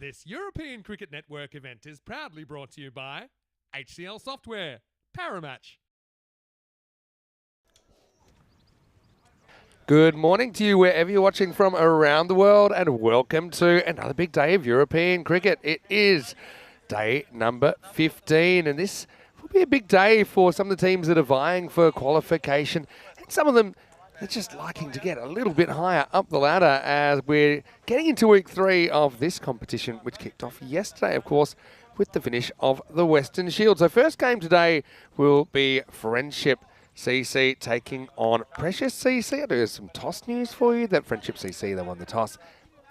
This European Cricket Network event is proudly brought to you by HCL Software, Paramatch. Good morning to you wherever you're watching from around the world, and welcome to another big day of European cricket. It is day number 15, and this will be a big day for some of the teams that are vying for qualification, and some of them are just liking to get a little bit higher up the ladder as we're getting into week 3 of this competition, which kicked off yesterday, of course, with the finish of the Western Shield. So first game today will be Friendship CC taking on Precious CC. I do have some toss news for you that Friendship CC, they won the toss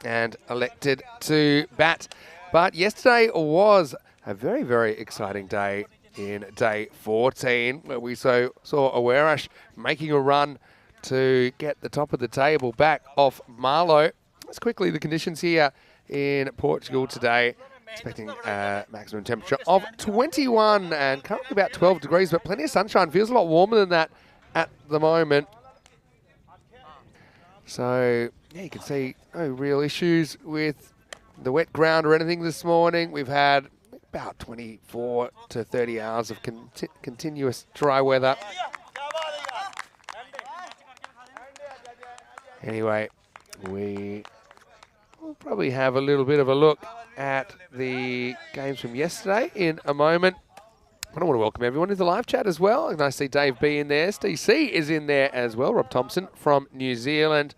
and elected to bat. But yesterday was a very, very exciting day in day 14, where we saw Werewolves making a run to get the top of the table back off Marlow. Let's quickly the conditions here in Portugal today. Expecting a maximum temperature of 21 and currently about 12 degrees, but plenty of sunshine. Feels a lot warmer than that at the moment. So, yeah, you can see no real issues with the wet ground or anything this morning. We've had about 24 to 30 hours of continuous dry weather. Anyway, we will probably have a little bit of a look at the games from yesterday in a moment. I want to welcome everyone to the live chat as well. And I see Dave B in there. Steve C is in there as well. Rob Thompson from New Zealand.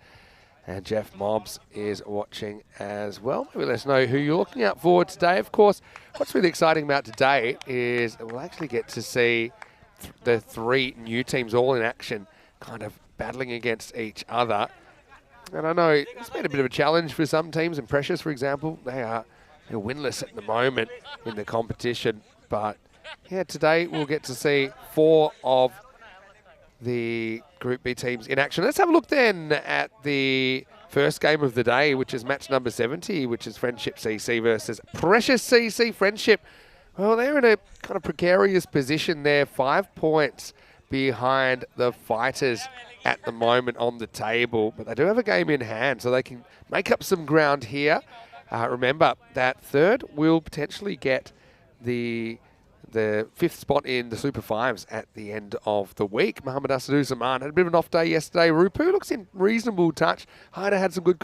And Jeff Mobbs is watching as well. Maybe let us know who you're looking out for today. Of course, what's really exciting about today is we'll actually get to see the 3 new teams all in action, kind of battling against each other. And I know it's been a bit of a challenge for some teams, and Precious, for example, they're winless at the moment in the competition. But yeah, today we'll get to see 4 of the Group B teams in action. Let's have a look then at the first game of the day, which is match number 70, which is Friendship CC versus Precious CC. Friendship, well, they're in a kind of precarious position there, 5 points behind the Fighters at the moment on the table, but they do have a game in hand, so they can make up some ground here. Remember that third will potentially get the 5th spot in the Super 5s at the end of the week. Mohammad Asadu Zaman had a bit of an off day yesterday. Rupu looks in reasonable touch. Haida had some good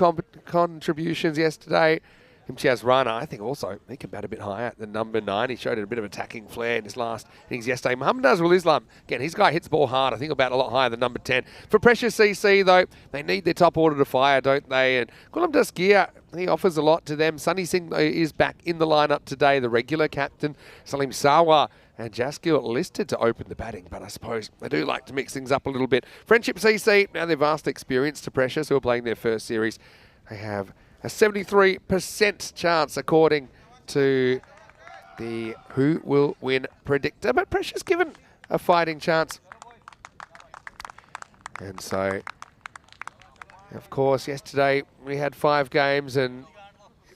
contributions yesterday. Imtiaz Rana, I think also, he can bat a bit higher than number 9. He showed a bit of attacking flair in his last innings yesterday. Muhammad Nazrul Islam, again, his guy hits the ball hard. I think about a lot higher than number 10. For Precious CC, though, they need their top order to fire, don't they? And Gulam Dasgir, he offers a lot to them. Sunny Singh is back in the lineup today, the regular captain. Salim Sawa and Jaskil listed to open the batting, but I suppose they do like to mix things up a little bit. Friendship CC, now they're vast experience to Precious, who are playing their first series. They have a 73% chance, according to the Who Will Win predictor. But Precious given a fighting chance. And so, of course, yesterday we had 5 games and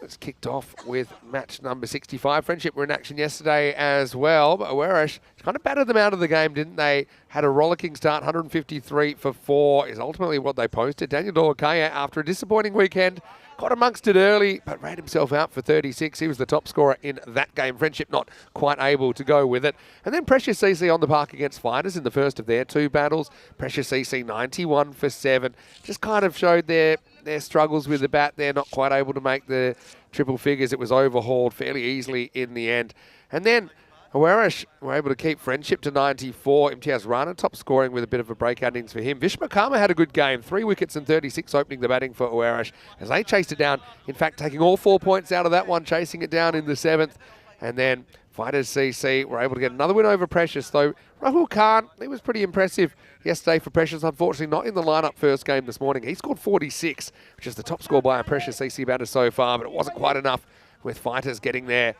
it's kicked off with match number 65. Friendship were in action yesterday as well, but Werewolves kind of battered them out of the game, didn't they? Had a rollicking start, 153 for 4 is ultimately what they posted. Daniel Dorkaya, after a disappointing weekend, got amongst it early, but ran himself out for 36. He was the top scorer in that game. Friendship not quite able to go with it. And then Precious CC on the park against Fighters in the first of their 2 battles. Precious CC 91 for 7. Just kind of showed their struggles with the bat. They're not quite able to make the triple figures. It was overhauled fairly easily in the end. And then Werewolves were able to keep Friendship to 94. Imtiaz Rana top scoring with a bit of a breakout innings for him. Vishma Karma had a good game. 3 wickets and 36 opening the batting for Werewolves as they chased it down. In fact, taking all 4 points out of that one, chasing it down in the 7th. And then Fighters CC were able to get another win over Precious, though Rahul Khan, he was pretty impressive yesterday for Precious. Unfortunately, not in the lineup first game this morning. He scored 46, which is the top score by a Precious CC batter so far, but it wasn't quite enough with Fighters getting there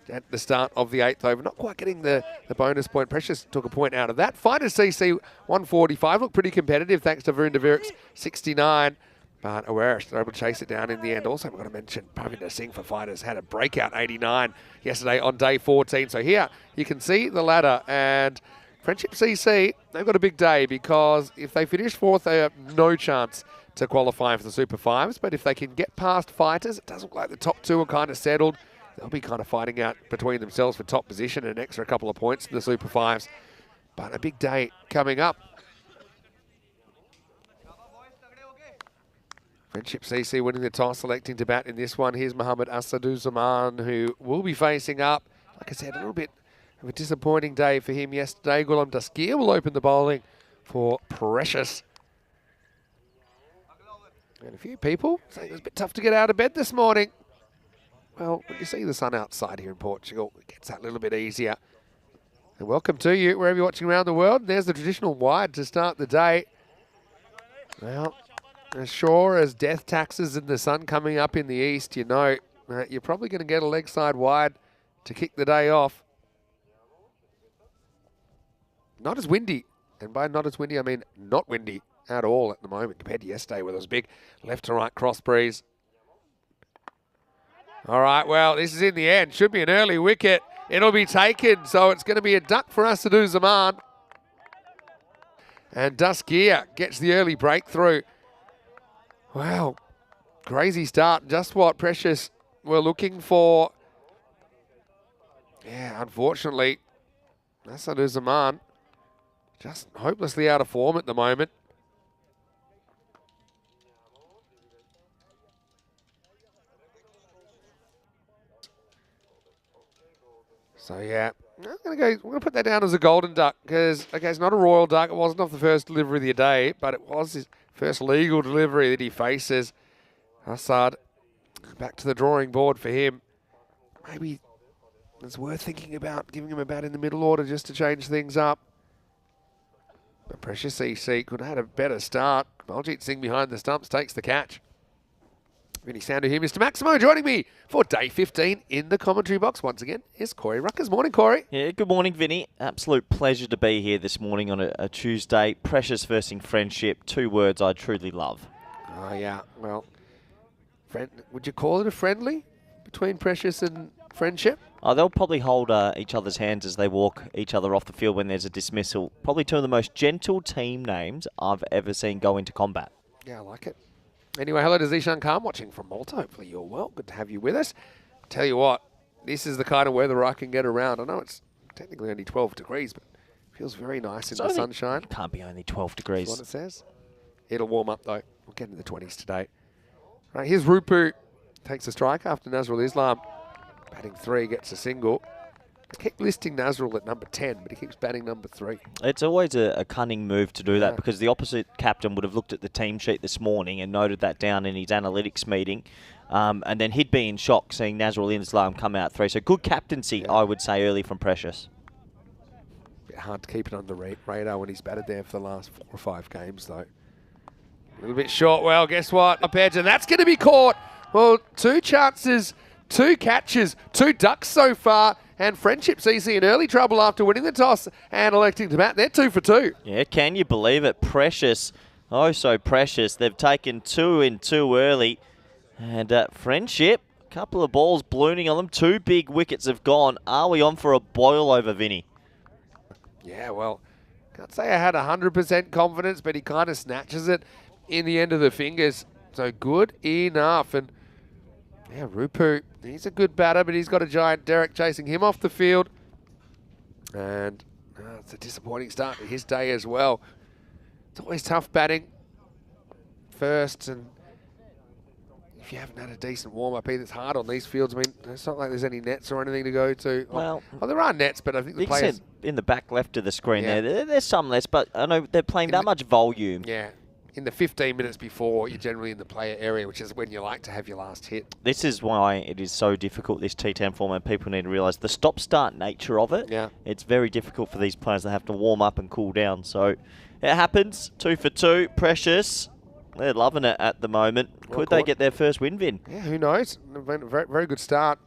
at the start of the 8th over. Not quite getting the bonus point. Precious took a point out of that. Fighters CC 145, looked pretty competitive thanks to Varun Devirik's 69. But Werewolves were able to chase it down in the end. Also, we've got to mention Pravinder Singh for Fighters had a breakout 89 yesterday on day 14. So here you can see the ladder, and Friendship CC, they've got a big day because if they finish 4th, they have no chance to qualify for the Super Fives. But if they can get past Fighters, it does look like the top two are kind of settled. They'll be kind of fighting out between themselves for top position and an extra couple of points in the Super Fives. But a big day coming up. Friendship CC winning the toss, selecting to bat in this one. Here's Mohamed Asaduzzaman, who will be facing up. Like I said, a little bit of a disappointing day for him yesterday. Ghulam Dasgir will open the bowling for Precious. And a few people saying it was a bit tough to get out of bed this morning. Well, when you see the sun outside here in Portugal, it gets that little bit easier. And welcome to you, wherever you're watching around the world. There's the traditional wide to start the day. Well, as sure as death taxes and the sun coming up in the east, you know you're probably going to get a leg side wide to kick the day off. Not as windy. And by not as windy, I mean not windy at all at the moment compared to yesterday where there was a big left to right cross breeze. All right, well, this is in the end. Should be an early wicket. It'll be taken, so it's going to be a duck for Asaduzzaman. And Dasgir gets the early breakthrough. Wow, crazy start. Just what Precious were looking for. Yeah, unfortunately, Asaduzzaman just hopelessly out of form at the moment. So yeah, we're gonna put that down as a golden duck because okay, it's not a royal duck. It wasn't off the first delivery of the day, but it was his first legal delivery that he faces. Assad, back to the drawing board for him. Maybe it's worth thinking about giving him a bat in the middle order just to change things up. But Precious EC could have had a better start. Baljit Singh behind the stumps takes the catch. Really sound to hear Mr. Maximo joining me for day 15 in the commentary box. Once again, is Corey Ruckers. Morning, Corey. Yeah, good morning, Vinny. Absolute pleasure to be here this morning on a Tuesday. Precious versing Friendship. 2 words I truly love. Oh, yeah. Well, would you call it a friendly between Precious and Friendship? Oh, they'll probably hold each other's hands as they walk each other off the field when there's a dismissal. Probably 2 of the most gentle team names I've ever seen go into combat. Yeah, I like it. Anyway, hello to Zishan Khan watching from Malta. Hopefully you're well. Good to have you with us. Tell you what, this is the kind of weather I can get around. I know it's technically only 12 degrees, but it feels very nice in the sunshine. Can't be only 12 degrees. That's what it says. It'll warm up, though. We'll get into the 20s today. Right, here's Rupu. Takes a strike after Nazrul Islam. Batting 3, gets a single. I keep listing Nazrul at number 10, but he keeps batting number 3. It's always a cunning move to do that because the opposite captain would have looked at the team sheet this morning and noted that down in his analytics meeting. And then he'd be in shock seeing Nazrul Islam come out 3. So good captaincy, I would say, early from Precious. Bit hard to keep it on the radar when he's batted there for the last 4 or 5 games, though. A little bit short. Well, guess what? Up edge, and that's going to be caught. Well, 2 chances, 2 catches, 2 ducks so far. And Friendship CC in early trouble after winning the toss and electing to bat. They're 2 for 2. Yeah, can you believe it? Precious, oh so precious. They've taken 2 in too early. And Friendship, a couple of balls ballooning on them. 2 big wickets have gone. Are we on for a boil over, Vinny? Yeah, well, can't say I had 100% confidence, but he kind of snatches it in the end of the fingers. So good enough. And yeah, Rupu, he's a good batter, but he's got a giant Derek chasing him off the field. And it's a disappointing start to his day as well. It's always tough batting first, and if you haven't had a decent warm-up either, it's hard on these fields. I mean, it's not like there's any nets or anything to go to. Well, there are nets, but I think the players... in the back left of the screen there's some nets, but I know they're playing that much volume. Yeah. In the 15 minutes before, you're generally in the player area, which is when you like to have your last hit. This is why it is so difficult, this T10 format. People need to realise the stop-start nature of it. Yeah. It's very difficult for these players to have to warm up and cool down. So it happens. 2 for 2. Precious. They're loving it at the moment. Well Could they get their first win, Vin? Yeah, who knows? Very, very good start.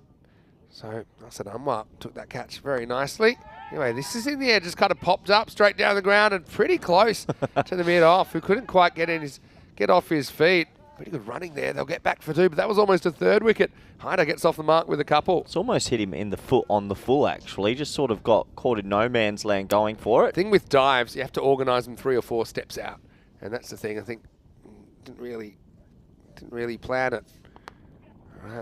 So Nasser Anwar took that catch very nicely. Anyway, this is in the air, just kind of popped up straight down the ground and pretty close to the mid-off, who couldn't quite get off his feet. Pretty good running there. They'll get back for 2, but that was almost a 3rd wicket. Hyder gets off the mark with a couple. It's almost hit him in the foot on the full, actually. Just sort of got caught in no man's land going for it. The thing with dives, you have to organise them 3 or 4 steps out. And that's the thing. I think Didn't really plan it.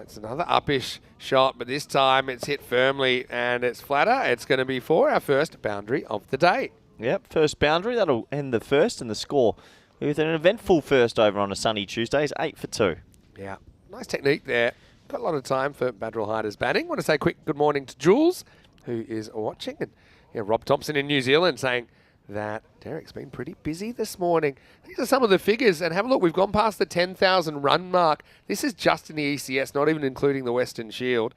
It's another uppish shot, but this time it's hit firmly and it's flatter. It's going to be for our first boundary of the day. Yep, first boundary. That'll end the first, and the score with an eventful first over on a sunny Tuesday is 8 for 2. Yeah, nice technique there. Got a lot of time for Badgerall Hiders batting. Want to say a quick good morning to Jules, who is watching, and Rob Thompson in New Zealand saying that Derek's been pretty busy this morning. These are some of the figures, and have a look. We've gone past the 10,000 run mark. This is just in the ECS, not even including the Western Shield.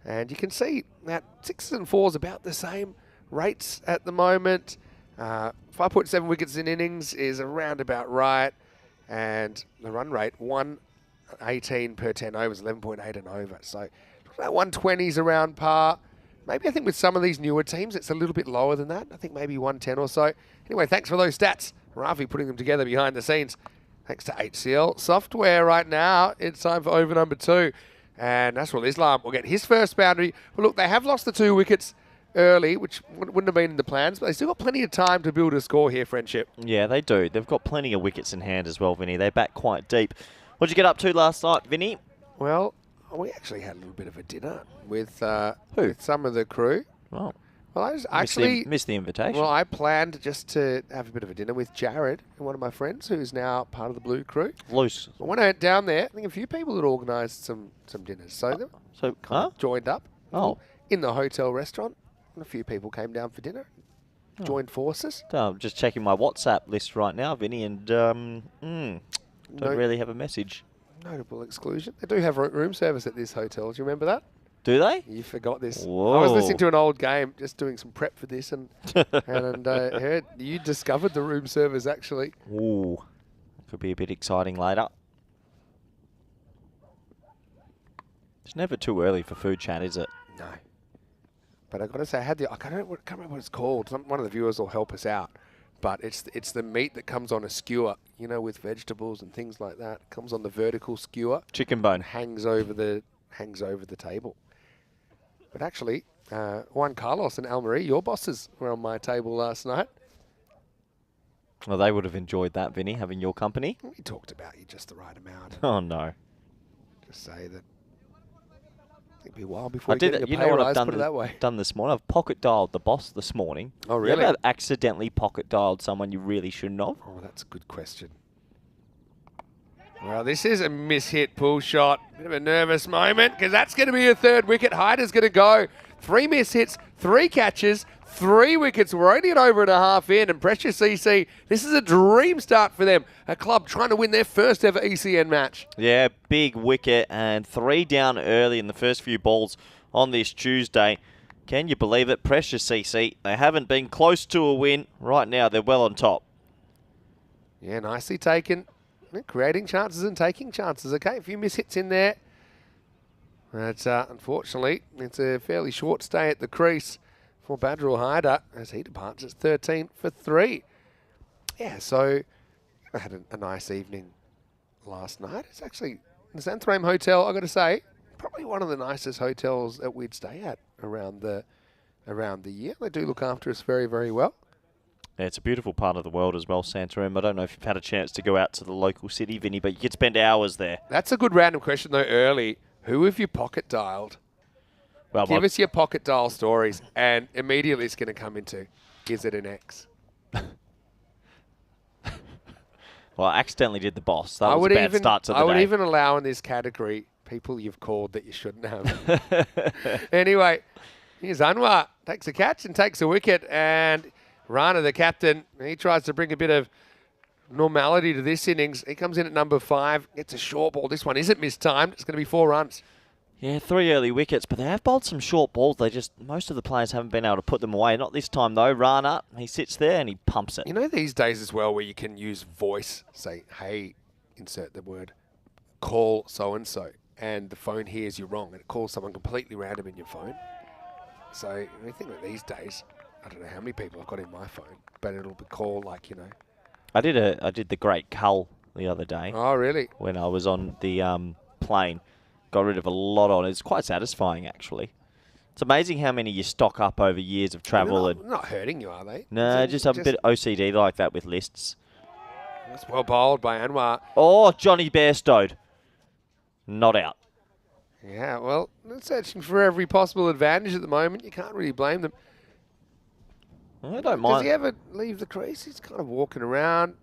And you can see that 6s and 4s about the same rates at the moment. 5.7 wickets in innings is around about right. And the run rate, 118 per 10 overs, 11.8 and over. So about 120s around par. Maybe I think with some of these newer teams, it's a little bit lower than that. I think maybe 110 or so. Anyway, thanks for those stats. Rafi putting them together behind the scenes. Thanks to HCL Software right now. It's time for over number 2. And Nasrul Islam will get his first boundary. But look, they have lost the 2 wickets early, which wouldn't have been in the plans, but they still got plenty of time to build a score here, Friendship. Yeah, they do. They've got plenty of wickets in hand as well, Vinny. They bat quite deep. What did you get up to last night, Vinny? Well, we actually had a little bit of a dinner with some of the crew. Oh. Well, I was actually missed the invitation. Well, I planned just to have a bit of a dinner with Jared, one of my friends who's now part of the Blue Crew. Loose. Well, when I went down there, I think a few people had organised some dinners, so they kind of joined up. In the hotel restaurant, and a few people came down for dinner, joined forces. I'm just checking my WhatsApp list right now, Vinny, and don't really have a message. Notable exclusion. They do have room service at this hotel. Do you remember that? Do they? You forgot this. Whoa. I was listening to an old game, just doing some prep for this, and heard you discovered the room service actually. Ooh, could be a bit exciting later. It's never too early for food chat, is it? No. But I've got to say, I can't remember what it's called. One of the viewers will help us out. But it's the meat that comes on a skewer, with vegetables and things like that. It comes on the vertical skewer. Chicken bone. And hangs over the table. But actually, Juan Carlos and Almarie, your bosses, were on my table last night. Well, they would have enjoyed that, Vinny, having your company. We talked about you just the right amount. Oh, no. Just say that it'd be a while before you get you your pay rise, put it that way. Done this morning. I've pocket dialed the boss this morning. Oh, really? You ever accidentally pocket dialed someone you really shouldn't have? Oh, that's a good question. Well, this is a mishit pull shot. Bit of a nervous moment because that's going to be a 3rd wicket. Hyder's going to go. 3 mishits, 3 catches, 3 wickets. We're only at over and a half in, and Precious CC, this is a dream start for them. A club trying to win their first ever ECN match. Yeah, big wicket and 3 down early in the first few balls on this Tuesday. Can you believe it? Precious CC, they haven't been close to a win. Right now, they're well on top. Yeah, nicely taken. Creating chances and taking chances. Okay, a few mishits in there. But unfortunately, it's a fairly short stay at the crease for Badgerall Hyder as he departs at 13 for 3. Yeah, so I had a nice evening last night. It's actually in the Santhrame Hotel, I've got to say, probably one of the nicest hotels that we'd stay at around the year. They do look after us very, very well. Yeah, it's a beautiful part of the world as well, Santorum. I don't know if you've had a chance to go out to the local city, Vinny, but you could spend hours there. That's a good random question, though, early. Who have you pocket dialed? Well, give us your pocket dial stories, and immediately it's going to come into, is it an ex? Well, I accidentally did the boss. That was a bad start to the day. I would even allow in this category people you've called that you shouldn't have. Anyway, here's Anwar. Takes a catch and takes a wicket, and Rana, the captain, he tries to bring a bit of normality to this innings. He comes in at number 5, gets a short ball. This one isn't mistimed. It's going to be 4 runs. Yeah, 3 early wickets, but they have bowled some short balls. Most of the players haven't been able to put them away. Not this time, though. Rana, he sits there and he pumps it. You know these days as well where you can use voice, say, hey, insert the word, call so-and-so, and the phone hears you wrong, and it calls someone completely random in your phone. So I think that these days, I don't know how many people I've got in my phone, but it'll be called like, I did the Great Cull the other day. Oh, really? When I was on the plane. Got rid of a lot on it. It's quite satisfying, actually. It's amazing how many you stock up over years of travel. They're not hurting you, are they? No, just a bit OCD like that with lists. That's well bowled by Anwar. Oh, Johnny Bairstowed. Not out. Yeah, well, they're searching for every possible advantage at the moment. You can't really blame them. I don't mind. Does he ever leave the crease? He's kind of walking around,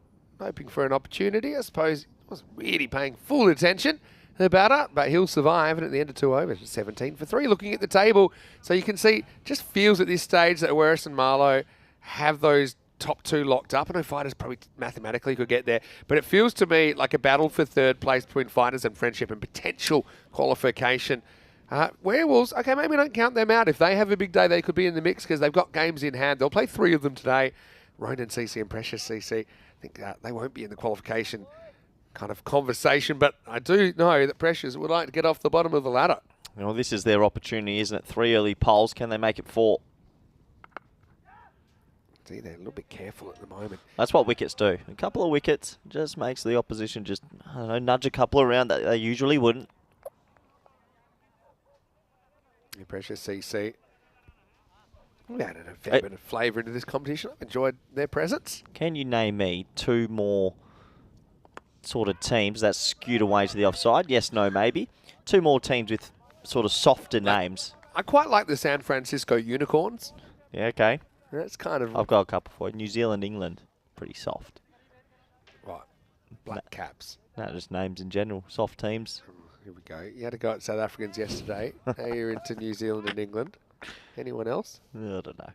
hoping for an opportunity. I suppose he wasn't really paying full attention to the batter, but he'll survive. And at the end of 2 overs, 17 for 3. Looking at the table, so you can see, just feels at this stage that Werewolves and Marlowe have those top 2 locked up. I know Fighters probably mathematically could get there, but it feels to me like a battle for 3rd place between Fighters and Friendship and potential qualification. Werewolves, okay, maybe don't count them out. If they have a big day, they could be in the mix because they've got games in hand. They'll play 3 of them today. Ronin CC and Precious CC. I think they won't be in the qualification kind of conversation, but I do know that Precious would like to get off the bottom of the ladder. Well, this is their opportunity, isn't it? 3 early polls. Can they make it 4? See, they're a little bit careful at the moment. That's what wickets do. A couple of wickets just makes the opposition just, I don't know, nudge a couple around that they usually wouldn't. Yeah, Precious CC. We've added a fair bit of flavour into this competition. I've enjoyed their presence. Can you name me 2 more sort of teams that skewed away to the offside? Yes, no, maybe. 2 more teams with sort of softer names. I quite like the San Francisco Unicorns. Yeah, okay. That's kind of... I've got a couple for you. New Zealand, England. Pretty soft. Right. Black Caps. No, just names in general. Soft teams. Here we go. You had to go at South Africans yesterday. Now you're into New Zealand and England. Anyone else? I don't know.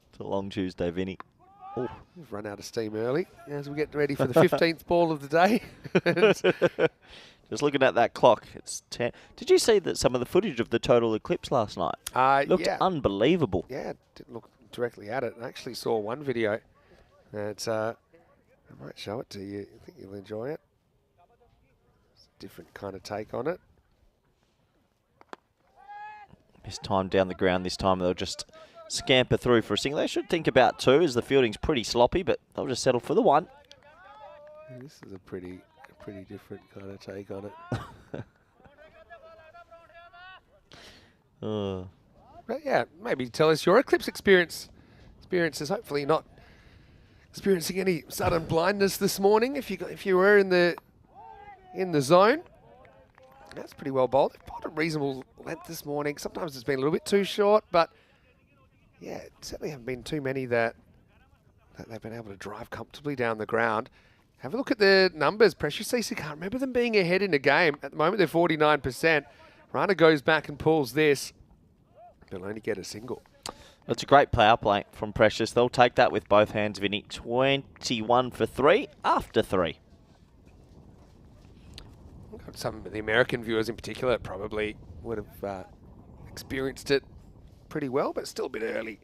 It's a long Tuesday, Vinny. Oh, we've run out of steam early as we get ready for the 15th ball of the day. Just looking at that clock, it's 10. Did you see that some of the footage of the total eclipse last night? Looked unbelievable. Yeah, didn't look directly at it. I actually saw one video. That I might show it to you. I think you'll enjoy it. It's a different kind of take on it. This time down the ground, this time they'll just scamper through for a single. They should think about 2 as the fielding's pretty sloppy, but they'll just settle for the 1. This is a pretty different kind of take on it. But yeah, maybe tell us your eclipse experiences. Hopefully not experiencing any sudden blindness this morning. If you were in the zone, that's pretty well bowled. They've bowled a reasonable length this morning. Sometimes it's been a little bit too short, but yeah, certainly haven't been too many that they've been able to drive comfortably down the ground. Have a look at the numbers. Precious CC, can't remember them being ahead in a game. At the moment, they're 49%. Rana goes back and pulls this. They'll only get a single. That's a great power play from Precious. They'll take that with both hands, Vinny. 21 for 3 after 3. Some of the American viewers in particular probably would have experienced it pretty well, but still a bit early.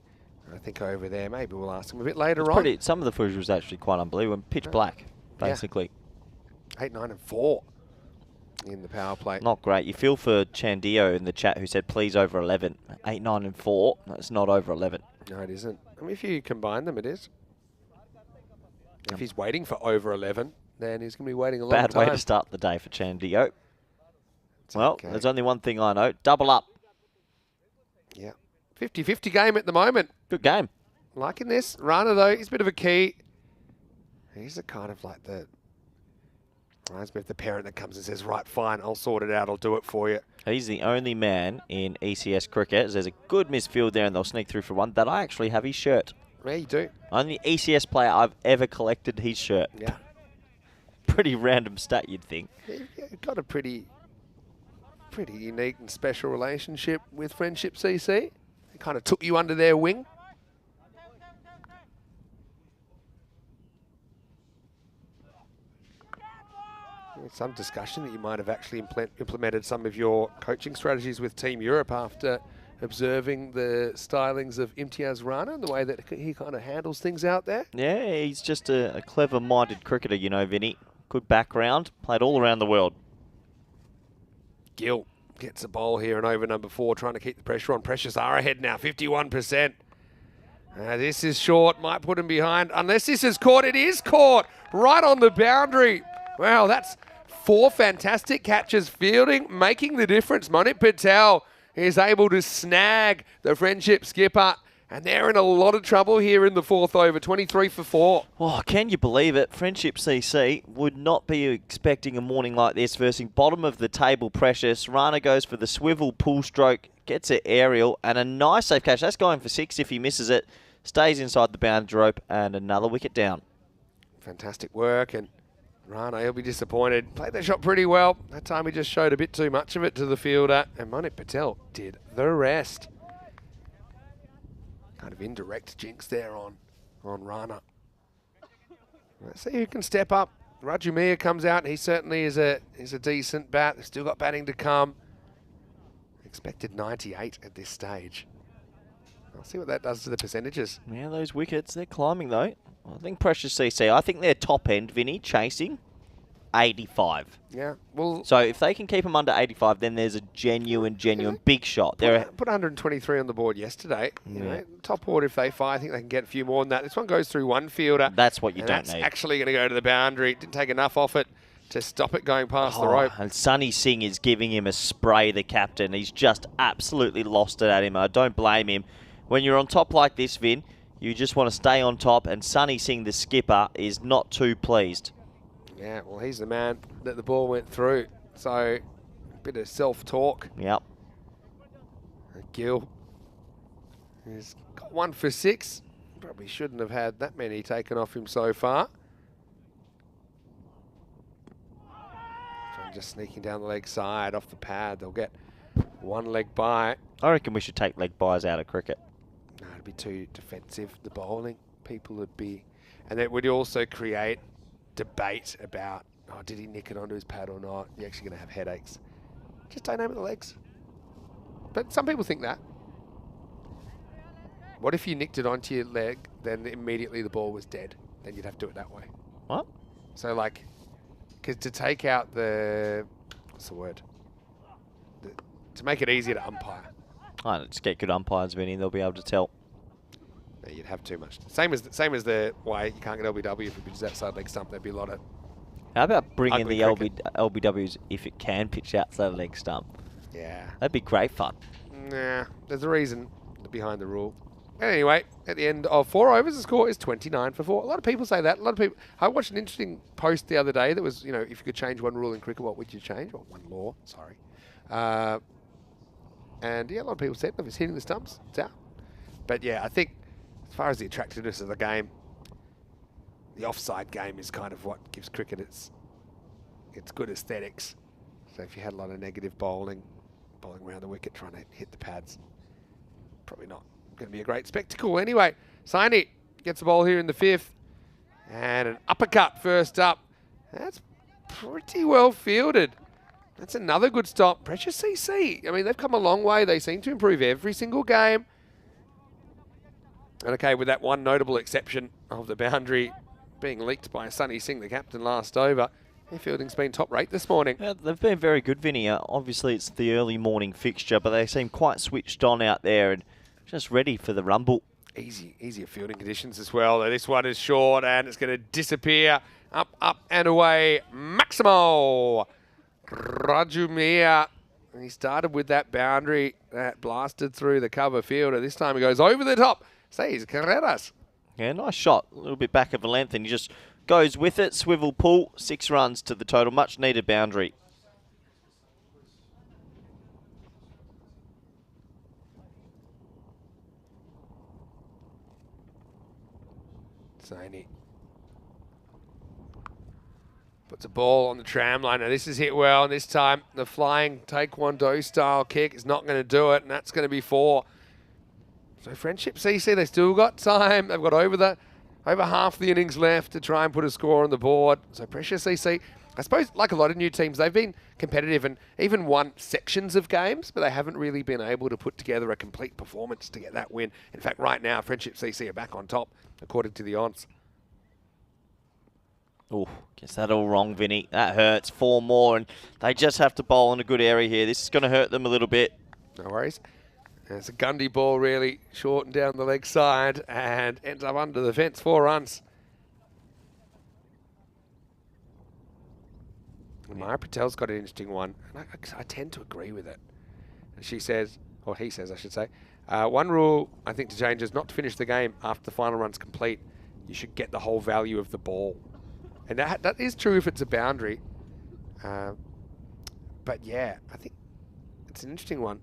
I think over there, maybe we'll ask them a bit later on. Some of the footage was actually quite unbelievable. Pitch black, basically. Yeah. 8, 9 and 4 in the power play. Not great. You feel for Chandio in the chat who said, please over 11. 8, 9 and 4. That's not over 11. No, it isn't. I mean, if you combine them, it is. If he's waiting for over 11, then he's going to be waiting a long time. Bad way to start the day for Chandio. Well, there's only one thing I know. Double up. Yeah. 50-50 game at the moment. Good game. Liking this. Rana, though, he's a bit of a key. He's the kind of like the... Reminds me of the parent that comes and says, right, fine, I'll sort it out, I'll do it for you. He's the only man in ECS cricket. There's a good misfield there and they'll sneak through for 1 that I actually have his shirt. Yeah, you do. Only ECS player I've ever collected his shirt. Yeah. Pretty random stat, you'd think. Yeah, you've got a pretty unique and special relationship with Friendship CC. They kind of took you under their wing. Some discussion that you might have actually implemented some of your coaching strategies with Team Europe after observing the stylings of Imtiaz Rana and the way that he kind of handles things out there. Yeah, he's just a clever-minded cricketer, you know, Vinny. Good background, played all around the world. Gill gets a bowl here and over number 4, trying to keep the pressure on. Precious are ahead now, 51%. This is short, might put him behind. Unless this is caught, it is caught right on the boundary. Wow, that's 4 fantastic catches fielding, making the difference. Monip Patel is able to snag the Friendship skipper And they're in a lot of trouble here in the fourth over, 23 for 4. Oh, can you believe it? Friendship CC would not be expecting a morning like this versus bottom of the table Precious. Rana goes for the swivel pull stroke, gets it aerial, and a nice safe catch. That's going for 6 if he misses it. Stays inside the boundary rope, and another wicket down. Fantastic work, and Rana, he'll be disappointed. Played that shot pretty well. That time he just showed a bit too much of it to the fielder, and Monik Patel did the rest. Kind of indirect jinx there on Rana. Let's see who can step up. Raju Mia comes out, and he certainly is a decent bat. They've still got batting to come. Expected 98 at this stage. I'll see what that does to the percentages. Yeah, those wickets, they're climbing though. I think Precious CC, I think they're top end, Vinny, chasing 85. Yeah, well... So if they can keep them under 85, then there's a genuine big shot. Put 123 on the board yesterday. You know, top order, if they fire, I think they can get a few more than that. This one goes through one fielder. That's what you don't that's need. Actually going to go to the boundary. Didn't take enough off it to stop it going past the rope. And Sunny Singh is giving him a spray, the captain. He's just absolutely lost it at him. I don't blame him. When you're on top like this, Vin, you just want to stay on top, and Sunny Singh, the skipper, is not too pleased. Yeah, well, he's the man that the ball went through. So, a bit of self-talk. Yep. Gill has got 1 for 6. Probably shouldn't have had that many taken off him so far. Just sneaking down the leg side off the pad. They'll get 1 leg by. I reckon we should take leg buys out of cricket. No, it'd be too defensive, the bowling. People would be... And it would also create debate about, oh, did he nick it onto his pad or not? You're actually going to have headaches. Just don't aim at the legs. But some people think that. What if you nicked it onto your leg, then immediately the ball was dead? Then you'd have to do it that way. What? So, like, because to take out the... What's the word? To make it easier to umpire. Oh, just get good umpires, Vinny. They'll be able to tell. No, you'd have too much. Same as the why you can't get LBW if it pitches outside leg stump. There'd be a lot of... How about bringing the cricket. LBWs if it can pitch outside leg stump? Yeah. That'd be great fun. Nah, there's a reason behind the rule. Anyway, at the end of 4 overs, the score is 29 for 4. A lot of people say that. A lot of people... I watched an interesting post the other day that was, you know, if you could change one rule in cricket, what would you change? Well, one law, sorry. And yeah, a lot of people said if it's hitting the stumps, it's out. But yeah, I think as far as the attractiveness of the game, the offside game is kind of what gives cricket its good aesthetics. So if you had a lot of negative bowling around the wicket trying to hit the pads, probably not going to be a great spectacle. Anyway, Saini gets the ball here in the 5th. And an uppercut first up. That's pretty well fielded. That's another good stop. Precious CC. I mean, they've come a long way. They seem to improve every single game. And okay, with that one notable exception of the boundary being leaked by Sunny Singh, the captain, last over, their fielding's been top rate this morning. Yeah, they've been very good, Vinny. Obviously, it's the early morning fixture, but they seem quite switched on out there and just ready for the rumble. Easier fielding conditions as well. This one is short and it's going to disappear. Up and away. Maximo Rajumia. He started with that boundary that blasted through the cover fielder. This time he goes over the top. Says Carreras. Yeah, nice shot. A little bit back of a length, and he just goes with it. Swivel pull. 6 runs to the total. Much needed boundary. Saini puts a ball on the tram line. Now this is hit well, and this time the flying taekwondo style kick is not going to do it, and that's going to be 4. So Friendship CC, they still got time. They've got over half the innings left to try and put a score on the board. So Precious CC, I suppose, like a lot of new teams, they've been competitive and even won sections of games, but they haven't really been able to put together a complete performance to get that win. In fact, right now, Friendship CC are back on top, according to the odds. Oh, gets that all wrong, Vinny. That hurts. 4 more, and they just have to bowl in a good area here. This is going to hurt them a little bit. No worries. It's a Gundy ball, really, short and down the leg side, and ends up under the fence. 4 runs. And Maya Patel's got an interesting one, and I tend to agree with it. And she says, or he says, I should say, One rule I think to change is not to finish the game after the final run's complete. You should get the whole value of the ball. And that is true if it's a boundary. But yeah, I think it's an interesting one.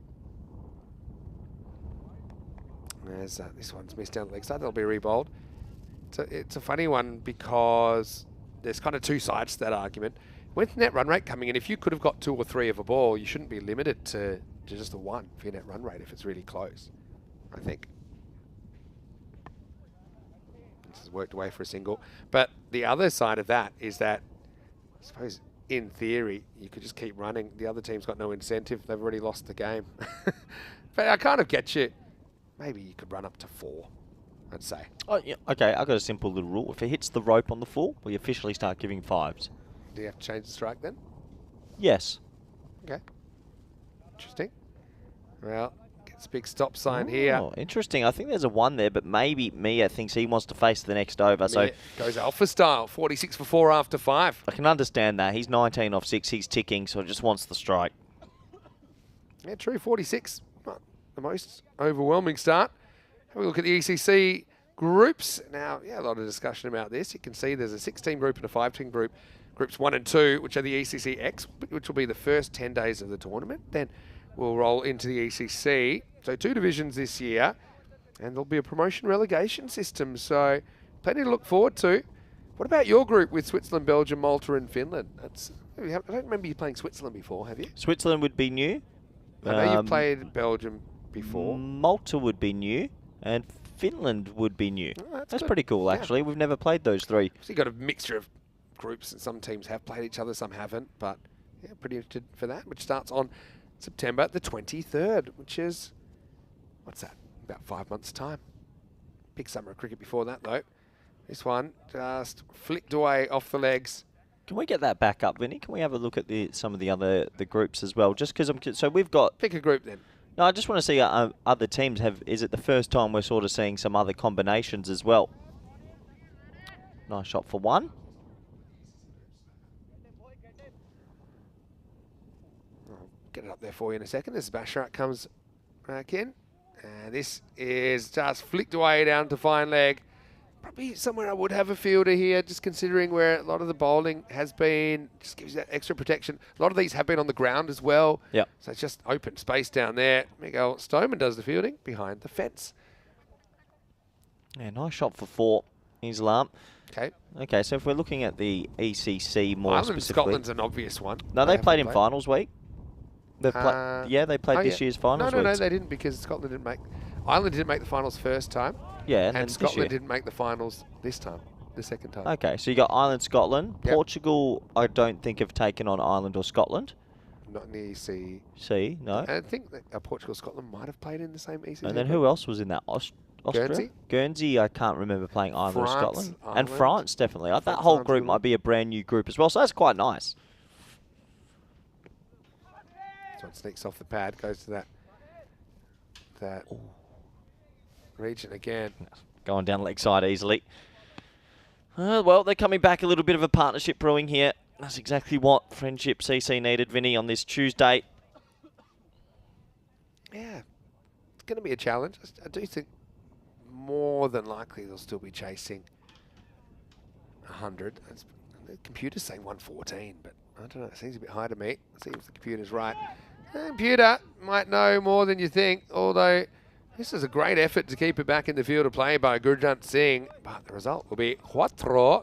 As this one's missed down the leg side, that'll be re-bowled. So it's a funny one because there's kind of two sides to that argument. With net run rate coming in, if you could have got 2 or 3 of a ball, you shouldn't be limited to just the 1 for your net run rate if it's really close, I think. This has worked away for a single. But the other side of that is that, I suppose, in theory, you could just keep running. The other team's got no incentive. They've already lost the game. But I kind of get you. Maybe you could run up to 4, I'd say. Oh, yeah. Okay, I've got a simple little rule. If it hits the rope on the 4, we officially start giving 5s. Do you have to change the strike then? Yes. Okay. Interesting. Well, gets a big stop sign here. Interesting. I think there's a 1 there, but maybe Mia thinks he wants to face the next over. So goes alpha style, 46 for 4 after 5. I can understand that. He's 19 off 6. He's ticking, so just wants the strike. Yeah, true. 46. Not the most overwhelming start. Have a look at the ECC groups. Now, yeah, a lot of discussion about this. You can see there's a 16 group and a 5-team group. Groups 1 and 2, which are the ECC X, which will be the first 10 days of the tournament. Then we'll roll into the ECC. So 2 divisions this year, and there'll be a promotion relegation system. So plenty to look forward to. What about your group with Switzerland, Belgium, Malta, and Finland? I don't remember you playing Switzerland before, have you? Switzerland would be new. I know you've played Belgium before. Malta would be new, and Finland would be new. Oh, that's pretty cool, actually. Yeah. We've never played those 3. So you've got a mixture of groups, and some teams have played each other, some haven't, but yeah, pretty interested for that, which starts on September the 23rd, which is, what's that, about 5 months' time. Big summer of cricket before that, though. This one just flicked away off the legs. Can we get that back up, Vinny? Can we have a look at some of the groups as well? Just because so we've got... Pick a group, then. No, I just want to see other teams have... Is it the first time we're sort of seeing some other combinations as well? Nice shot for 1. Get it up there for you in a second. As Basharat comes back in. And this is just flicked away down to fine leg. Probably somewhere I would have a fielder here, just considering where a lot of the bowling has been. Just gives you that extra protection. A lot of these have been on the ground as well. Yeah. So it's just open space down there. Miguel Stoneman does the fielding behind the fence. Yeah, nice shot for 4. Islam. Okay. Okay, so if we're looking at the ECC more Ireland specifically... Scotland's an obvious one. No, they played in finals week. They played this year's finals. No, they didn't, because Scotland didn't make... Ireland didn't make the finals first time. Yeah, and Scotland didn't make the finals this time, the second time. Okay, so you got Ireland, Scotland. Yep. Portugal, I don't think have taken on Ireland or Scotland. Not in the EC. C, no. And I think that Portugal, Scotland might have played in the same EC. And then who else was in that? Austria? Guernsey, I can't remember playing Ireland or Scotland. Ireland. And France, definitely. That whole group might be a brand new group as well, so that's quite nice. So it sneaks off the pad, goes to that region again. Going down leg side easily. Well, they're coming back, a little bit of a partnership brewing here. That's exactly what Friendship CC needed, Vinny, on this Tuesday. Yeah, it's going to be a challenge. I do think more than likely they'll still be chasing 100. The computer's saying 114, but I don't know, it seems a bit high to me. Let's see if the computer's right. The computer might know more than you think, although this is a great effort to keep it back in the field of play by Gurjant Singh, but the result will be 4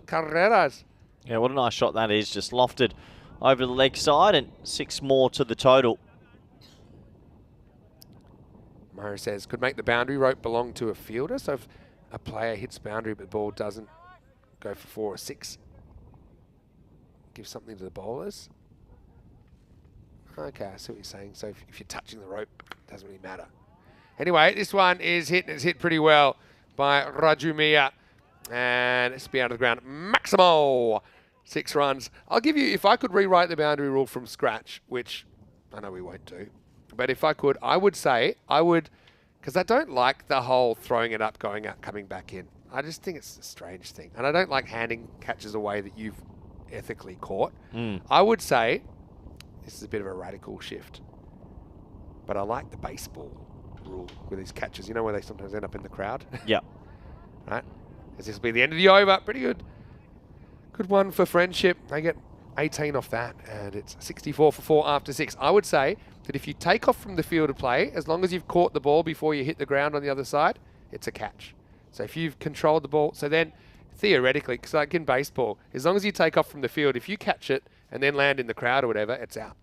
carreras. Yeah, what a nice shot that is, just lofted over the leg side, and 6 more to the total. Murray says, could make the boundary rope belong to a fielder, so if a player hits boundary but the ball doesn't go for 4 or 6, give something to the bowlers. Okay, I see what you're saying. So if you're touching the rope, it doesn't really matter. Anyway, this one is hit, and it's hit pretty well by Raju Mia. And it's be out of the ground. Maximo! 6 runs. I'll give you, if I could rewrite the boundary rule from scratch, which I know we won't do, but if I could, I would say, because I don't like the whole throwing it up, going out, coming back in. I just think it's a strange thing. And I don't like handing catches away that you've ethically caught. I would say, this is a bit of a radical shift, but I like the baseball. rule with these catches. You know where they sometimes end up in the crowd? Yep. Right? As this will be the end of the over. Pretty good. Good one for Friendship. They get 18 off that, and it's 64 for 4 after 6. I would say that if you take off from the field of play, as long as you've caught the ball before you hit the ground on the other side, it's a catch. So if you've controlled the ball, so then theoretically, because like in baseball, as long as you take off from the field, if you catch it and then land in the crowd or whatever, it's out.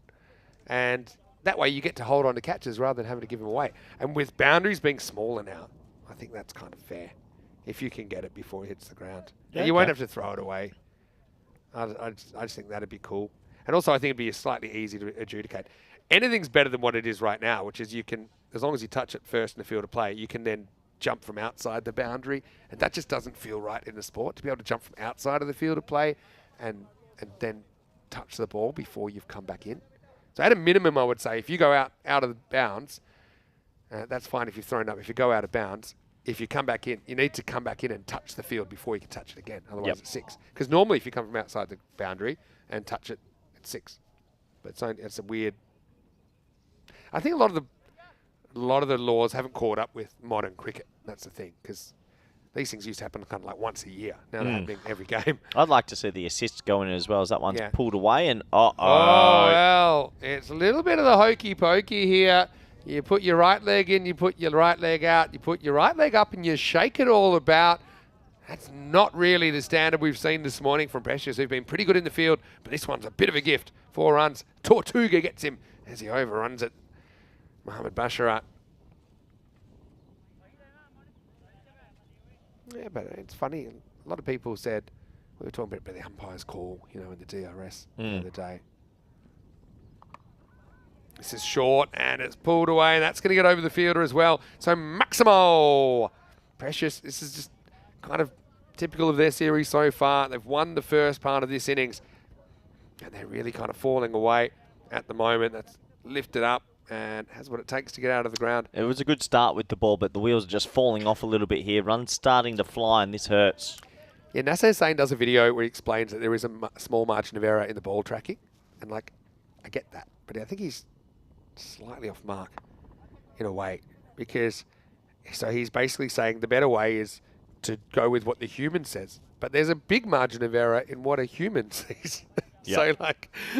And that way you get to hold on to catches rather than having to give them away. And with boundaries being smaller now, I think that's kind of fair. If you can get it before it hits the ground. Yeah, you won't have to throw it away. I just think that'd be cool. And also I think it'd be slightly easy to adjudicate. Anything's better than what it is right now, which is you can, as long as you touch it first in the field of play, you can then jump from outside the boundary. And that just doesn't feel right in the sport, to be able to jump from outside of the field of play and then touch the ball before you've come back in. So at a minimum, I would say, if you go out of the bounds, that's fine if you've thrown up. If you go out of bounds, if you come back in, you need to come back in and touch the field before you can touch it again. Otherwise, it's 6. Because normally, if you come from outside the boundary and touch it, it's 6. But it's a weird. I think a lot of the laws haven't caught up with modern cricket. That's the thing, because these things used to happen kind of like once a year. Now they're happening every game. I'd like to see the assists going in as well, as that one's pulled away and Oh, well, it's a little bit of the hokey pokey here. You put your right leg in, you put your right leg out, you put your right leg up and you shake it all about. That's not really the standard we've seen this morning from Precious, who've been pretty good in the field, but this one's a bit of a gift. 4 runs. Tortuga gets him as he overruns it. Mohamed Basharat. Yeah, but it's funny. A lot of people said, we were talking about the umpire's call, in the DRS the other day. This is short, and it's pulled away, and that's going to get over the fielder as well. So Maximo. Precious, this is just kind of typical of their series so far. They've won the first part of this innings, and they're really kind of falling away at the moment. That's lifted up and has what it takes to get out of the ground. It was a good start with the ball, but the wheels are just falling off a little bit here. Runs starting to fly, and this hurts. Yeah, Nasser Hussain does a video where he explains that there is a small margin of error in the ball tracking. And, I get that. But I think he's slightly off mark in a way. Because, so he's basically saying the better way is to go with what the human says. But there's a big margin of error in what a human sees. So,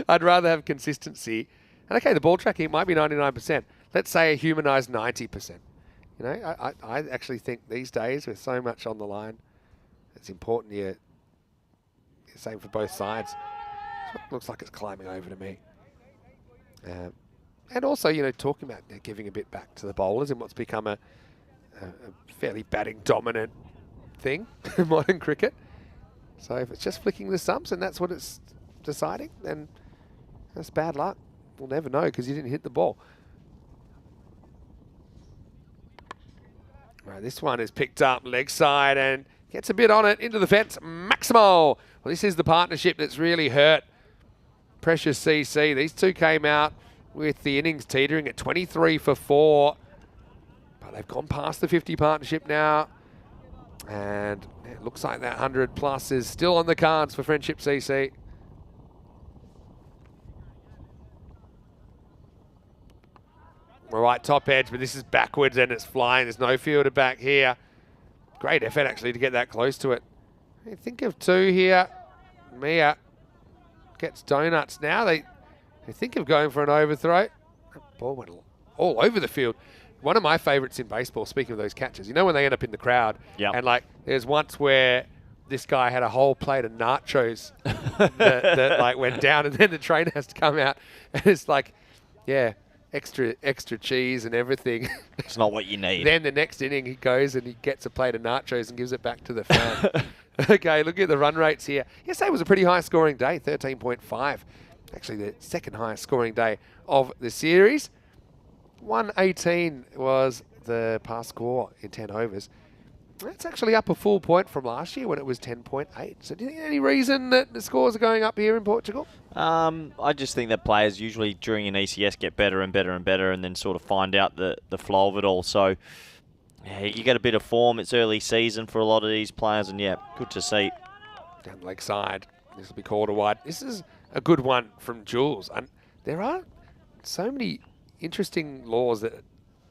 I'd rather have consistency. And, okay, the ball tracking might be 99%. Let's say a humanized 90%. I actually think these days with so much on the line, it's important you're same for both sides. It looks like it's climbing over to me. And also, talking about giving a bit back to the bowlers in what's become a fairly batting dominant thing in modern cricket. So if it's just flicking the stumps and that's what it's deciding, then that's bad luck. We'll never know because you didn't hit the ball. Right, this one is picked up leg side and gets a bit on it into the fence. Maximo. Well, this is the partnership that's really hurt Precious CC. These two came out with the innings teetering at 23 for 4. But they've gone past the 50 partnership now. And it looks like that 100 plus is still on the cards for Friendship CC. All right, top edge, but this is backwards and it's flying. There's no fielder back here. Great effort, actually, to get that close to it. I think of 2 here. Mia gets donuts now. They think of going for an overthrow. That ball went all over the field. One of my favourites in baseball, speaking of those catches, when they end up in the crowd, and there's once where this guy had a whole plate of nachos that went down, and then the trainer has to come out, and it's extra cheese and everything. It's not what you need. Then the next inning he goes and he gets a plate of nachos and gives it back to the fan. Okay, look at the run rates here. Yesterday was a pretty high scoring day, 13.5. Actually the second highest scoring day of the series. 118 was the past score in 10 overs. That's actually up a full point from last year when it was 10.8. So do you think any reason that the scores are going up here in Portugal? I just think that players usually during an ECS get better and better and better and then sort of find out the flow of it all. So you get a bit of form. It's early season for a lot of these players and good to see. Down the leg side. This will be called a wide. This is a good one from Jules. And there are so many interesting laws that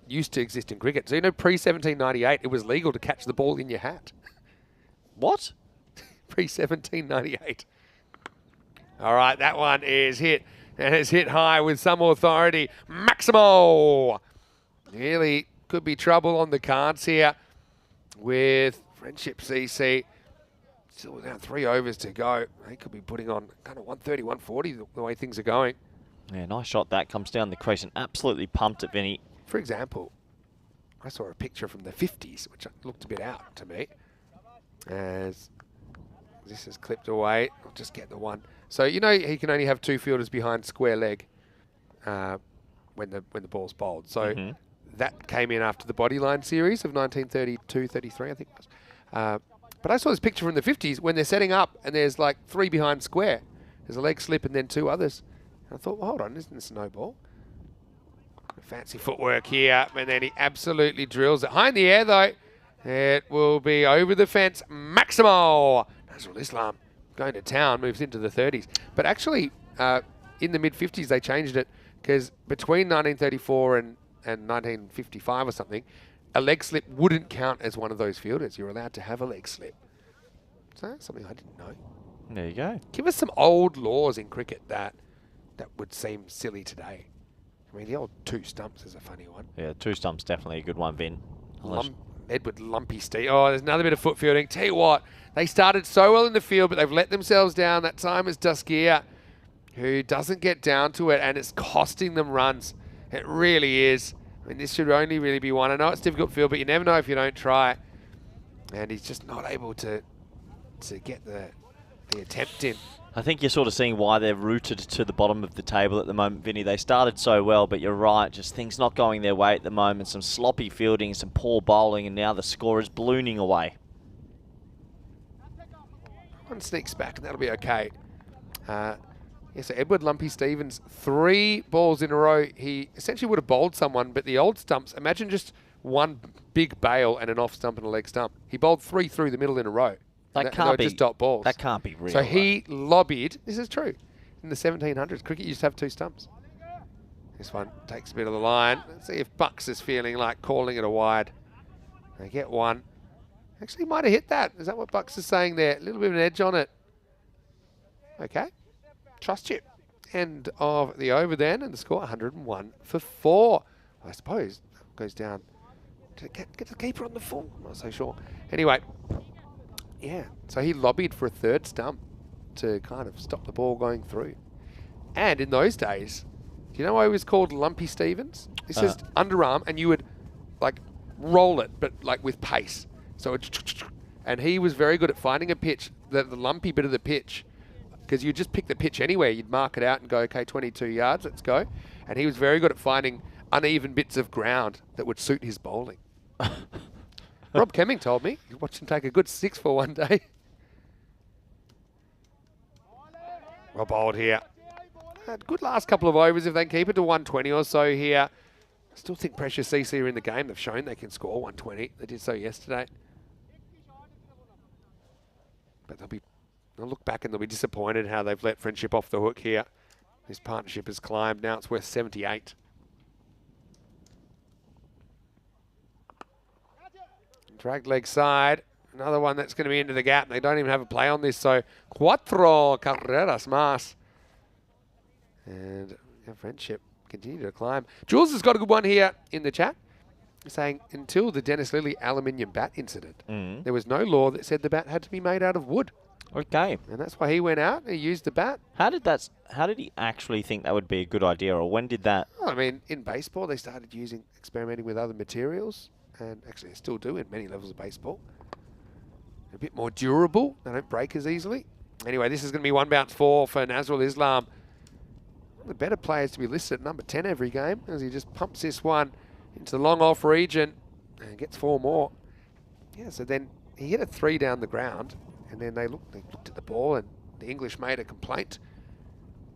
used to exist in cricket. So, pre-1798, it was legal to catch the ball in your hat. What? Pre-1798. All right, that one is hit. And it's hit high with some authority. Maximo! Really could be trouble on the cards here with Friendship CC. Still down 3 overs to go. They could be putting on kind of 130, 140 the way things are going. Yeah, nice shot. That comes down the crease and absolutely pumped it, Vinny. For example, I saw a picture from the 50s, which looked a bit out to me. As this is clipped away, I'll just get the one. So, he can only have 2 fielders behind square leg when the ball's bowled. So that came in after the Bodyline series of 1932-33, I think it was. But I saw this picture from the 50s when they're setting up and there's like 3 behind square. There's a leg slip and then 2 others. And I thought, well, hold on, isn't this no ball? Fancy footwork here, and then he absolutely drills it. High in the air, though. It will be over the fence. Maximo! Nazrul Islam going to town, moves into the 30s. But actually, in the mid-50s, they changed it because between 1934 and 1955 or something, a leg slip wouldn't count as one of those fielders. You're allowed to have a leg slip. So that's something I didn't know. There you go. Give us some old laws in cricket that would seem silly today. I mean, the old 2 stumps is a funny one. Yeah, 2 stumps definitely a good one, Vin. Edward Lumpy Steve. Oh, there's another bit of foot fielding. Tell you what, they started so well in the field, but they've let themselves down. That time is Duskia, who doesn't get down to it, and it's costing them runs. It really is. I mean, this should only really be one. I know it's a difficult field, but you never know if you don't try. And he's just not able to get the attempt in. I think you're sort of seeing why they're rooted to the bottom of the table at the moment, Vinny. They started so well, but you're right, just things not going their way at the moment. Some sloppy fielding, some poor bowling, and now the score is ballooning away. One sneaks back, and that'll be okay. So Edward Lumpy Stevens, 3 balls in a row. He essentially would have bowled someone, but the old stumps, imagine just one big bail and an off stump and a leg stump. He bowled 3 through the middle in a row. That can't be just dot balls. That can't be real. So he lobbied. This is true. In the 1700s, cricket used to have 2 stumps. This one takes a bit of the line. Let's see if Bucks is feeling like calling it a wide. They get one. Actually, might have hit that. Is that what Bucks is saying there? A little bit of an edge on it. Okay. Trust you. End of the over then, and the score 101 for 4. I suppose goes down to get the keeper on the full. I'm not so sure. Anyway. Yeah, so he lobbied for a 3rd stump to kind of stop the ball going through. And in those days, do you know why he was called Lumpy Stevens? It's just underarm, and you would like roll it, but like with pace. So and he was very good at finding a pitch, the lumpy bit of the pitch, because you just pick the pitch anywhere. You'd mark it out and go, okay, 22 yards, let's go. And he was very good at finding uneven bits of ground that would suit his bowling. Rob Kemming told me. You watched him take a good 6 for one day. Well bowled here. Had good last couple of overs if they can keep it to 120 or so here. I still think Precious CC are in the game. They've shown they can score 120. They did so yesterday. But they'll look back and they'll be disappointed how they've let Friendship off the hook here. This partnership has climbed. Now it's worth 78. Drag leg side. Another one that's going to be into the gap. They don't even have a play on this. So, cuatro carreras más. And Friendship continue to climb. Jules has got a good one here in the chat. Saying, until the Dennis Lilly aluminium bat incident, there was no law that said the bat had to be made out of wood. Okay. And that's why he went out and he used the bat. How did he actually think that would be a good idea, or when did that? Well, I mean, in baseball, they started experimenting with other materials. And actually, they still do in many levels of baseball. A bit more durable. They don't break as easily. Anyway, this is going to be 1 bounce 4 for Nazrul Islam. One of the better players to be listed at number 10 every game, as he just pumps this one into the long off region and gets 4 more. Yeah, so then he hit a 3 down the ground, and then they looked at the ball, and the English made a complaint.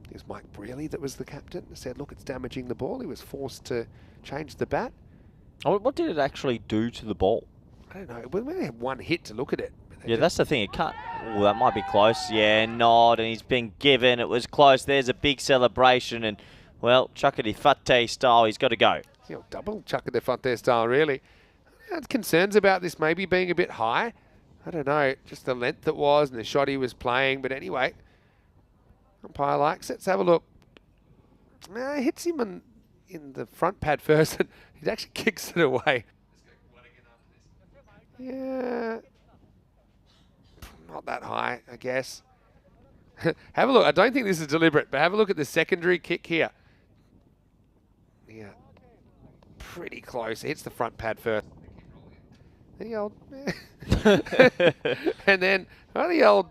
It was Mike Brearley that was the captain. Said, look, it's damaging the ball. He was forced to change the bat. Oh, what did it actually do to the ball? I don't know. We only had 1 hit to look at it. Yeah, that's the thing. It can't. Oh, that might be close. Yeah, nod, and he's been given. It was close. There's a big celebration, and well, Chakati Fate style. He's got to go. You know, double chuck at the front there style, really. I had concerns about this maybe being a bit high. I don't know, just the length it was and the shot he was playing. But anyway, umpire likes it. Let's have a look. He hits him in the front pad first, and he actually kicks it away. Yeah, not that high, I guess. Have a look. I don't think this is deliberate, but have a look at the secondary kick here. Yeah, pretty close. Hits the front pad first. The old, and then the old,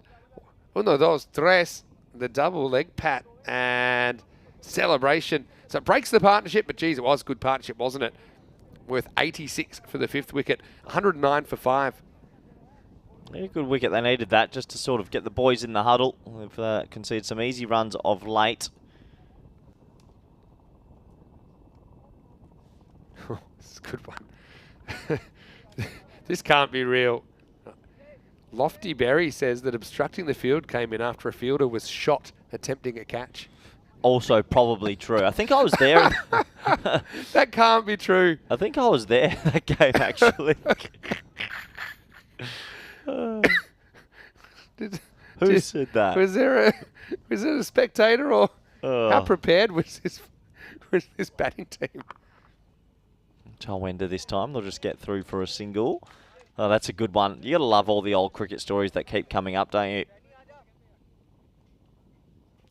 uno, dos, tres, the double leg pat and celebration. So it breaks the partnership, but geez, it was a good partnership, wasn't it? Worth 86 for the 5th wicket, 109 for 5. Yeah, good wicket. They needed that just to sort of get the boys in the huddle. They've conceded some easy runs of late. This is a good one. This can't be real. Lofty Berry says that obstructing the field came in after a fielder was shot attempting a catch. Also probably true. I think I was there. That can't be true. I think I was there that game, actually. Who said that? Was there a spectator, or how prepared was this batting team? Tell Ender this time. They'll just get through for a single. Oh, that's a good one. You got to love all the old cricket stories that keep coming up, don't you?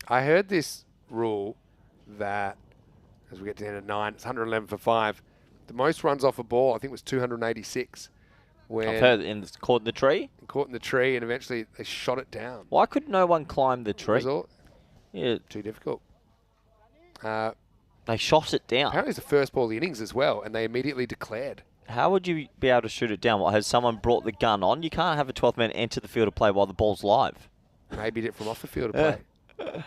I heard this rule that, as we get to the end of 9, it's 111 for 5. The most runs off a ball, I think, was 286. When I've heard it caught in the tree. Caught in the tree, and eventually they shot it down. Why could no one climb the tree? Yeah, too difficult. They shot it down. Apparently it's the first ball of the innings as well, and they immediately declared. How would you be able to shoot it down? What, has someone brought the gun on? You can't have a 12th man enter the field of play while the ball's live. Maybe did it from off the field of play.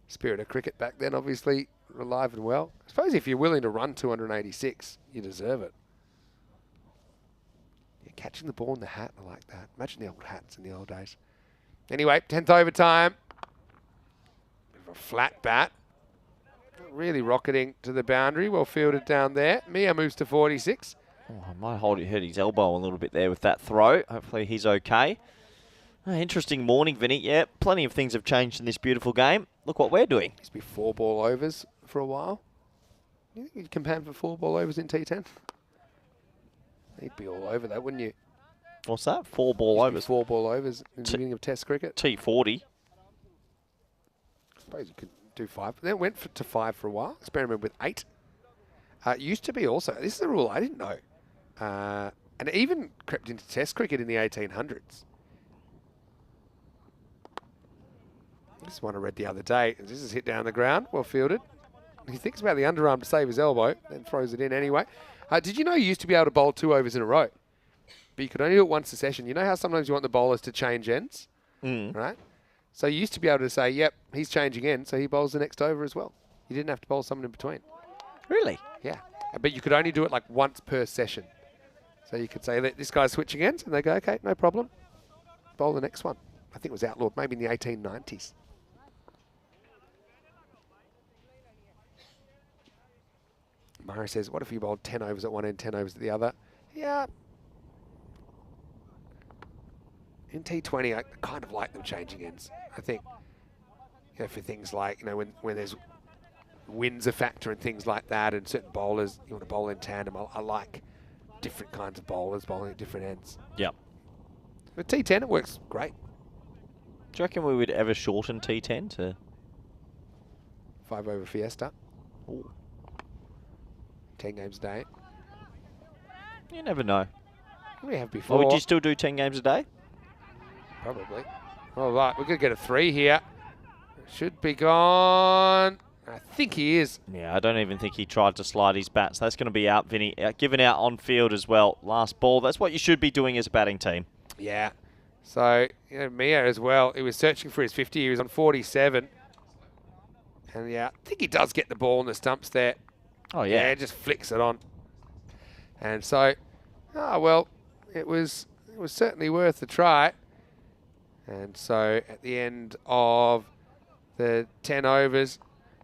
Spirit of cricket back then, obviously, alive and well. I suppose if you're willing to run 286, you deserve it. Yeah, catching the ball in the hat, I like that. Imagine the old hats in the old days. Anyway, 10th overtime. Bit of a flat bat. Really rocketing to the boundary. Well fielded down there. Mia moves to 46. Oh, I might hurt his elbow a little bit there with that throw. Hopefully he's okay. Interesting morning, Vinny. Yeah, plenty of things have changed in this beautiful game. Look what we're doing. Used to be 4 ball overs for a while. You think you'd campaign for 4 ball overs in T10? You'd be all over that, wouldn't you? What's that? 4 ball overs? 4 ball overs in the beginning of Test cricket. T40. I suppose you could do 5. Then it went to 5 for a while. Experiment with 8. It used to be also, this is a rule I didn't know. And it even crept into Test cricket in the 1800s. This is one I read the other day. This is hit down the ground, well fielded. He thinks about the underarm to save his elbow, then throws it in anyway. Did you know you used to be able to bowl 2 overs in a row? But you could only do it once a session. You know how sometimes you want the bowlers to change ends? Right? So you used to be able to say, yep, he's changing ends, so he bowls the next over as well. You didn't have to bowl someone in between. Really? Yeah. But you could only do it like once per session. So you could say, this guy's switching ends, and they go, okay, no problem. Bowl the next one. I think it was outlawed maybe in the 1890s. Murray says, what if you bowled 10 overs at one end, 10 overs at the other? Yeah. In T20, I kind of like them changing ends. I think, you know, for things like, you know, when there's wind's a factor and things like that, and certain bowlers, you want to bowl in tandem. I like different kinds of bowlers bowling at different ends. Yep. With T10, it works great. Do you reckon we would ever shorten T10 to 5 over Fiesta? Ooh. 10 games a day. You never know. We have before. Or would you still do 10 games a day? Probably. All right, we're going to get a 3 here. Should be gone. I think he is. Yeah, I don't even think he tried to slide his bat. So that's going to be out, Vinny. Given out on field as well. Last ball. That's what you should be doing as a batting team. Yeah. So, you know, Mia as well. He was searching for his 50. He was on 47. And yeah, I think he does get the ball in the stumps there. Oh, yeah. Yeah, just flicks it on. And so, well, it was certainly worth a try. And so at the end of the 10 overs,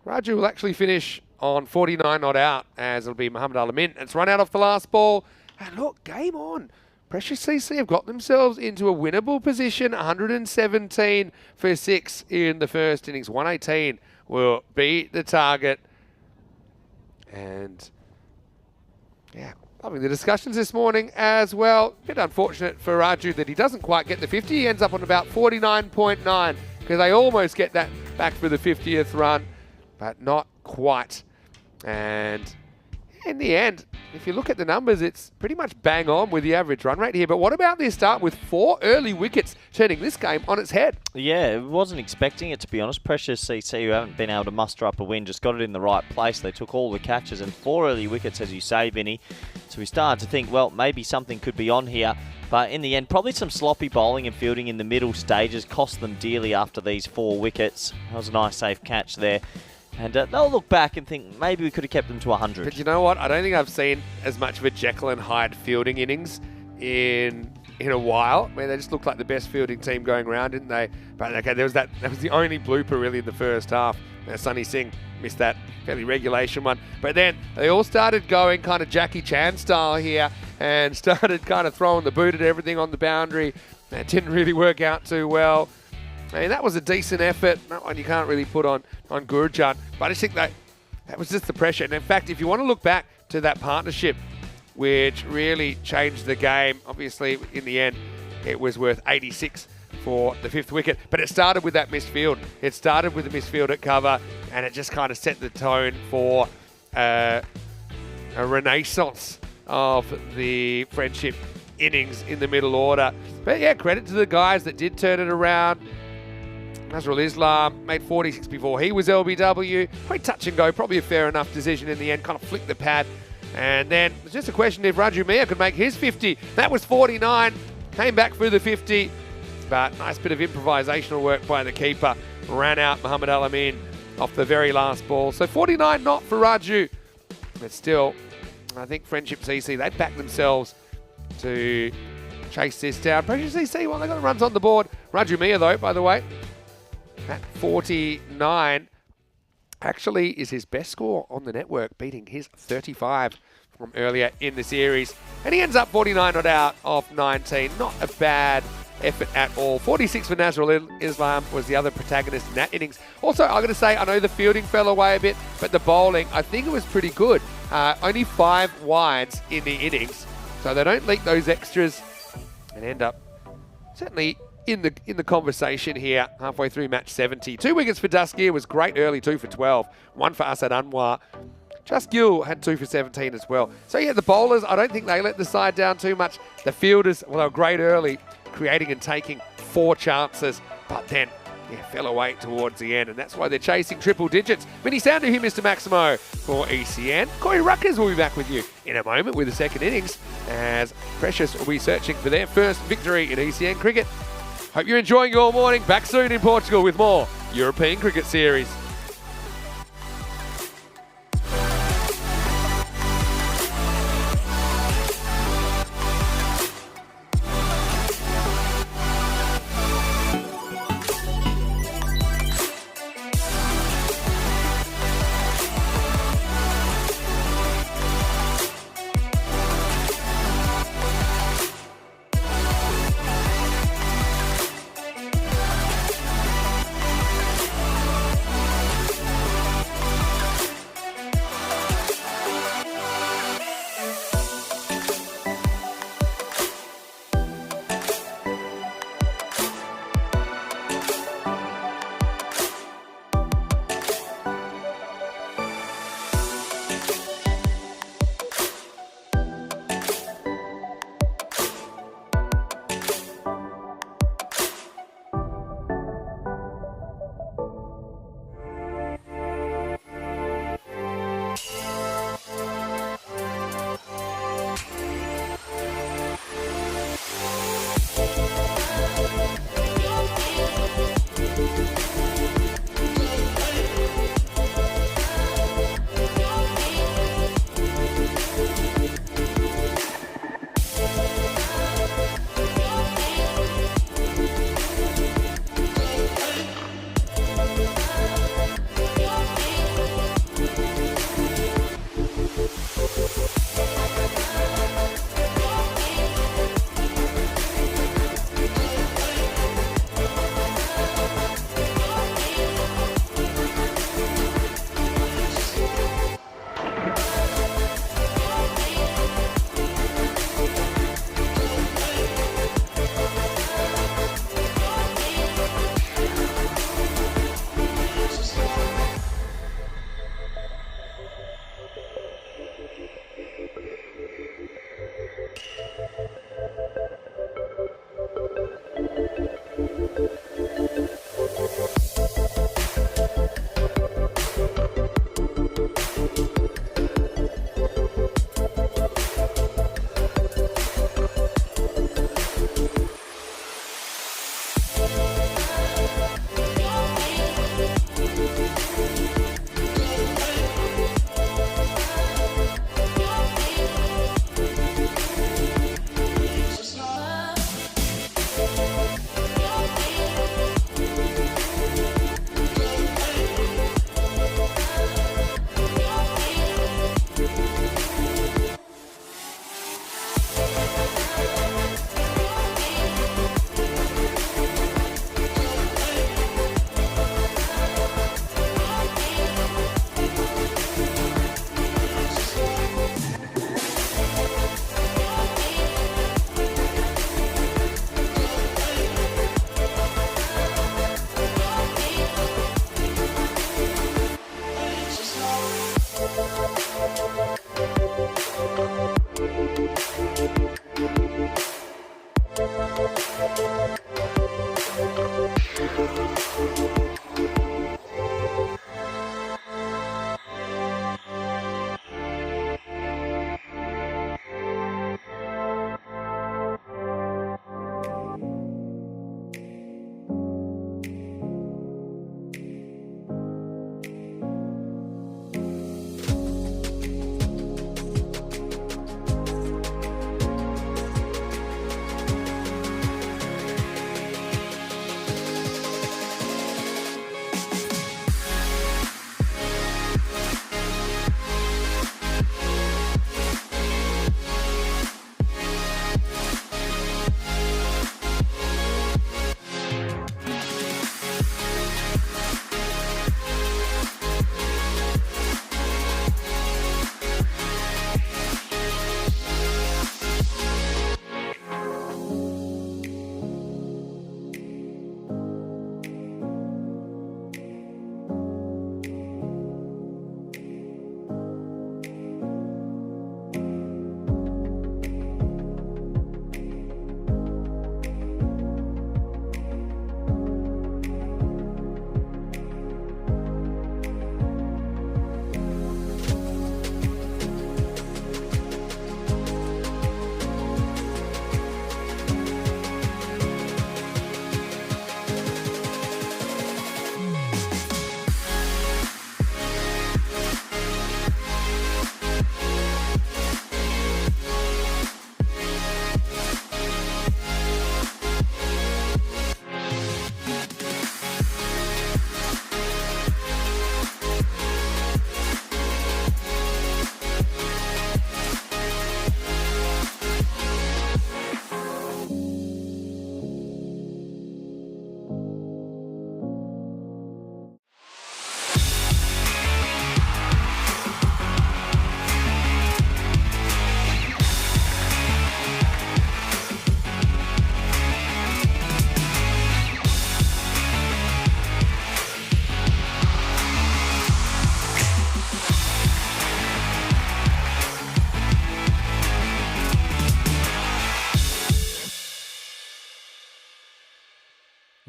Raju will actually finish on 49 not out, as it'll be Muhammad Alamin. It's run out off the last ball. And look, game on. Precious CC have got themselves into a winnable position. 117 for 6 in the first innings. 118 will be the target. And yeah, loving the discussions this morning as well. A bit unfortunate for Raju that he doesn't quite get the 50. He ends up on about 49.9 because they almost get that back for the 50th run, but not quite. And in the end, if you look at the numbers, it's pretty much bang on with the average run rate here. But what about this start with 4 early wickets, turning this game on its head? Yeah, wasn't expecting it, to be honest. Precious CC, who haven't been able to muster up a win, just got it in the right place. They took all the catches and 4 early wickets, as you say, Vinny. So we started to think, well, maybe something could be on here. But in the end, probably some sloppy bowling and fielding in the middle stages cost them dearly after these 4 wickets. That was a nice, safe catch there. And they'll look back and think maybe we could have kept them to 100. But you know what? I don't think I've seen as much of a Jekyll and Hyde fielding innings in a while, where they just looked like the best fielding team going around, didn't they? But okay, that was the only blooper really in the first half. Sunny Singh missed that fairly regulation one. But then they all started going kind of Jackie Chan style here and started kind of throwing the boot at everything on the boundary. That didn't really work out too well. I mean, that was a decent effort. That one you can't really put on Gurjan. But I just think that was just the pressure. And in fact, if you want to look back to that partnership, which really changed the game, obviously, in the end, it was worth 86 for the 5th wicket. But it started with that missed field. It started with the missed field at cover, and it just kind of set the tone for a renaissance of the Friendship innings in the middle order. But yeah, credit to the guys that did turn it around. Nazrul Islam made 46 before he was LBW. Quite touch and go, probably a fair enough decision in the end. Kind of flicked the pad. And then it's just a question if Raju Mia could make his 50. That was 49. Came back for the 50. But nice bit of improvisational work by the keeper. Ran out Muhammad Alamin off the very last ball. So 49 not for Raju. But still, I think Friendship CC, they backed themselves to chase this down. Precious CC, well, they got the runs on the board. Raju Mia, though, by the way, at 49, actually is his best score on the network, beating his 35 from earlier in the series. And he ends up 49 not out of 19. Not a bad effort at all. 46 for Nazrul Islam was the other protagonist in that innings. Also, I'm going to say, I know the fielding fell away a bit, but the bowling, I think it was pretty good. Only 5 wides in the innings, so they don't leak those extras and end up certainly in the conversation here halfway through match 70. 2 wickets for Dusgear was great early, 2 for 12. 1 for Asad Anwar. Just Gill had 2 for 17 as well. So yeah, the bowlers, I don't think they let the side down too much. The fielders, well, they were great early, creating and taking 4 chances, but then fell away towards the end, and that's why they're chasing triple digits. Many sound to him, Mr. Maximo, for ECN. Corey Ruckers will be back with you in a moment with the second innings, as Precious will be searching for their first victory in ECN cricket. Hope you're enjoying your morning. Back soon in Portugal with more European Cricket Series.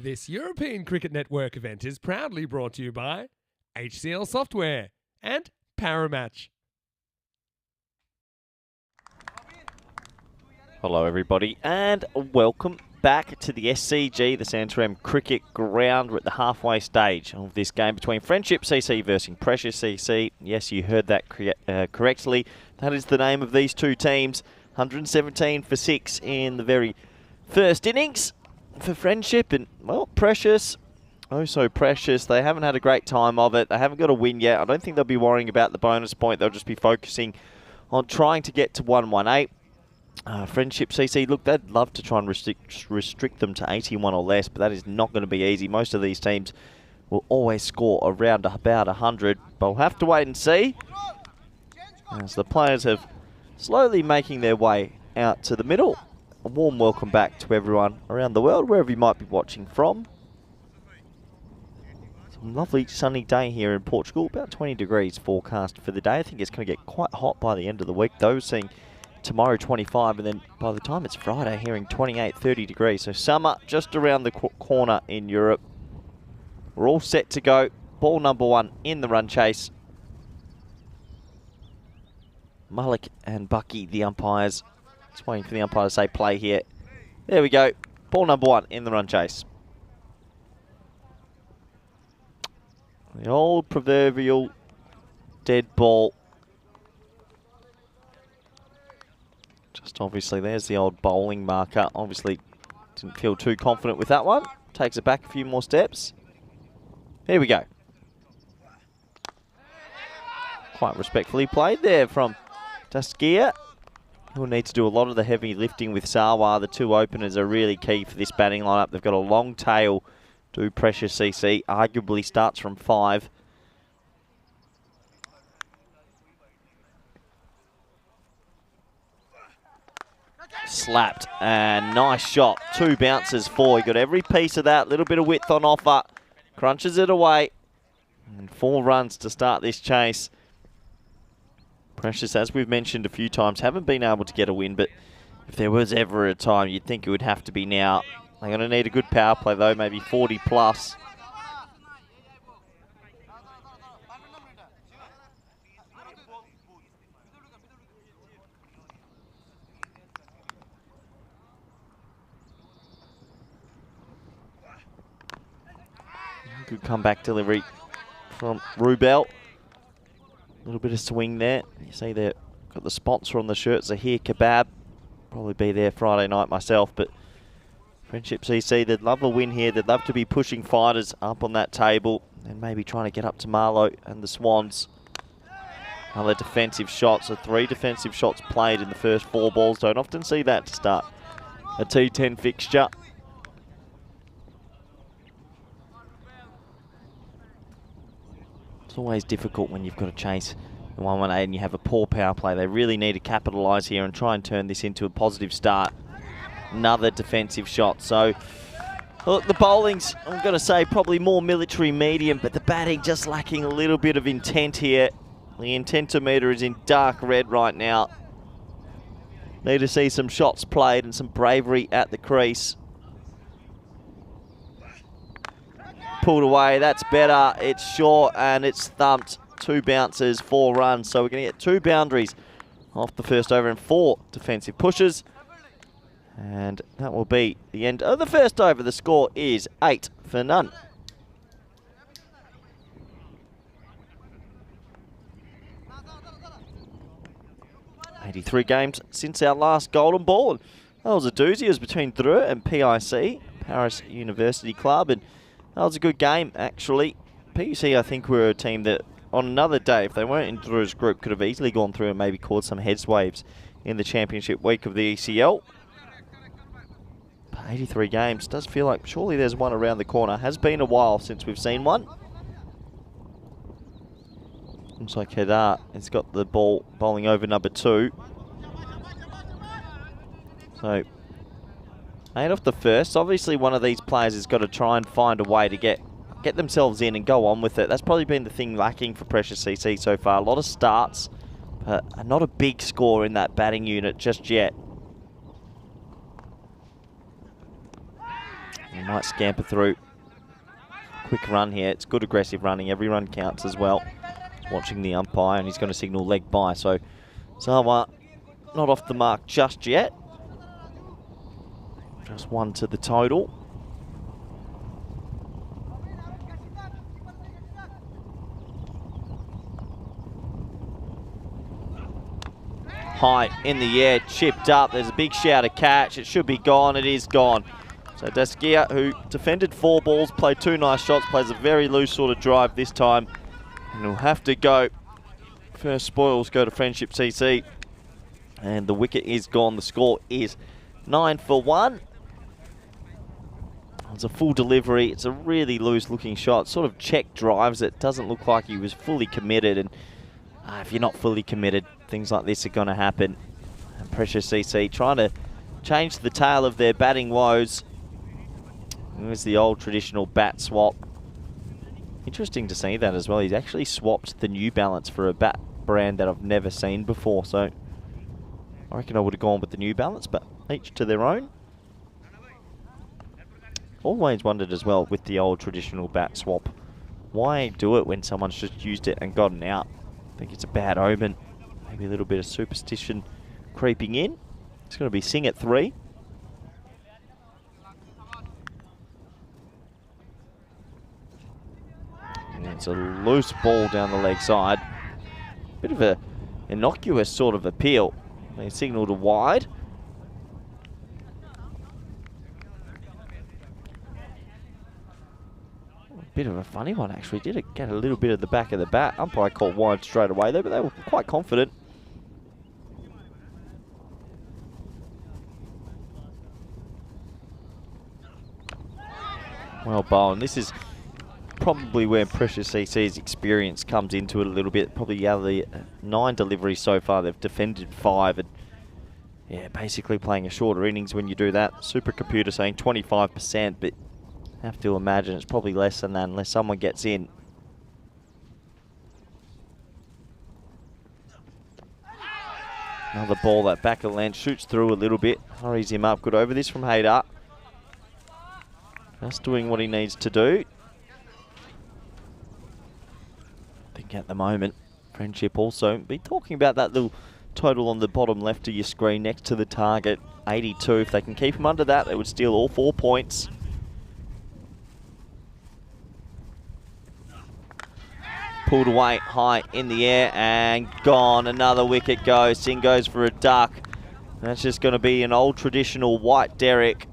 This European Cricket Network event is proudly brought to you by HCL Software and Paramatch. Hello everybody and welcome back to the SCG, the Santarem Cricket Ground. We're at the halfway stage of this game between Friendship CC versus Precious CC. Yes, you heard that correctly. That is the name of these two teams. 117 for 6 in the very first innings for Friendship, and well, Precious, oh so Precious, they haven't had a great time of it. They haven't got a win yet. I don't think they'll be worrying about the bonus point. They'll just be focusing on trying to get to 118. Friendship CC, look, they'd love to try and restrict them to 81 or less, but that is not going to be easy. Most of these teams will always score around about 100, but we'll have to wait and see, as the players have slowly making their way out to the middle. A warm welcome back to everyone around the world, wherever you might be watching from. Some lovely sunny day here in Portugal, about 20 degrees forecast for the day. I think it's going to get quite hot by the end of the week, though, seeing tomorrow 25, and then by the time it's Friday, hearing 28, 30 degrees. So summer just around the corner in Europe. We're all set to go. Ball number 1 in the run chase. Malik and Bucky, the umpires. Just waiting for the umpire to say play here. There we go. Ball number 1 in the run chase. The old proverbial dead ball. Just obviously, there's the old bowling marker. Obviously, didn't feel too confident with that one. Takes it back a few more steps. Here we go. Quite respectfully played there from Daskia. He'll need to do a lot of the heavy lifting with Sarwar. The two openers are really key for this batting lineup. They've got a long tail. Do Precious CC. Arguably starts from 5. Slapped, and nice shot. 2 bounces, 4. He got every piece of that. Little bit of width on offer. Crunches it away. And 4 runs to start this chase. Precious, as we've mentioned a few times, haven't been able to get a win, but if there was ever a time, you'd think it would have to be now. They're going to need a good power play, though, maybe 40 plus. Good comeback delivery from Rubel. A little bit of swing there. You see there, got the sponsor on the shirt, Zahir Kebab. Probably be there Friday night myself, but Friendship CC, they'd love a win here. They'd love to be pushing fighters up on that table and maybe trying to get up to Marlow and the Swans. Another defensive shot, so 3 defensive shots played in the first 4 balls. Don't often see that to start a T10 fixture. It's always difficult when you've got to chase the 118 and you have a poor power play. They really need to capitalise here and try and turn this into a positive start. Another defensive shot. So, look, the bowling's, I'm going to say, probably more military medium, but the batting just lacking a little bit of intent here. The intentometer is in dark red right now. Need to see some shots played and some bravery at the crease. Pulled away, that's better. It's short and it's thumped. 2 bounces, 4 runs. So we're going to get 2 boundaries off the first over and 4 defensive pushes. And that will be the end of the first over. The score is 8 for none. "83 games since our last golden ball. That was a doozy. It was between Dreux and PIC, Paris University Club, and that was a good game, actually. PUC, I think, were a team that, on another day, if they weren't in Dreux's group, could have easily gone through and maybe caused some heads waves in the championship week of the ECL. But 83 games does feel like surely there's one around the corner. Has been a while since we've seen one. Looks like Kedar has got the ball bowling over number 2. So, 8 off the first. Obviously, one of these players has got to try and find a way to get themselves in and go on with it. That's probably been the thing lacking for Precious CC so far. A lot of starts, but not a big score in that batting unit just yet. He might scamper through. Quick run here. It's good aggressive running. Every run counts as well. He's watching the umpire, and he's going to signal leg by. So Sawa not off the mark just yet. Just one to the total. High in the air, chipped up. There's a big shout of catch. It should be gone. It is gone. So Daskia, who defended 4 balls, played 2 nice shots, plays a very loose sort of drive this time. And he'll have to go. First spoils go to Friendship CC. And the wicket is gone. The score is 9 for 1. It's a full delivery. It's a really loose looking shot. Sort of check drives. It doesn't look like he was fully committed. And if you're not fully committed, things like this are going to happen. And Precious CC trying to change the tail of their batting woes. There's the old traditional bat swap. Interesting to see that as well. He's actually swapped the New Balance for a bat brand that I've never seen before. So I reckon I would have gone with the New Balance, but each to their own. Always wondered as well with the old traditional bat swap, why do it when someone's just used it and gotten out? I think it's a bad omen. Maybe a little bit of superstition creeping in. It's going to be Singh at 3. And it's a loose ball down the leg side. Bit of a innocuous sort of appeal. They signalled a wide. Bit of a funny one actually. Did it get a little bit of the back of the bat? Umpire called wide straight away though, but they were quite confident. Well bowled. This is probably where Precious CC's experience comes into it a little bit. Probably out of the 9 deliveries so far, they've defended 5. And yeah, basically playing a shorter innings when you do that. Supercomputer saying 25%, but have to imagine it's probably less than that unless someone gets in. Another ball, that back of length, shoots through a little bit, hurries him up. Good over this from Hader. Just doing what he needs to do. I think at the moment, Friendship also be talking about that little total on the bottom left of your screen next to the target, 82. If they can keep him under that, they would steal all 4 points. Pulled away high in the air and gone. Another wicket goes. Singh goes for a duck. That's just going to be an old traditional white derrick.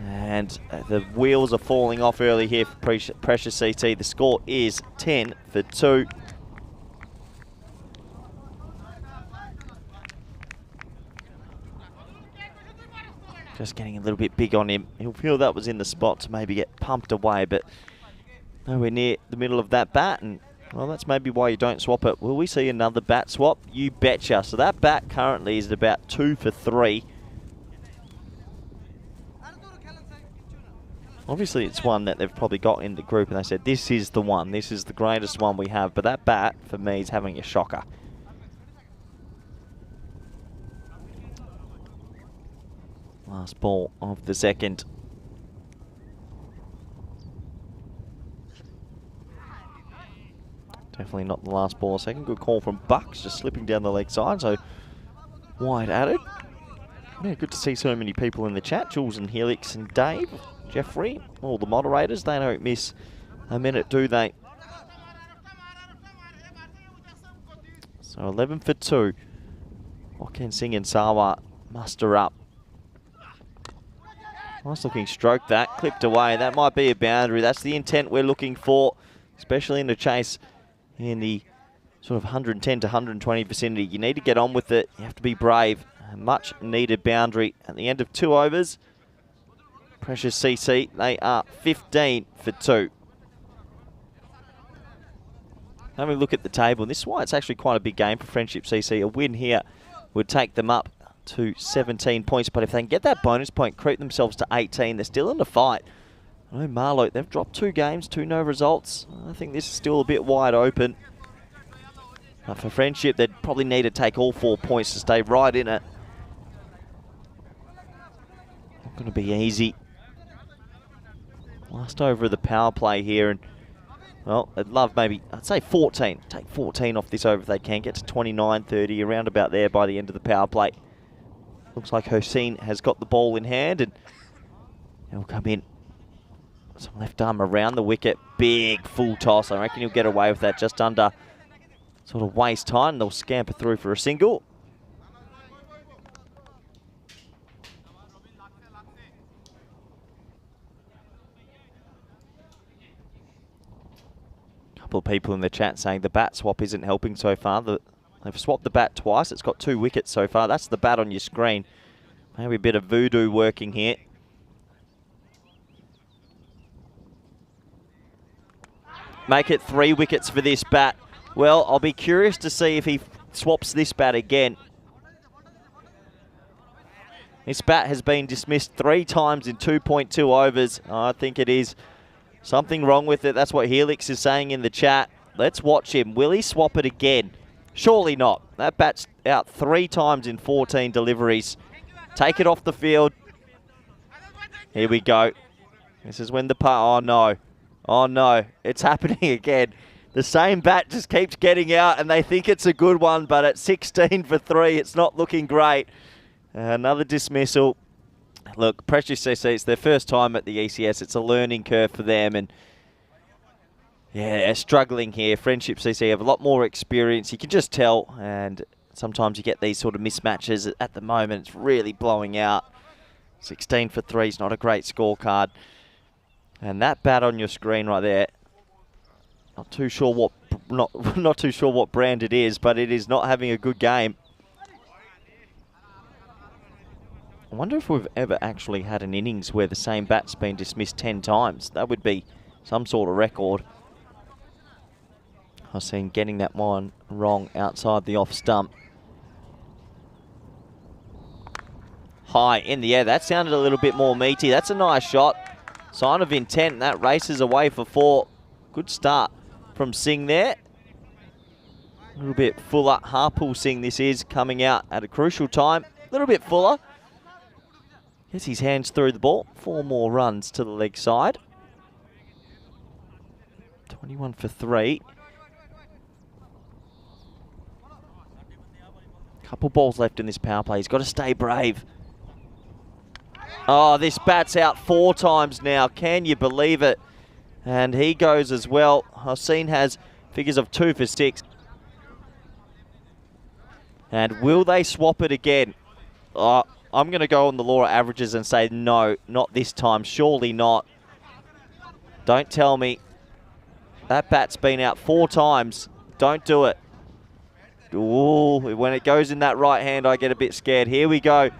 And the wheels are falling off early here for Precious CC. The score is 10 for 2. Just getting a little bit big on him. He'll feel that was in the spot to maybe get pumped away, but nowhere near the middle of that bat. And well, that's maybe why you don't swap it. Will we see another bat swap? You betcha. So that bat currently is at about 2 for 3. Obviously, it's one that they've probably got in the group and they said, this is the one. This is the greatest one we have. But that bat, for me, is having a shocker. Last ball of the second. Definitely not the last ball of the second. Good call from Bucks, just slipping down the leg side. So wide added. Yeah, good to see so many people in the chat. Jules and Helix and Dave, Jeffrey, all the moderators. They don't miss a minute, do they? So 11 for 2. What can Singh and Sawa muster up? Nice looking stroke that, clipped away. That might be a boundary. That's the intent we're looking for, especially in the chase in the sort of 110 to 120 vicinity. You need to get on with it. You have to be brave. A much needed boundary at the end of 2 overs. Precious CC, they are 15 for 2. Having a look at the table, this is why it's actually quite a big game for Friendship CC. A win here would take them up to 17 points, but if they can get that bonus point, creep themselves to 18, they're still in the fight. I know Marlowe, they've dropped 2 games, 2 no results. I think this is still a bit wide open. But for Friendship, they'd probably need to take all 4 points to stay right in it. Not going to be easy. Last over of the power play here, and well, I'd love maybe, I'd say 14. Take 14 off this over if they can. Get to 29-30, around about there by the end of the power play. Looks like Hossein has got the ball in hand, and he'll come in. Some left arm around the wicket. Big full toss. I reckon he'll get away with that just under sort of waist high, and they'll scamper through for a single. Couple of people in the chat saying the bat swap isn't helping so far. They've swapped the bat twice. It's got 2 wickets so far. That's the bat on your screen. Maybe a bit of voodoo working here. Make it 3 wickets for this bat. Well, I'll be curious to see if he swaps this bat again. This bat has been dismissed 3 times in 2.2 overs. I think it is something wrong with it. That's what Helix is saying in the chat. Let's watch him. Will he swap it again? Surely not. That bat's out 3 times in 14 deliveries. Take it off the field. Here we go. This is when the oh no. Oh no, it's happening again. The same bat just keeps getting out, and they think it's a good one, but at 16 for 3, it's not looking great. Another dismissal. Look, Precious CC, it's their first time at the ECS. It's a learning curve for them, and yeah, they're struggling here. Friendship CC have a lot more experience. You can just tell, and sometimes you get these sort of mismatches. At the moment, it's really blowing out. 16 for 3 is not a great scorecard. And that bat on your screen right there, not too sure what brand it is, but it is not having a good game. I wonder if we've ever actually had an innings where the same bat's been dismissed 10 times. That would be some sort of record. I was seeing getting that one wrong outside the off stump. High in the air. That sounded a little bit more meaty. That's a nice shot. Sign of intent. That races away for 4. Good start from Singh there. A little bit fuller. Harpool Singh this is, coming out at a crucial time. A little bit fuller. Gets his hands through the ball. 4 more runs to the leg side. 21 for 3. Couple balls left in this power play. He's got to stay brave. Oh, this bat's out 4 times now. Can you believe it? And he goes as well. Hossein has figures of 2 for 6. And will they swap it again? Oh, I'm going to go on the law of averages and say no, not this time. Surely not. Don't tell me. That bat's been out 4 times. Don't do it. Ooh, when it goes in that right hand, I get a bit scared. Here we go.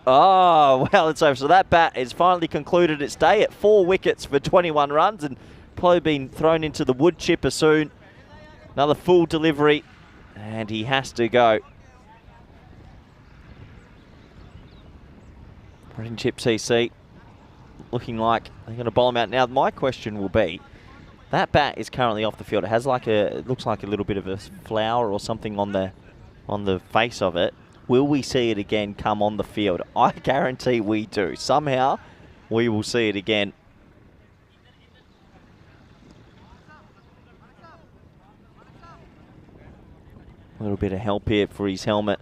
Oh, well, it's over. So that bat has finally concluded its day at 4 wickets for 21 runs and probably been thrown into the wood chipper soon. Another full delivery, and he has to go. Friendship CC looking like they're going to bowl him out. Now, my question will be, that bat is currently off the field. It has like it looks like a little bit of a flower or something on the face of it. Will we see it again come on the field? I guarantee we do. Somehow, we will see it again. A little bit of help here for his helmet.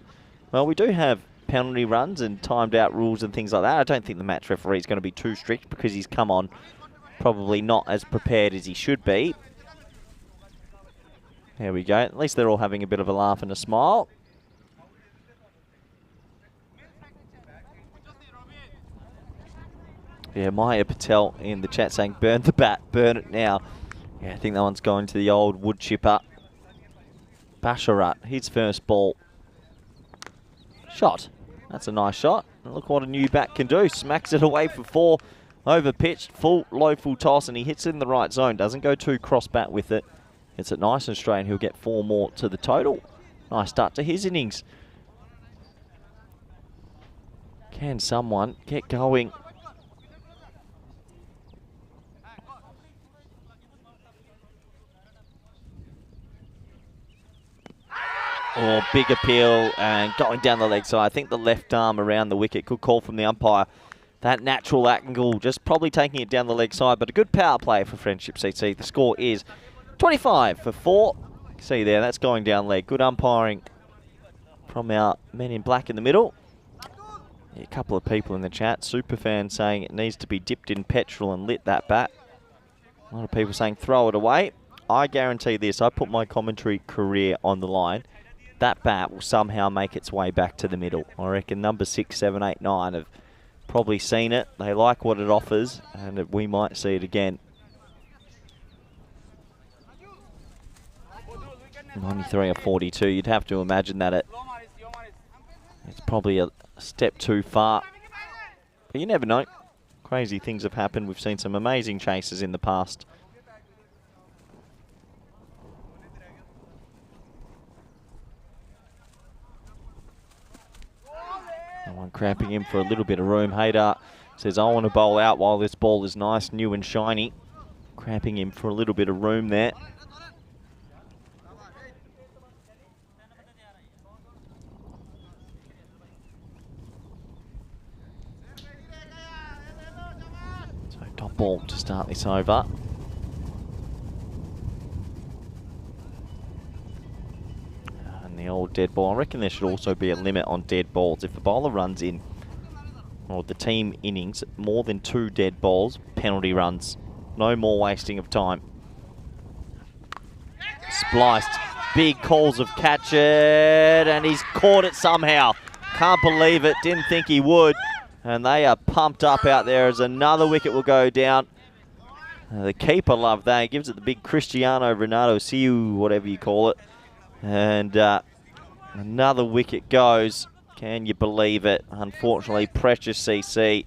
Well, we do have penalty runs and timed out rules and things like that. I don't think the match referee is going to be too strict because he's come on probably not as prepared as he should be. There we go. At least they're all having a bit of a laugh and a smile. Yeah, Maya Patel in the chat saying, burn the bat, burn it now. Yeah, I think that one's going to the old wood chipper. Basharat, his first ball. Shot. That's a nice shot. And look what a new bat can do. Smacks it away for 4. Over pitched, low full toss, and he hits it in the right zone. Doesn't go too cross bat with it. Hits it nice and straight, and he'll get 4 more to the total. Nice start to his innings. Can someone get going? Oh, big appeal and going down the leg side. I think the left arm around the wicket. Good call from the umpire. that natural angle, just probably taking it down the leg side, but a good power play for Friendship CC. The score is 25 for 4. See there, that's going down leg. Good umpiring from our men in black in the middle. Yeah, a couple of people in the chat, Superfan saying it needs to be dipped in petrol and lit, that bat. A lot of people saying throw it away. I guarantee this, I put my commentary career on the line. That bat will somehow make its way back to the middle. I reckon number 6, 7, 8, 9 have probably seen it. They like what it offers, and we might see it again. 93 or 42, you'd have to imagine that it's probably a step too far. But you never know. Crazy things have happened. We've seen some amazing chases in the past. One cramping him for a little bit of room. Hader says, I want to bowl out while this ball is nice, new and shiny. Cramping him for a little bit of room there. So top ball to start this over. The old dead ball. I reckon there should also be a limit on dead balls. If the bowler runs in, or the team innings, more than 2 dead balls, penalty runs. No more wasting of time. Spliced. Big calls of catch it, and he's caught it somehow. Can't believe it. Didn't think he would. And they are pumped up out there as another wicket will go down. The keeper loved that. He gives it the big Cristiano Ronaldo, Siu, whatever you call it. And another wicket goes. Can you believe it? Unfortunately, Precious CC,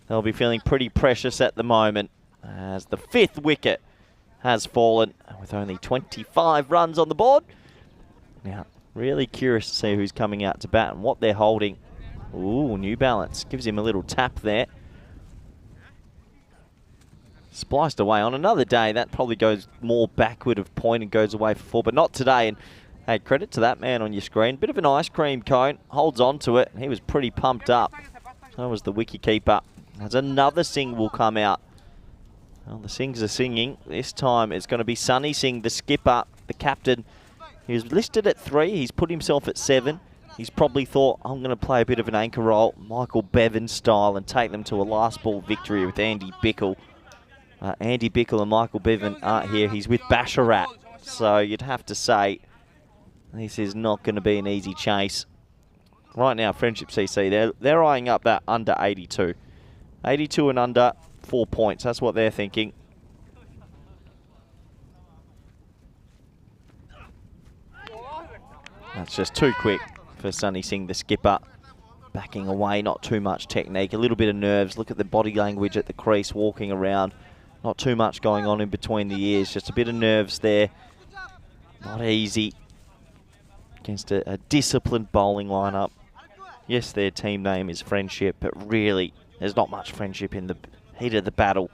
they'll be feeling pretty precious at the moment as the 5th wicket has fallen with only 25 runs on the board. Now, really curious to see who's coming out to bat and what they're holding. Ooh, New Balance. Gives him a little tap there. Spliced away. On another day, that probably goes more backward of point and goes away for 4, but not today. And hey, credit to that man on your screen. Bit of an ice cream cone. Holds on to it. He was pretty pumped up. So was the wicketkeeper. As another sing will come out. Well, the Sings are singing. This time it's going to be Sunny Singh, the skipper, the captain. He was listed at 3. He's put himself at 7. He's probably thought, I'm going to play a bit of an anchor role, Michael Bevan style, and take them to a last ball victory with Andy Bickle. Andy Bickle and Michael Bevan aren't here. He's with Basharat. So you'd have to say this is not going to be an easy chase. Right now, Friendship CC, they're eyeing up that under 82. 82 and under, 4 points. That's what they're thinking. That's just too quick for Sunny Singh, the skipper. Backing away, not too much technique, a little bit of nerves. Look at the body language at the crease, walking around. Not too much going on in between the ears, just a bit of nerves there. Not easy against a disciplined bowling lineup. Yes, their team name is Friendship, but really, there's not much friendship in the heat of the battle.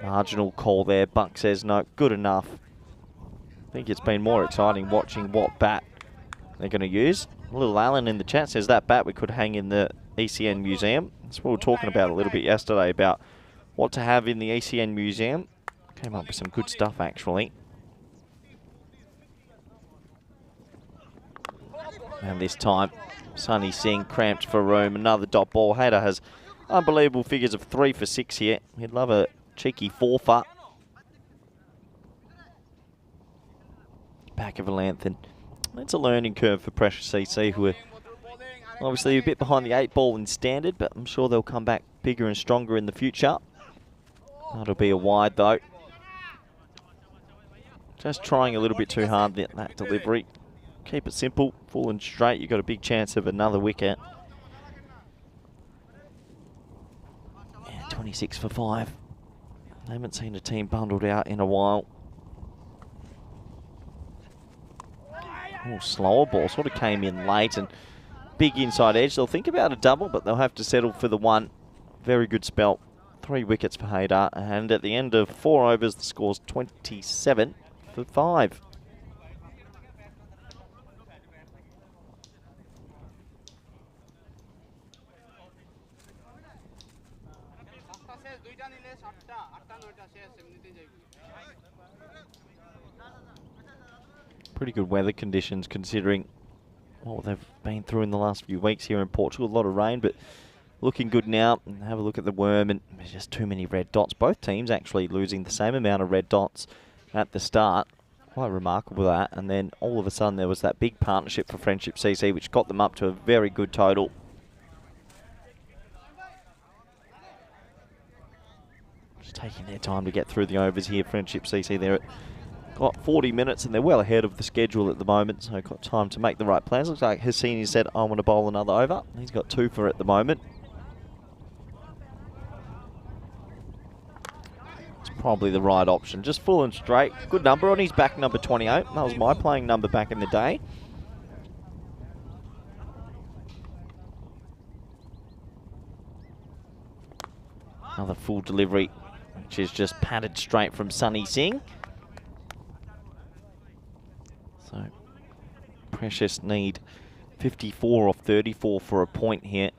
Marginal call there. Buck says no, good enough. I think it's been more exciting watching what bat they're going to use. Little Alan in the chat says that bat we could hang in the ECN museum. That's what we were talking about a little bit yesterday, about what to have in the ECN museum. Came up with some good stuff, actually. And this time, Sunny Singh cramped for room. Another dot ball. Hader has unbelievable figures of 3 for 6 here. He'd love a cheeky 4 for. Back of a length, and it's a learning curve for Precious CC, who are obviously a bit behind the 8 ball in standard, but I'm sure they'll come back bigger and stronger in the future. That'll be a wide though. Just trying a little bit too hard that delivery. Keep it simple, full and straight. You've got a big chance of another wicket. Yeah, 26 for 5. I haven't seen a team bundled out in a while. Oh, slower ball, sort of came in late, and big inside edge. They'll think about a double, but they'll have to settle for the 1. Very good spell. 3 wickets for Hader, and at the end of 4 overs, the score's 27 for 5. Pretty good weather conditions considering what they've been through in the last few weeks here in Portugal. A lot of rain, but looking good now. And have a look at the worm, and there's just too many red dots. Both teams actually losing the same amount of red dots at the start. Quite remarkable that. And then all of a sudden there was that big partnership for Friendship CC, which got them up to a very good total. Just taking their time to get through the overs here. Friendship CC, they're at got 40 minutes and they're well ahead of the schedule at the moment, so got time to make the right plans. Looks like Hassini said, I want to bowl another over. He's got 2 for at the moment. It's probably the right option. Just full and straight. Good number on his back, number 28. That was my playing number back in the day. Another full delivery, which is just patted straight from Sunny Singh. So, Precious need 54 off 34 for a point here.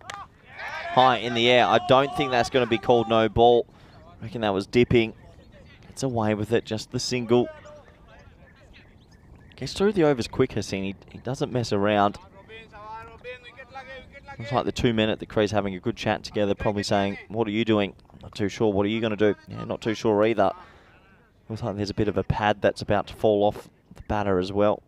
High in the air. I don't think that's going to be called no ball. I reckon that was dipping. Gets away with it, just the single. Gets through the overs quick, Hassini. He doesn't mess around. Looks like the 2 men at the crease having a good chat together, probably saying, what are you doing? I'm not too sure. What are you going to do? Yeah, not too sure either. Looks like there's a bit of a pad that's about to fall off the batter as well.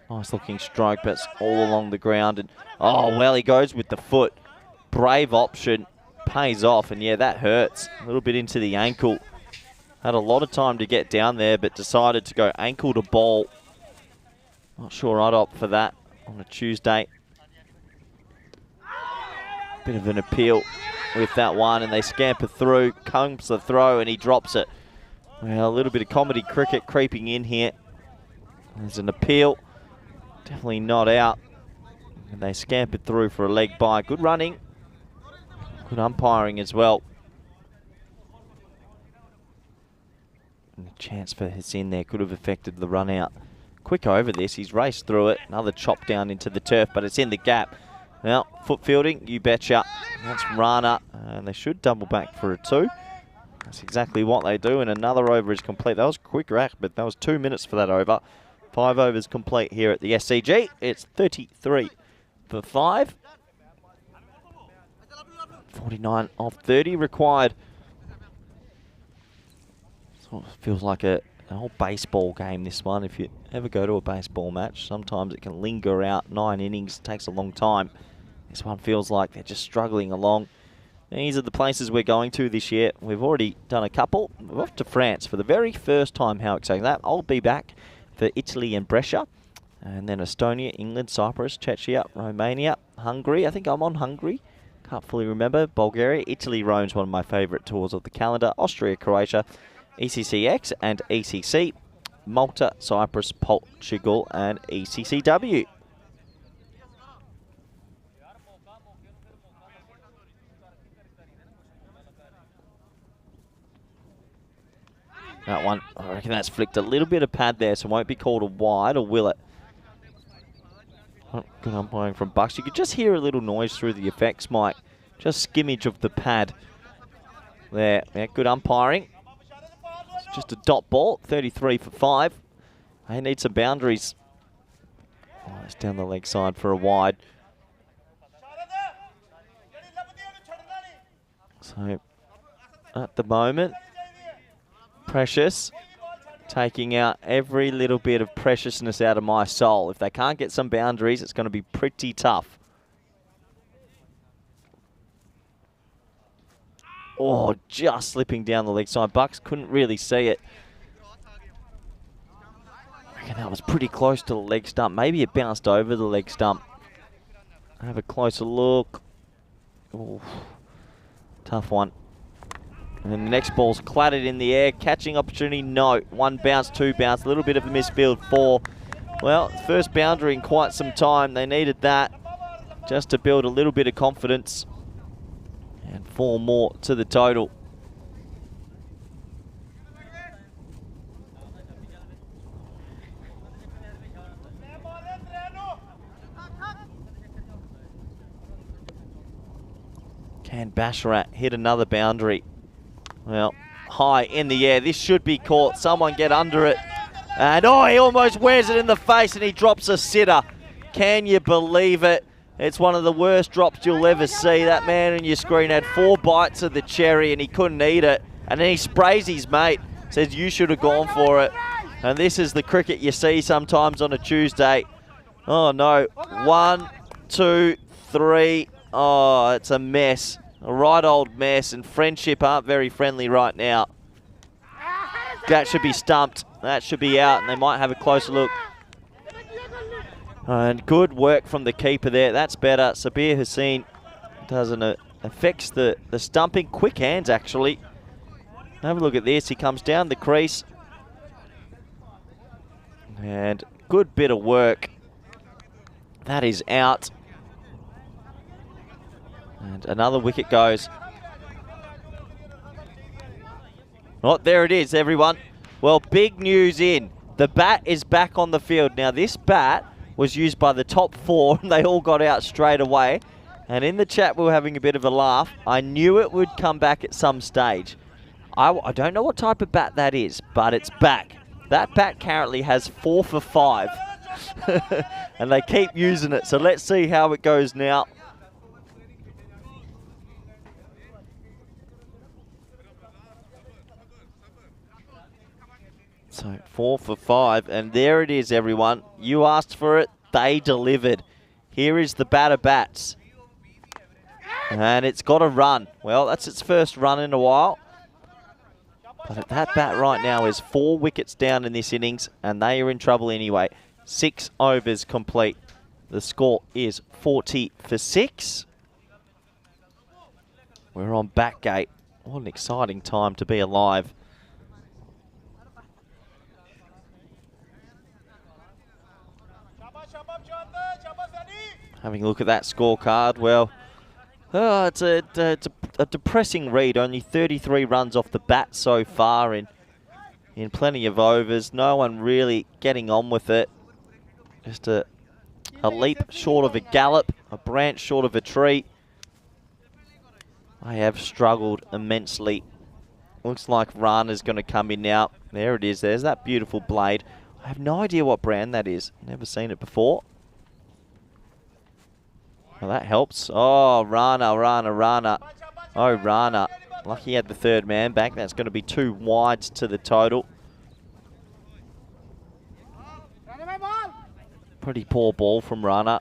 Nice looking stroke, but it's all along the ground. And oh, well, he goes with the foot. Brave option, pays off, and yeah, that hurts. A little bit into the ankle. Had a lot of time to get down there, but decided to go ankle to ball. Not sure I'd opt for that on a Tuesday. Bit of an appeal with that one, and they scamper through. Comes the throw, and he drops it. Well, a little bit of comedy cricket creeping in here. There's an appeal. Definitely not out. And they scampered through for a leg bye. Good running. Good umpiring as well. And a chance for Hassin there could have affected the run out. Quick over this. He's raced through it. Another chop down into the turf, but it's in the gap. Now, foot fielding, you betcha. That's Rana, and they should double back for a 2. That's exactly what they do, and another over is complete. That was quick rack, but that was 2 minutes for that over. 5 overs complete here at the SCG. It's 33 for 5. 49 off 30 required. Sort of feels like an old baseball game, this one. If you ever go to a baseball match, sometimes it can linger out. 9 innings, takes a long time. This one feels like they're just struggling along. These are the places we're going to this year. We've already done a couple. We're off to France for the very first time. How exciting that. I'll be back for Italy and Brescia. And then Estonia, England, Cyprus, Czechia, Romania, Hungary. I think I'm on Hungary. Can't fully remember. Bulgaria. Italy, Rome's one of my favourite tours of the calendar. Austria, Croatia, ECCX and ECC. Malta, Cyprus, Portugal and ECCW. That one, I reckon that's flicked a little bit of pad there, so it won't be called a wide, or will it? Good umpiring from Bucks. You could just hear a little noise through the effects, Mike. Just skimmage of the pad. There, yeah, good umpiring. It's just a dot ball, 33 for 5. They need some boundaries. Oh, it's down the leg side for a wide. So, at the moment, Precious taking out every little bit of preciousness out of my soul. If they can't get some boundaries, it's going to be pretty tough. Oh, just slipping down the leg side. Bucks couldn't really see it. I reckon that was pretty close to the leg stump. Maybe it bounced over the leg stump. Have a closer look. Ooh, tough one. And then the next ball's clattered in the air. Catching opportunity, no. 1 bounce, 2 bounce. A little bit of a misfield, 4. Well, first boundary in quite some time. They needed that just to build a little bit of confidence. And 4 more to the total. Can Basharat hit another boundary? Well, high in the air. This should be caught. Someone get under it. And oh, he almost wears it in the face and he drops a sitter. Can you believe it? It's one of the worst drops you'll ever see. That man on your screen had 4 bites of the cherry and he couldn't eat it. And then he sprays his mate. Says, you should have gone for it. And this is the cricket you see sometimes on a Tuesday. Oh no. 1, 2, 3. Oh, it's a mess. A right old mess. And Friendship aren't very friendly right now. That should be stumped. That should be out. And they might have a closer look. And good work from the keeper there. That's better. Sabir Hussein doesn't affects the stumping. Quick hands, actually. Have a look at this. He comes down the crease. And good bit of work. That is out. And another wicket goes. Oh, there it is, everyone. Well, big news in. The bat is back on the field. Now, this bat was used by the top 4, and they all got out straight away. And in the chat, we were having a bit of a laugh. I knew it would come back at some stage. I don't know what type of bat that is, but it's back. That bat currently has 4 for 5. And they keep using it, so let's see how it goes now. So 4 for 5, and there it is, everyone. You asked for it, they delivered. Here is the batter bats. And it's got a run. Well, that's its first run in a while. But that bat right now is 4 wickets down in this innings, and they are in trouble anyway. 6 overs complete. The score is 40 for 6. We're on Backgate. What an exciting time to be alive. Having a look at that scorecard, well, it's a depressing read. Only 33 runs off the bat so far in plenty of overs. No one really getting on with it. Just a leap short of a gallop, a branch short of a tree. I have struggled immensely. Looks like Rana's going to come in now. There it is. There's that beautiful blade. I have no idea what brand that is. Never seen it before. Well, that helps. Oh, Rana. Oh, Rana. Lucky he had the third man back. That's going to be 2 wides to the total. Pretty poor ball from Rana.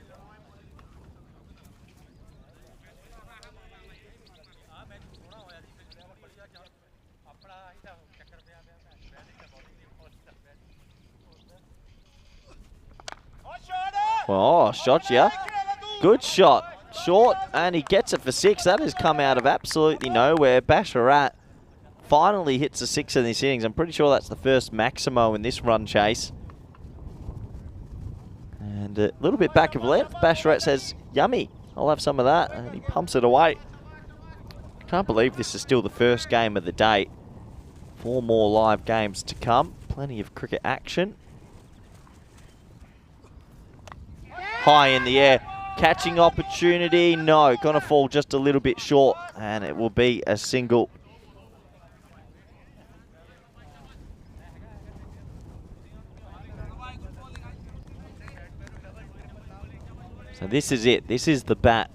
Oh, shot, yeah. Good shot. Short, and he gets it for 6. That has come out of absolutely nowhere. Basharat finally hits a 6 in this innings. I'm pretty sure that's the first Maximo in this run chase. And a little bit back of length. Basharat says, yummy, I'll have some of that. And he pumps it away. Can't believe this is still the first game of the day. 4 more live games to come. Plenty of cricket action. High in the air. Catching opportunity. No, going to fall just a little bit short. And it will be a single. So this is it. This is the bat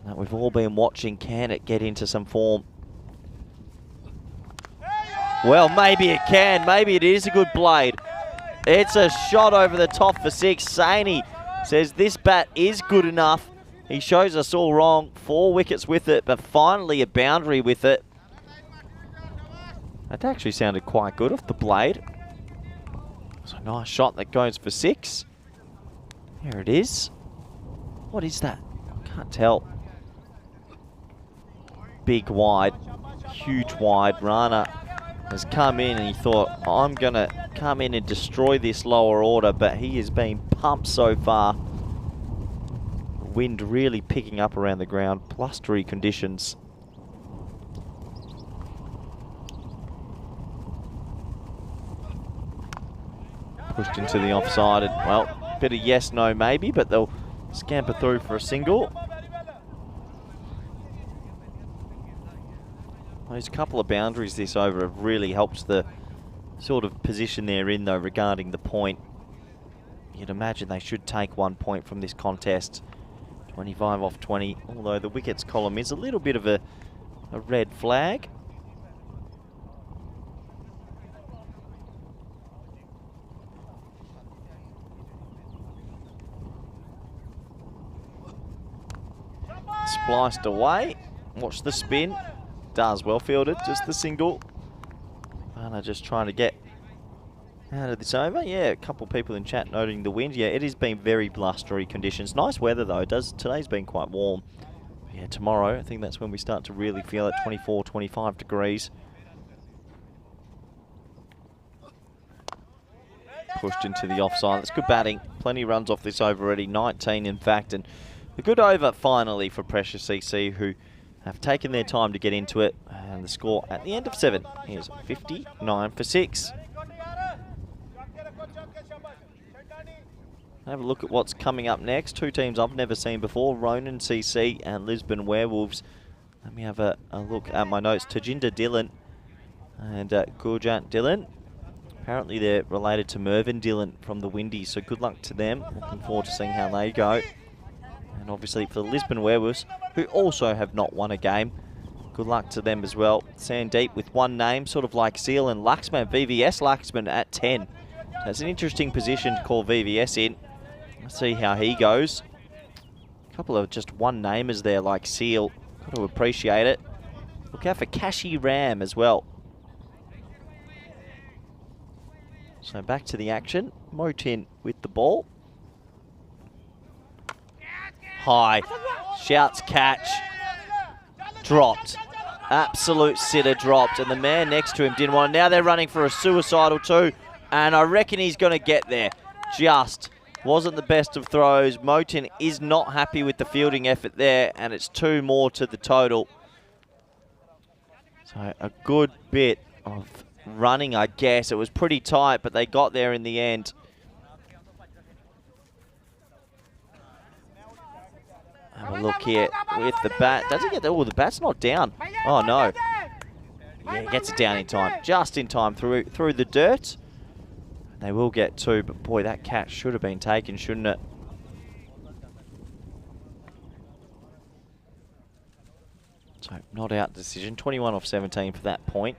that we've all been watching. Can it get into some form? Well, maybe it can. Maybe it is a good blade. It's a shot over the top for 6. Saini says this bat is good enough. He shows us all wrong. 4 wickets with it, but finally a boundary with it. That actually sounded quite good off the blade. It's a nice shot that goes for 6. Here it is. What is that? Can't tell. Big wide. Huge wide. Rana has come in and he thought, I'm going to come in and destroy this lower order, but he has been pumped so far. Wind really picking up around the ground. Blustery conditions. Pushed into the offside. And, well, bit of yes, no, maybe, but they'll scamper through for a single. Those couple of boundaries this over have really helped the sort of position they're in, though, regarding the point. You'd imagine they should take 1 point from this contest. 25 off 20, although the wickets column is a little bit of a red flag. Spliced away. Watch the spin. Does well fielded, just the single. Varner just trying to get out of this over. Yeah, a couple of people in chat noting the wind. Yeah, it has been very blustery conditions. Nice weather though. Today's been quite warm. Yeah, tomorrow I think that's when we start to really feel it. 24, 25 degrees. Pushed into the offside. That's good batting. Plenty of runs off this over already. 19 in fact, and a good over finally for Precious EC, who have taken their time to get into it. And the score at the end of 7 is 59 for 6. Have a look at what's coming up next. Two teams I've never seen before, Ronin CC and Lisbon Werewolves. Let me have a look at my notes. Tajinder Dillon and Gurjant Dillon. Apparently they're related to Mervyn Dillon from the Windies, so good luck to them. Looking forward to seeing how they go. And obviously for the Lisbon Werewolves, who also have not won a game, good luck to them as well. Sandeep with one name, sort of like Seal and Laxman, VVS Laxman at 10. So it's an interesting position to call VVS in. Let's see how he goes. A couple of just one-namers there like Seal. Got to appreciate it. Look out for Kashi Ram as well. So back to the action. Motin with the ball. High. Shouts catch. Dropped. Absolute sitter dropped. And the man next to him didn't want it. Now they're running for a suicidal too. And I reckon he's going to get there. Just wasn't the best of throws. Motin is not happy with the fielding effort there. And it's 2 more to the total. So a good bit of running, I guess. It was pretty tight, but they got there in the end. Have a look here with the bat. Does he get there? Oh, the bat's not down. Oh, no. Yeah, he gets it down in time. Just in time through the dirt. They will get 2, but boy, that catch should have been taken, shouldn't it? So, not out decision. 21 off 17 for that point.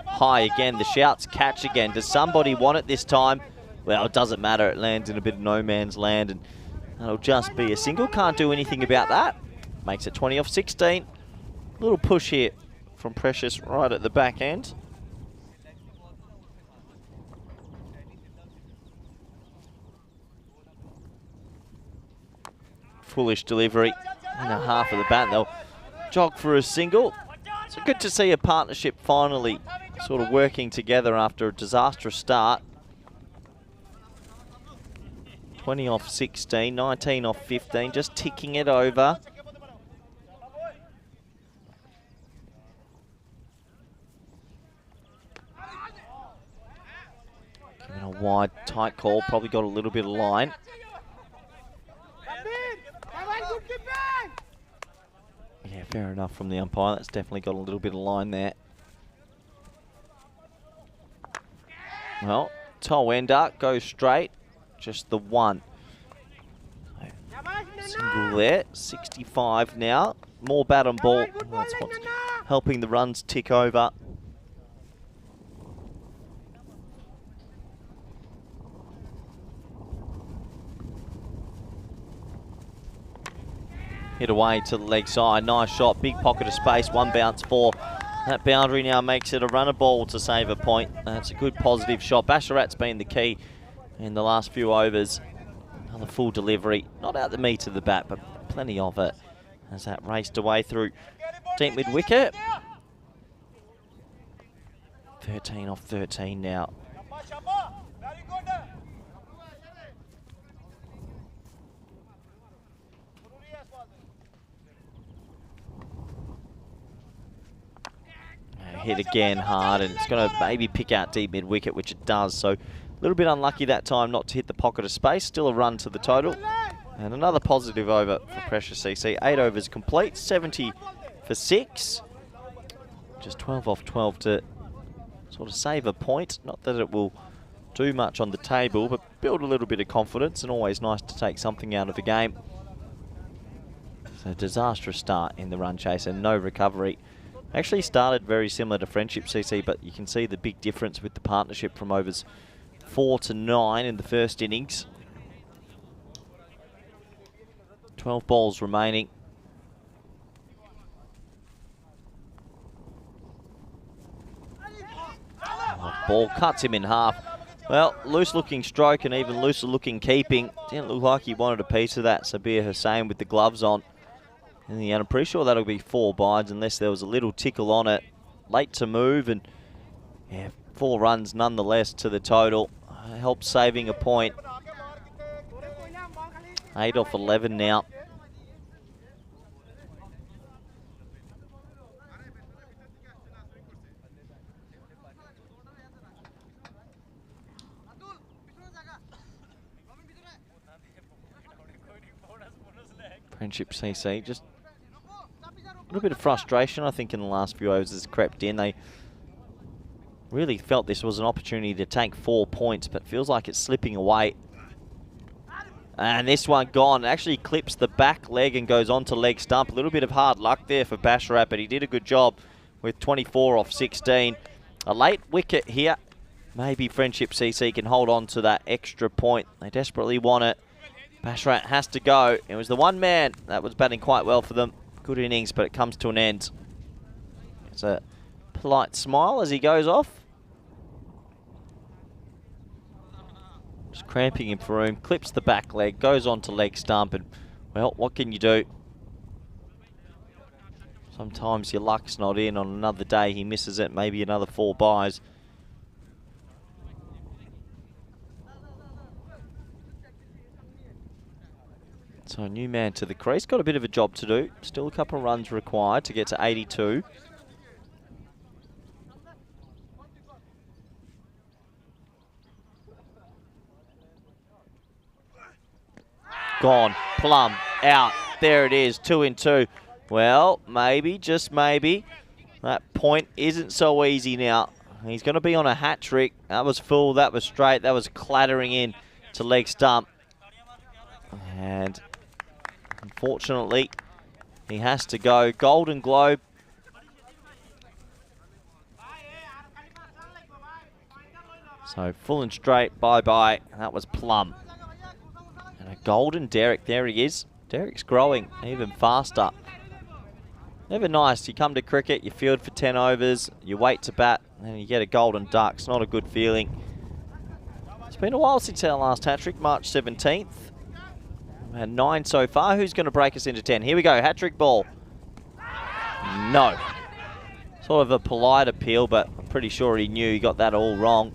High again, the shouts catch again. Does somebody want it this time? Well, it doesn't matter. It lands in a bit of no man's land, and that'll just be a single. Can't do anything about that. Makes it 20 off 16. Little push here from Precious right at the back end. Foolish delivery and a half of the bat. They'll jog for a single. So good to see a partnership finally sort of working together after a disastrous start. 20 off 16, 19 off 15, just ticking it over. Giving a wide, tight call, probably got a little bit of line. Yeah, fair enough from the umpire. That's definitely got a little bit of line there. Well, Towenda goes straight. Just the one. Single there. 65 now. More bat on ball. That's what's helping the runs tick over. Hit away to the leg side. Nice shot. Big pocket of space. One bounce 4. That boundary now makes it a runner ball to save a point. That's a good positive shot. Basharat's been the key in the last few overs. Another full delivery. Not out the meat of the bat, but plenty of it. As that raced away through deep mid-wicket. 13 off 13 now. Hit again hard, and it's going to maybe pick out deep mid-wicket, which it does. So a little bit unlucky that time not to hit the pocket of space. Still a run to the total. And another positive over for Precious CC. 8 overs complete, 70 for 6. Just 12 off 12 to sort of save a point. Not that it will do much on the table, but build a little bit of confidence, and always nice to take something out of the game. So disastrous start in the run chase and no recovery. Actually started very similar to Friendship CC, but you can see the big difference with the partnership from overs 4 to 9 in the first innings. 12 balls remaining. Oh, ball cuts him in half. Well, loose looking stroke and even looser looking keeping. Didn't look like he wanted a piece of that. Sabir Hussain with the gloves on. In the end, I'm pretty sure that'll be 4 bides unless there was a little tickle on it. Late to move, and yeah, 4 runs nonetheless to the total. Helps saving a point. 8 off 11 now. Friendship CC, just a little bit of frustration, I think, in the last few overs has crept in. They really felt this was an opportunity to take 4 points, but feels like it's slipping away. And this one gone. It actually clips the back leg and goes onto leg stump. A little bit of hard luck there for Basharat, but he did a good job with 24 off 16. A late wicket here. Maybe Friendship CC can hold on to that extra point. They desperately want it. Basharat has to go. It was the one man that was batting quite well for them. Good innings, but it comes to an end. It's a polite smile as he goes off. Just cramping him for room. Clips the back leg, goes on to leg stump, and, well, what can you do? Sometimes your luck's not in. On another day, he misses it. Maybe another 4 buys. So a new man to the crease. Got a bit of a job to do. Still a couple of runs required to get to 82. Gone. Plum. Out. There it is. 2 in 2. Well, maybe, just maybe, that point isn't so easy now. He's going to be on a hat trick. That was full. That was straight. That was clattering in to leg stump. And unfortunately, he has to go. Golden Globe. So full and straight, bye-bye. That was Plum. And a golden Derek. There he is. Derek's growing even faster. Never nice. You come to cricket, you field for 10 overs, you wait to bat, and you get a golden duck. It's not a good feeling. It's been a while since our last hat-trick, March 17th. We've had 9 so far. Who's going to break us into 10? Here we go, hat-trick ball. No. Sort of a polite appeal, but I'm pretty sure he knew he got that all wrong.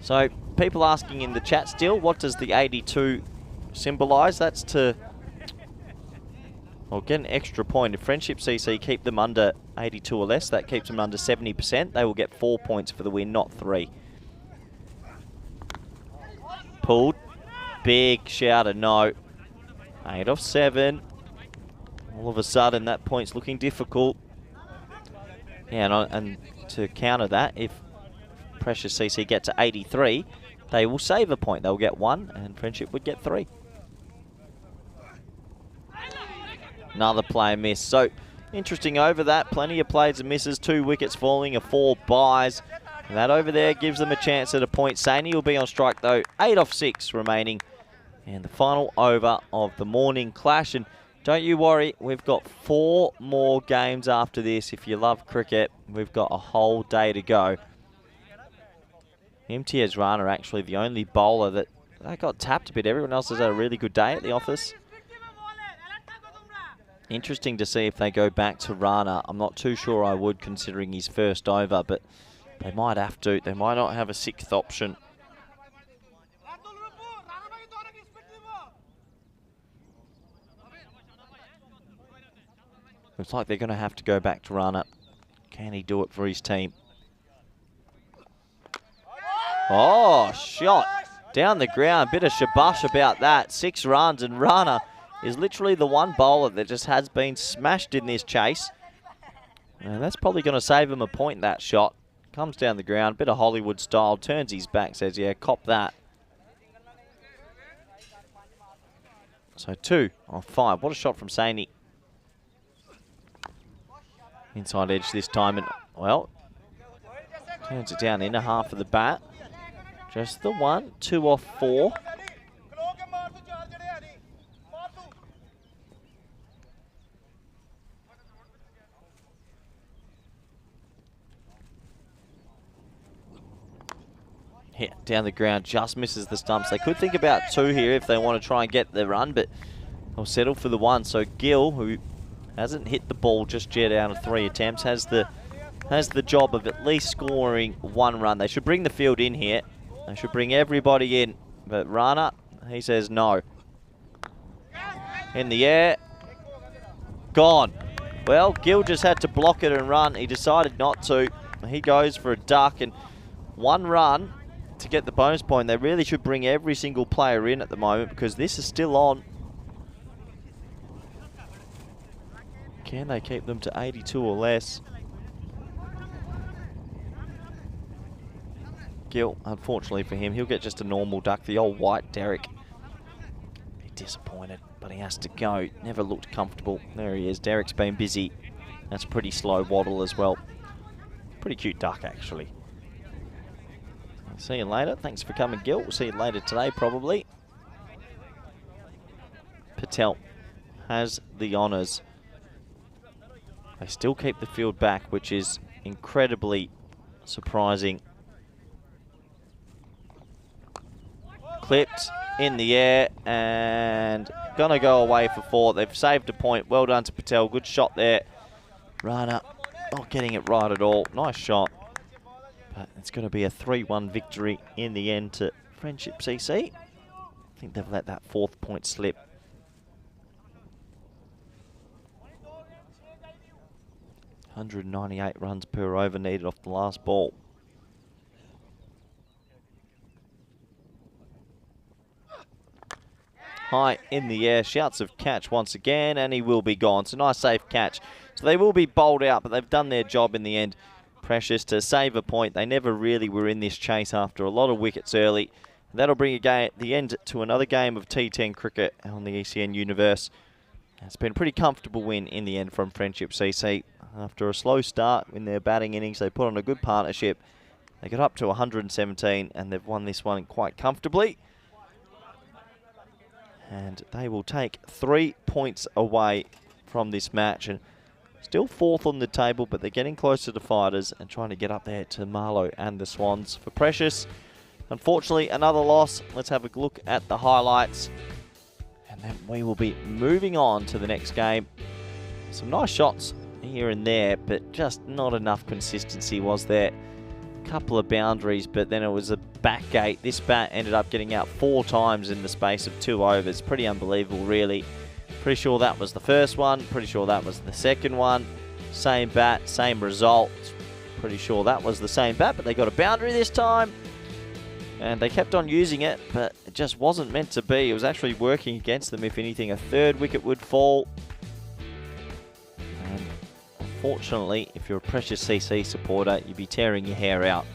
So, people asking in the chat still, what does the 82 symbolise? That's to, well, get an extra point. If Friendship CC keep them under 82 or less, that keeps them under 70%. They will get 4 points for the win, not 3. Pulled. Big shouter, no. 8 off 7. All of a sudden, that point's looking difficult. Yeah, and to counter that, if Precious CC get to 83, they will save a point. They'll get 1, and Friendship would get 3. Another player miss. So, interesting over that. Plenty of plays and misses. 2 wickets falling, a 4 buys. And that over there gives them a chance at a point. Saini will be on strike, though. 8 off 6 remaining. And the final over of the morning clash. And don't you worry, we've got 4 more games after this. If you love cricket, we've got a whole day to go. Imtiaz Rana actually the only bowler that got tapped a bit. Everyone else has had a really good day at the office. Interesting to see if they go back to Rana. I'm not too sure I would, considering his first over, but they might have to. They might not have a 6th option. Looks like they're going to have to go back to Rana. Can he do it for his team? Oh, shot. Down the ground, bit of shabash about that. 6 runs, and Rana is literally the one bowler that just has been smashed in this chase. And that's probably going to save him a point, that shot. Comes down the ground, bit of Hollywood style, turns his back, says, yeah, cop that. So 2 off 5. What a shot from Saini. Inside edge this time, and, well, turns it down inner half of the bat. Just the 1, 2 off 4. Hit down the ground, just misses the stumps. They could think about 2 here if they want to try and get the run, but they'll settle for the 1. So Gill, who hasn't hit the ball just yet out of 3 attempts, has the job of at least scoring 1 run. They should bring the field in here. They should bring everybody in. But Rana, he says no. In the air. Gone. Well, Gill just had to block it and run. He decided not to. He goes for a duck, and 1 run to get the bonus point. They really should bring every single player in at the moment because this is still on. Can they keep them to 82 or less? Gill, unfortunately for him, he'll get just a normal duck. The old white Derek. Be disappointed, but he has to go. Never looked comfortable. There he is. Derek's been busy. That's a pretty slow waddle as well. Pretty cute duck, actually. See you later. Thanks for coming, Gil. We'll see you later today, probably. Patel has the honours. They still keep the field back, which is incredibly surprising. Clipped in the air and gonna go away for 4. They've saved a point. Well done to Patel. Good shot there. Rana not getting it right at all. Nice shot. But it's going to be a 3-1 victory in the end to Friendship CC. I think they've let that 4th point slip. .198 runs per over needed off the last ball. High in the air, shouts of catch once again, and he will be gone. So nice safe catch. So they will be bowled out, but they've done their job in the end. Precious to save a point. They never really were in this chase after a lot of wickets early. That'll bring the end to another game of T10 cricket on the ECN universe. It's been a pretty comfortable win in the end from Friendship CC. After a slow start in their batting innings, they put on a good partnership. They got up to 117 and they've won this one quite comfortably. And they will take 3 points away from this match. And still 4th on the table, but they're getting closer to Fighters and trying to get up there to Marlow and the Swans. For Precious, unfortunately, another loss. Let's have a look at the highlights. And then we will be moving on to the next game. Some nice shots here and there, but just not enough consistency, was there? A couple of boundaries, but then it was a back gate. This bat ended up getting out 4 times in the space of 2 overs. Pretty unbelievable, really. Pretty sure that was the first one. Pretty sure that was the second one. Same bat, same result. Pretty sure that was the same bat, but they got a boundary this time. And they kept on using it, but it just wasn't meant to be. It was actually working against them. If anything, a 3rd wicket would fall. And unfortunately, if you're a Precious CC supporter, you'd be tearing your hair out.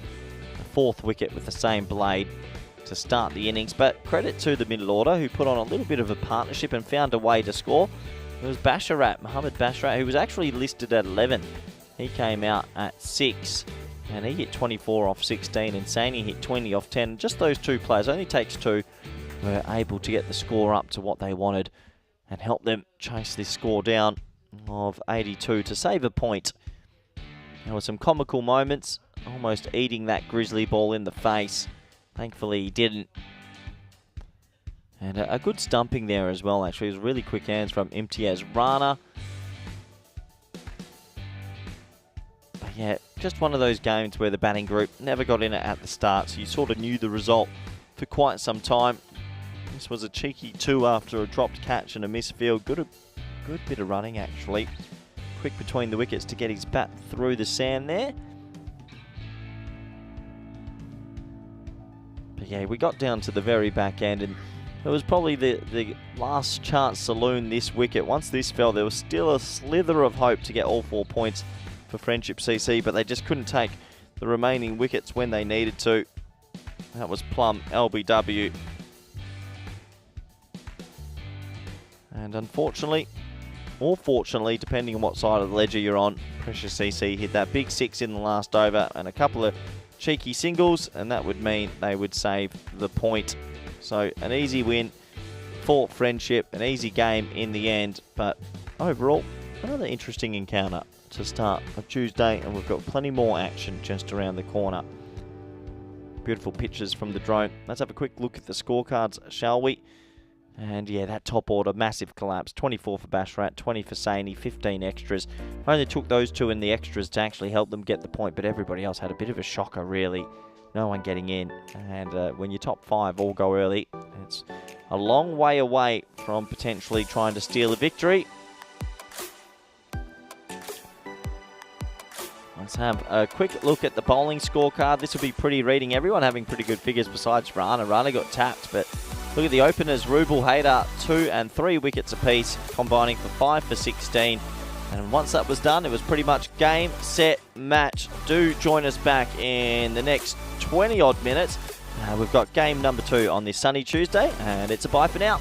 A 4th wicket with the same blade to start the innings, but credit to the middle order who put on a little bit of a partnership and found a way to score. It was Basharat, Mohammed Basharat, who was actually listed at 11. He came out at 6 and he hit 24 off 16 and Saini hit 20 off 10. Just those 2 players, only takes 2, were able to get the score up to what they wanted and help them chase this score down of 82 to save a point. There were some comical moments, almost eating that Grizzly ball in the face. Thankfully, he didn't. And a good stumping there as well, actually. It was really quick hands from Imtiaz Rana. But yeah, just one of those games where the batting group never got in it at the start, so you sort of knew the result for quite some time. This was a cheeky 2 after a dropped catch and a misfield. Good bit of running, actually. Quick between the wickets to get his bat through the sand there. But yeah, we got down to the very back end, and it was probably the last chance saloon this wicket. Once this fell, there was still a slither of hope to get all 4 points for Friendship CC, but they just couldn't take the remaining wickets when they needed to. That was Plum, LBW. And unfortunately, or fortunately, depending on what side of the ledger you're on, Precious CC hit that big 6 in the last over and a couple of cheeky singles, and that would mean they would save the point. So an easy win for Friendship, an easy game in the end, but overall, another interesting encounter to start a Tuesday, and we've got plenty more action just around the corner. Beautiful pictures from the drone. Let's have a quick look at the scorecards, shall we? And yeah, that top order, massive collapse. 24 for Bashrat, 20 for Saini, 15 extras. Only took those 2 in the extras to actually help them get the point, but everybody else had a bit of a shocker, really. No one getting in. And when your top 5 all go early, it's a long way away from potentially trying to steal a victory. Let's have a quick look at the bowling scorecard. This will be pretty reading. Everyone having pretty good figures besides Rana. Rana got tapped, but look at the openers. Rubel, Hayder, 2 and 3 wickets apiece, combining for 5 for 16. And once that was done, it was pretty much game, set, match. Do join us back in the next 20-odd minutes. We've got game number 2 on this sunny Tuesday, and it's a bye for now.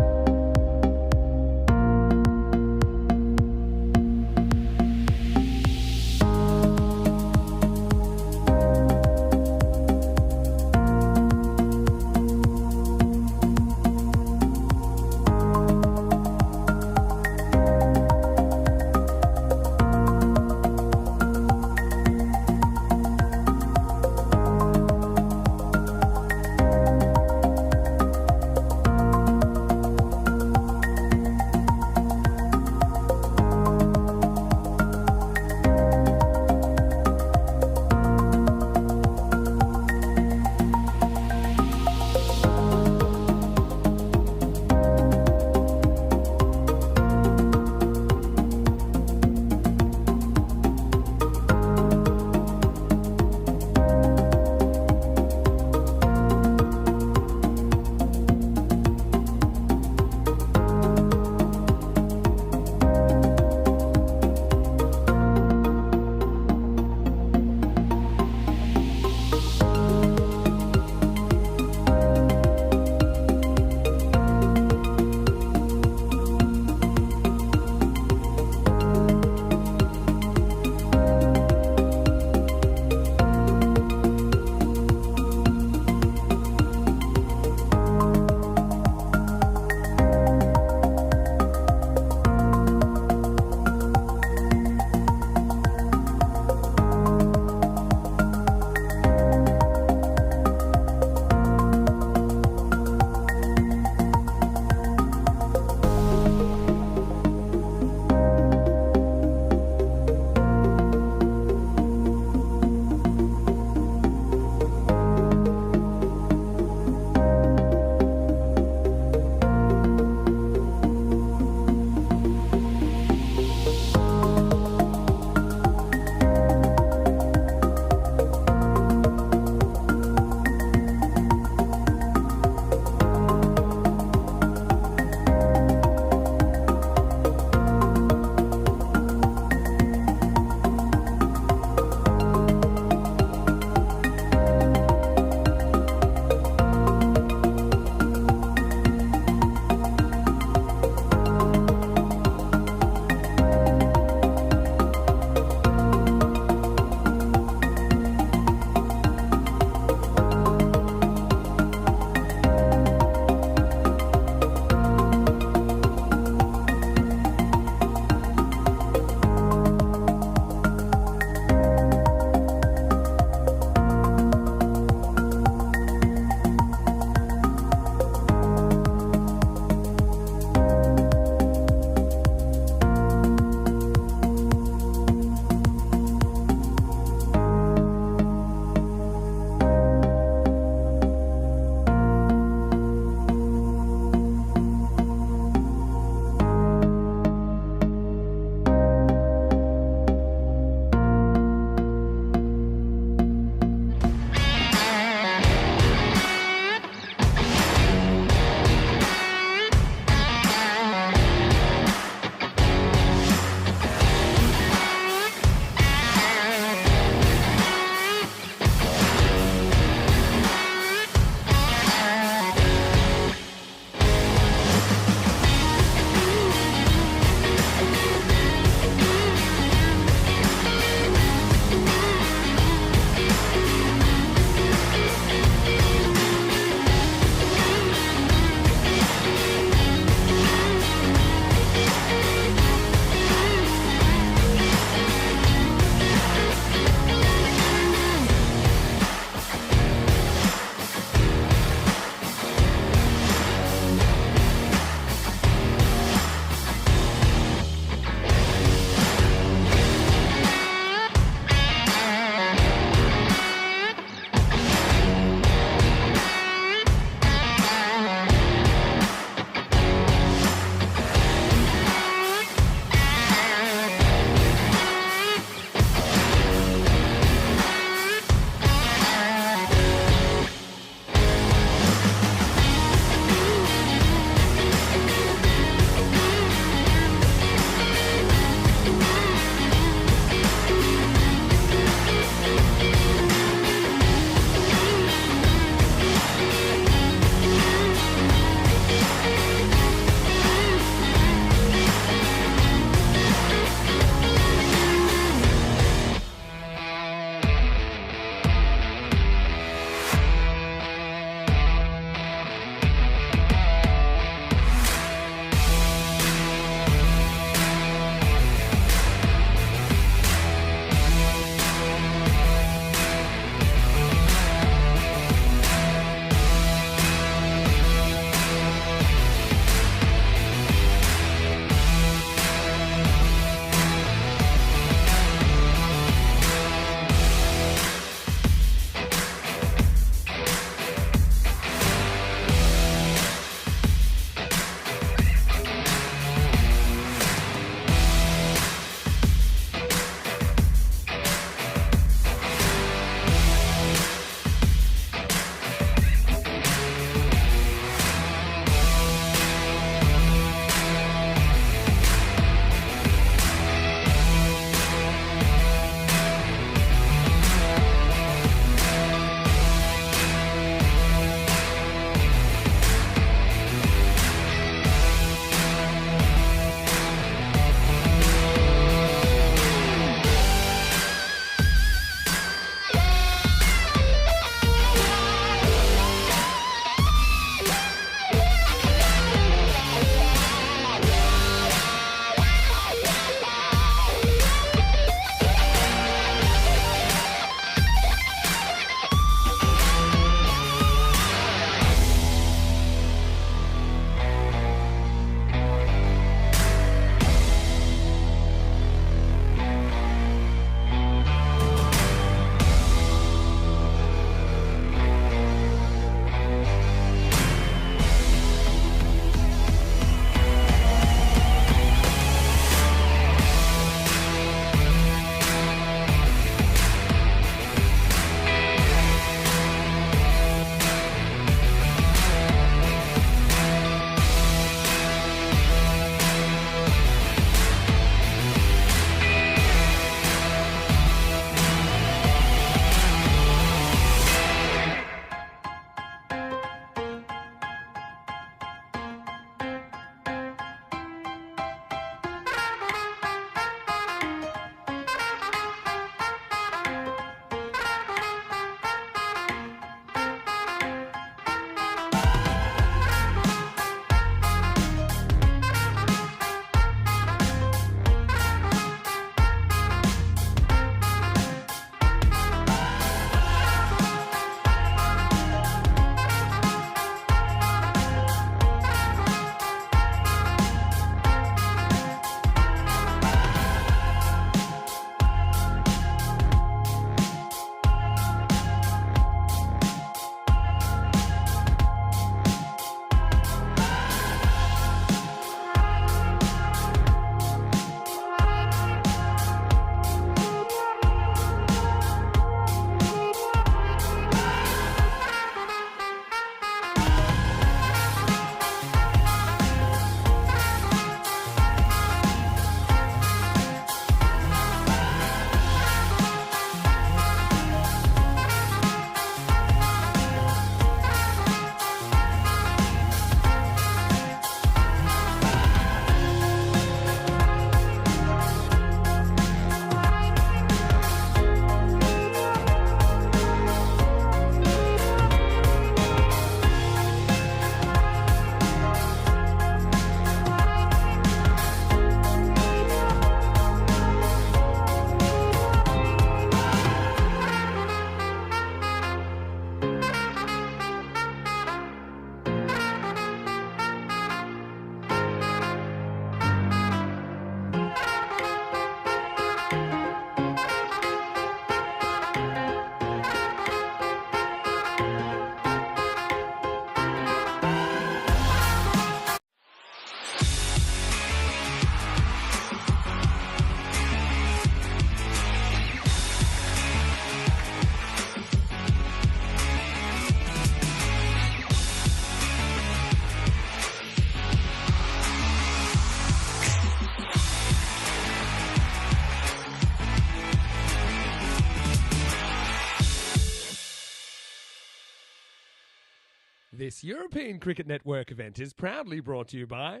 This European Cricket Network event is proudly brought to you by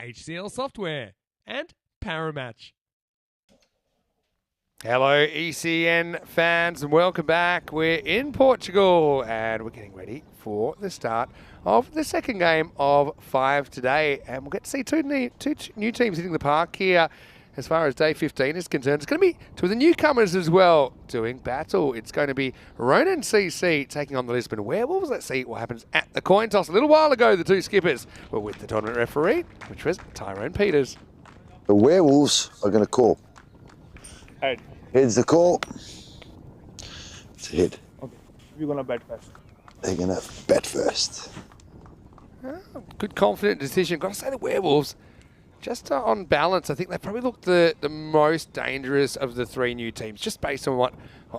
HCL Software and Paramatch. Hello ECN fans and welcome back. We're in Portugal and we're getting ready for the start of the second game of 5 today, and we'll get to see two new teams hitting the park here. As far as day 15 is concerned, it's going to be two of the newcomers as well doing battle. It's going to be Ronin CC taking on the Lisbon Werewolves. Let's see what happens at the coin toss. A little while ago, the two skippers were with the tournament referee, which was Tyrone Peters. The Werewolves are going to call. Head. Head's the call. It's a head. Okay. We're going to bat first. They're going to bat first. Good confident decision. Got to say the Werewolves, just on balance, I think they probably look the most dangerous of the three new teams, just based on what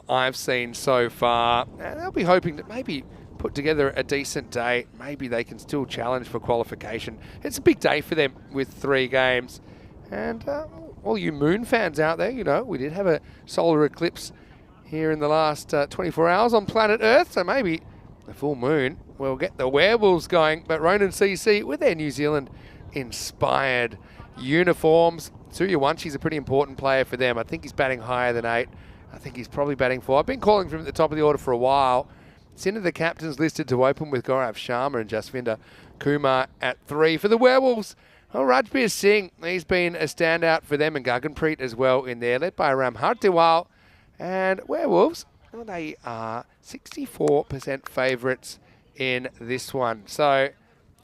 I've seen so far. And they'll be hoping to maybe put together a decent day. Maybe they can still challenge for qualification. It's a big day for them with 3 games. And all you Moon fans out there, you know, we did have a solar eclipse here in the last 24 hours on planet Earth, so maybe the full moon will get the Werewolves going. But Ronin CC with their New Zealand inspired uniforms. Suya Wanshi's a pretty important player for them. I think he's batting higher than 8. I think he's probably batting 4. I've been calling for him at the top of the order for a while. It's into the captains listed to open with Gaurav Sharma and Jasvinder Kumar at 3. For the Werewolves, Rajbir Singh, he's been a standout for them, and Gaganpreet as well in there, led by Ram Hartiwal. And Werewolves, well, they are 64% favourites in this one. So,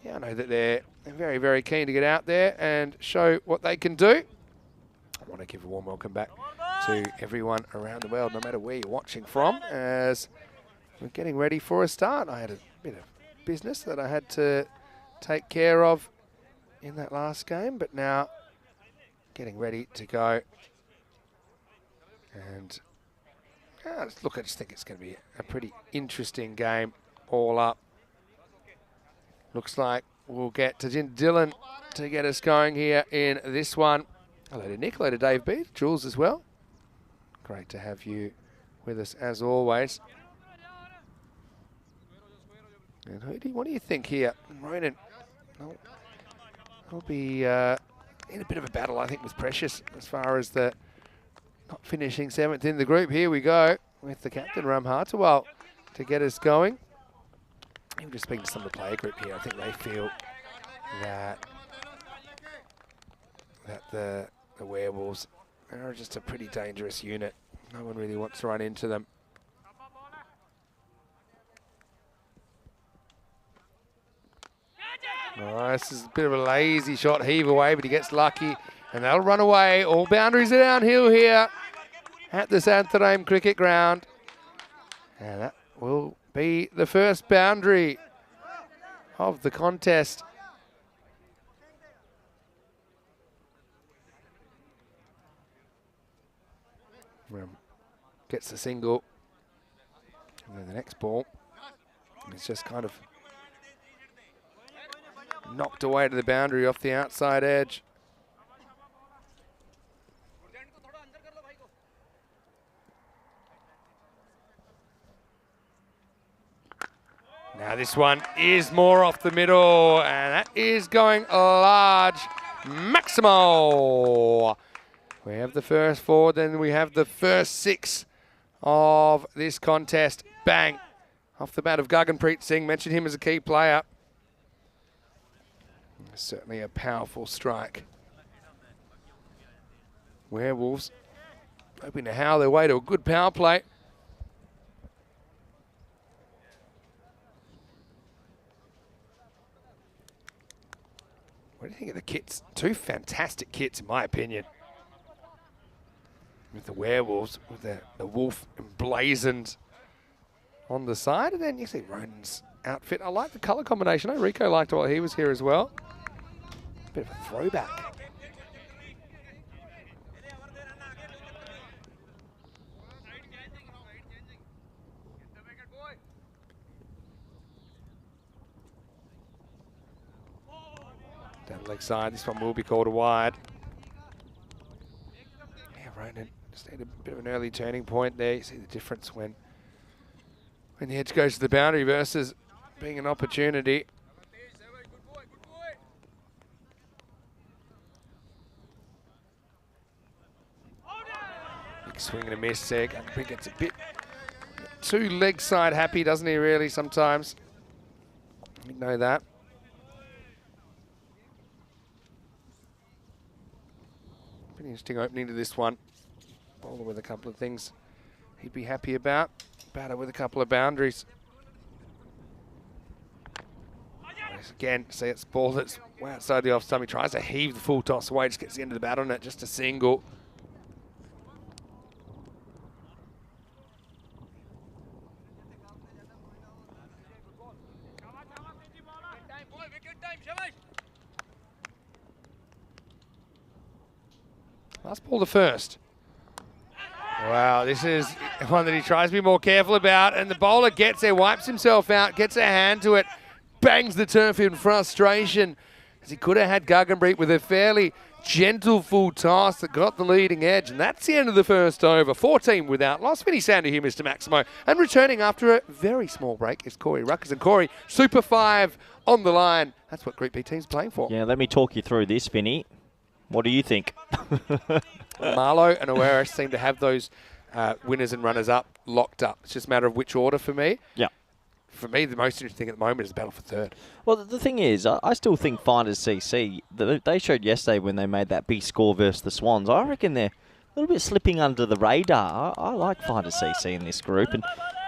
yeah, I know that they're very, very keen to get out there and show what they can do. I want to give a warm welcome back to everyone around the world, no matter where you're watching from, as we're getting ready for a start. I had a bit of business that I had to take care of in that last game, but now getting ready to go. And look, I just think it's going to be a pretty interesting game all up. Looks like we'll get Tajinder Dillon to get us going here in this one. Hello to Nick, hello to Dave B, to Jules as well. Great to have you with us as always. And what do you think here? Ronin, he'll be in a bit of a battle, I think, with Precious as far as the not finishing 7th in the group. Here we go with the captain, Ram Hartiwal, to get us going. Even just speaking to some of the player group here, I think they feel that the Werewolves are just a pretty dangerous unit. No one really wants to run into them. Oh, this is a bit of a lazy shot, heave away, but he gets lucky, and they'll run away. All boundaries are downhill here at the Santarém Cricket Ground. And that will be the first boundary of the contest. Gets the single. And then the next ball is just kind of knocked away to the boundary off the outside edge. Now this one is more off the middle, and that is going large. Maximo. We have the first 4, then we have the first 6 of this contest. Bang. Off the bat of Gaganpreet Singh. Mentioned him as a key player. Certainly a powerful strike. Werewolves hoping to howl their way to a good power play. What do you think of the kits? 2 fantastic kits, in my opinion. With the Werewolves, with the wolf emblazoned on the side. And then you see Ronin's outfit. I like the colour combination. I know Rico liked it while he was here as well. Bit of a throwback. Down the leg side, this one will be called a wide. Yeah, Ronin just need a bit of an early turning point there. You see the difference when the edge goes to the boundary versus being an opportunity. Big swing and a miss there. Guggenbrink gets a bit too leg side happy, doesn't he, really, sometimes? You know that. Pretty interesting opening to this one. Bowler with a couple of things he'd be happy about. Batter with a couple of boundaries. Again, see it's ball that's outside the off stump. He tries to heave the full toss away, just gets the end of the bat on it, just a single. Last ball the first. Wow, this is one that he tries to be more careful about, and the bowler gets there, wipes himself out, gets a hand to it, bangs the turf in frustration, as he could have had Guggenbrink with a fairly gentle full toss that got the leading edge, and that's the end of the first over. 14 without loss. Many sound to here, Mr. Maximo. And returning after a very small break is Corey Ruckers. And Corey, Super 5 on the line. That's what Group B team's playing for. Yeah, let me talk you through this, Vinny. What do you think? Marlowe and Awaris seem to have those winners and runners up locked up. It's just a matter of which order for me. Yeah. For me, the most interesting thing at the moment is the battle for third. Well, the thing is, I still think Finders CC, they showed yesterday when they made that big score versus the Swans, I reckon they're a little bit slipping under the radar. I like Finders CC in this group. And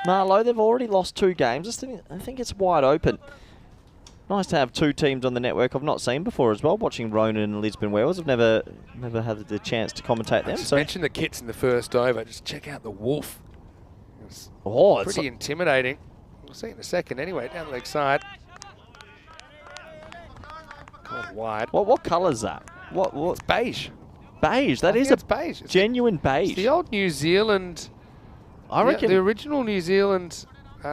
Marlowe, they've already lost 2 games. I think it's wide open. Nice to have 2 teams on the network I've not seen before as well. Watching Ronin and Lisbon Werewolves, I've never had the chance to commentate them. So mention the kits in the first over. Just check out the wolf. It's pretty intimidating. We'll see in a second. Anyway, down the leg side. Gone wide. What colour is that? What? It's beige. Beige. That is it's beige. It's genuine beige. It's the old New Zealand. I reckon the original New Zealand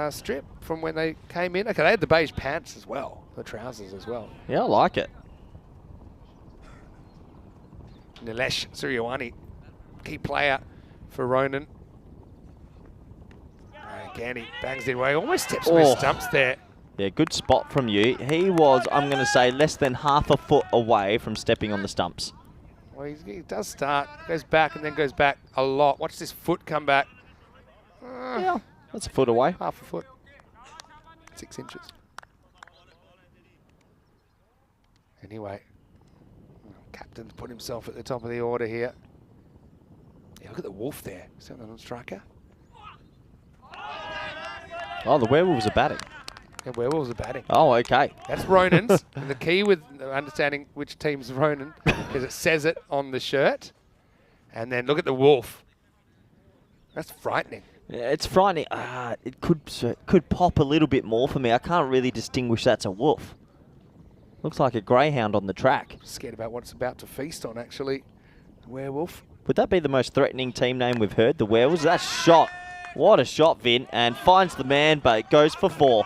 strip from when they came in. Okay, they had the beige pants as well, the trousers as well. Yeah, I like it. Nilesh Suryawani, key player for Ronin. Again, he bangs it away, almost steps on his stumps there. Yeah, good spot from you. He was, I'm going to say, less than half a foot away from stepping on the stumps. Well, he does start, goes back and then goes back a lot. Watch this foot come back. Yeah, that's a foot away. Half a foot. 6 inches. Anyway, captain's put himself at the top of the order here. Yeah, look at the wolf there. Is that on striker? Oh, the Werewolves are batting. Yeah, Werewolves are batting. Oh, okay. That's Ronin's. And the key with understanding which team's Ronin, because it says it on the shirt. And then look at the wolf. That's frightening. Yeah, it's frightening. It could pop a little bit more for me. I can't really distinguish that's a wolf. Looks like a greyhound on the track. Scared about what it's about to feast on, actually. Werewolf. Would that be the most threatening team name we've heard? The Werewolves? That shot. What a shot, Vin. And finds the man, but it goes for 4.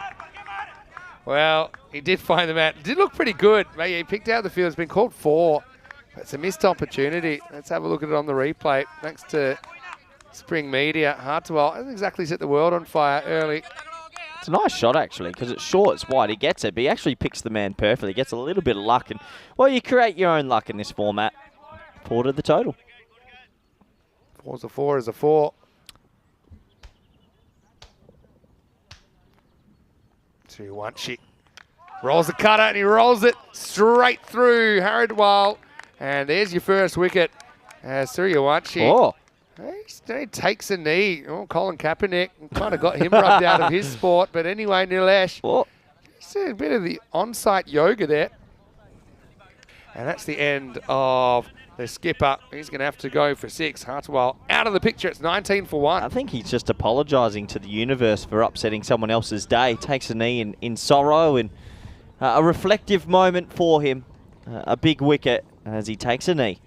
Well, he did find the man. It did look pretty good. Maybe he picked out the field. It's been called 4. But it's a missed opportunity. Let's have a look at it on the replay. Thanks to Spring Media. Hartwell hasn't exactly set the world on fire early. It's a nice shot, actually, because it's short, it's wide. He gets it, but he actually picks the man perfectly. He gets a little bit of luck. And, well, you create your own luck in this format. 4 to the total. 4's a 4 is a 4. She rolls the cutter and he rolls it straight through Haridwal. And there's your first wicket. Suryawanshi. He takes a knee. Oh, Colin Kaepernick kind of got him rubbed out of his sport. But anyway, Nilesh. Just a bit of the on-site yoga there. And that's the end of the skipper. He's going to have to go for 6. Hartwell out of the picture. It's 19 for 1. I think he's just apologising to the universe for upsetting someone else's day. Takes a knee in sorrow, and a reflective moment for him. A big wicket as he takes a knee.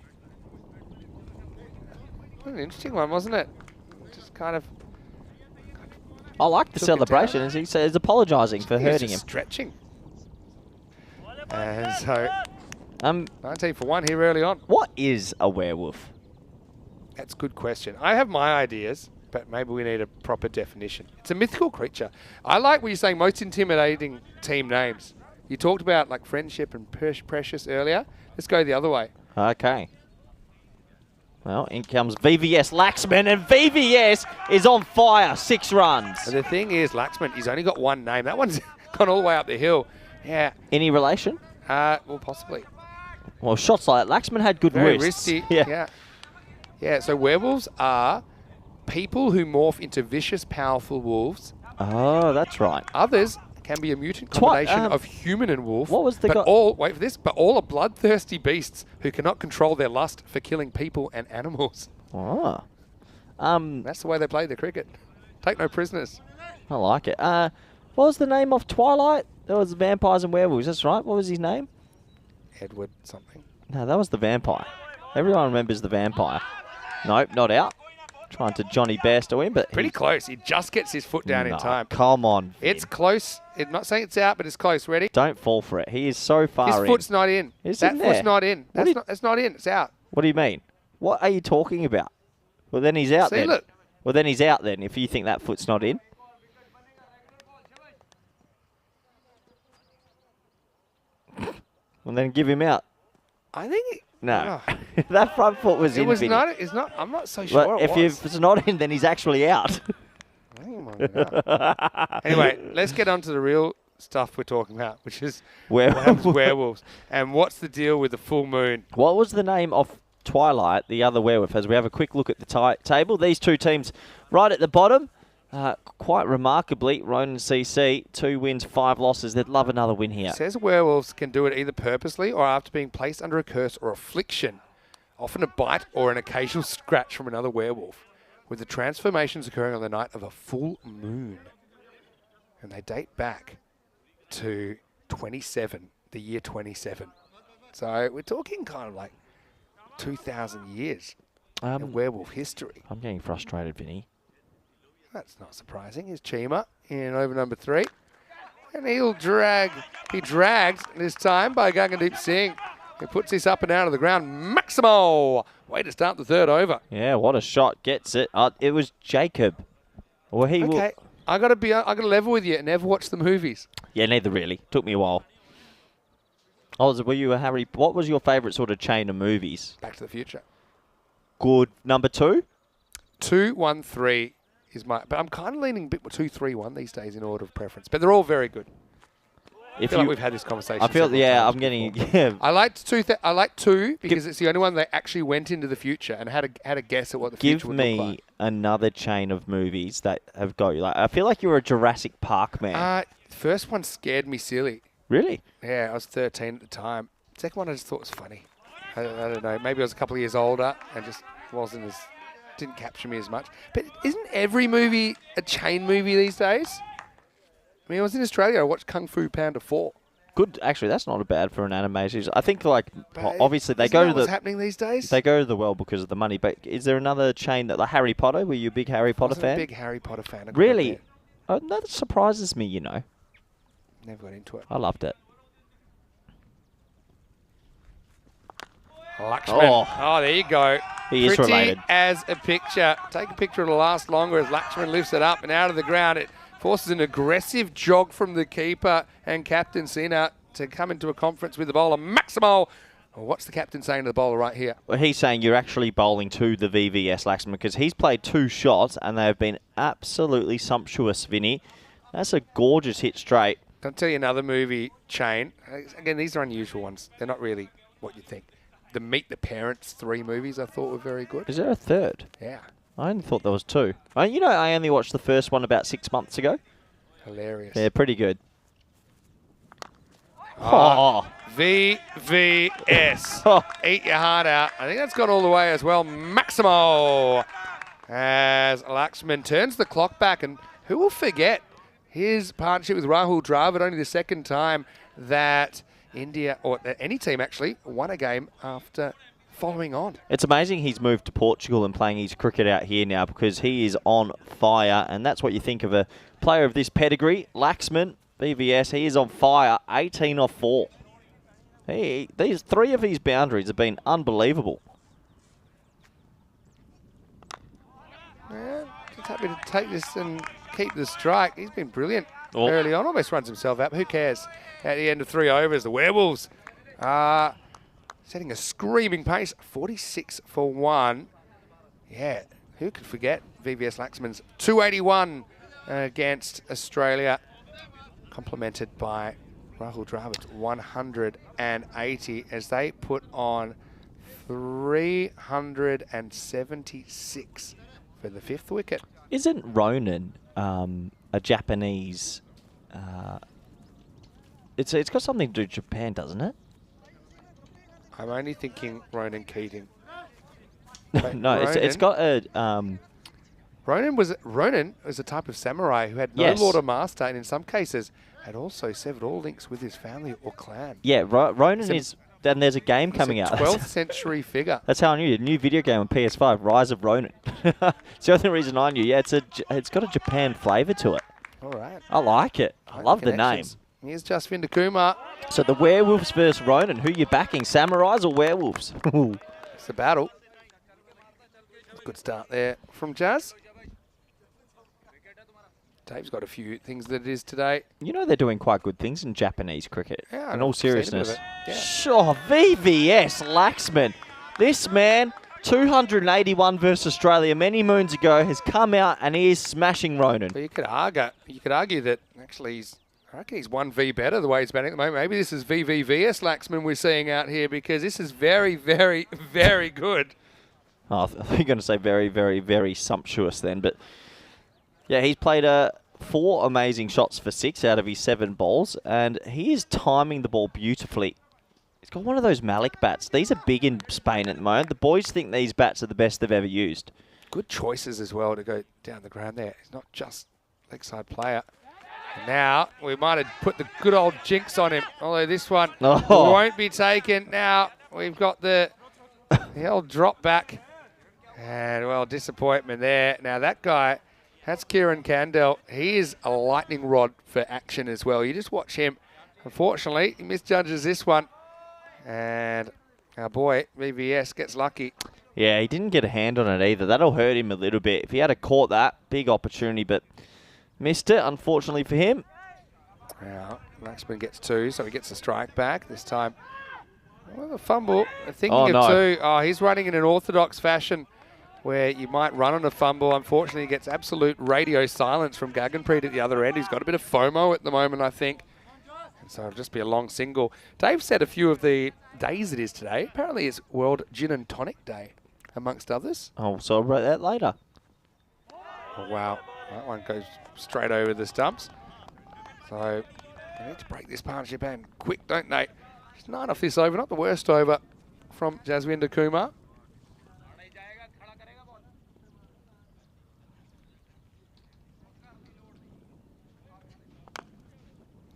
An interesting one, wasn't it? Just kind of... I like the celebration as he says apologising for hurting him. Stretching. And so... 19 for 1 here early on. What is a werewolf? That's a good question. I have my ideas, but maybe we need a proper definition. It's a mythical creature. I like what you're saying, most intimidating team names. You talked about like friendship and precious earlier. Let's go the other way. Okay. Well, in comes VVS Laxman, and VVS is on fire. 6 runs. And the thing is, Laxman, he's only got one name. That one's gone all the way up the hill. Yeah. Any relation? Well, possibly. Well, shots like that. Laxman had good Very wrists. risky. Yeah, so werewolves are people who morph into vicious, powerful wolves. Oh, that's right. Others can be a mutant combination of human and wolf. What was the but wait for this, but all are bloodthirsty beasts who cannot control their lust for killing people and animals. Oh. That's the way they play the cricket. Take no prisoners. I like it. What was the name of Twilight? There was vampires and werewolves, that's right. What was his name? Edward something. No, that was the vampire. Everyone remembers the vampire. Nope, not out. Trying to Johnny Bairstow in, but pretty close. He just gets his foot down in time. Come on, Vin. It's close. I'm not saying it's out, but it's close. Ready? Don't fall for it. He is so far in. His foot's not in. Is that in foot's there? not in. That's not in. It's out. What do you mean? What are you talking about? Well, then he's out then. Look. Well, then he's out then if you think that foot's not in. Well, then give him out. I think No. That front foot was in. It was Vinny. not. It's not. I'm not so sure. Well, it was. if it's not in, then he's actually out. Oh my God. Anyway, let's get on to the real stuff we're talking about, which is werewolves. And what's the deal with the full moon? What was the name of Twilight, the other werewolf? As we have a quick look at the table, these two teams right at the bottom. Quite remarkably, Ronin CC, 2 wins, 5 losses. They'd love another win here. It says werewolves can do it either purposely or after being placed under a curse or affliction, often a bite or an occasional scratch from another werewolf, with the transformations occurring on the night of a full moon. And they date back to 27, the year 27. So we're talking kind of like 2,000 years of werewolf history. I'm getting frustrated, Vinny. That's not surprising. Here's Chima in over number 3. And he'll drag. He drags this time by Gagandeep Singh. He puts this up and out of the ground. Maximo! Way to start the 3rd over. Yeah, what a shot. Gets it. It was Jacob. Well, he okay, I gotta level with you. Never watched the movies. Yeah, neither really. Took me a while. Were you a Harry? What was your favourite sort of chain of movies? Back to the Future. Good. Number 2? 2, 1, 3 is my. But I'm kind of leaning a bit 2, 3, 1 these days in order of preference. But they're all very good. I feel like we've had this conversation. I feel, yeah, I'm getting. Yeah. I liked 2. I like 2 because it's the only one that actually went into the future and had a guess at what the future would look like. Give me another chain of movies that have got you. Like, I feel like you're a Jurassic Park man. First one scared me silly. Really? Yeah, I was 13 at the time. Second one I just thought was funny. I don't know. Maybe I was a couple of years older and just didn't capture me as much. But isn't every movie a chain movie these days? I mean, I was in Australia. I watched Kung Fu Panda 4. Good. Actually, that's not bad for an animation. I think, like, But obviously they go to what's happening these days? They go to the well because of the money. But is there another chain that, like Harry Potter? Were you a big Harry Potter fan? I was a big Harry Potter fan. Really? Oh, that surprises me. You know. Never got into it. I loved it. Lakshman. Oh, there you go. He is related. As a picture. Take a picture, it'll last longer as Lakshman lifts it up and out of the ground. It forces an aggressive jog from the keeper and captain Sina to come into a conference with the bowler. Maximo. What's the captain saying to the bowler right here? Well, he's saying you're actually bowling to the VVS Laxman because he's played 2 shots and they have been absolutely sumptuous, Vinny. That's a gorgeous hit straight. I'll tell you another movie chain. Again, these are unusual ones. They're not really what you think. The Meet the Parents 3 movies I thought were very good. Is there a 3rd? Yeah. I only thought there was 2. You know, I only watched the first one about 6 months ago. Hilarious. Yeah, pretty good. VVS. Eat your heart out. I think that's gone all the way as well. Maximo. As Lakshman turns the clock back, and who will forget his partnership with Rahul Dravid, only the 2nd time that India, or any team actually, won a game after following on. It's amazing he's moved to Portugal and playing his cricket out here now because he is on fire, and that's what you think of a player of this pedigree. Laxman, BVS, he is on fire, 18 off 4. These 3 of his boundaries have been unbelievable. Yeah, He's happy to take this and keep the strike. He's been brilliant Oh. early on. Almost runs himself out. Who cares? At the end of 3 overs, the Werewolves are setting a screaming pace. 46 for 1. Yeah, who could forget VVS Laxman's 281 against Australia, complemented by Rahul Dravid's 180 as they put on 376 for the 5th wicket. Isn't Ronin a Japanese? It's got something to do with Japan, doesn't it? I'm only thinking Ronin Keating. No, it's got a. Ronin was a type of samurai who had no Yes. lord or master, and in some cases had also severed all links with his family or clan. Yeah, Ronin It's a- is. Then there's a game coming It's a out. 12th century figure. That's how I knew. A new video game on PS5, Rise of Ronin. It's the only reason I knew. Yeah, it's got a Japan flavour to it. All right. I like it. I love the name. Connections. Here's Jasvinder Kumar. So the Werewolves versus Ronin. Who you backing, Samurais or Werewolves? It's the battle. Good start there from Jazz. Dave's got a few things that it is today. You know they're doing quite good things in Japanese cricket. Yeah, in all I've seen a bit of seriousness. it, yeah. Sure, VVS Laxman. This man, 281 versus Australia many moons ago, has come out and he is smashing Ronin. But you could argue that actually I reckon he's 1V better the way he's batting at the moment. Maybe this is VVVS Laxman we're seeing out here because this is very, very, very good. Oh, I think you're going to say very, very, very sumptuous then. But yeah, he's played 4 amazing shots for 6 out of his 7 balls, and he is timing the ball beautifully. He's got one of those Malik bats. These are big in Spain at the moment. The boys think these bats are the best they've ever used. Good choices as well to go down the ground there. He's not just leg side player. And now we might have put the good old jinx on him, although this one won't be taken. Now we've got the old drop back. And, well, disappointment there. Now, that guy, that's Kieran Kandel. He is a lightning rod for action as well. You just watch him. Unfortunately, he misjudges this one. And our boy, VVS, gets lucky. Yeah, he didn't get a hand on it either. That'll hurt him a little bit. If he had caught that, big opportunity, but missed it, unfortunately for him. Now, Laxman gets 2, so he gets a strike back this time. Well, a fumble. Thinking Oh, of no. 2. Oh, he's running in an orthodox fashion where you might run on a fumble. Unfortunately, he gets absolute radio silence from Gaganpreet at the other end. He's got a bit of FOMO at the moment, I think. And so it'll just be a long single. Dave said a few of the days it is today. Apparently it's World Gin and Tonic Day, amongst others. Oh, so I'll write that later. Oh, wow. That one goes straight over the stumps. So they need to break this partnership and quick, don't they? Just 9 off this over. Not the worst over from Jaswinder Kumar.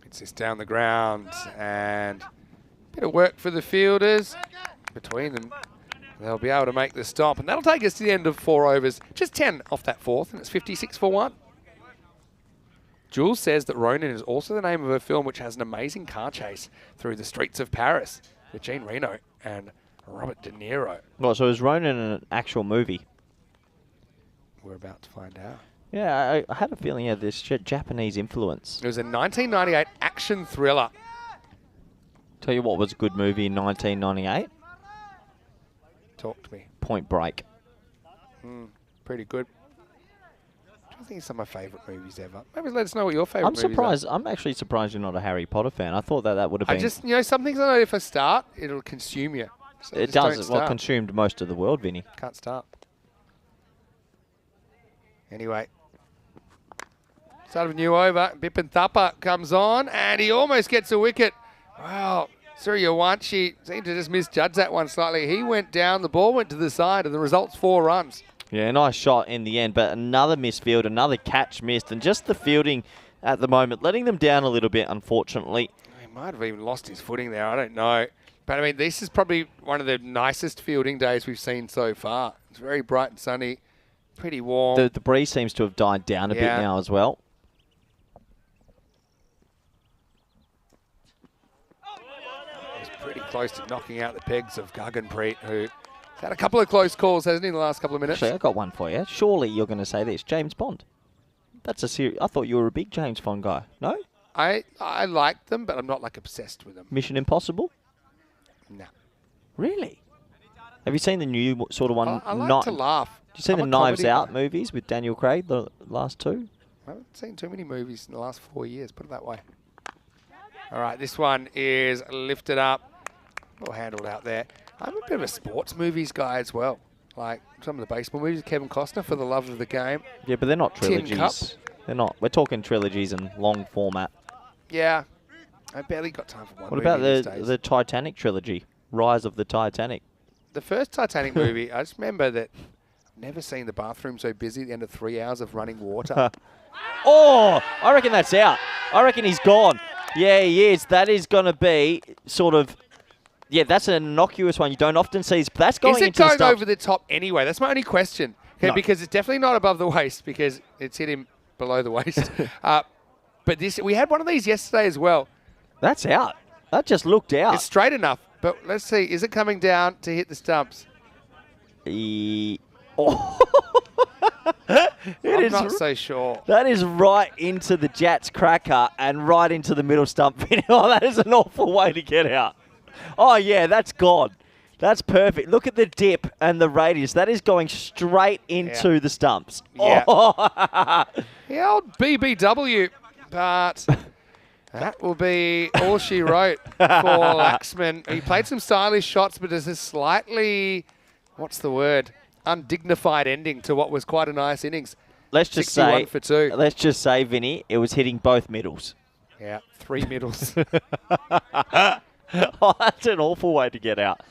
Gets this down the ground and a bit of work for the fielders. Between them, they'll be able to make the stop. And that'll take us to the end of 4 overs. Just 10 off that 4th, and it's 56 for 1. Jules says that Ronin is also the name of a film which has an amazing car chase through the streets of Paris with Jean Reno and Robert De Niro. Well, so is Ronin an actual movie? We're about to find out. Yeah, I had a feeling he had this Japanese influence. It was a 1998 action thriller. Tell you what was a good movie in 1998? Talk to me. Point Break. Pretty good. I think it's some of my favourite movies ever. Maybe let us know what your favourite I'm movies surprised. I'm actually surprised you're not a Harry Potter fan. I thought that would have are. been. I just, some things I know if I start, it'll consume you. So it just don't does. Well, start. consumed most of the world, Vinny. Can't start. Anyway. Start of a new over. Bipin Thapa comes on and he almost gets a wicket. Wow. Suryawanshi seemed to just misjudge that one slightly. He went down, the ball went to the side, and the result's 4 runs. Yeah, nice shot in the end, but another misfield, another catch missed, and just the fielding at the moment, letting them down a little bit, unfortunately. He might have even lost his footing there. I don't know. But, I mean, this is probably one of the nicest fielding days we've seen so far. It's very bright and sunny, pretty warm. The breeze seems to have died down a bit now as well. Pretty close to knocking out the pegs of Gaganpreet, who Had a couple of close calls, hasn't he, in the last couple of minutes? Actually, I got one for you. Surely you're going to say this. James Bond. That's a serious... I thought you were a big James Bond guy. No? I like them, but I'm not like obsessed with them. Mission Impossible? No. Really? Have you seen the new sort of one? I like to laugh. Did you see the I'm a Knives comedy Out guy. movies with Daniel Craig, the last two? I haven't seen too many movies in the last 4 years, put it that way. All right, this one is lifted up. Well handled out there. I'm a bit of a sports movies guy as well. Like some of the baseball movies, Kevin Costner, For the Love of the Game. Yeah, but they're not Tin Cup. trilogies. They're not. We're talking trilogies and long format. Yeah. I barely got time for one What movie about these days. the Titanic trilogy? Rise of the Titanic. The first Titanic movie, I just remember that I've never seen the bathroom so busy at the end of 3 hours of running water. Oh, I reckon that's out. I reckon he's gone. Yeah, he is. That is going to be sort of... Yeah, that's an innocuous one. You don't often see. That's going Is it into the going stumps. over the top anyway? That's my only question. Okay, No. because it's definitely not above the waist because it's hit him below the waist. But we had one of these yesterday as well. That's out. That just looked out. It's straight enough, but let's see. Is it coming down to hit the stumps? Oh. I'm not so sure. That is right into the Jats cracker and right into the middle stump. Oh, that is an awful way to get out. Oh, yeah, that's gone. That's perfect. Look at the dip and the radius. That is going straight into the stumps. Yeah. Oh. The old BBW, but that will be all she wrote for Laxman. He played some stylish shots, but there's a slightly, what's the word, undignified ending to what was quite a nice innings. Let's just 61 say, for 2. Let's just say, Vinny, it was hitting both middles. Yeah, 3 middles. Oh, that's an awful way to get out.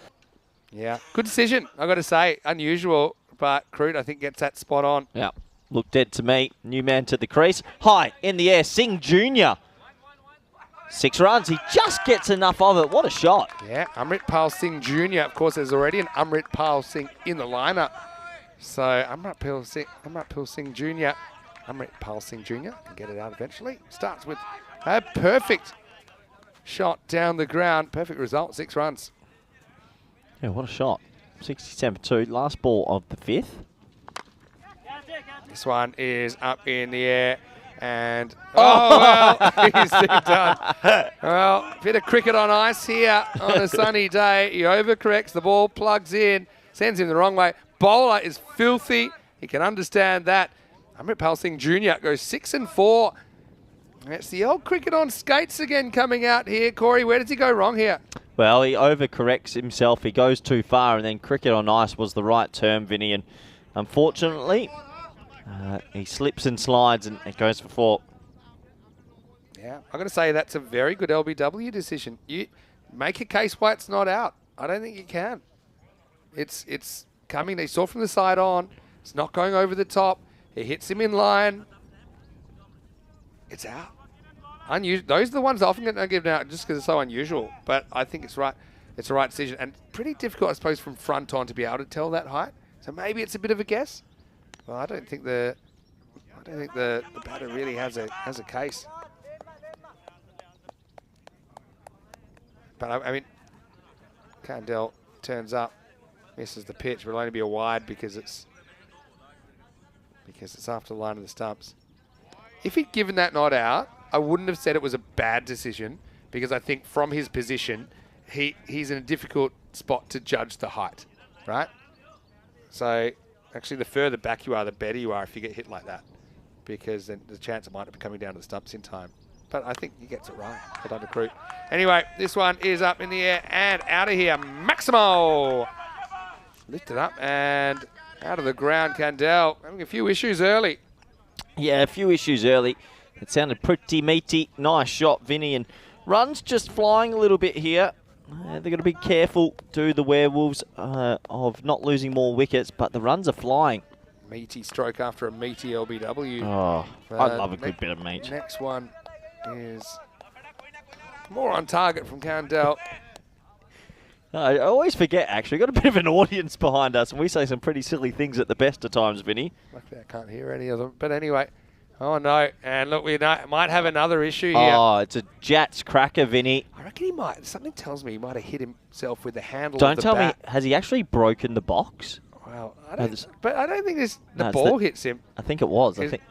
Yeah, good decision, I've got to say. Unusual, but Crude, I think, gets that spot on. Yeah, looked dead to me. New man to the crease. High in the air, Singh Jr. 6 runs. He just gets enough of it. What a shot. Yeah, Amrit Pal Singh Jr. Of course, there's already an Amrit Pal Singh in the lineup. So Amrit Pal Singh Jr. Amrit Pal Singh Jr. can get it out eventually. Starts with a perfect shot down the ground. Perfect result, 6 runs. Yeah, what a shot. 67 for 2. Last ball of the 5th. This one is up in the air. And, oh, well, he's done. Well, bit of cricket on ice here on a sunny day. He overcorrects, the ball plugs in, sends him the wrong way. Bowler is filthy. He can understand that. Amrit Pal Singh Jr. goes 6 and 4. It's the old cricket on skates again coming out here. Corey, where does he go wrong here? Well, he overcorrects himself. He goes too far, and then cricket on ice was the right term, Vinny. And unfortunately, he slips and slides, and it goes for 4. Yeah, I'm going to say that's a very good LBW decision. You make a case why it's not out. I don't think you can. It's coming. They saw from the side on. It's not going over the top. It hits him in line. It's out. Unusual. Those are the ones that often get given out just because it's so unusual. But I think it's right. It's the right decision, and pretty difficult, I suppose, from front on to be able to tell that height. So maybe it's a bit of a guess. Well, I don't think the batter really has a case. But I mean, Candell turns up, misses the pitch. Will only be a wide because it's after the line of the stumps. If he'd given that not out, I wouldn't have said it was a bad decision because I think from his position, he's in a difficult spot to judge the height, right? So actually, the further back you are, the better you are if you get hit like that, because then the chance it might not be coming down to the stumps in time. But I think he gets it right. Well done to Crew. Anyway, this one is up in the air and out of here. Maximo lifted up and out of the ground. Candell having a few issues early. Yeah, a few issues early. It sounded pretty meaty. Nice shot, Vinny. And runs just flying a little bit here. They've got to be careful, do the Werewolves, of not losing more wickets, but the runs are flying. Meaty stroke after a meaty LBW. Oh, I love a good bit of meat. Next one is more on target from Candell. I always forget, actually. We've got a bit of an audience behind us, and we say some pretty silly things at the best of times, Vinny. Luckily, I can't hear any of them. But anyway, Oh, no. And look, we might have another issue here. Oh, it's a Jats cracker, Vinny. I reckon he might. Something tells me he might have hit himself with the handle Don't of the tell bat. me, has he actually broken the box? Well, No, I don't think the it's ball hits him. I think it was. I think.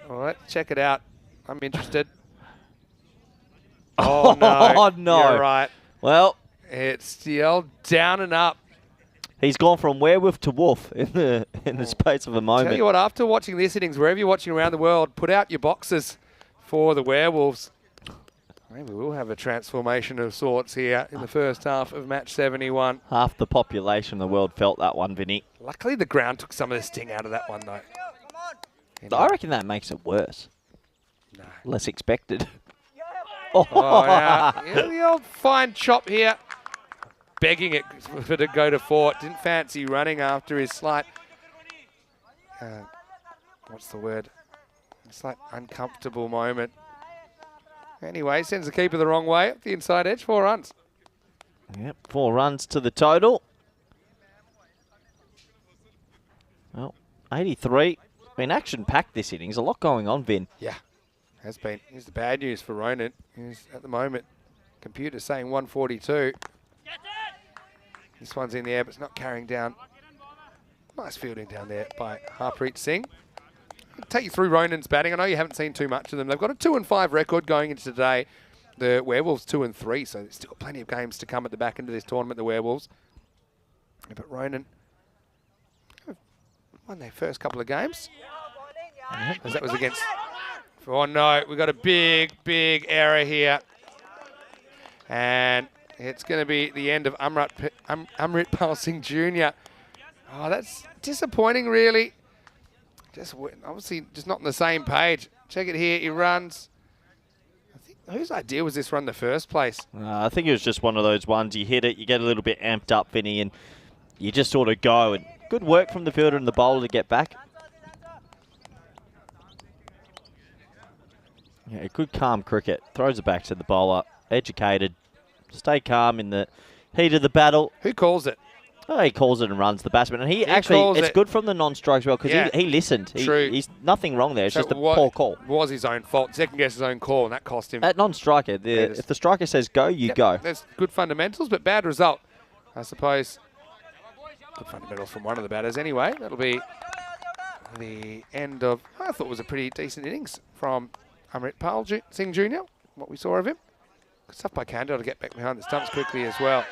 All right, check it out. I'm interested. Oh, no. Oh, no. You're right. Well, It's the old down and up. he's gone from werewolf to wolf in the space of a moment. Tell you what, after watching this innings, wherever you're watching around the world, put out your boxes for the Werewolves. Maybe we'll have a transformation of sorts here in the first half of match 71. Half the population of the world felt that one, Vinny. Luckily, the ground took some of the sting out of that one, though. I reckon that makes it worse. No. Less expected. Oh, yeah, the old fine chop here. Begging it for it to go to four. Didn't fancy running after his slight, what's the word? Slight uncomfortable moment. Anyway, sends the keeper the wrong way up the inside edge. 4 runs. Yep, 4 runs to the total. Well, 83. Been action-packed this innings. A lot going on, Vin. Yeah, has been. Here's the bad news for Ronin. He's at the moment, computer saying 142. This one's in the air, but it's not carrying down. Nice fielding down there by Harpreet Singh. I'll take you through Ronin's batting. I know you haven't seen too much of them. They've got a 2-5 record going into today. The Werewolves 2-3, so they've still got plenty of games to come at the back end of this tournament, the Werewolves. Yeah, but Ronin won their first couple of games. As that was against... Oh, no, we've got a big, big error here. And it's going to be the end of Amritpal Singh Jr. Oh, that's disappointing, really. Just obviously just not on the same page. Check it here. He runs. I think whose idea was this run in the first place? I think it was just one of those ones. You hit it, you get a little bit amped up, Vinny, and you just sort of go. And good work from the fielder and the bowler to get back. Yeah, good calm cricket. Throws it back to the bowler. Educated. Stay calm in the heat of the battle. Who calls it? Oh, he calls it and runs the batsman. And he actually, it's good from the non-strike as well because he listened. True. He's nothing wrong there. It's just a poor call. It was his own fault. Second guess his own call, and that cost him. At non-striker, if the striker says go, you go. There's good fundamentals, but bad result, I suppose. Good fundamentals from one of the batters anyway. That'll be the end of, I thought it was a pretty decent innings from Amritpal Singh Jr., what we saw of him. Good stuff by Kandel to get back behind the stumps quickly as well.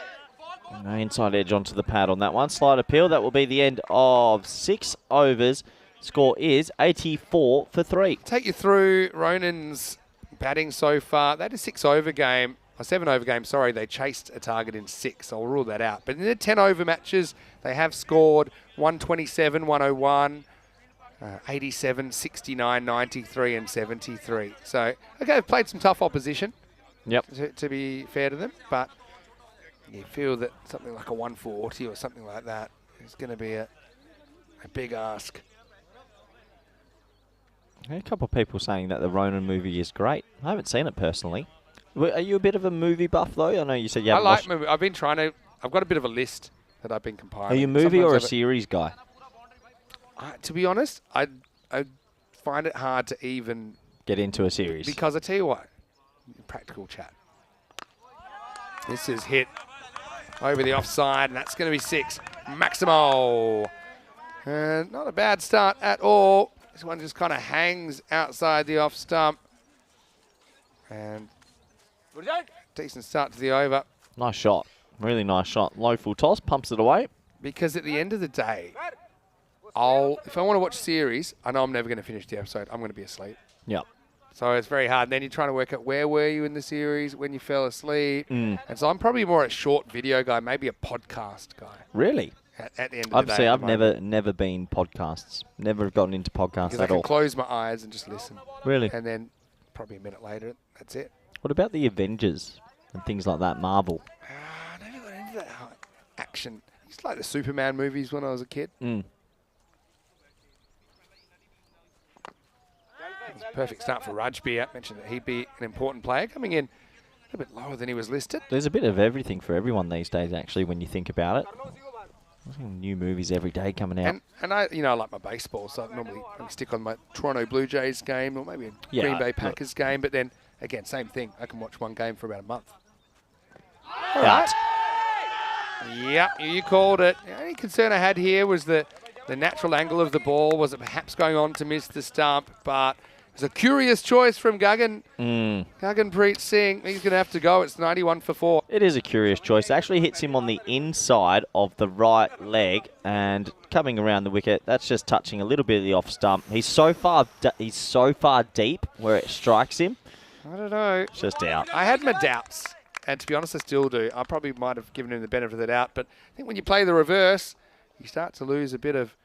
No inside edge onto the pad on that one. Slide appeal. That will be the end of 6 overs. Score is 84 for 3. Take you through Ronin's batting so far. That is 6-over game. A 7-over game, sorry. They chased a target in 6. I'll rule that out. But in the 10-over matches, they have scored 127, 101, 87, 69, 93 and 73. So, okay, they've played some tough opposition. Yep. To be fair to them, but you feel that something like a 140 or something like that is going to be a big ask. A couple of people saying that the Ronin movie is great. I haven't seen it personally. Are you a bit of a movie buff though? I know you said you haven't watched. Movie. I've been trying to. I've got a bit of a list that I've been compiling. Are you a movie Sometimes or a series guy? To be honest, I find it hard to even get into a series because I tell you what, practical chat. This is hit over the offside, and that's going to be 6. Maximo. And not a bad start at all. This one just kind of hangs outside the off stump. And decent start to the over. Nice shot. Really nice shot. Low full toss, pumps it away. Because at the end of the day, if I want to watch series, I know I'm never going to finish the episode. I'm going to be asleep. Yep. So it's very hard. And then you're trying to work out where were you in the series, when you fell asleep. And so I'm probably more a short video guy, maybe a podcast guy. Really? At the end of the day. I've never been podcasts. Never gotten into podcasts because at I all. can close my eyes and just listen. Really? And then probably a minute later, that's it. What about the Avengers and things like that, Marvel? I never got into that action. I used to like the Superman movies when I was a kid. It's a perfect start for Rajbir. I mentioned that he'd be an important player coming in a bit lower than he was listed. There's a bit of everything for everyone these days, actually, when you think about it. New movies every day coming out. And I like my baseball, so I normally stick on my Toronto Blue Jays game or maybe a Green Bay Packers game. But then, again, same thing. I can watch one game for about a month. All right. Yep, you called it. The only concern I had here was the natural angle of the ball. Was it perhaps going on to miss the stump? But it was a curious choice from Gaganpreet Singh. He's going to have to go. It's 91 for 4. It is a curious choice. It actually hits him on the inside of the right leg and coming around the wicket. That's just touching a little bit of the off stump. He's so far deep where it strikes him. I don't know. It's just out. I had my doubts. And to be honest, I still do. I probably might have given him the benefit of the doubt. But I think when you play the reverse, you start to lose a bit of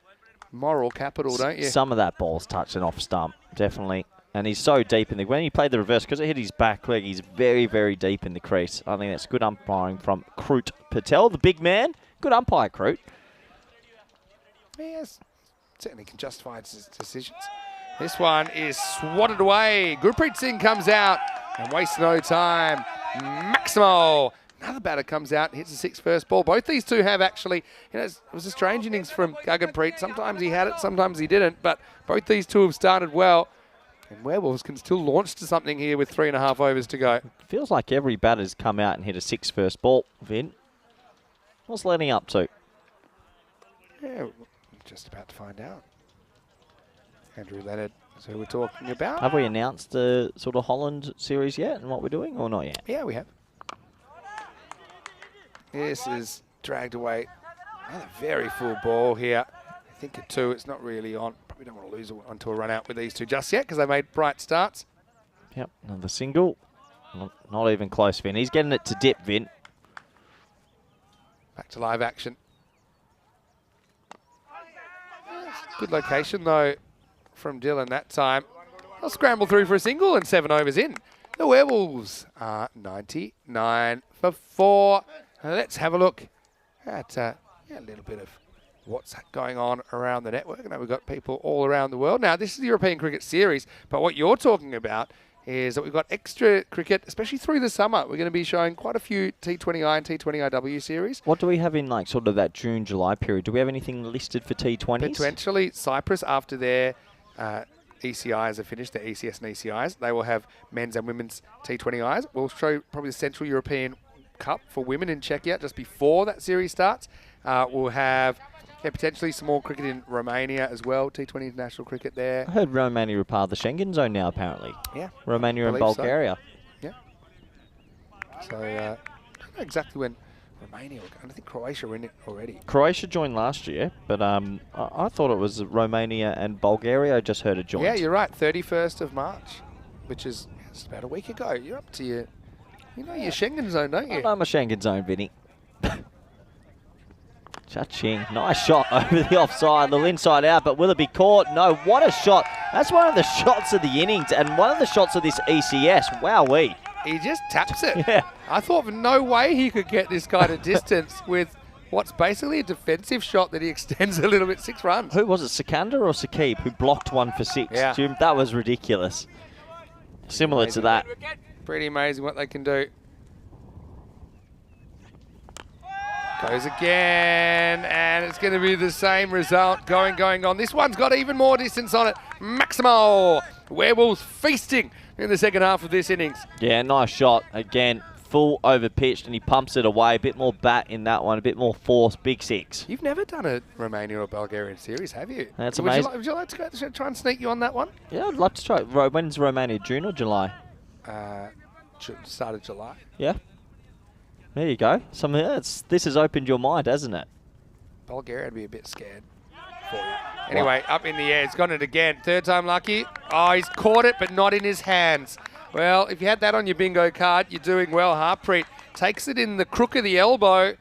moral capital, don't you? Some of that ball's touching off stump, definitely. And he's so deep in the... When he played the reverse, because it hit his back leg, he's very, very deep in the crease. I think that's good umpiring from Kroot Patel, the big man. Good umpire, Kroot. Yes, certainly can justify his decisions. This one is swatted away. Gurpreet Singh comes out and wastes no time. Maximo. Another batter comes out and hits the 6th first ball. Both these two have actually, it was a strange innings from Gaganpreet. Sometimes he had it, sometimes he didn't, but both these two have started well. And Werewolves can still launch to something here with 3.5 overs to go. Feels like every batter's come out and hit a 6th first ball, Vin. What's leading up to? Yeah, we're just about to find out. Andrew Leonard is who we're talking about. Have we announced the sort of Holland series yet and what we're doing, or not yet? Yeah, we have. This is dragged away. Another very full ball here. I think at 2, it's not really on. Probably don't want to lose onto a run out with these two just yet because they made bright starts. Yep, another single. Not even close, Vin. He's getting it to dip, Vin. Back to live action. Good location, though, from Dylan that time. They'll scramble through for a single and 7 overs in. The Werewolves are 99 for 4. Let's have a look at a little bit of what's going on around the network. I know we've got people all around the world. Now, this is the European Cricket Series, but what you're talking about is that we've got extra cricket, especially through the summer. We're going to be showing quite a few T20I and T20IW series. What do we have in like sort of that June, July period? Do we have anything listed for T20s? Potentially Cyprus after their ECIs are finished, their ECS and ECIs. They will have men's and women's T20Is. We'll show probably the Central European Cup for women in Czechia just before that series starts. We'll have potentially some more cricket in Romania as well, T20 international cricket there. I heard Romania are part of the Schengen zone now, apparently. Yeah. Romania and Bulgaria. So. Yeah. So, I don't know exactly when Romania, I think Croatia were in it already. Croatia joined last year, but I thought it was Romania and Bulgaria. I just heard it joined. Yeah, you're right, 31st of March, which is just about a week ago. You're up to your Schengen zone, don't you? I know my Schengen zone, Vinny. Cha-ching. Nice shot over the offside, the inside out, but will it be caught? No, what a shot. That's one of the shots of the innings and one of the shots of this ECS. Wowee. He just taps it. Yeah. I thought no way he could get this kind of distance with what's basically a defensive shot that he extends a little bit, 6 runs. Who was it, Sikandar or Saqib, who blocked one for 6? Yeah. Jim, that was ridiculous. Similar Amazing. to that. Pretty amazing what they can do. Goes again, and it's going to be the same result going on. This one's got even more distance on it. Maximo. Werewolves feasting in the second half of this innings. Yeah, nice shot. Again, full over pitched, and he pumps it away. A bit more bat in that one, a bit more force. Big 6. You've never done a Romania or Bulgarian series, have you? That's amazing. Would you like to go try and sneak you on that one? Yeah, I'd love to try. When's Romania, June or July? Start of July. Yeah. There you go. This has opened your mind, hasn't it? Bulgaria would be a bit scared for you. Anyway, up in the air. He's got it again. 3rd time lucky. Oh, he's caught it, but not in his hands. Well, if you had that on your bingo card, you're doing well. Harpreet takes it in the crook of the elbow.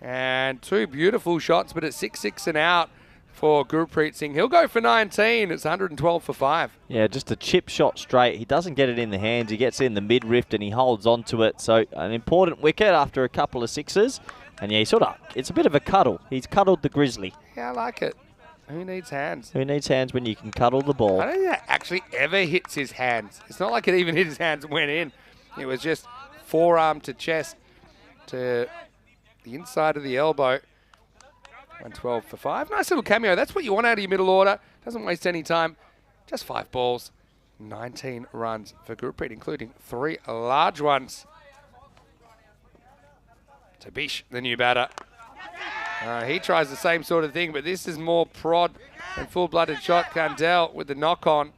And 2 beautiful shots, but it's 6-6 and out for Gurpreet Singh. He'll go for 19. It's 112 for 5. Yeah, just a chip shot straight. He doesn't get it in the hands. He gets it in the mid-rift and he holds on to it. So an important wicket after a couple of 6s. And yeah, it's a bit of a cuddle. He's cuddled the Grizzly. Yeah, I like it. Who needs hands? Who needs hands when you can cuddle the ball? I don't think that actually ever hits his hands. It's not like it even hit his hands and went in. It was just forearm to chest to the inside of the elbow. 112 for 5. Nice little cameo. That's what you want out of your middle order. Doesn't waste any time. Just 5 balls. 19 runs for Gurpreet, including 3 large ones. Tabish, the new batter. He tries the same sort of thing, but this is more prod and full-blooded shot. Kandel with the knock-on.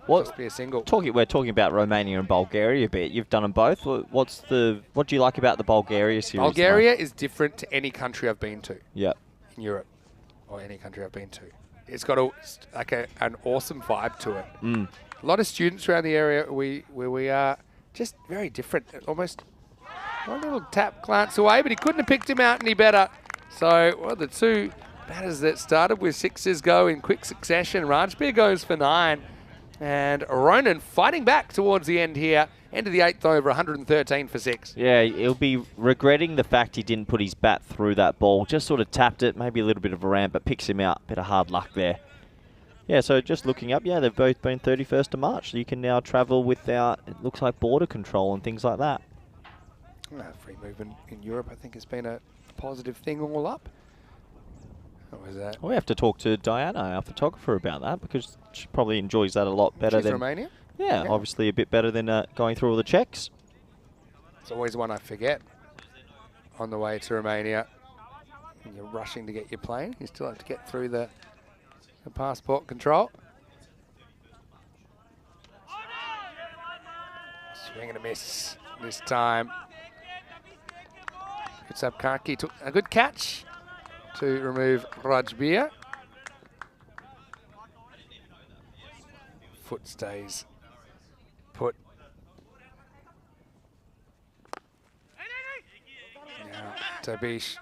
Just be a single. We're talking about Romania and Bulgaria a bit. You've done them both. What do you like about the Bulgaria series? Bulgaria is different to any country I've been to. Yep. In Europe, or any country I've been to. It's got an awesome vibe to it. Mm. A lot of students around the area where we are, just very different. Almost one little tap glance away, but he couldn't have picked him out any better. So, well, the 2 batters that started with 6s go in quick succession. Rajbir goes for 9. And Ronin fighting back towards the end here. End of the 8th over, 113 for 6. Yeah, he'll be regretting the fact he didn't put his bat through that ball. Just sort of tapped it, maybe a little bit of a ram, but picks him out. Bit of hard luck there. Yeah, so just looking up, yeah, they've both been 31st of March. So you can now travel without, it looks like, border control and things like that. Free movement in Europe, I think, has been a positive thing all up. What was that? We have to talk to Diana, our photographer, about that because she probably enjoys that a lot better She's than Romania? Yeah, obviously a bit better than going through all the checks. It's always one I forget on the way to Romania. When you're rushing to get your plane, you still have to get through the passport control. Swing and a miss this time. Good sub. Karki took a good catch to remove Rajbir. Foot stays put. Now Tabish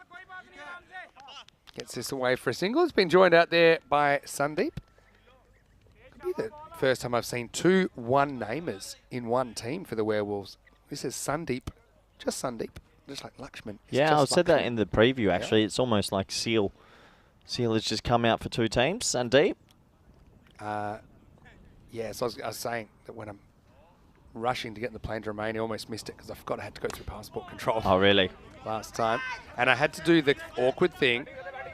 gets this away for a single. It's been joined out there by Sandeep. Could be the first time I've seen 2 one-namers in one team for the Werewolves. This is Sandeep, just Sandeep. Just like Lakshman. Yeah, I said that in the preview, actually. Yeah. It's almost like Seal. Seal has just come out for 2 teams. Sandeep? Yeah, so I was saying that when I'm rushing to get in the plane to Romania, I almost missed it because I forgot I had to go through passport control. Oh, really? Last time. And I had to do the awkward thing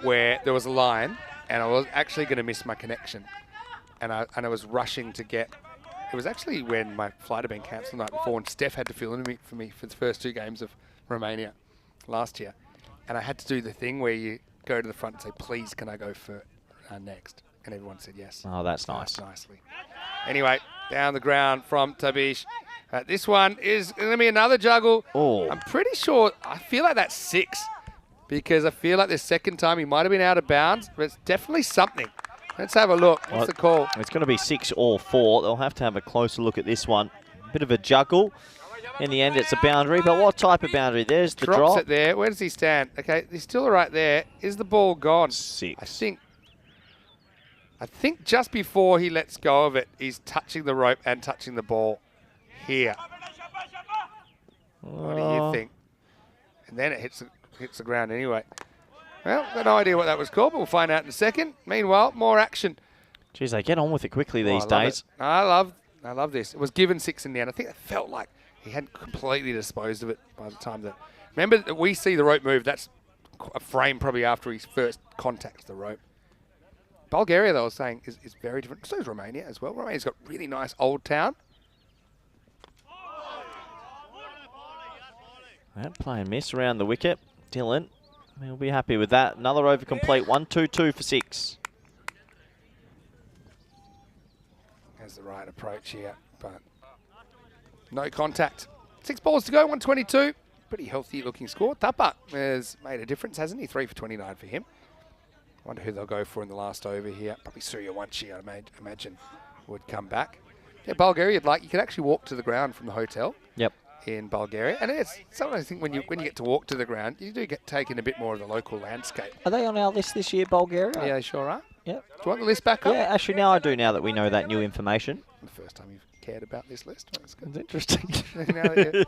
where there was a line and I was actually going to miss my connection. And I was rushing to get... It was actually when my flight had been cancelled the night before and Steph had to fill in for me for the first 2 games of Romania last year, and I had to do the thing where you go to the front and say, please, can I go for next? And everyone said yes. Oh, that's nice. Nicely. Anyway, down the ground from Tabish. This one is going to be another juggle. Oh. I'm pretty sure, I feel like that's 6 because I feel like the second time he might have been out of bounds, but it's definitely something. Let's have a look. What's the call? It's going to be 6 or 4. They'll have to have a closer look at this one. Bit of a juggle. In the end, it's a boundary, but what type of boundary? There's the drop. Drops it there. Where does he stand? Okay, he's still right there. Is the ball gone? 6. I think just before he lets go of it, he's touching the rope and touching the ball here. What do you think? And then it hits the ground anyway. Well, got no idea what that was called, but we'll find out in a second. Meanwhile, more action. Geez, they get on with it quickly these days. I love this. It was given 6 in the end. I think it felt like he hadn't completely disposed of it by the time that... Remember, that we see the rope move. That's a frame probably after he first contacts the rope. Bulgaria, though, I was saying, is very different. So is Romania as well. Romania's got really nice old town. That play and miss around the wicket. Dylan, he'll be happy with that. Another over complete. 1-2-2 for 6. That's the right approach here, but no contact. 6 balls to go, 122. Pretty healthy looking score. Thapa has made a difference, hasn't he? 3 for 29 for him. Wonder who they'll go for in the last over here. Probably Suryawanshi, I imagine, would come back. Yeah, Bulgaria, you could actually walk to the ground from the hotel. Yep. In Bulgaria, and it's something I think when you get to walk to the ground, you do get taken a bit more of the local landscape. Are they on our list this year, Bulgaria? Yeah, they sure are. Yeah. Do you want the list back up? Yeah, actually, now I do. Now that we know that new information. The first time you've cared about this list. That's good. It's interesting.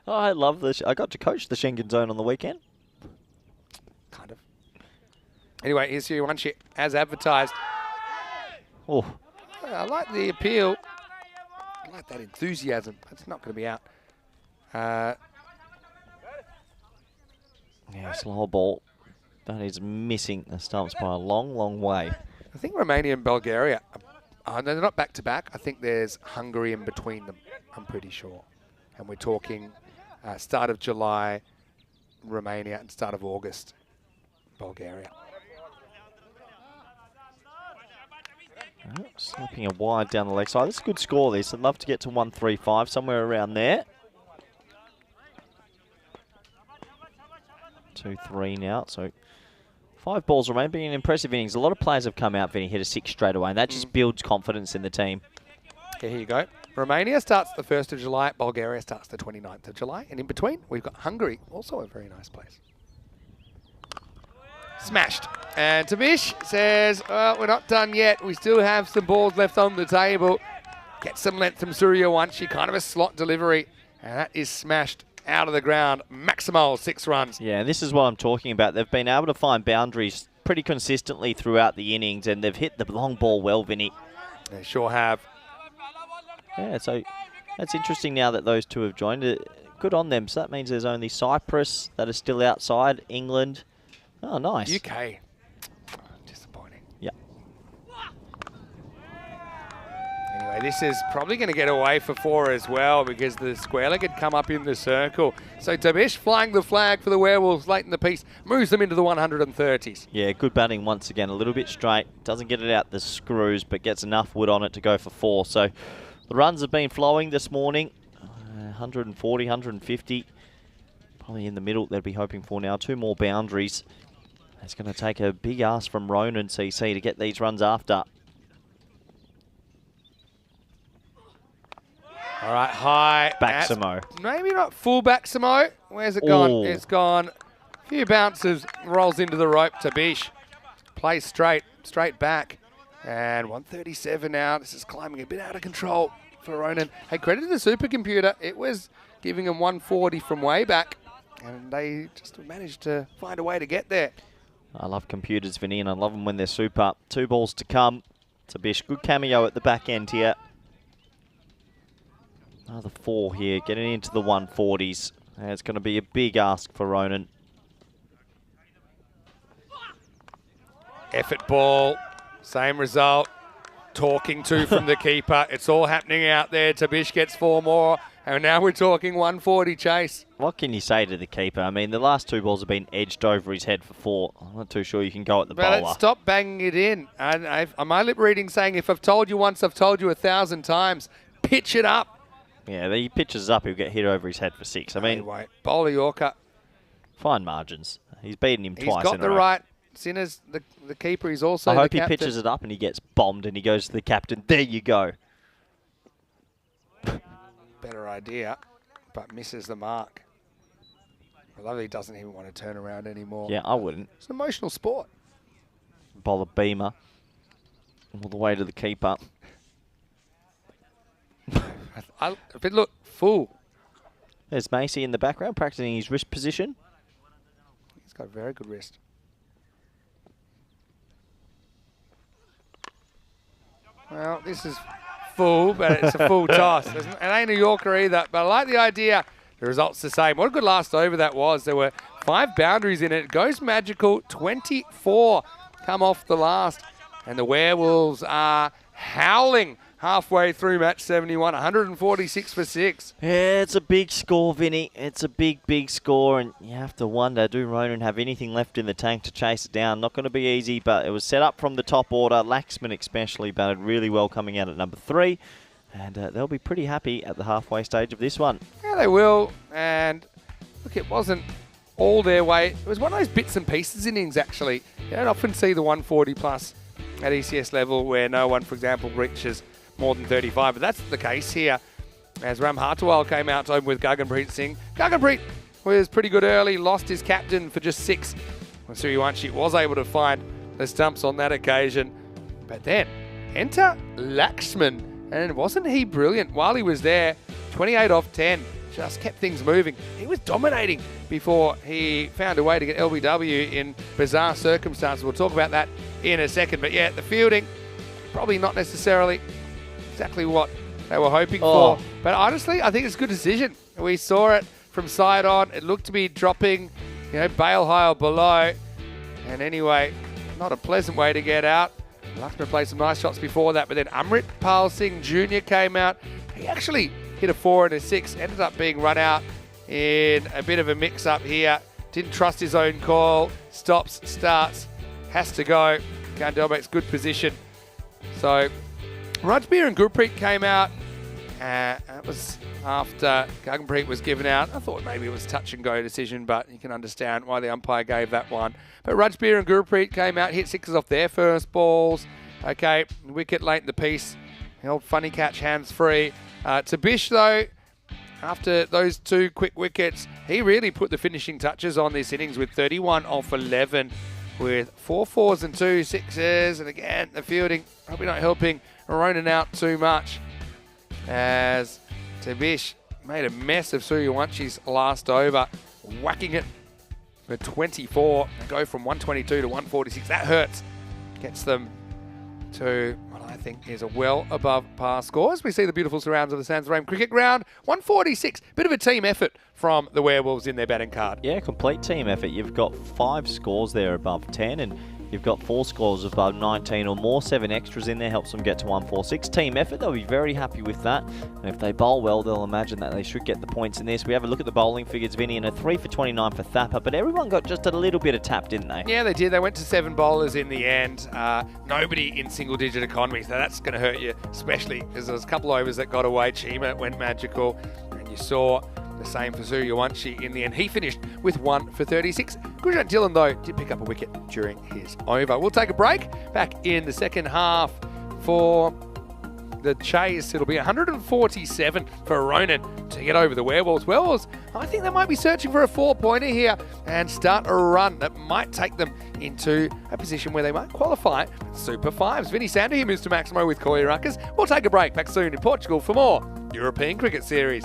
Oh, I love this. I got to coach the Schengen zone on the weekend. Kind of. Anyway, here's your one shit as advertised. Oh. I like the appeal. I like that enthusiasm. That's not going to be out. Yeah, slower ball. But he's missing the stumps by a long, long way. I think Romania and Bulgaria, they're not back-to-back. I think there's Hungary in between them, I'm pretty sure. And we're talking start of July, Romania, and start of August, Bulgaria. Slipping a wide down the leg side. That's a good score, this. I'd love to get to 135, somewhere around there. 2-3 now, so 5 balls remain, being an impressive innings. A lot of players have come out, Vinny, hit a 6 straight away, and that just builds confidence in the team. Yeah, here you go. Romania starts the 1st of July, Bulgaria starts the 29th of July, and in between, we've got Hungary, also a very nice place. Smashed. And Tabish says, well, we're not done yet. We still have some balls left on the table. Get some length from Suryawanshi, kind of a slot delivery, and that is smashed out of the ground. Maximal 6 runs. Yeah, and this is what I'm talking about. They've been able to find boundaries pretty consistently throughout the innings, and they've hit the long ball well, Vinny. They sure have. Yeah, so that's interesting now that those two have joined. Good on them. So that means there's only Cyprus that are still outside, England. Oh, nice. UK. Disappointing. Yeah. Anyway, this is probably going to get away for 4 as well because the square leg had come up in the circle. So Tabish flying the flag for the Werewolves late in the piece, moves them into the 130s. Yeah, good batting once again. A little bit straight. Doesn't get it out the screws, but gets enough wood on it to go for 4. So the runs have been flowing this morning. 140, 150. Probably in the middle they'd be hoping for now. 2 more boundaries. It's going to take a big ask from Ronin CC to get these runs after. All right, high. Back Samo. Maybe not full back Samo. Where's it gone? Ooh. It's gone. A few bounces, rolls into the rope. Tabish plays straight back. And 137 now. This is climbing a bit out of control for Ronin. Hey, credit to the supercomputer. It was giving him 140 from way back. And they just managed to find a way to get there. I love computers, Vinny, and I love them when they're super. 2 balls to come. Tabish, good cameo at the back end here. Another 4 here, getting into the 140s. And it's going to be a big ask for Ronin. Effort ball, same result. Talking to from the keeper. It's all happening out there. Tabish gets 4 more. And now we're talking 140 chase. What can you say to the keeper? I mean, the last 2 balls have been edged over his head for 4. I'm not too sure you can go at the bowler. But stop banging it in. And my lip reading saying, if I've told you once, I've told you 1,000 times. Pitch it up. Yeah, he pitches up, he'll get hit over his head for 6. I mean, wait. Bowler Yorker. Fine margins. He's beaten him twice in a row. He's got the right. Sinners, the keeper, he's also I the hope he captain. pitches it up and he gets bombed and he goes to the captain. There you go. Better idea, but misses the mark. I love that he doesn't even want to turn around anymore. Yeah, I wouldn't. It's an emotional sport. Bowler Beamer. All the way to the keeper. But look, full. There's Macy in the background practicing his wrist position. He's got a very good wrist. Well, this is full, but it's a full toss. It ain't a Yorker either, but I like the idea. The result's the same. What a good last over that was. There were 5 boundaries in it. It goes magical. 24 come off the last. And the Werewolves are howling halfway through match 71. 146 for 6. Yeah, it's a big score, Vinny. It's a big, big score, and you have to wonder, do Ronin have anything left in the tank to chase it down? Not going to be easy, but it was set up from the top order. Laxman especially batted really well coming out at number 3, and they'll be pretty happy at the halfway stage of this one. Yeah, they will, and look, it wasn't all their way. It was one of those bits and pieces innings, actually. You don't often see the 140 plus at ECS level where no one, for example, reaches more than 35, but that's the case here as Ram Hartwell came out to open with Gaganpreet Singh. Gaganpreet was pretty good early, lost his captain for just 6. When Suryawanshi was able to find the stumps on that occasion. But then, enter Laxman, and wasn't he brilliant while he was there? 28 off 10, just kept things moving. He was dominating before he found a way to get LBW in bizarre circumstances. We'll talk about that in a second, but yeah, the fielding, probably not necessarily exactly what they were hoping for. But honestly, I think it's a good decision. We saw it from side on. It looked to be dropping, bale high or below. And anyway, not a pleasant way to get out. Luckman played some nice shots before that, but then Amrit Pal Singh Jr. came out. He actually hit a 4 and a 6, ended up being run out in a bit of a mix-up here. Didn't trust his own call. Stops, starts, has to go. Gandelbek's good position. So Rajbir and Gurpreet came out. That was after Gaganpreet was given out. I thought maybe it was touch and go decision, but you can understand why the umpire gave that one. But Rajbir and Gurpreet came out, hit sixes off their first balls. Okay, wicket late in the piece. Held funny catch hands free. Tabish though, after those 2 quick wickets, he really put the finishing touches on this innings with 31 off 11 with 4 fours and 2 sixes. And again, the fielding probably not helping Ronin out too much, as Tabish made a mess of Suryawanshi's last over, whacking it for 24 and go from 122 to 146. That hurts. Gets them to what I think is a well above par score. As we see the beautiful surrounds of the Sands Rame cricket ground, 146. Bit of a team effort from the Werewolves in their batting card. Yeah, complete team effort. You've got 5 scores there above 10, and you've got 4 scores above 19 or more. 7 extras in there helps them get to 146. Team effort, they'll be very happy with that. And if they bowl well, they'll imagine that they should get the points in this. We have a look at the bowling figures, Vinny, and a 3 for 29 for Thapar, but everyone got just a little bit of tap, didn't they? Yeah, they did. They went to 7 bowlers in the end. Nobody in single-digit economy, so that's going to hurt you, especially because there was a couple overs that got away. Chima went magical, and you saw the same for Suryawanshi in the end. He finished with 1 for 36. Gurjant Dhillon, though, did pick up a wicket during his over. We'll take a break. Back in the second half for the chase. It'll be 147 for Ronin to get over the Werewolves. Werewolves, I think they might be searching for a 4-pointer here and start a run that might take them into a position where they might qualify for Super 5s. Vinny Sander here, Mr. Maximo with Koi Ruckers. We'll take a break. Back soon in Portugal for more European Cricket Series.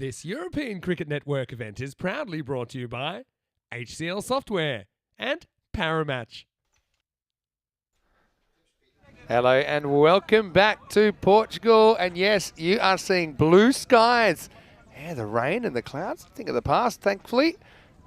This European Cricket Network event is proudly brought to you by HCL Software and Paramatch. Hello and welcome back to Portugal. And yes, you are seeing blue skies. Yeah, the rain and the clouds, I think of the past, thankfully,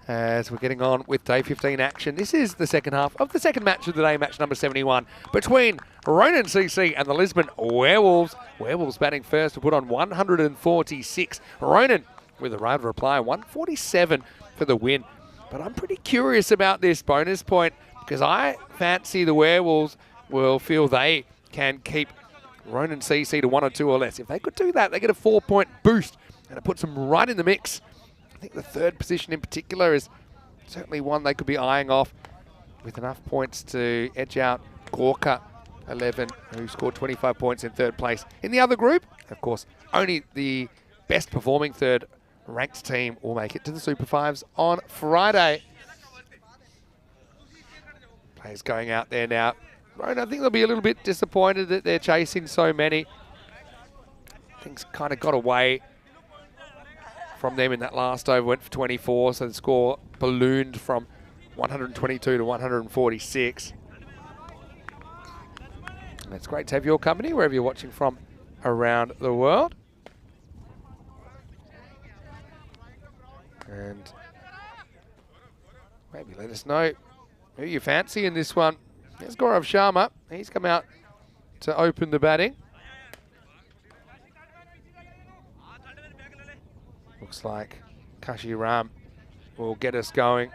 as we're getting on with day 15 action. This is the second half of the second match of the day, match number 71, between Ronin CC and the Lisbon Werewolves. Werewolves batting first to put on 146. Ronin with a right of reply, 147 for the win. But I'm pretty curious about this bonus point because I fancy the Werewolves will feel they can keep Ronin CC to 1 or 2 or less. If they could do that, they get a 4-point boost and it puts them right in the mix. I think the third position in particular is certainly one they could be eyeing off with enough points to edge out Gorka 11, who scored 25 points in third place. In the other group, of course, only the best performing third ranked team will make it to the Super Fives on Friday. Players going out there now. Ronan, I think they'll be a little bit disappointed that they're chasing so many. Things kind of got away from them in that last over, went for 24, so the score ballooned from 122 to 146. And it's great to have your company wherever you're watching from around the world. And maybe let us know who you fancy in this one. There's Gaurav Sharma. He's come out to open the batting. Looks like Kashi Ram will get us going.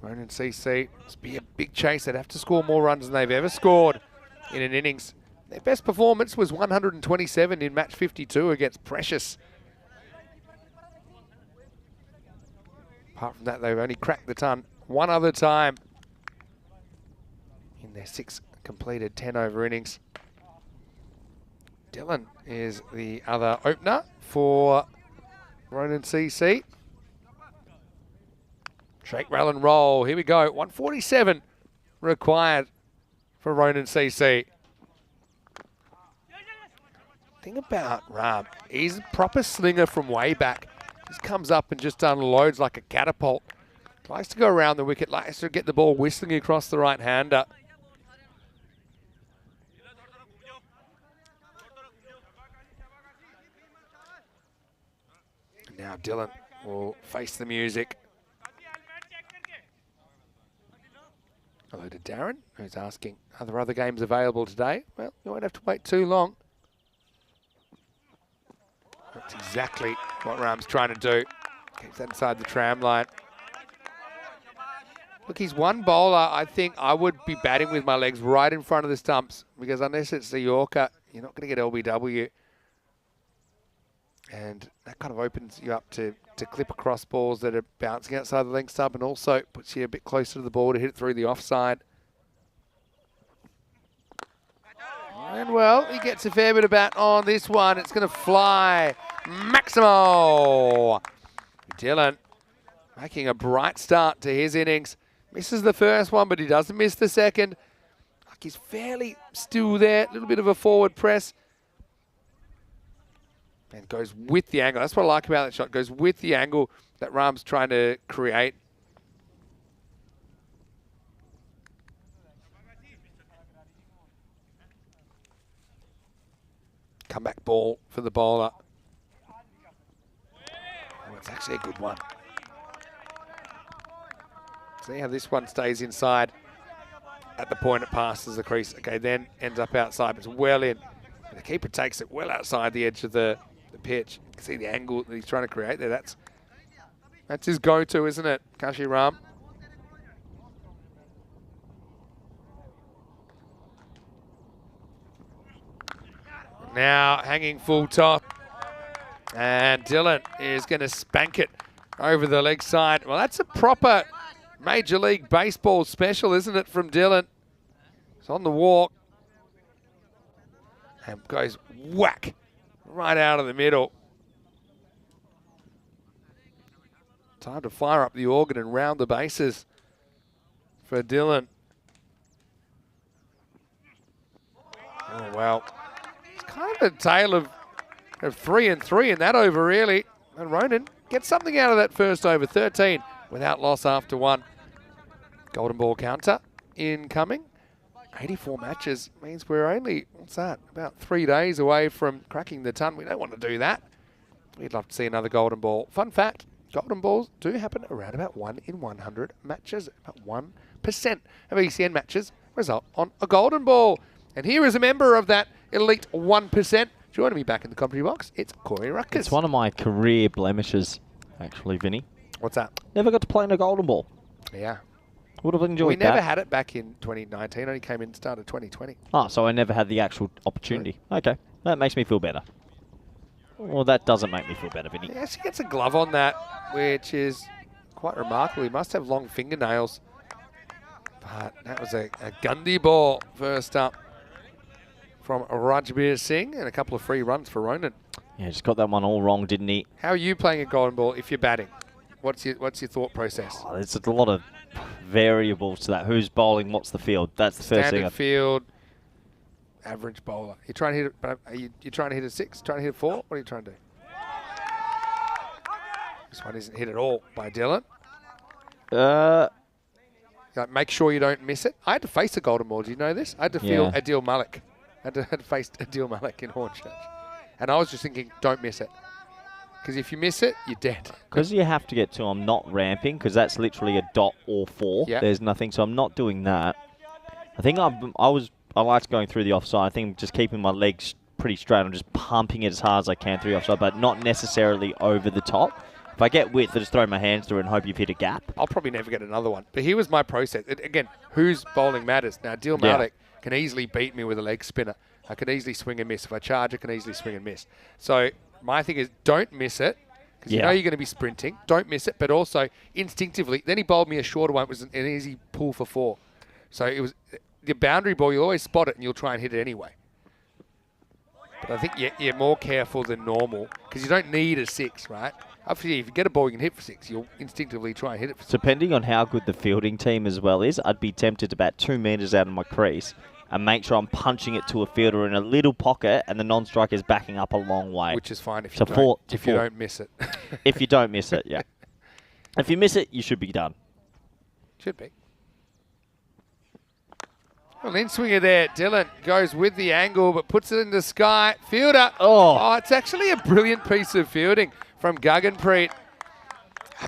Ronin CC, must be a big chase. They'd have to score more runs than they've ever scored in an innings. Their best performance was 127 in match 52 against Precious. Apart from that, they've only cracked the ton one other time in their 6 completed 10-over innings. Dylan is the other opener for Ronin CC. Shake, rail and roll. Here we go. 147 required for Ronin CC. Thing about Ram, he's a proper slinger from way back. Just comes up and just unloads like a catapult. Likes to go around the wicket, likes to get the ball whistling across the right-hander. Now Dylan will face the music. Hello to Darren, who's asking, are there other games available today? Well, you won't have to wait too long. That's exactly what Ram's trying to do. Keeps that inside the tram line. Look, he's one bowler. I think I would be batting with my legs right in front of the stumps because unless it's the Yorker, you're not going to get LBW. And that kind of opens you up to clip across balls that are bouncing outside the length stump and also puts you a bit closer to the ball to hit it through the offside. And well, he gets a fair bit of bat on this one. It's going to fly. Maximo! Dylan making a bright start to his innings. Misses the first one, but he doesn't miss the second. Like he's fairly still there. A little bit of a forward press. And goes with the angle. That's what I like about that shot. Goes with the angle that Ram's trying to create. Comeback ball for the bowler. Oh, it's actually a good one. See how this one stays inside at the point it passes the crease. Okay, then ends up outside, but it's well in. And the keeper takes it well outside the edge of the pitch. You can see the angle that he's trying to create there. That's his go-to, isn't it, Kashi Ram? Now hanging full top. And Dylan is going to spank it over the leg side. Well, that's a proper Major League Baseball special, isn't it, from Dylan? It's on the walk. And goes whack right out of the middle. Time to fire up the organ and round the bases for Dylan. Oh, well. It's kind of a tale of Have 3 and 3 in that over, really. And Ronin gets something out of that first over, 13, without loss after 1. Golden ball counter incoming. 84 matches means we're only, what's that, about 3 days away from cracking the ton. We don't want to do that. We'd love to see another golden ball. Fun fact, golden balls do happen around about 1 in 100 matches. About 1% of ECN matches result on a golden ball. And here is a member of that elite 1%. Joining me back in the commentary box, it's Corey Ruckus. It's one of my career blemishes, actually, Vinny. What's that? Never got to play in a golden ball. Yeah. Would have enjoyed We that. never had it back in 2019. Only came in start of 2020. Oh, so I never had the actual opportunity. Okay, that makes me feel better. Well, that doesn't make me feel better, Vinny. He actually gets a glove on that, which is quite remarkable. He must have long fingernails. But that was a Gundy ball first up from Rajbir Singh, and a couple of free runs for Ronin. Yeah, just got that one all wrong, didn't he? How are you playing a golden ball if you're batting? What's your thought process? Oh, there's a lot of variables to that. Who's bowling? What's the field? That's the first thing. Standard field, average bowler. You're trying to hit it, but are you trying to hit a 6? Trying to hit a 4? What are you trying to do? This one isn't hit at all by Dylan. Like, make sure you don't miss it. I had to face a golden ball. Do you know this? I had to field Adil Malik. I had to face Adil Malik in Hornchurch. And I was just thinking, don't miss it. Because if you miss it, you're dead. Because you have to get to, I'm not ramping, because that's literally a dot or 4. Yep. There's nothing, so I'm not doing that. I think I liked going through the offside. I think I'm just keeping my legs pretty straight. I'm just pumping it as hard as I can through the offside, but not necessarily over the top. If I get width, I just throw my hands through and hope you've hit a gap. I'll probably never get another one. But here was my process. Again, whose bowling matters. Now, Adil Malik can easily beat me with a leg spinner. I can easily swing and miss. If I charge, I can easily swing and miss. So my thing is, don't miss it, because you know you're going to be sprinting. Don't miss it, but also instinctively. Then he bowled me a shorter one. It was an easy pull for 4. So it was the boundary ball. You'll always spot it, and you'll try and hit it anyway. But I think you're more careful than normal, because you don't need a 6, right? Obviously, if you get a ball you can hit for 6, you'll instinctively try and hit it for 6. Depending on how good the fielding team as well is, I'd be tempted to bat 2 metres out of my crease and make sure I'm punching it to a fielder in a little pocket and the non-striker is backing up a long way. Which is fine if So you don't miss it. If you don't miss it, yeah. If you miss it, you should be done. Should be. Well, in swinger there. Dylan goes with the angle but puts it in the sky. Fielder. Oh, it's actually a brilliant piece of fielding from Gaganpreet.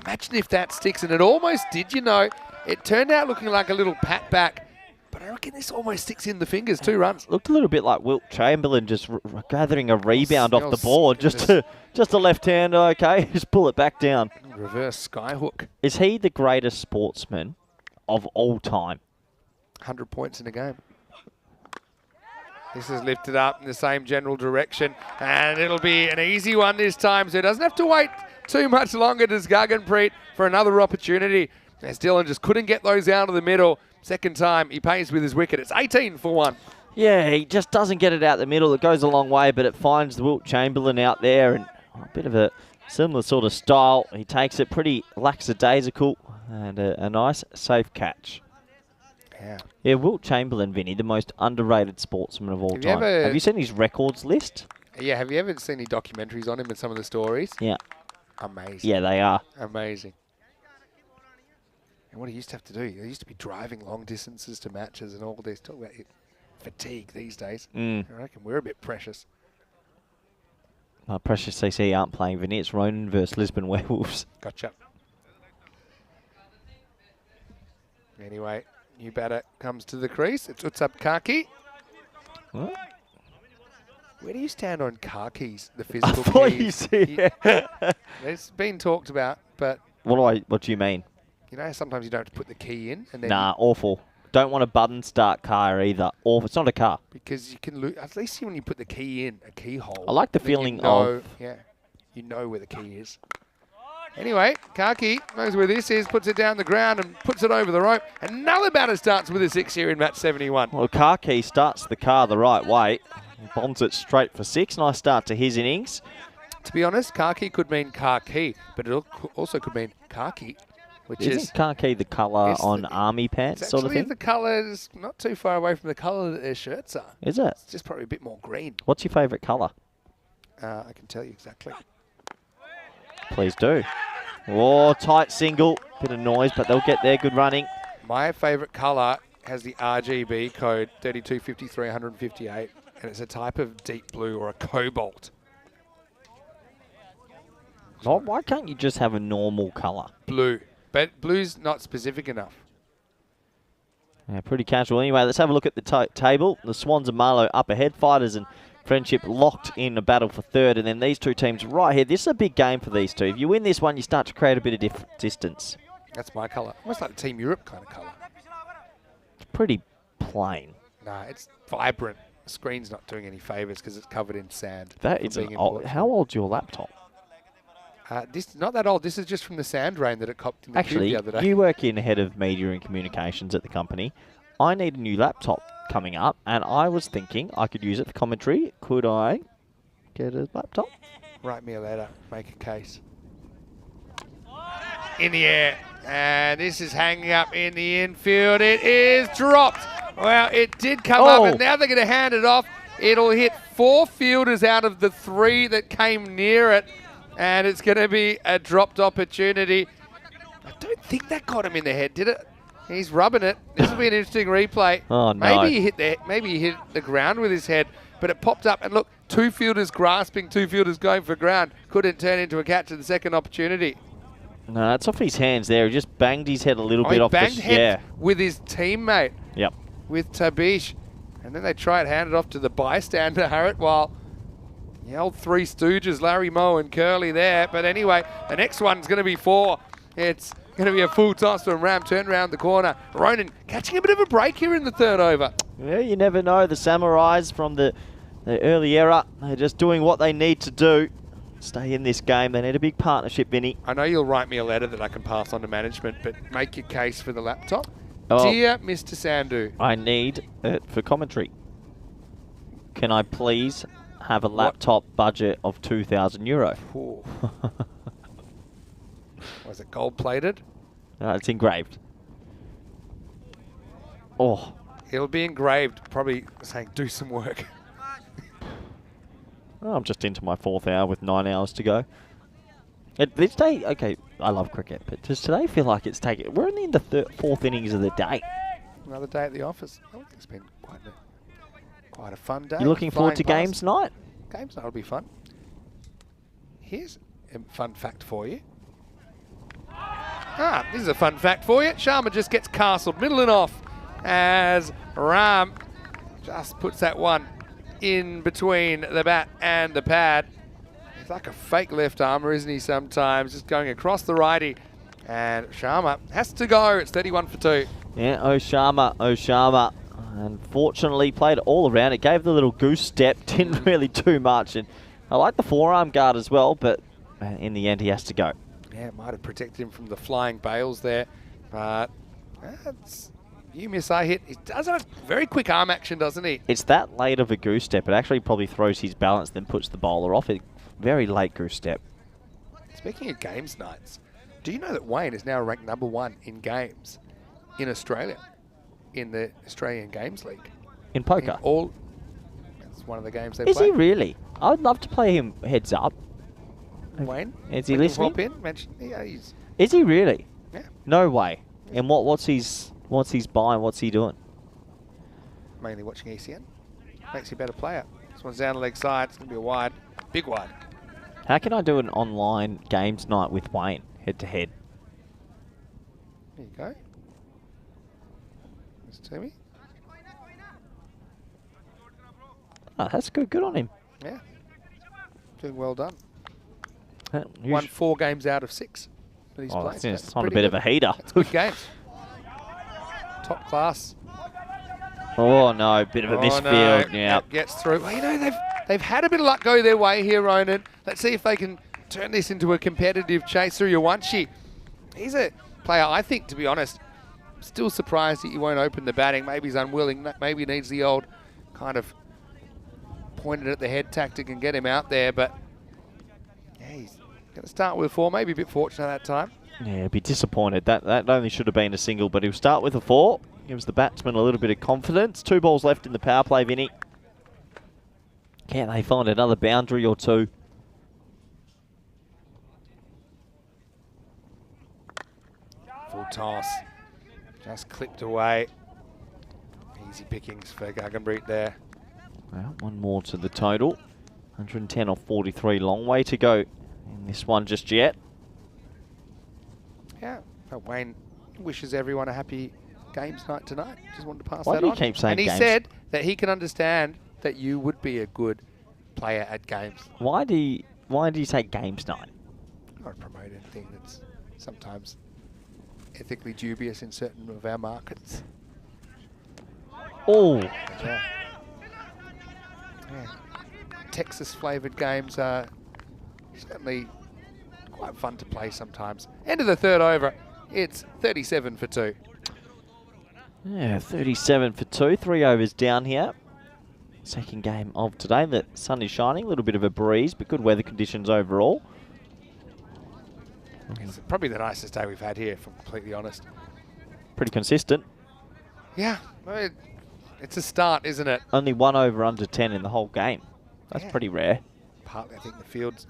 Imagine if that sticks, and it almost did, you know. It turned out looking like a little pat back, but I reckon this almost sticks in the fingers. 2 runs. Looked a little bit like Wilt Chamberlain just gathering a rebound off the board. Just a left hand, okay, just pull it back down. Reverse skyhook. Is he the greatest sportsman of all time? 100 points in a game. This is lifted up in the same general direction, and it'll be an easy one this time, so he doesn't have to wait too much longer, does Gaganpreet, for another opportunity. As Dylan just couldn't get those out of the middle. Second time he pays with his wicket. It's 18 for 1. Yeah, he just doesn't get it out the middle. It goes a long way, but it finds the Wilt Chamberlain out there, and a bit of a similar sort of style. He takes it pretty lackadaisical, and a nice, safe catch. Yeah, Wilt Chamberlain, Vinny, the most underrated sportsman of all time. Have you seen his records list? Yeah, have you ever seen any documentaries on him and some of the stories? Yeah. Amazing. Yeah, they are. Amazing. And what he used to have to do, he used to be driving long distances to matches and all this. Talk about fatigue these days. I reckon we're a bit precious. Precious CC aren't playing, Vinny. It's Ronin versus Lisbon Werewolves. Gotcha. Anyway, new batter comes to the crease. It's Utsap Kaki. What? Where do you stand on car keys, the physical I thought keys? you said. It's been talked about, but... What do you mean? You know, sometimes you don't have to put the key in. And then awful. Don't want a button start car either. Awful. It's not a car. Because you can lose... At least when you put the key in, a keyhole. I like the feeling of... Yeah, you know where the key is. Anyway, Kaki knows where this is, puts it down the ground and puts it over the rope. Another batter starts with a 6 here in match 71. Well, Kaki starts the car the right way. Bonds it straight for 6. Nice start to his innings. To be honest, Kaki could mean Kaki, but it also could mean Kaki, which Isn't Kaki the colour on army pants sort of thing? the colour is not too far away from the colour that their shirts are. Is it? It's just probably a bit more green. What's your favourite colour? I can tell you exactly. Please do. Oh, tight single. Bit of noise, but they'll get there. Good running. My favourite colour has the RGB code 3253-158, and it's a type of deep blue or a cobalt. Oh, why can't you just have a normal colour? Blue. But blue's not specific enough. Yeah, pretty casual. Anyway, let's have a look at the table. The Swans and Marlow up ahead. Fighters and Friendship locked in a battle for third. And then these two teams right here. This is a big game for these two. If you win this one, you start to create a bit of distance. That's my colour. Almost like the Team Europe kind of colour. It's pretty plain. Nah, it's vibrant. The screen's not doing any favours because it's covered in sand. That is how old's your laptop? This not that old. This is just from the sand rain that it copped in the cube the other day. You work in head of media and communications at the company. I need a new laptop coming up, and I was thinking I could use it for commentary. Could I get a laptop? Write me a letter. Make a case. In the air. And this is hanging up in the infield. It is dropped. Well, it did come up, and now they're going to hand it off. It'll hit 4 fielders out of the 3 that came near it. And it's going to be a dropped opportunity. I don't think that got him in the head, did it? He's rubbing it. This will be an interesting replay. Oh, no. Maybe he hit the ground with his head, but it popped up. And look, 2 fielders grasping, 2 fielders going for ground. Couldn't turn into a catch at the second opportunity. No, it's off his hands there. He just banged his head a little bit off the... He banged head with his teammate. Yep. With Tabish. And then they try and hand it off to the bystander, Harriet, while... the old 3 Stooges, Larry, Moe and Curly there. But anyway, the next one's going to be 4. It's going to be a full toss from Ram, turn around the corner. Ronin catching a bit of a break here in the third over. Yeah, you never know. The Samurais from the early era, they're just doing what they need to do. Stay in this game. They need a big partnership, Vinny. I know you'll write me a letter that I can pass on to management, but make your case for the laptop. Oh, Dear Mr. Sandhu. I need it for commentary. Can I please... have a laptop budget of €2,000. Was it gold plated? It's engraved. Oh. It'll be engraved, probably saying do some work. I'm just into my 4th hour with 9 hours to go. This day, okay, I love cricket, but does today feel like it's taking... We're only in the 4th innings of the day. Another day at the office. I think it's been quite a fun day. You looking forward to games night? Games night will be fun. Here's a fun fact for you. This is a fun fact for you. Sharma just gets castled middle and off as Ram just puts that one in between the bat and the pad. He's like a fake left armer, isn't he, sometimes? Just going across the righty. And Sharma has to go. It's 31 for 2. Yeah, Sharma. Unfortunately, played it all around. It gave the little goose step, didn't really do much. And I like the forearm guard as well, but in the end, he has to go. Yeah, it might have protected him from the flying bales there. But you miss, I hit. He does have a very quick arm action, doesn't he? It's that late of a goose step. It actually probably throws his balance, then puts the bowler off. It very late goose step. Speaking of games nights, do you know that Wayne is now ranked #1 in games in Australia? In the Australian Games League. In poker? That's one of the games they play. Is he really? I would love to play him heads up. Wayne? Is he listening? Hop in, mention, yeah, he's... Is he really? Yeah. No way. And what's his buying? What's he doing? Mainly watching ECN. Makes you a better player. This one's down the leg side. It's going to be a wide. Big wide. How can I do an online games night with Wayne head to head? There you go. Timmy. Oh, that's good. Good on him. Yeah. Doing well done. You Won 4 games out of 6 that he's played. It's on a bit of a heater. That's good games. Top class. Oh no, bit of a misfield. No. Yeah. Gets through. Well, you know, they've had a bit of luck go their way here, Ronin. Let's see if they can turn this into a competitive chase through Yawanshi. He's a player, I think, to be honest, still surprised that he won't open the batting. Maybe he's unwilling. Maybe he needs the old kind of pointed at the head tactic and get him out there. But yeah, he's going to start with 4. Maybe a bit fortunate that time. Yeah, be disappointed. That only should have been a single, but he'll start with a 4. Gives the batsman a little bit of confidence. 2 balls left in the power play, Vinny. Can they find another boundary or two? Full toss. Just clipped away. Easy pickings for Guggenbreit there. Well, one more to the total. 110 off 43. Long way to go in this one just yet. Yeah, but Wayne wishes everyone a happy games night tonight. Just wanted to pass Why that do you on. keep saying and he games? said that he can understand that you would be a good player at games. Why do you say games night? I don't promote anything that's sometimes ethically dubious in certain of our markets. Oh, Yeah. Texas flavoured games are certainly quite fun to play sometimes. End of the third over, it's 37 for 2. yeah, 37 for 2. 3 overs down here. Second game of today. The sun is shining, a little bit of a breeze, but good weather conditions overall. It's probably the nicest day we've had here, if I'm completely honest. Pretty consistent. Yeah, it's a start, isn't it? Only 1 over under 10 in the whole game. That's Yeah. pretty rare. Partly, I think the fields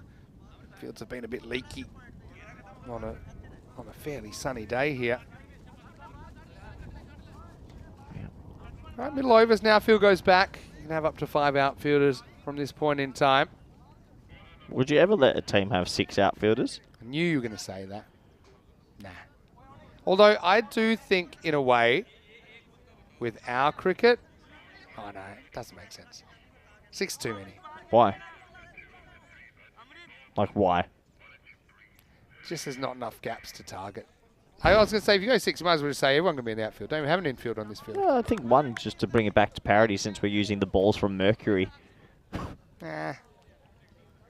have been a bit leaky on a fairly sunny day here. Yeah. All right, middle overs now. Field goes back. You can have up to 5 outfielders from this point in time. Would you ever let a team have 6 outfielders? I knew you were going to say that. Nah. Although I do think, in a way, with our cricket, oh no, it doesn't make sense. 6 too many. Why? Like, why? Just there's not enough gaps to target. I was going to say, if you go 6, you might as well just say everyone can be in the outfield. Don't even have an infield on this field. Well, I think 1 just to bring it back to parity since we're using the balls from Mercury. Nah.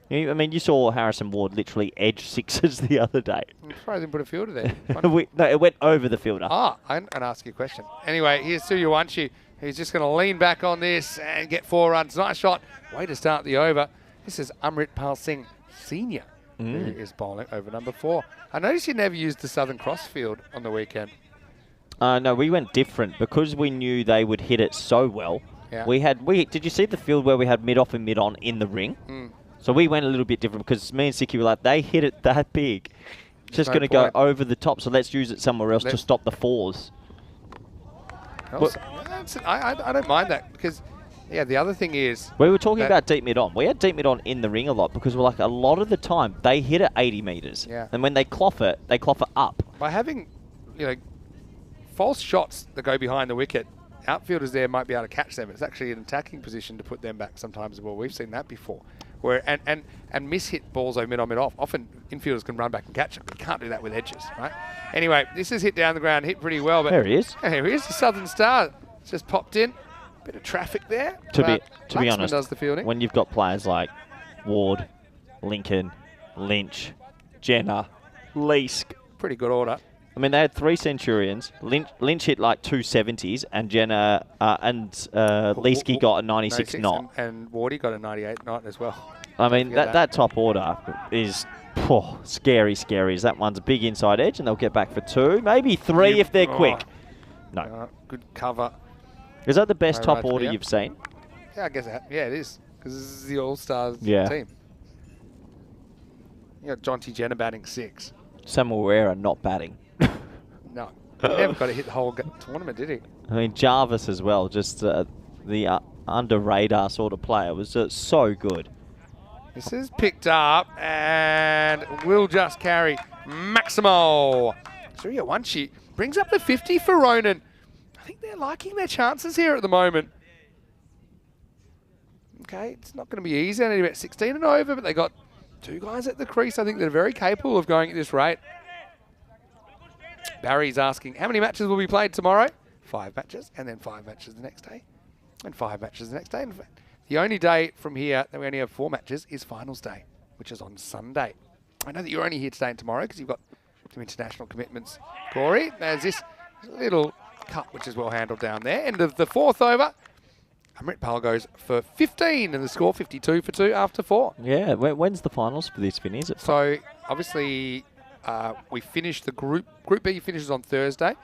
I mean, you saw Harrison Ward literally edge 6s the other day. I'm surprised I didn't put a fielder there. No, it went over the fielder. I didn't ask you a question. Anyway, here's Suyawanshi. He's just going to lean back on this and get 4 runs. Nice shot. Way to start the over. This is Amritpal Singh Senior, who is bowling over number 4. I noticed you never used the Southern Cross field on the weekend. No, we went different because we knew they would hit it so well. Yeah. Did you see the field where we had mid-off and mid-on in the ring? So we went a little bit different because me and Siki were like, they hit it that big. Just no going to go point. over the top, so let's use it somewhere else to stop the 4s. I don't mind that because, yeah, the other thing is... We were talking about deep mid-on. We had deep mid-on in the ring a lot because we're like, a lot of the time, they hit it 80 metres. Yeah. And when they cloth it up. By having, false shots that go behind the wicket, outfielders there might be able to catch them. It's actually an attacking position to put them back sometimes. Well, we've seen that before. Where and miss-hit balls over mid-on, mid-off. Often infielders can run back and catch them. You can't do that with edges, right? Anyway, this is hit down the ground, hit pretty well. But There he is. Here he is, the Southern Star. It's just popped in. Bit of traffic there. To be Laxman honest, does the fielding. when you've got players like Ward, Lincoln, Lynch, Jenner, Leask. Pretty good order. I mean, they had 3 Centurions. Lynch hit like 270s, and Jenner and Leask got a 96 knot. And Wardy got a 98 knot as well. I mean, forget that top order is scary. As that one's a big inside edge, and they'll get back for 2, maybe 3 if they're quick. No. Good cover. Is that the best No top right order there. you've seen? Yeah, I guess it is. Because this is the All-Stars Yeah. team. You got Jonty Jenner batting 6. Samuel Herrera not batting. No. He never got to hit the whole tournament, did he? I mean, Jarvis as well, just the under-radar sort of player, was so good. This is picked up and will just carry Maximo. Suryawanshi brings up the 50 for Ronin. I think they're liking their chances here at the moment. Okay, it's not going to be easy. They need about 16 and over, but they got 2 guys at the crease. I think they're very capable of going at this rate. Barry's asking, how many matches will be played tomorrow? 5 matches, and then 5 matches the next day, and 5 matches the next day. In fact, the only day from here that we only have 4 matches is finals day, which is on Sunday. I know that you're only here today and tomorrow because you've got some international commitments, Corey. There's this little cut which is well handled down there. End of the 4th over. Amritpal goes for 15 and the score 52 for 2 after 4. Yeah, when's the finals for this, Vinny? Is it So obviously we finish the group. Group B finishes on Thursday.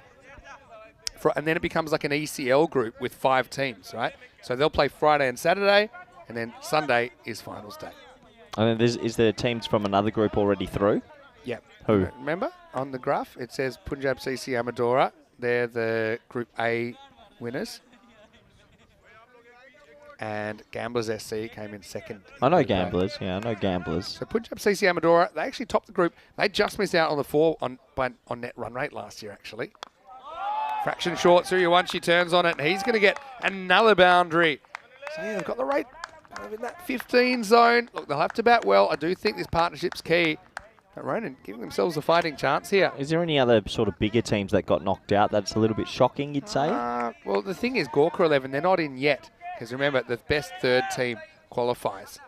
And then it becomes like an ECL group with 5 teams, right? So they'll play Friday and Saturday, And then Sunday is finals day. And then is there teams from another group already through? Yep. Who? Remember, on the graph, it says Punjab CC Amadora. They're the Group A winners. And Gamblers SC came in second. I know Gamblers. Yeah, I know Gamblers. So Punjab CC Amadora, they actually topped the group. They just missed out on the 4 on net run rate last year, actually. Fraction short, Suryawunshi she turns on it, and he's going to get another boundary. So yeah, they've got the rate kind of in that 15 zone. Look, they'll have to bat well. I do think this partnership's key. But Ronin giving themselves a fighting chance here. Is there any other sort of bigger teams that got knocked out that's a little bit shocking, you'd say? Well, the thing is, Gorka 11, they're not in yet. Because remember, the best third team qualifies.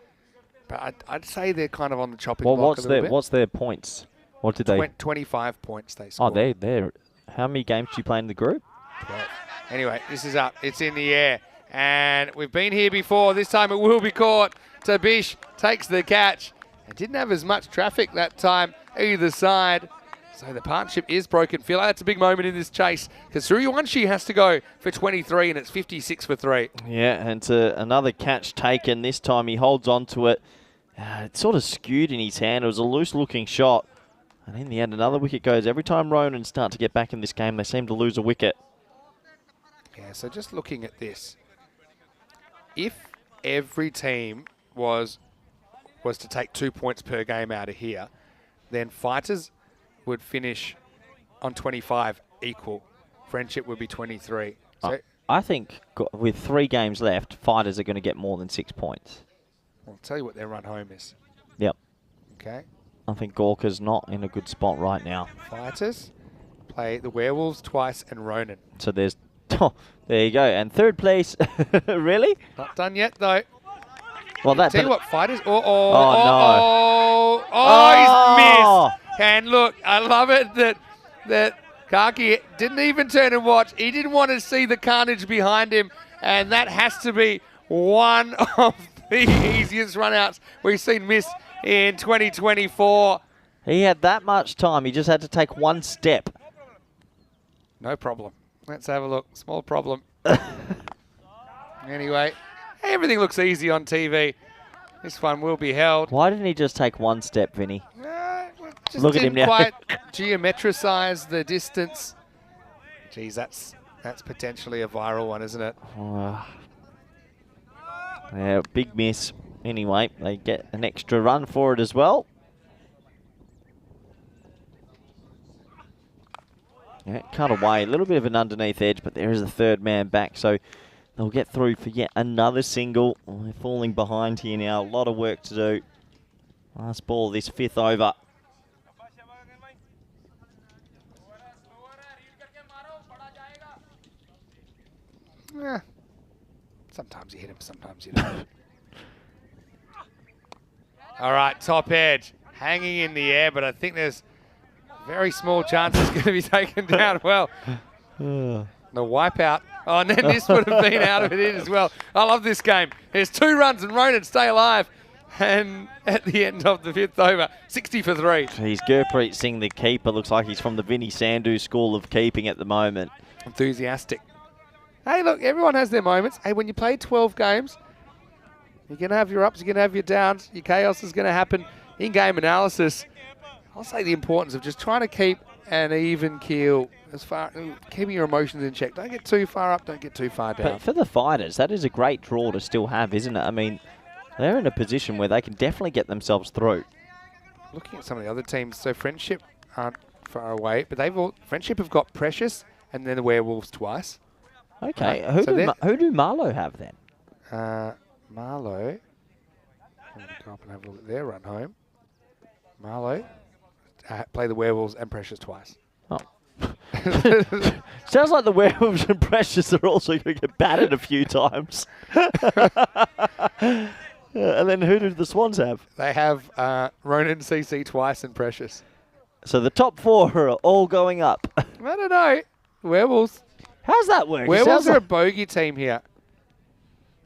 But I'd say they're kind of on the chopping block a little bit. What's their points? What did they... 25 points they scored. Oh, they're... How many games do you play in the group? 12. Anyway, this is up. It's in the air. And we've been here before. This time it will be caught. Tabish takes the catch. It didn't have as much traffic that time either side. So the partnership is broken. Feel like that's a big moment in this chase because Suryawunshi has to go for 23 and it's 56 for 3. Yeah, and another catch taken. This time he holds on to it. It sort of skewed in his hand. It was a loose-looking shot. And in the end, another wicket goes. Every time Ronin start to get back in this game, they seem to lose a wicket. Yeah, so just looking at this. If every team was to take 2 points per game out of here, then Fighters would finish on 25 equal. Friendship would be 23. So I think with 3 games left, Fighters are going to get more than 6 points. I'll tell you what their run home is. Yep. Okay. I think Gorka's not in a good spot right now. Fighters play the Werewolves twice and Ronin. So there's... Oh, there you go. And third place. Really? Not done yet, though. Well, that... Tell you what, Fighters... no. He's missed. And look, I love it that Kaki didn't even turn and watch. He didn't want to see the carnage behind him. And that has to be one of the easiest runouts we've seen miss in 2024. He had that much time. He just had to take one step. No problem. Let's have a look. Small problem. Anyway, everything looks easy on TV. This one will be held. Why didn't he just take one step, Vinny? Just Look at him didn't now. quite geometricize the distance. Geez, that's potentially a viral one, isn't it? Yeah, big miss. Anyway, they get an extra run for it as well. Yeah, cut away. A little bit of an underneath edge, but there is a third man back, so they'll get through for yet another single. Oh, they're falling behind here now. A lot of work to do. Last ball, this 5th over. Yeah. Sometimes you hit him, sometimes you don't. All right, top edge. Hanging in the air, but I think there's very small chance it's going to be taken down well. The wipeout. Oh, and then this would have been out of it as well. I love this game. There's 2 runs and Ronin stay alive. And at the end of the 5th over, 60 for 3. He's Gurpreet Singh, the keeper. Looks like he's from the Vinny Sandhu school of keeping at the moment. Enthusiastic. Hey, look, everyone has their moments. Hey, when you play 12 games, you're going to have your ups, you're going to have your downs, your chaos is going to happen. In-game analysis, I'll say the importance of just trying to keep an even keel, keeping your emotions in check. Don't get too far up, don't get too far down. But for the Fighters, that is a great draw to still have, isn't it? I mean, they're in a position where they can definitely get themselves through. Looking at some of the other teams, so Friendship aren't far away, but Friendship have got Precious and then the Werewolves twice. Okay, who do Marlow have then? Marlow, I'm going to go up and have a look at their run home. Marlow play the Werewolves and Precious twice. Oh. Sounds like the Werewolves and Precious are also going to get battered a few times. And then who do the Swans have? They have Ronin CC twice and Precious. So the top 4 are all going up. I don't know. Werewolves. How's that work? Werewolves are a bogey team here,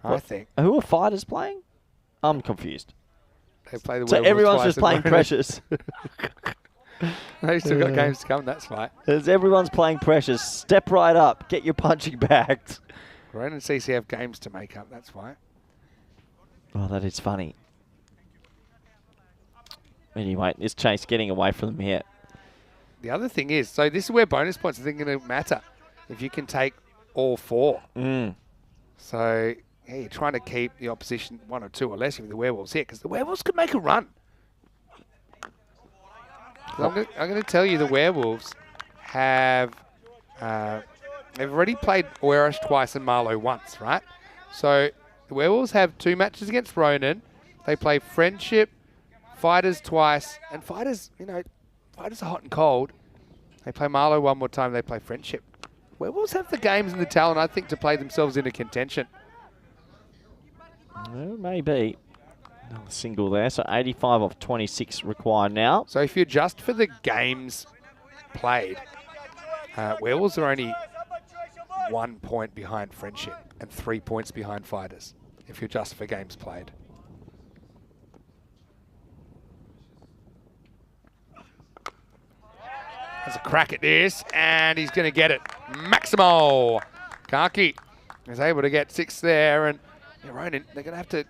I think. Who are Fighters playing? I'm confused. They play the So Werewolves everyone's twice just and playing Ronin. Precious. They've still got games to come, that's right. As everyone's playing Precious, step right up, get your punching bags. Ronin and CC have games to make up, that's why. Oh, that is funny. Anyway, this chase getting away from them here. The other thing is, so this is where bonus points are going to matter. If you can take all 4. So, yeah, you're trying to keep the opposition 1 or 2 or less if the Werewolves here, because the Werewolves could make a run. I'm going to tell you the Werewolves have they've already played Werewolves twice and Marlow once, right? So the Werewolves have 2 matches against Ronin. They play Friendship, Fighters twice, and Fighters, you know, Fighters are hot and cold. They play Marlow one more time, they play Friendship. Werewolves have the games and the talent, I think, to play themselves into contention. Well, maybe. Another single there, so 85 off 26 required now. So if you adjust for the games played, Werewolves are only 1 point behind Friendship and 3 points behind Fighters, if you adjust for games played. Has a crack at this, and he's going to get it. Maximo! Kaki is able to get 6 there, and yeah, Ronin, they're going to have to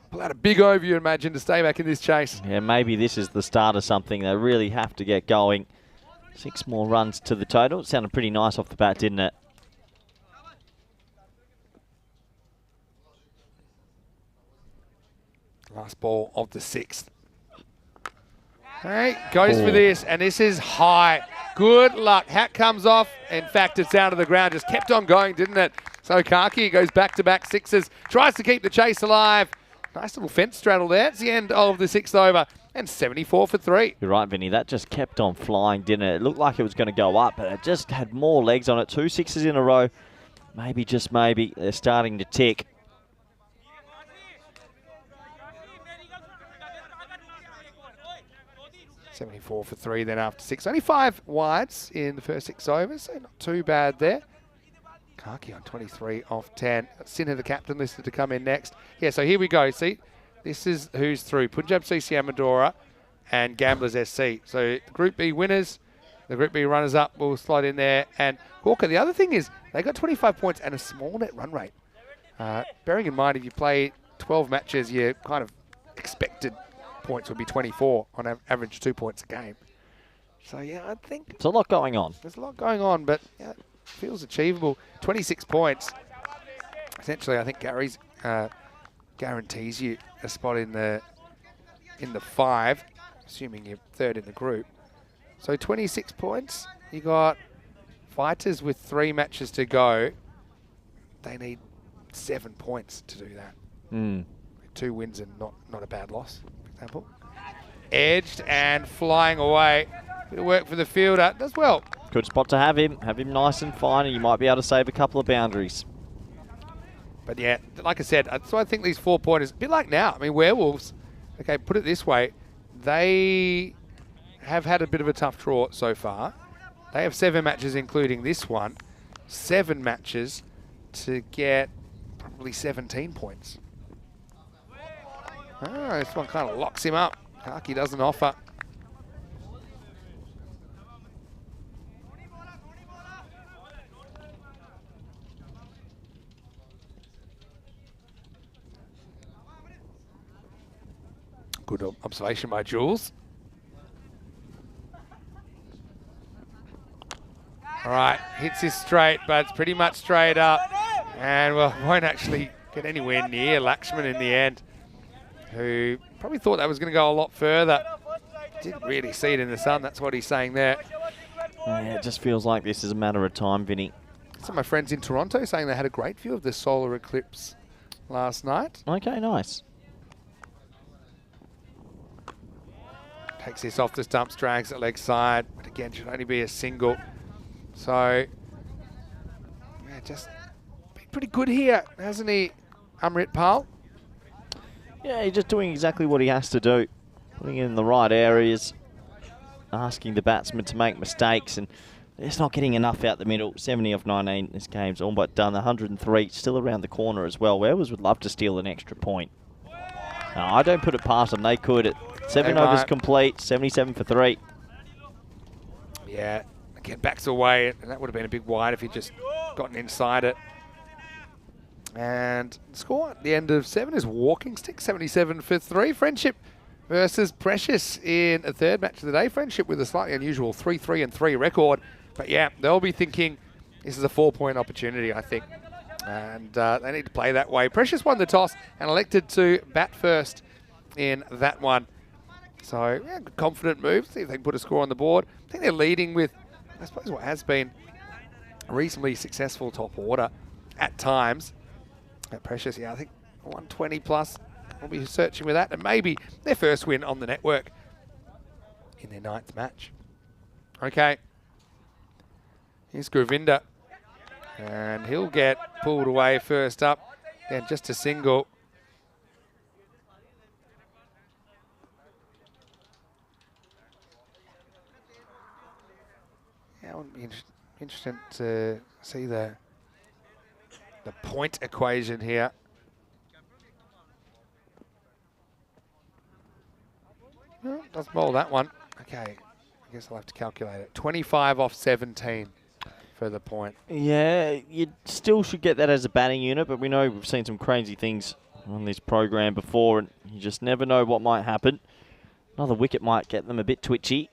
pull out a big over, you imagine, to stay back in this chase. Yeah, maybe this is the start of something. They really have to get going. 6 more runs to the total. It sounded pretty nice off the bat, didn't it? Last ball of the 6th. Hey, goes for this, and this is high. Good luck. Hat comes off. In fact, it's down to the ground. Just kept on going, didn't it? So Kaki goes back-to-back 6s. Tries to keep the chase alive. Nice little fence straddle there. It's the end of the 6th over. And 74 for 3. You're right, Vinny. That just kept on flying, didn't it? It looked like it was going to go up, but it just had more legs on it. 2 6s in a row. Maybe, just maybe, they're starting to tick. $74 for 3 then after 6. Only 5 wides in the first 6 overs, so not too bad there. Kaki on 23 off 10. Sinha, the captain, listed to come in next. Yeah, so here we go. See, this is who's through. Punjab CC Amadora and Gamblers SC. So the Group B winners, the Group B runners-up will slide in there. And Hawker, the other thing is they got 25 points and a small net run rate. Bearing in mind, if you play 12 matches, your kind of expected points would be 24 on average, 2 points a game. So yeah, I think There's a lot going on. there's a lot going on, but yeah, it feels achievable. 26 points. Essentially, I think Gary's guarantees you a spot in the 5, assuming you're 3rd in the group. So 26 points. You got Fighters with 3 matches to go. They need 7 points to do that. 2 wins and not a bad loss, for example. Edged and flying away. Bit of work for the fielder. Does well. Good spot to have him. Have him nice and fine, and you might be able to save a couple of boundaries. But yeah, like I said, so I think these 4-pointers, a bit like now. I mean, Werewolves, okay, put it this way, they have had a bit of a tough draw so far. They have 7 matches, including this one. 7 matches to get probably 17 points. This one kind of locks him up. Kaki doesn't offer. Good observation by Jules. All right, hits this straight, but it's pretty much straight up. And, well, won't actually get anywhere near Lakshman in the end, who probably thought that was going to go a lot further. Didn't really see it in the sun, that's what he's saying there. Yeah, it just feels like this is a matter of time, Vinny. Some of my friends in Toronto saying they had a great view of the solar eclipse last night. Okay, nice. Takes this off the stumps, drags it leg side, but again, should only be a single. So, yeah, just been pretty good here, hasn't he, Amrit Pal? Yeah, he's just doing exactly what he has to do. Putting it in the right areas, asking the batsman to make mistakes, and it's not getting enough out the middle. 70 off 19, this game's all but done. 103, still around the corner as well. Werewolves would love to steal an extra point. No, I don't put it past them, they could. 7 overs complete, 77 for 3. Yeah, again, backs away, and that would have been a big wide if he'd just gotten inside it. And the score at the end of 7 is Walking Stick, 77 for 3. Friendship versus Precious in a third match of the day. Friendship with a slightly unusual 3-3-3 record. But yeah, they'll be thinking this is a 4-point opportunity, I think. And they need to play that way. Precious won the toss and elected to bat first in that one. So, yeah, good confident move. See if they can put a score on the board. I think they're leading with, I suppose, what has been a reasonably successful top order at times. At Precious, yeah, I think 120 plus. We'll be searching with that. And maybe their first win on the network in their 9th match. Okay. Here's Govinda. And he'll get pulled away first up. And just a single. Yeah, it would be interesting to see the point equation here. Well, does bowl that one. Okay, I guess I'll have to calculate it. 25 off 17 for the point. Yeah, you still should get that as a batting unit, but we know we've seen some crazy things on this program before, and you just never know what might happen. Another wicket might get them a bit twitchy.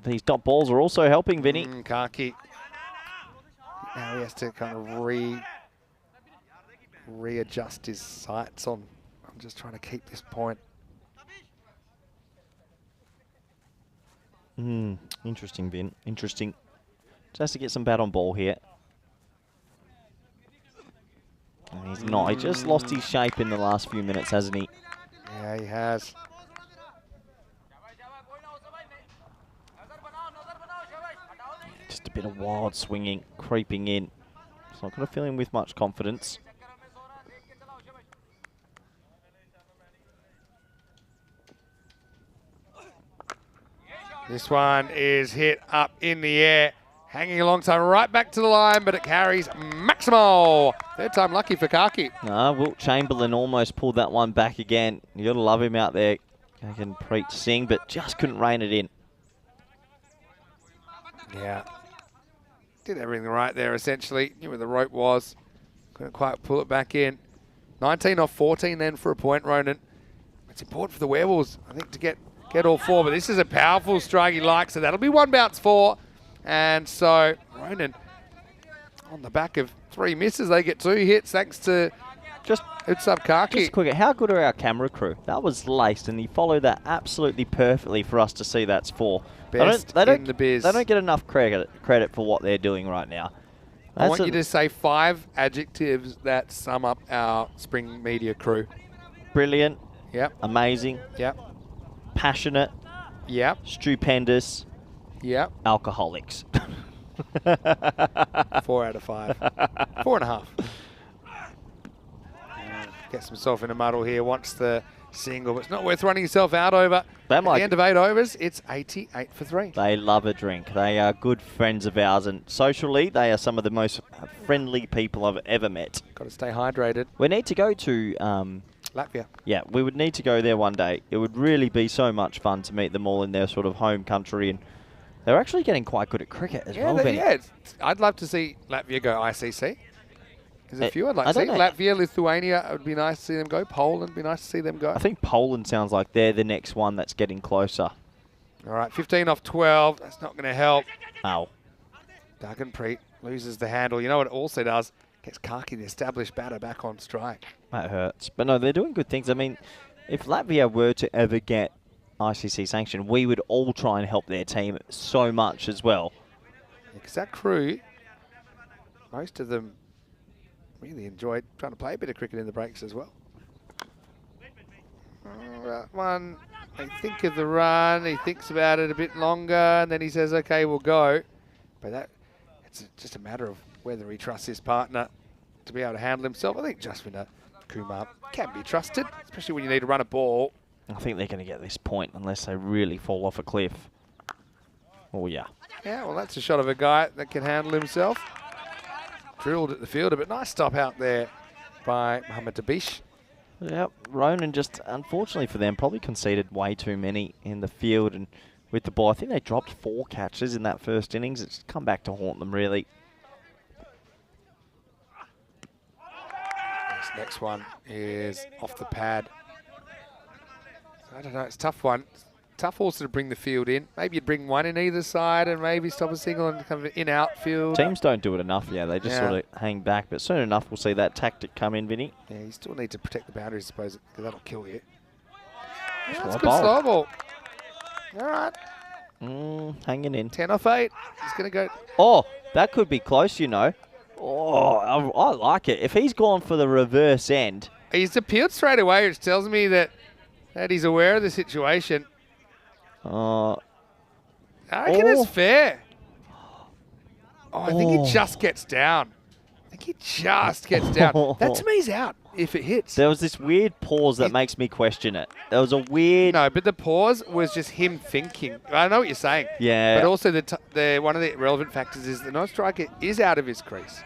These dot balls are also helping, Vinny. Kaki. Now he has to kind of readjust his sights on. I'm just trying to keep this point. Interesting, Vin. Interesting. Just has to get some bat on ball here. And he's not. He just lost his shape in the last few minutes, hasn't he? Yeah, he has. Just a bit of wild swinging, creeping in. It's not going to fill him with much confidence. This one is hit up in the air, hanging alongside right back to the line, but it carries Maximal. Third time lucky for Kaki. Wilt Chamberlain almost pulled that one back again. You got to love him out there. Can Preet Singh, but just couldn't rein it in. Yeah. Did everything right there, essentially. Knew where the rope was. Couldn't quite pull it back in. 19 off 14 then for a point, Ronin. It's important for the Werewolves, I think, to get all 4. But this is a powerful strike he likes, so that'll be 1 bounce 4. And so Ronin, on the back of 3 misses, they get 2 hits thanks to it's up Kaki. Just quick, how good are our camera crew? That was laced, and he followed that absolutely perfectly for us to see that's 4. Best in the biz. They don't get enough credit for what they're doing right now. I want you to say 5 adjectives that sum up our spring media crew. Brilliant. Yep. Amazing. Yep. Passionate. Yep. Stupendous. Yep. Alcoholics. 4 out of 5. 4.5. Gets himself in a muddle here, wants the single, but it's not worth running yourself out over. At the end of 8 overs, it's 88 for 3. They love a drink. They are good friends of ours, and socially, they are some of the most friendly people I've ever met. Got to stay hydrated. We need to go to Latvia. Yeah, we would need to go there one day. It would really be so much fun to meet them all in their sort of home country, and they're actually getting quite good at cricket as well. Yeah, I'd love to see Latvia go ICC. There's a few I'd like to see. know. Latvia, Lithuania, it would be nice to see them go. Poland, would be nice to see them go. I think Poland sounds like they're the next one that's getting closer. All right, 15 off 12. That's not going to help. Ow. Daganpreet loses the handle. You know what it also does? Gets Kaki, the established batter, back on strike. That hurts. But no, they're doing good things. I mean, if Latvia were to ever get ICC sanction, we would all try and help their team so much as well. Because that crew, most of them really enjoyed trying to play a bit of cricket in the breaks as well. That one, they think of the run, he thinks about it a bit longer, and then he says, okay, we'll go. But it's just a matter of whether he trusts his partner to be able to handle himself. I think Jaswina Kumar can be trusted, especially when you need to run a ball. I think they're going to get this point unless they really fall off a cliff. Oh, yeah. Yeah, well, that's a shot of a guy that can handle himself. Drilled at the fielder, but nice stop out there by Mohamed Dabish. Yep, Ronin just, unfortunately for them, probably conceded way too many in the field and with the ball. I think they dropped 4 catches in that first innings. It's come back to haunt them, really. next one is off the pad. I don't know, it's a tough one. Tough also to bring the field in. Maybe you'd bring one in either side and maybe stop a single and kind of in-out field. Teams don't do it enough, they just sort of hang back. But soon enough, we'll see that tactic come in, Vinny. Yeah, you still need to protect the boundaries, I suppose, because that'll kill you. Yeah, Slow that's a good ball. slow ball. All right. Hanging in. 10 off 8. He's going to go. Oh, that could be close, Oh, I like it. If he's gone for the reverse end. He's appealed straight away, which tells me that he's aware of the situation. I reckon it's fair. Oh, I think he just gets down. That to me is out if it hits. There was this weird pause that makes me question it. There was a weird... No, but the pause was just him thinking. I know what you're saying. Yeah. But also the one of the relevant factors is the non-striker is out of his crease.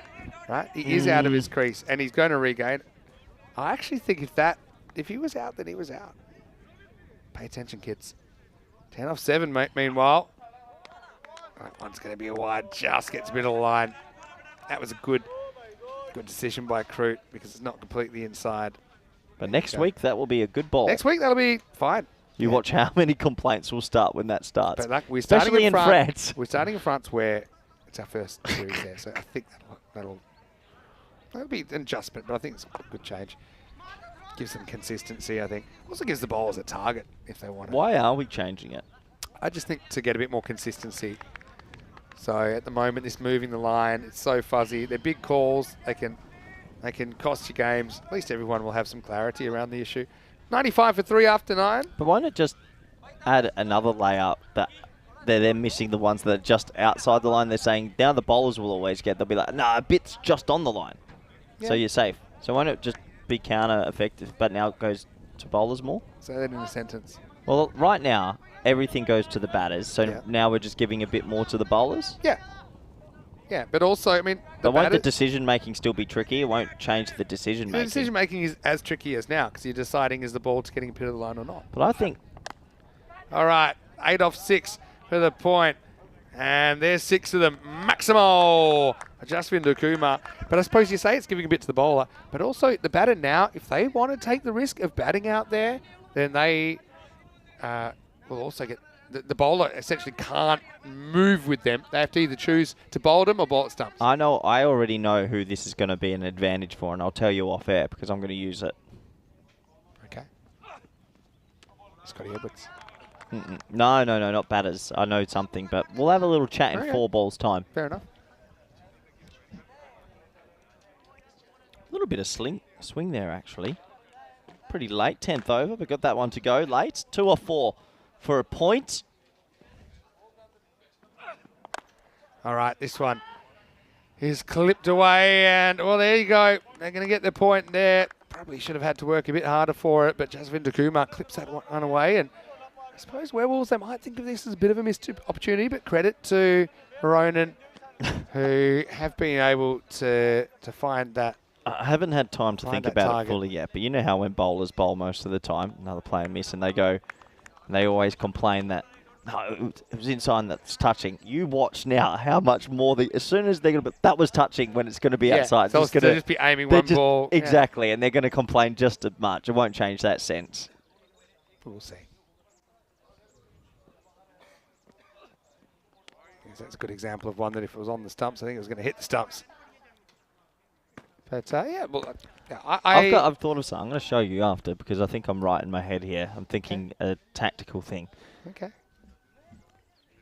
Right? He is out of his crease and he's going to regain. I actually think if he was out, then he was out. Pay attention, kids. 10 off 7, mate, meanwhile. That one's going to be a wide, just gets middle of the line. That was a good decision by Crute because it's not completely inside. But next week, that will be a good ball. Next week, that'll be fine. You watch how many complaints will start when that starts. But we're especially in France. We're starting in France where it's our first series there. So I think that'll be an adjustment, but I think it's a good change. Gives them consistency, I think. Also gives the bowlers a target if they want it. Why are we changing it? I just think to get a bit more consistency. So at the moment, this moving the line, it's so fuzzy. They're big calls. They can cost you games. At least everyone will have some clarity around the issue. 95 for 3 after 9. But why not just add another layer that they're missing the ones that are just outside the line? They're saying now the bowlers will always get. They'll be like, no, a bit's just on the line. Yeah. So you're safe. So why not just be counter effective, but now it goes to bowlers more? Say that in a sentence. Well, right now, everything goes to the batters. So now we're just giving a bit more to the bowlers? Yeah. Yeah, but also, I mean... But won't the decision-making still be tricky? It won't change the decision-making. The decision-making is as tricky as now, because you're deciding is the ball getting put to the line or not. But I think... All right, 8 off 6 for the point. And there's 6 of them. Maximal! Jasvin Dakuma. But I suppose you say it's giving a bit to the bowler. But also, the batter now, if they want to take the risk of batting out there, then they will also get... The bowler essentially can't move with them. They have to either choose to bowl them or bowl at stumps. I already know who this is going to be an advantage for, and I'll tell you off air because I'm going to use it. Okay. Scotty Edwards. No, not batters. I know something, but we'll have a little chat in 4 balls' time. Fair enough. A little bit of swing there, actually. Pretty late, 10th over, but got that one to go late. 2 or 4 for a point. All right, this one is clipped away, and, well, there you go. They're going to get their point there. Probably should have had to work a bit harder for it, but Jasvin Dakuma clips that one away, and I suppose Werewolves, they might think of this as a bit of a missed opportunity, but credit to Ronin, who have been able to find that. I haven't had time to think about it fully yet, but you know how when bowlers bowl most of the time, another player miss, and they always complain that, no, it was inside that's touching. You watch now how much more, as soon as they're going to be, that was touching when it's going to be outside. So they'll just be aiming one ball. Exactly, and they're going to complain just as much. It won't change that sense. We'll see. That's a good example of one that if it was on the stumps, I think it was going to hit the stumps. But I've thought of something. I'm going to show you after because I think I'm right in my head here. I'm thinking a tactical thing. Okay.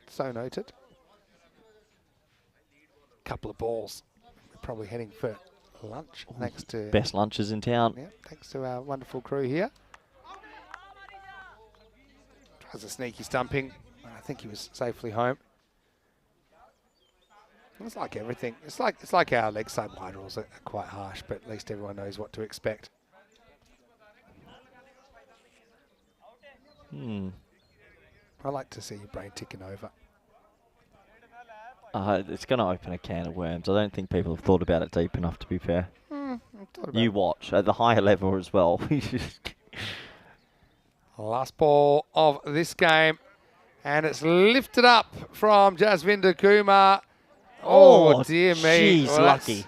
So noted. Couple of balls. We're probably heading for lunch thanks to... Best lunches in town. Yeah, thanks to our wonderful crew here. Tries a sneaky stumping. I think he was safely home. It's like everything. It's like our leg side wide rules are quite harsh, but at least everyone knows what to expect. I like to see your brain ticking over. It's going to open a can of worms. I don't think people have thought about it deep enough, to be fair. You watch at the higher level as well. Last ball of this game, and it's lifted up from Jasvin Dakuma. Oh, dear me. Jeez, lucky.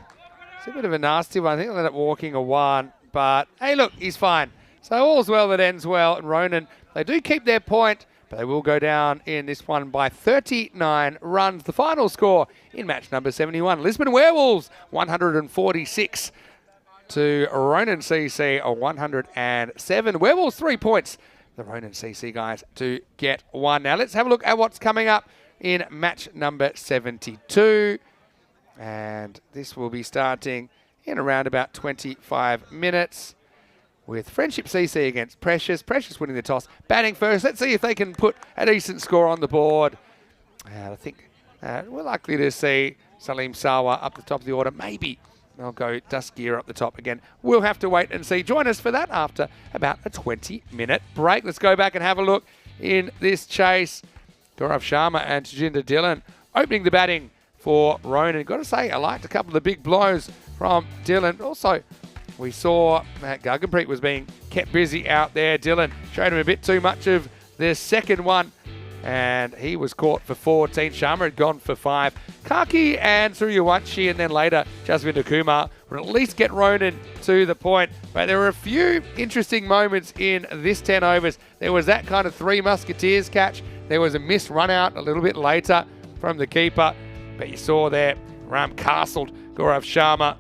It's a bit of a nasty one. I think I ended up walking a 1. but hey, look, he's fine. So all's well that ends well. And Ronin, they do keep their point, but they will go down in this one by 39 runs. The final score in match number 71. Lisbon Werewolves, 146 to Ronin CC, a 107. Werewolves 3 points. The Ronin CC guys to get 1. Now let's have a look at what's coming up in match number 72. And this will be starting in around about 25 minutes with Friendship CC against Precious. Precious winning the toss, batting first. Let's see if they can put a decent score on the board. I think we're likely to see Salim Sawa up the top of the order. Maybe they'll go Duskier up the top again. We'll have to wait and see. Join us for that after about a 20-minute break. Let's go back and have a look in this chase. Gaurav Sharma and Tajinder Dhillon opening the batting for Ronin. Got to say, I liked a couple of the big blows from Dhillon. Also, we saw Matt Guggenpreet was being kept busy out there. Dhillon showed him a bit too much of the second one, and he was caught for 14. Sharma had gone for 5. Kaki and Suryawanshi, and then later Jaswinder Kumar would at least get Ronin to the point. But there were a few interesting moments in this 10 overs. There was that kind of 3 Musketeers catch. There was a missed run out a little bit later from the keeper. But you saw there, Ram castled Gaurav Sharma.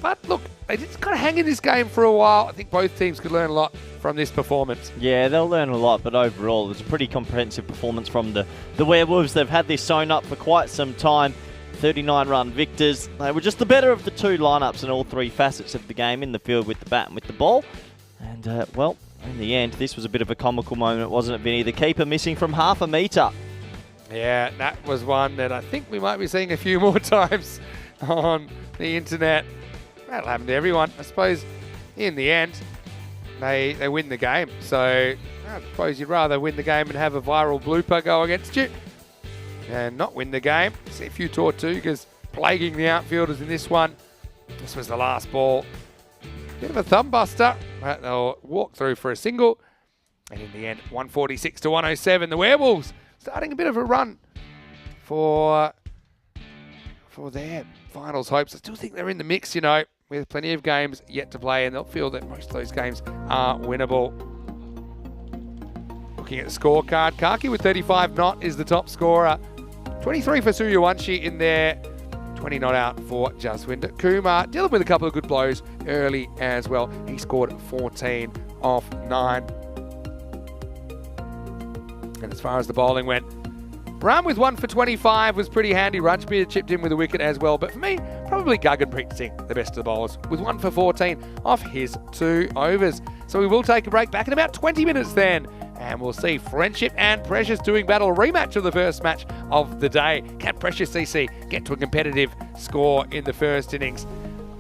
But look, they just kind of hang in this game for a while. I think both teams could learn a lot from this performance. Yeah, they'll learn a lot, but overall, it was a pretty comprehensive performance from the Werewolves. They've had this sewn up for quite some time. 39-run victors. They were just the better of the 2 lineups in all 3 facets of the game, in the field with the bat and with the ball. And, well, in the end, this was a bit of a comical moment, wasn't it, Vinny? The keeper missing from half a metre. Yeah, that was one that I think we might be seeing a few more times on the internet. That'll happen to everyone. I suppose in the end, they win the game. So I suppose you'd rather win the game and have a viral blooper go against you and not win the game. See a few Tortugas plaguing the outfielders in this one. This was the last ball. Bit of a thumb buster. But they'll walk through for a single. And in the end, 146 to 107. The Werewolves starting a bit of a run for their finals hopes. I still think they're in the mix, you know, with plenty of games yet to play, and they'll feel that most of those games are winnable. Looking at the scorecard, Kaki with 35 not is the top scorer. 23 for Suryawanshi in there. 20 not out for Jaswinder Kumar. Dealing with a couple of good blows early as well. He scored 14 off 9. And as far as the bowling went, Ram with 1 for 25 was pretty handy. Rajbir chipped in with a wicket as well. But for me, probably Guggenpreet Singh, the best of the bowlers, with 1 for 14 off his 2 overs. So we will take a break back in about 20 minutes then. And we'll see Friendship and Precious doing battle, rematch of the first match of the day. Can Precious CC get to a competitive score in the first innings?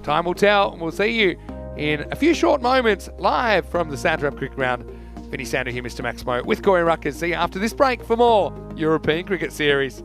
Time will tell, and we'll see you in a few short moments live from the Sandram Cricket Ground. Vinny Sander here, Mr. Maximo, with Corey Ruckers. See you after this break for more European Cricket Series.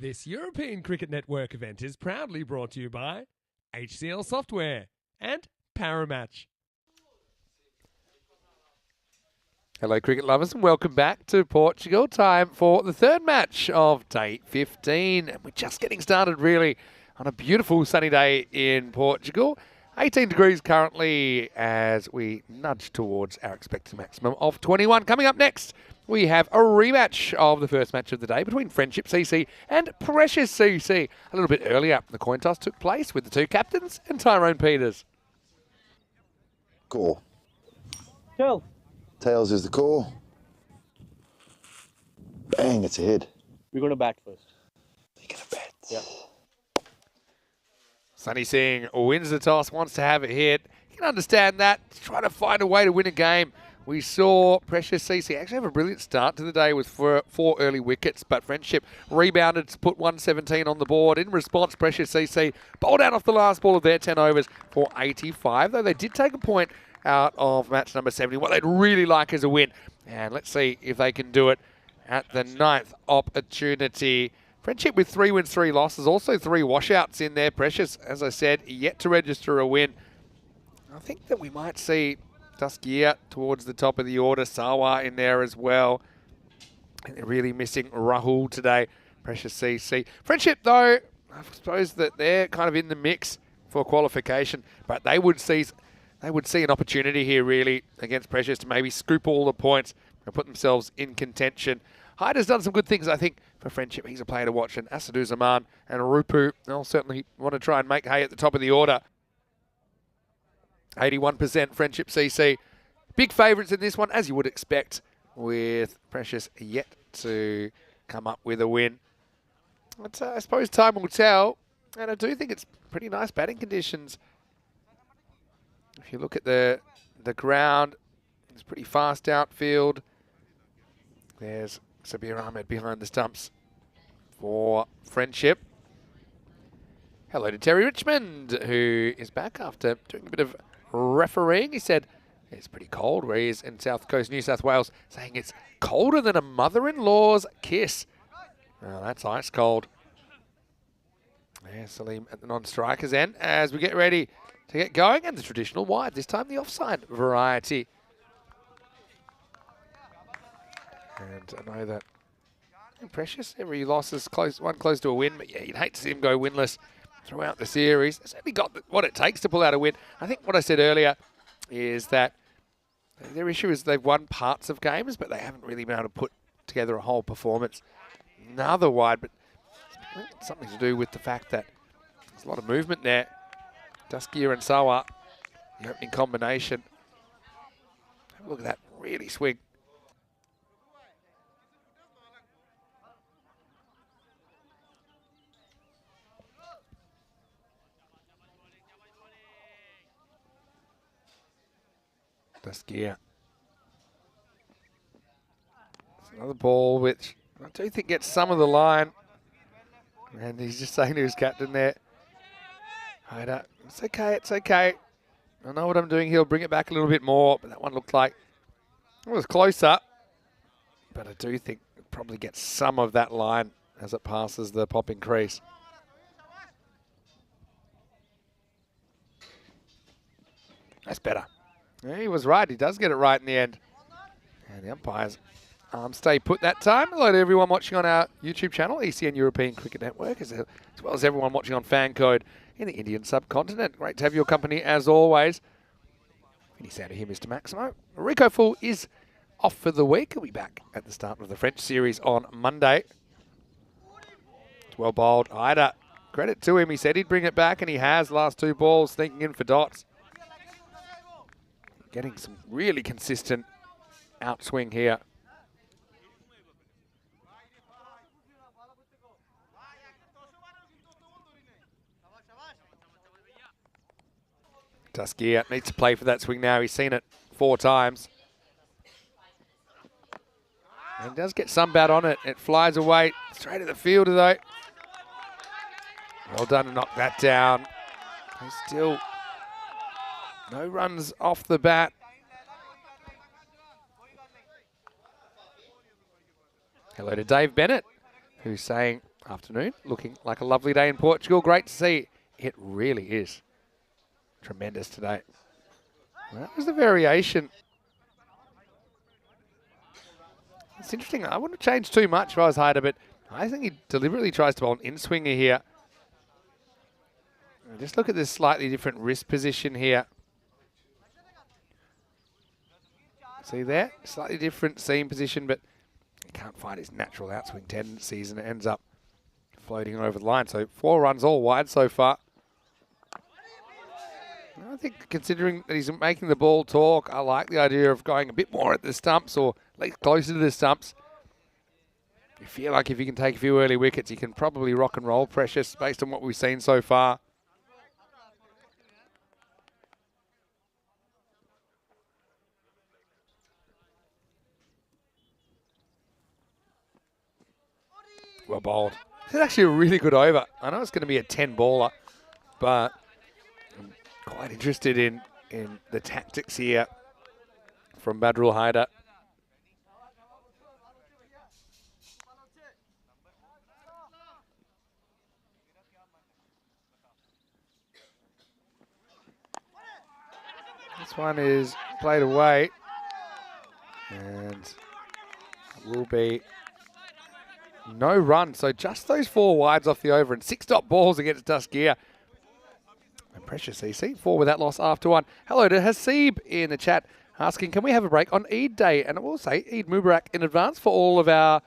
This European Cricket Network event is proudly brought to you by HCL Software and Paramatch. Hello, cricket lovers, and welcome back to Portugal. Time for the third match of day 15. And we're just getting started, really, on a beautiful sunny day in Portugal. 18 degrees currently as we nudge towards our expected maximum of 21. Coming up next, we have a rematch of the first match of the day between Friendship CC and Precious CC. A little bit earlier, the coin toss took place with the two captains and Tyrone Peters. Call. Tails. Tails is the call. Bang, it's a hit. We're going to bat first. You're going to bet. Yeah. Sunny Singh wins the toss, wants to have it hit. You can understand that. Trying to find a way to win a game. We saw Precious CC actually have a brilliant start to the day with four early wickets, but Friendship rebounded to put 117 on the board. In response, Precious CC bowled out off the last ball of their 10 overs for 85, though they did take a point out of match number 70. What they'd really like is a win. And let's see if they can do it at the 9th opportunity. Friendship with 3 wins, 3 losses, also 3 washouts in there. Precious, as I said, yet to register a win. I think that we might see Duskia towards the top of the order, Sawa in there as well. And they're really missing Rahul today, Precious CC. Friendship, though, I suppose that they're kind of in the mix for qualification, but they would see an opportunity here, really, against Precious to maybe scoop all the points and put themselves in contention. Hyder's done some good things, I think, for Friendship. He's a player to watch, and Asadu Zaman and Rupu, they'll certainly want to try and make hay at the top of the order. 81% Friendship CC. Big favourites in this one, as you would expect, with Precious yet to come up with a win. But I suppose time will tell, and I do think it's pretty nice batting conditions. If you look at the ground, it's pretty fast outfield. There's Sabir Ahmed behind the stumps for Friendship. Hello to Terry Richmond, who is back after doing a bit of refereeing. He said it's pretty cold where he is in South Coast, New South Wales, saying it's colder than a mother-in-law's kiss. Well, that's ice cold. There's Salim at the non-strikers end as we get ready to get going, and the traditional wide, this time the offside variety. And I know that Precious, every loss is close to a win, but yeah, you'd hate to see him go winless throughout the series. They've certainly got what it takes to pull out a win. I think what I said earlier is that their issue is they've won parts of games, but they haven't really been able to put together a whole performance. Another wide, but it's something to do with the fact that there's a lot of movement there. Duskia and Sawa, the opening combination. Have a look at that, really swing. Duskia. It's another ball which I do think gets some of the line. And he's just saying to his captain there, Hyder, it's okay, it's okay. I know what I'm doing here. I'll bring it back a little bit more. But that one looked like it was closer. But I do think it probably gets some of that line as it passes the popping crease. That's better. Yeah, he was right. He does get it right in the end. And the umpires stay put that time. Hello to everyone watching on our YouTube channel, ECN European Cricket Network, as well as everyone watching on Fan Code in the Indian subcontinent. Great to have your company as always. Finish out of here, Mr. Maximo. Rico Full is off for the week. He'll be back at the start of the French series on Monday. It's well bowled. Hyder, credit to him. He said he'd bring it back, and he has. Last 2 balls, sneaking in for dots. Getting some really consistent outswing here. Duskia needs to play for that swing now. He's seen it 4 times. And he does get some bat on it. It flies away straight at the fielder though. Well done to knock that down. He's still no runs off the bat. Hello to Dave Bennett, who's saying afternoon. Looking like a lovely day in Portugal. Great to see. It really is. Tremendous today. That was the variation. It's interesting. I wouldn't change too much if I was Hyder, but I think he deliberately tries to bowl an in-swinger here. Just look at this slightly different wrist position here. See there? Slightly different seam position, but he can't find his natural outswing tendencies, and it ends up floating over the line. So 4 runs all wide so far. I think considering that he's making the ball talk, I like the idea of going a bit more at the stumps, or at least closer to the stumps. You feel like if you can take a few early wickets, you can probably rock and roll Precious based on what we've seen so far. Well bowled. This is actually a really good over. I know it's going to be a 10 baller, but I'm quite interested in the tactics here from Badrul Haider. This one is played away, and will be no run. So just those 4 wides off the over and 6 dot balls against Duskia. And Precious EC, 4 with that loss after 1. Hello to Hasib in the chat asking, can we have a break on Eid Day? And I will say Eid Mubarak in advance for all of our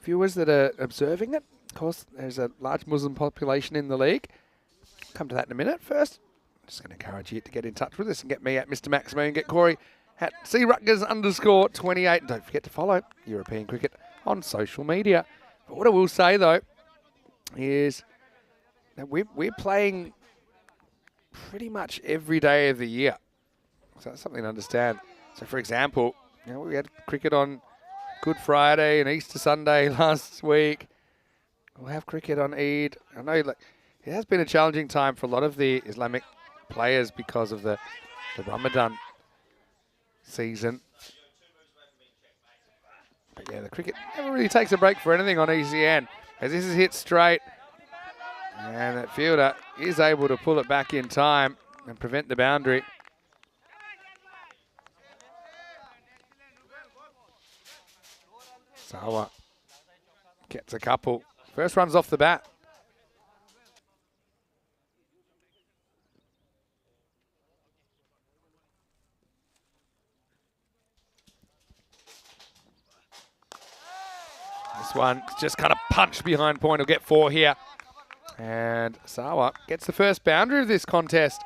viewers that are observing it. Of course, there's a large Muslim population in the league. Come to that in a minute. First, I'm just going to encourage you to get in touch with us and get me at Mr. Maximo and get Corey at @CRutgers_28. And don't forget to follow European Cricket on social media. But what I will say, though, is that we're playing pretty much every day of the year. So that's something to understand. So, for example, we had cricket on Good Friday and Easter Sunday last week. We'll have cricket on Eid. I know it has been a challenging time for a lot of the Islamic players because of the Ramadan season. But yeah, the cricket never really takes a break for anything on ECN, as this is hit straight. And that fielder is able to pull it back in time and prevent the boundary. Sawa gets a couple. First runs off the bat. This one just kind of punched behind point. He'll get 4 here. And Sawa gets the first boundary of this contest.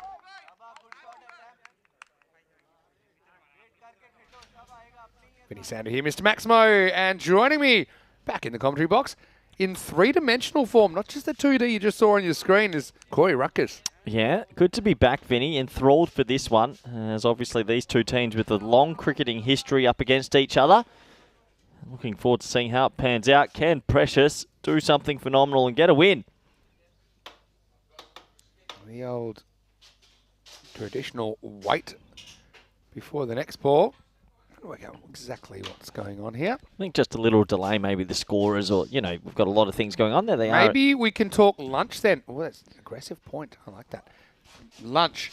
Vinny Sander here, Mr. Maximo, and joining me back in the commentary box in 3-dimensional form, not just the 2D you just saw on your screen, is Corey Ruckers. Yeah, good to be back, Vinny. Enthralled for this one, as obviously these two teams with a long cricketing history up against each other. Looking forward to seeing how it pans out. Can Precious do something phenomenal and get a win? The old traditional wait before the next ball. I work out exactly what's going on here. I think just a little delay, maybe the scorers, or, we've got a lot of things going on there. Maybe we can talk lunch then. Oh, that's an aggressive point. I like that. Lunch.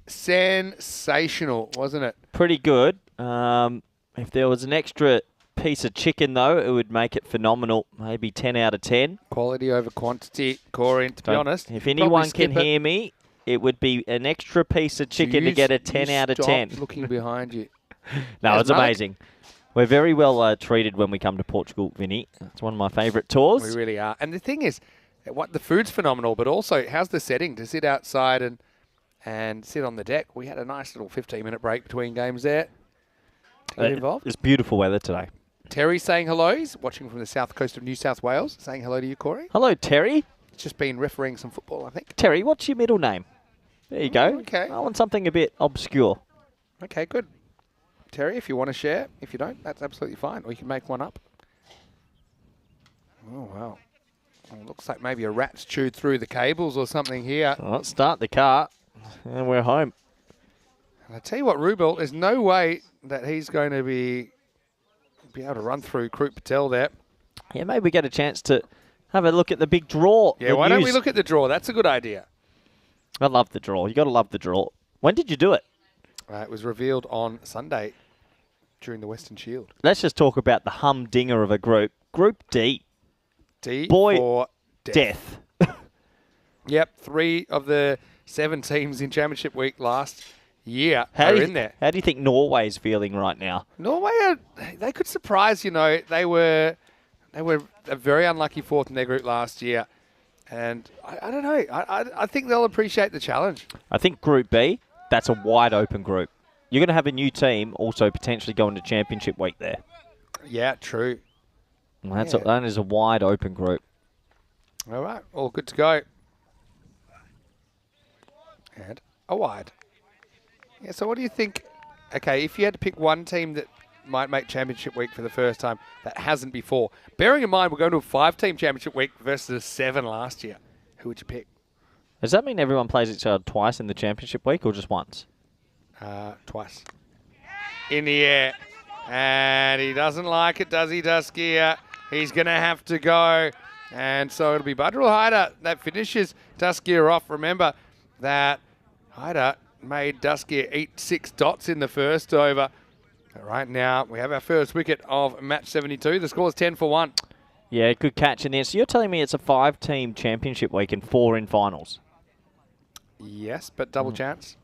Sensational, wasn't it? Pretty good. If there was an extra piece of chicken, though, it would make it phenomenal. Maybe 10 out of 10. Quality over quantity, Corey, to be honest. If anyone can hear me, it would be an extra piece of chicken to get a 10 out of 10. Stop looking behind you. No, it's amazing. We're very well treated when we come to Portugal, Vinny. It's one of my favourite tours. We really are. And the thing is, the food's phenomenal, but also, how's the setting to sit outside and sit on the deck? We had a nice little 15-minute break between games there. Get involved. It's beautiful weather today. Terry saying hello. He's watching from the south coast of New South Wales. Saying hello to you, Corey. Hello, Terry. He's just been refereeing some football, I think. Terry, what's your middle name? There you go. Okay. I want something a bit obscure. Okay, good. Terry, if you want to share. If you don't, that's absolutely fine. Or you can make one up. Oh, wow. Well, looks like maybe a rat's chewed through the cables or something here. Well, let's start the car, and we're home. And I tell you what, Rubel, there's no way that he's going to be able to run through Krup Patel there. Yeah, maybe we get a chance to Have a look at the big draw. Yeah, why don't we look at the draw? That's a good idea. I love the draw. You got to love the draw. When did you do it? It was revealed on Sunday during the Western Shield. Let's just talk about the humdinger of a group. Group D. D Boy, for death. Yep, 3 of the 7 teams in Championship Week last year How are do you, in there. How do you think Norway's feeling right now? Norway, they could surprise, you know. They were a very unlucky 4th in their group last year. And I don't know. I think they'll appreciate the challenge. I think Group B, that's a wide open group. You're going to have a new team also potentially going to Championship Week there. Yeah, true. And that is a wide open group. All right, all good to go. And a wide. Yeah, so what do you think? Okay, if you had to pick one team that might make Championship Week for the first time that hasn't before, bearing in mind we're going to a 5-team Championship Week versus a 7 last year, who would you pick? Does that mean everyone plays each other twice in the Championship Week or just once? Twice. In the air. And he doesn't like it, does he, Duskia? He's going to have to go. And so it'll be Badrul Haider that finishes Duskia off. Remember that Haider made Duskia eat 6 dots in the first over. Right now, we have our first wicket of match 72. The score is 10 for 1. Yeah, good catch in there. So you're telling me it's a 5-team Championship Week and 4 in finals? Yes, but double chance.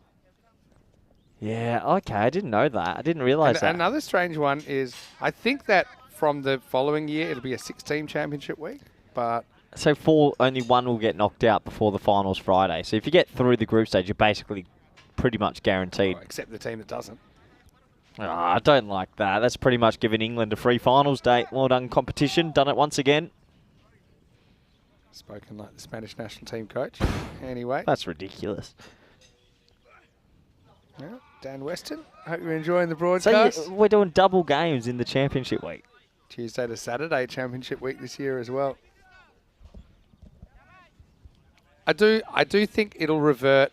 Yeah, okay. I didn't know that. I didn't realise that. Another strange one is, I think that from the following year, it'll be a 6-team Championship Week. But so only one will get knocked out before the finals Friday. So if you get through the group stage, you're basically pretty much guaranteed. Except the team that doesn't. Oh, I don't like that. That's pretty much giving England a free finals date. Well done, competition. Done it once again. Spoken like the Spanish national team coach. Anyway. That's ridiculous. Yeah, Dan Weston, hope you're enjoying the broadcast. So we're doing double games in the Championship Week. Tuesday to Saturday Championship Week this year as well. I do think it'll revert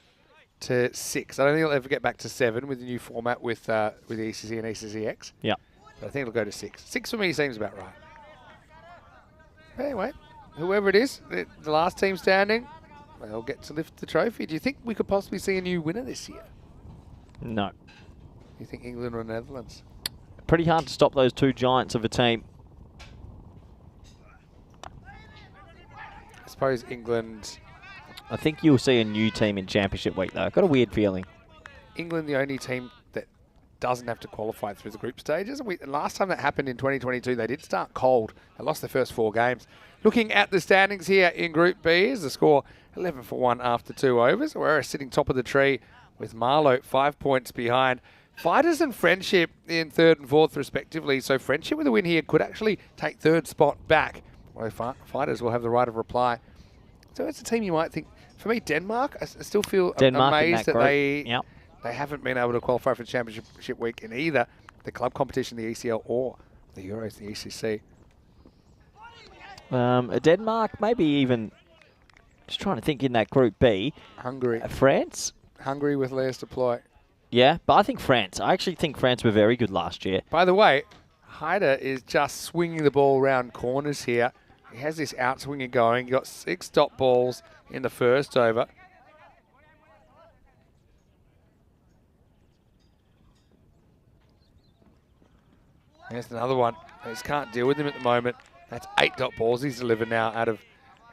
to 6. I don't think it'll ever get back to 7 with the new format with ECC and ECCX. Yeah. But I think it'll go to 6. 6 for me seems about right. Anyway, whoever it is, the last team standing, they'll get to lift the trophy. Do you think we could possibly see a new winner this year? No. You think England or Netherlands? Pretty hard to stop those 2 giants of a team. I suppose England... I think you'll see a new team in Championship Week, though. I've got a weird feeling. England, the only team that doesn't have to qualify through the group stages. Last time that happened in 2022, they did start cold. They lost their first 4 games. Looking at the standings here in Group B, is the score 11 for 1 after 2 overs. We're sitting top of the tree with Marlow 5 points behind. Fighters and Friendship in 3rd and 4th respectively. So Friendship with a win here could actually take 3rd spot back. Well, Fighters will have the right of reply. So it's a team you might think. For me, Denmark, I still feel amazed that they haven't been able to qualify for the Championship Week in either the club competition, the ECL, or the Euros, the ECC. Denmark, maybe even, just trying to think in that Group B. Hungary. France? Hungary with Lairs Deploy. Yeah, but I think France. I actually think France were very good last year. By the way, Haider is just swinging the ball around corners here. He has this outswinger going. He got 6 dot balls in the first over. There's another one. They just can't deal with him at the moment. That's 8 dot balls he's delivered now out of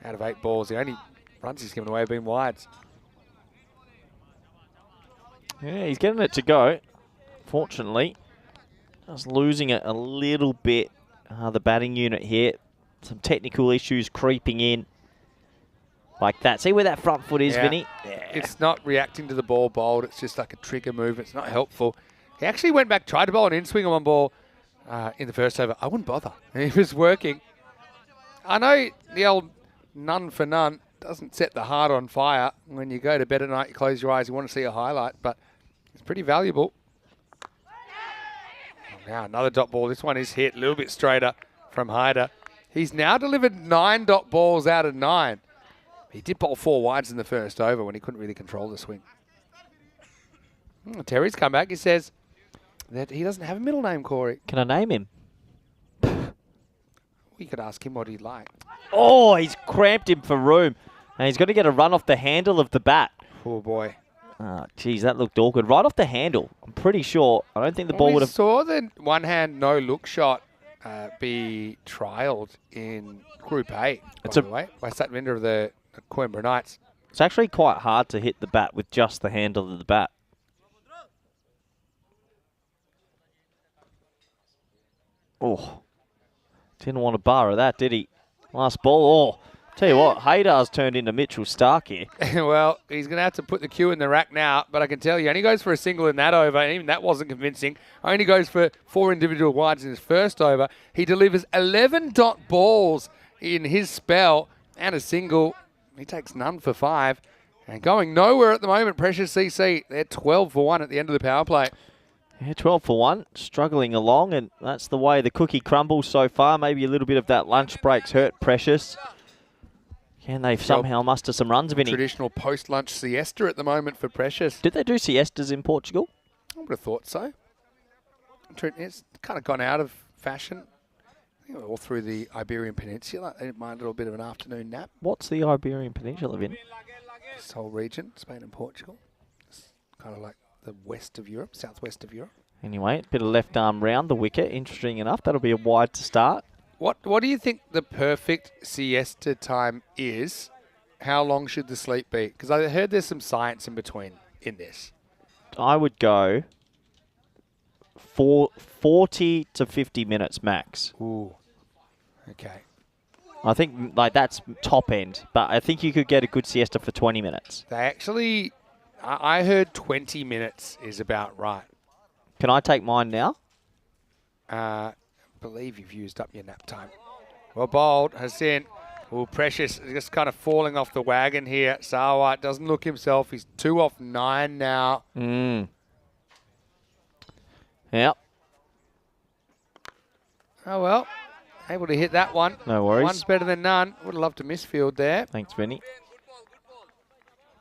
8 balls. The only runs he's given away have been wides. Yeah, he's getting it to go. Fortunately, just losing it a little bit. The batting unit here. Some technical issues creeping in. Like that. See where that front foot is, Vinny? Yeah. It's not reacting to the ball bowled. It's just like a trigger move. It's not helpful. He actually went back, tried to bowl an in-swing on one ball in the first over. I wouldn't bother. He was working. I know the old none for none doesn't set the heart on fire. When you go to bed at night, you close your eyes, you want to see a highlight, but it's pretty valuable. Now another dot ball. This one is hit a little bit straighter from Haider. He's now delivered 9 dot balls out of 9. He did bowl 4 wides in the first over when he couldn't really control the swing. Terry's come back. He says that he doesn't have a middle name, Corey. Can I name him? You could ask him what he'd like. Oh, he's cramped him for room. And he's going to get a run off the handle of the bat. Poor boy. Oh, geez, that looked awkward. Right off the handle. I'm pretty sure. I don't think the ball We would have... saw the one-hand no-look shot be trialled in Group A, by the way, by Satvinder of the Coimbra Knights. It's actually quite hard to hit the bat with just the handle of the bat. Oh, didn't want to borrow that, did he? Last ball. Oh, tell you what, Haydar's turned into Mitchell Stark here. Well, he's going to have to put the cue in the rack now, but I can tell you, only goes for a single in that over, and even that wasn't convincing. Only goes for 4 individual wides in his first over. He delivers 11 dot balls in his spell and a single. He takes none for 5. And going nowhere at the moment, Precious CC. They're 12 for 1 at the end of the power play. Yeah, 12 for 1, struggling along, and that's the way the cookie crumbles so far. Maybe a little bit of that lunch breaks hurt Precious. Can they somehow muster some runs, Vinny? Traditional post-lunch siesta at the moment for Precious. Did they do siestas in Portugal? I would have thought so. It's kind of gone out of fashion. I think all through the Iberian Peninsula. They didn't mind a little bit of an afternoon nap. What's the Iberian Peninsula, Vinny? This whole region, Spain and Portugal. It's kind of like the west of Europe, southwest of Europe. Anyway, bit of left arm round the wicket. Interesting enough. That'll be a wide to start. What do you think the perfect siesta time is? How long should the sleep be? Because I heard there's some science in between in this. I would go 40 to 50 minutes max. Ooh. Okay. I think like that's top end, but I think you could get a good siesta for 20 minutes. They actually, I heard 20 minutes is about right. Can I take mine now? Believe you've used up your nap time. Well bowled, Hassan. Oh, Precious just kind of falling off the wagon here. Sawa doesn't look himself. He's 2 off 9 now. Yep. Oh, well. Able to hit that one. No worries. One's better than none. Would have loved to miss field there. Thanks, Vinny.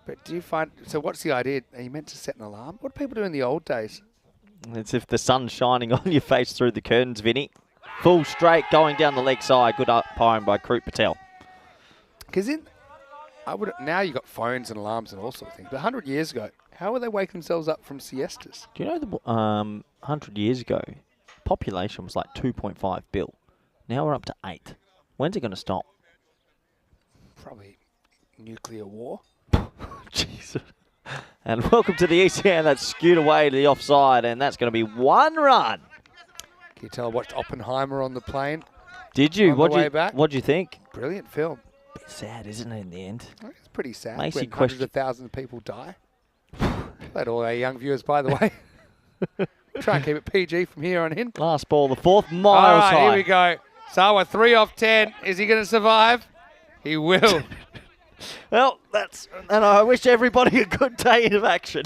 But do you find... So what's the idea? Are you meant to set an alarm? What do people do in the old days? It's if the sun's shining on your face through the curtains, Vinny. Full straight, going down the leg side. Good umpiring by Kroot Patel. Because now you've got phones and alarms and all sorts of things. But 100 years ago, how would they wake themselves up from siestas? Do you know 100 years ago, population was like 2.5 bill. Now we're up to 8. When's it going to stop? Probably nuclear war. Jesus. And welcome to the ECS. That's skewed away to the offside, and that's going to be 1 run. Can you tell I watched Oppenheimer on the plane? Did you? On the way back? What'd you think? Brilliant film. Bit sad, isn't it, in the end? It's pretty sad Makes you when hundreds question- of thousands of people die. Let all our young viewers, by the way. Try and keep it PG from here on in. Last ball, the 4th, miles All right, high. here we go. Sawa, 3 off 10. Is he going to survive? He will. Well, and I wish everybody a good day of action.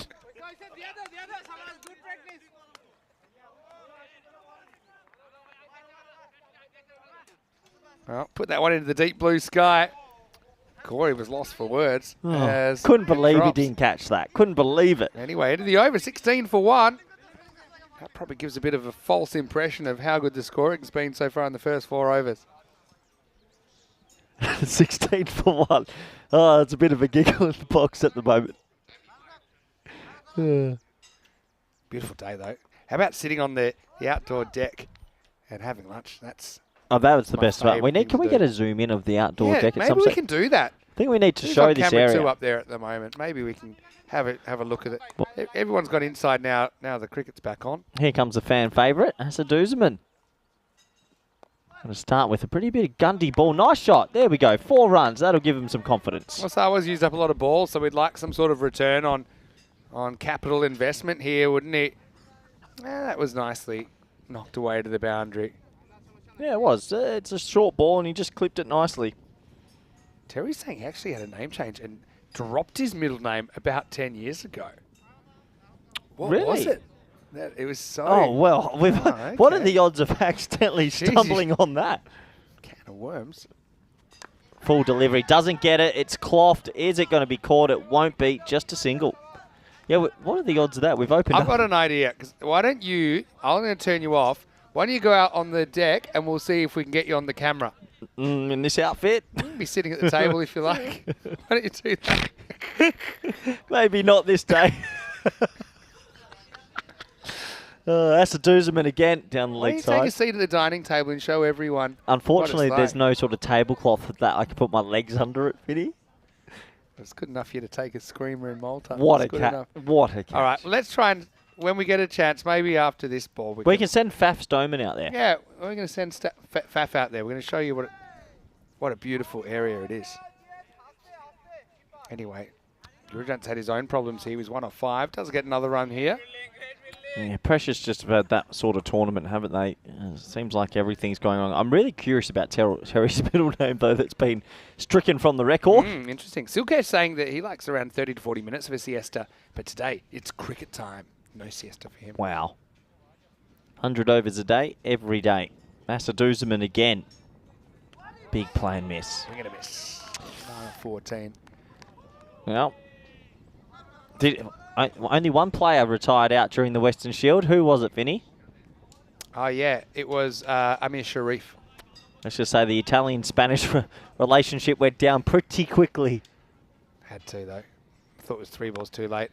Well, put that one into the deep blue sky. Corey was lost for words. as Couldn't it believe he drops. didn't catch that. Couldn't believe it. Anyway, into the over, 16 for 1. That probably gives a bit of a false impression of how good the scoring's been so far in the first 4 overs. 16 for 1. Oh, it's a bit of a giggle in the box at the moment. Beautiful day, though. How about sitting on the outdoor deck and having lunch? That was the my best part. favourite thing Can to we do. get a zoom in of the outdoor deck at maybe some we stage? can do that. I think we need to We've show got this camera 2 area. up there at the moment. Maybe we can have a look at it. Everyone's got inside now. Now the cricket's back on. Here comes a fan favourite, Asa Duzeman. Going to start with a pretty bit of Gundy ball. Nice shot. There we go. 4 runs. That'll give him some confidence. Well, Sawa's used up a lot of balls, so we'd like some sort of return on capital investment here, wouldn't he? That was nicely knocked away to the boundary. Yeah, it was. It's a short ball, and he just clipped it nicely. Terry's saying he actually had a name change and dropped his middle name about 10 years ago. What Really? was it? It was so... Oh, well. What are okay. the odds of accidentally stumbling on that? Can of worms. Full delivery. Doesn't get it. It's clothed. Is it going to be caught? It won't be. Just a single. Yeah, what are the odds of that? We've opened I've up. got an idea. 'Cause why don't you... I'm going to turn you off. Why don't you go out on the deck and we'll see if we can get you on the camera. In this outfit? You can be sitting at the table if you like. Why don't you do that? Maybe not this day. That's a Doozerman again down the Why don't leg you side. take a seat at the dining table and show everyone? Unfortunately, what there's it's no sort of tablecloth that I can put my legs under it, Vinny. It's good enough for you to take a screamer in Malta. What It's a good catch. enough. What a catch. All right, well, let's try and, when we get a chance, maybe after this ball. We can send Faf Stoneman out there. Yeah, we're going to send Faf out there. We're going to show you what a beautiful area it is. Anyway, Gurujant's had his own problems here. He's 1 of 5. Doesn't get another run here. Yeah, Precious just about that sort of tournament, haven't they? Seems like everything's going on. I'm really curious about Terry's middle name, though, that's been stricken from the record. Interesting. Silkesh saying that he likes around 30 to 40 minutes of a siesta, but today it's cricket time. No siesta for him. Wow. 100 overs a day, every day. Massa Doozerman again. Big play and miss. We're going to miss. 9 of 14. Well, only one player retired out during the Western Shield. Who was it, Vinny? Oh, yeah. It was Amir Sharif. Let's just say the Italian-Spanish relationship went down pretty quickly. Had to, though. I thought it was 3 balls too late.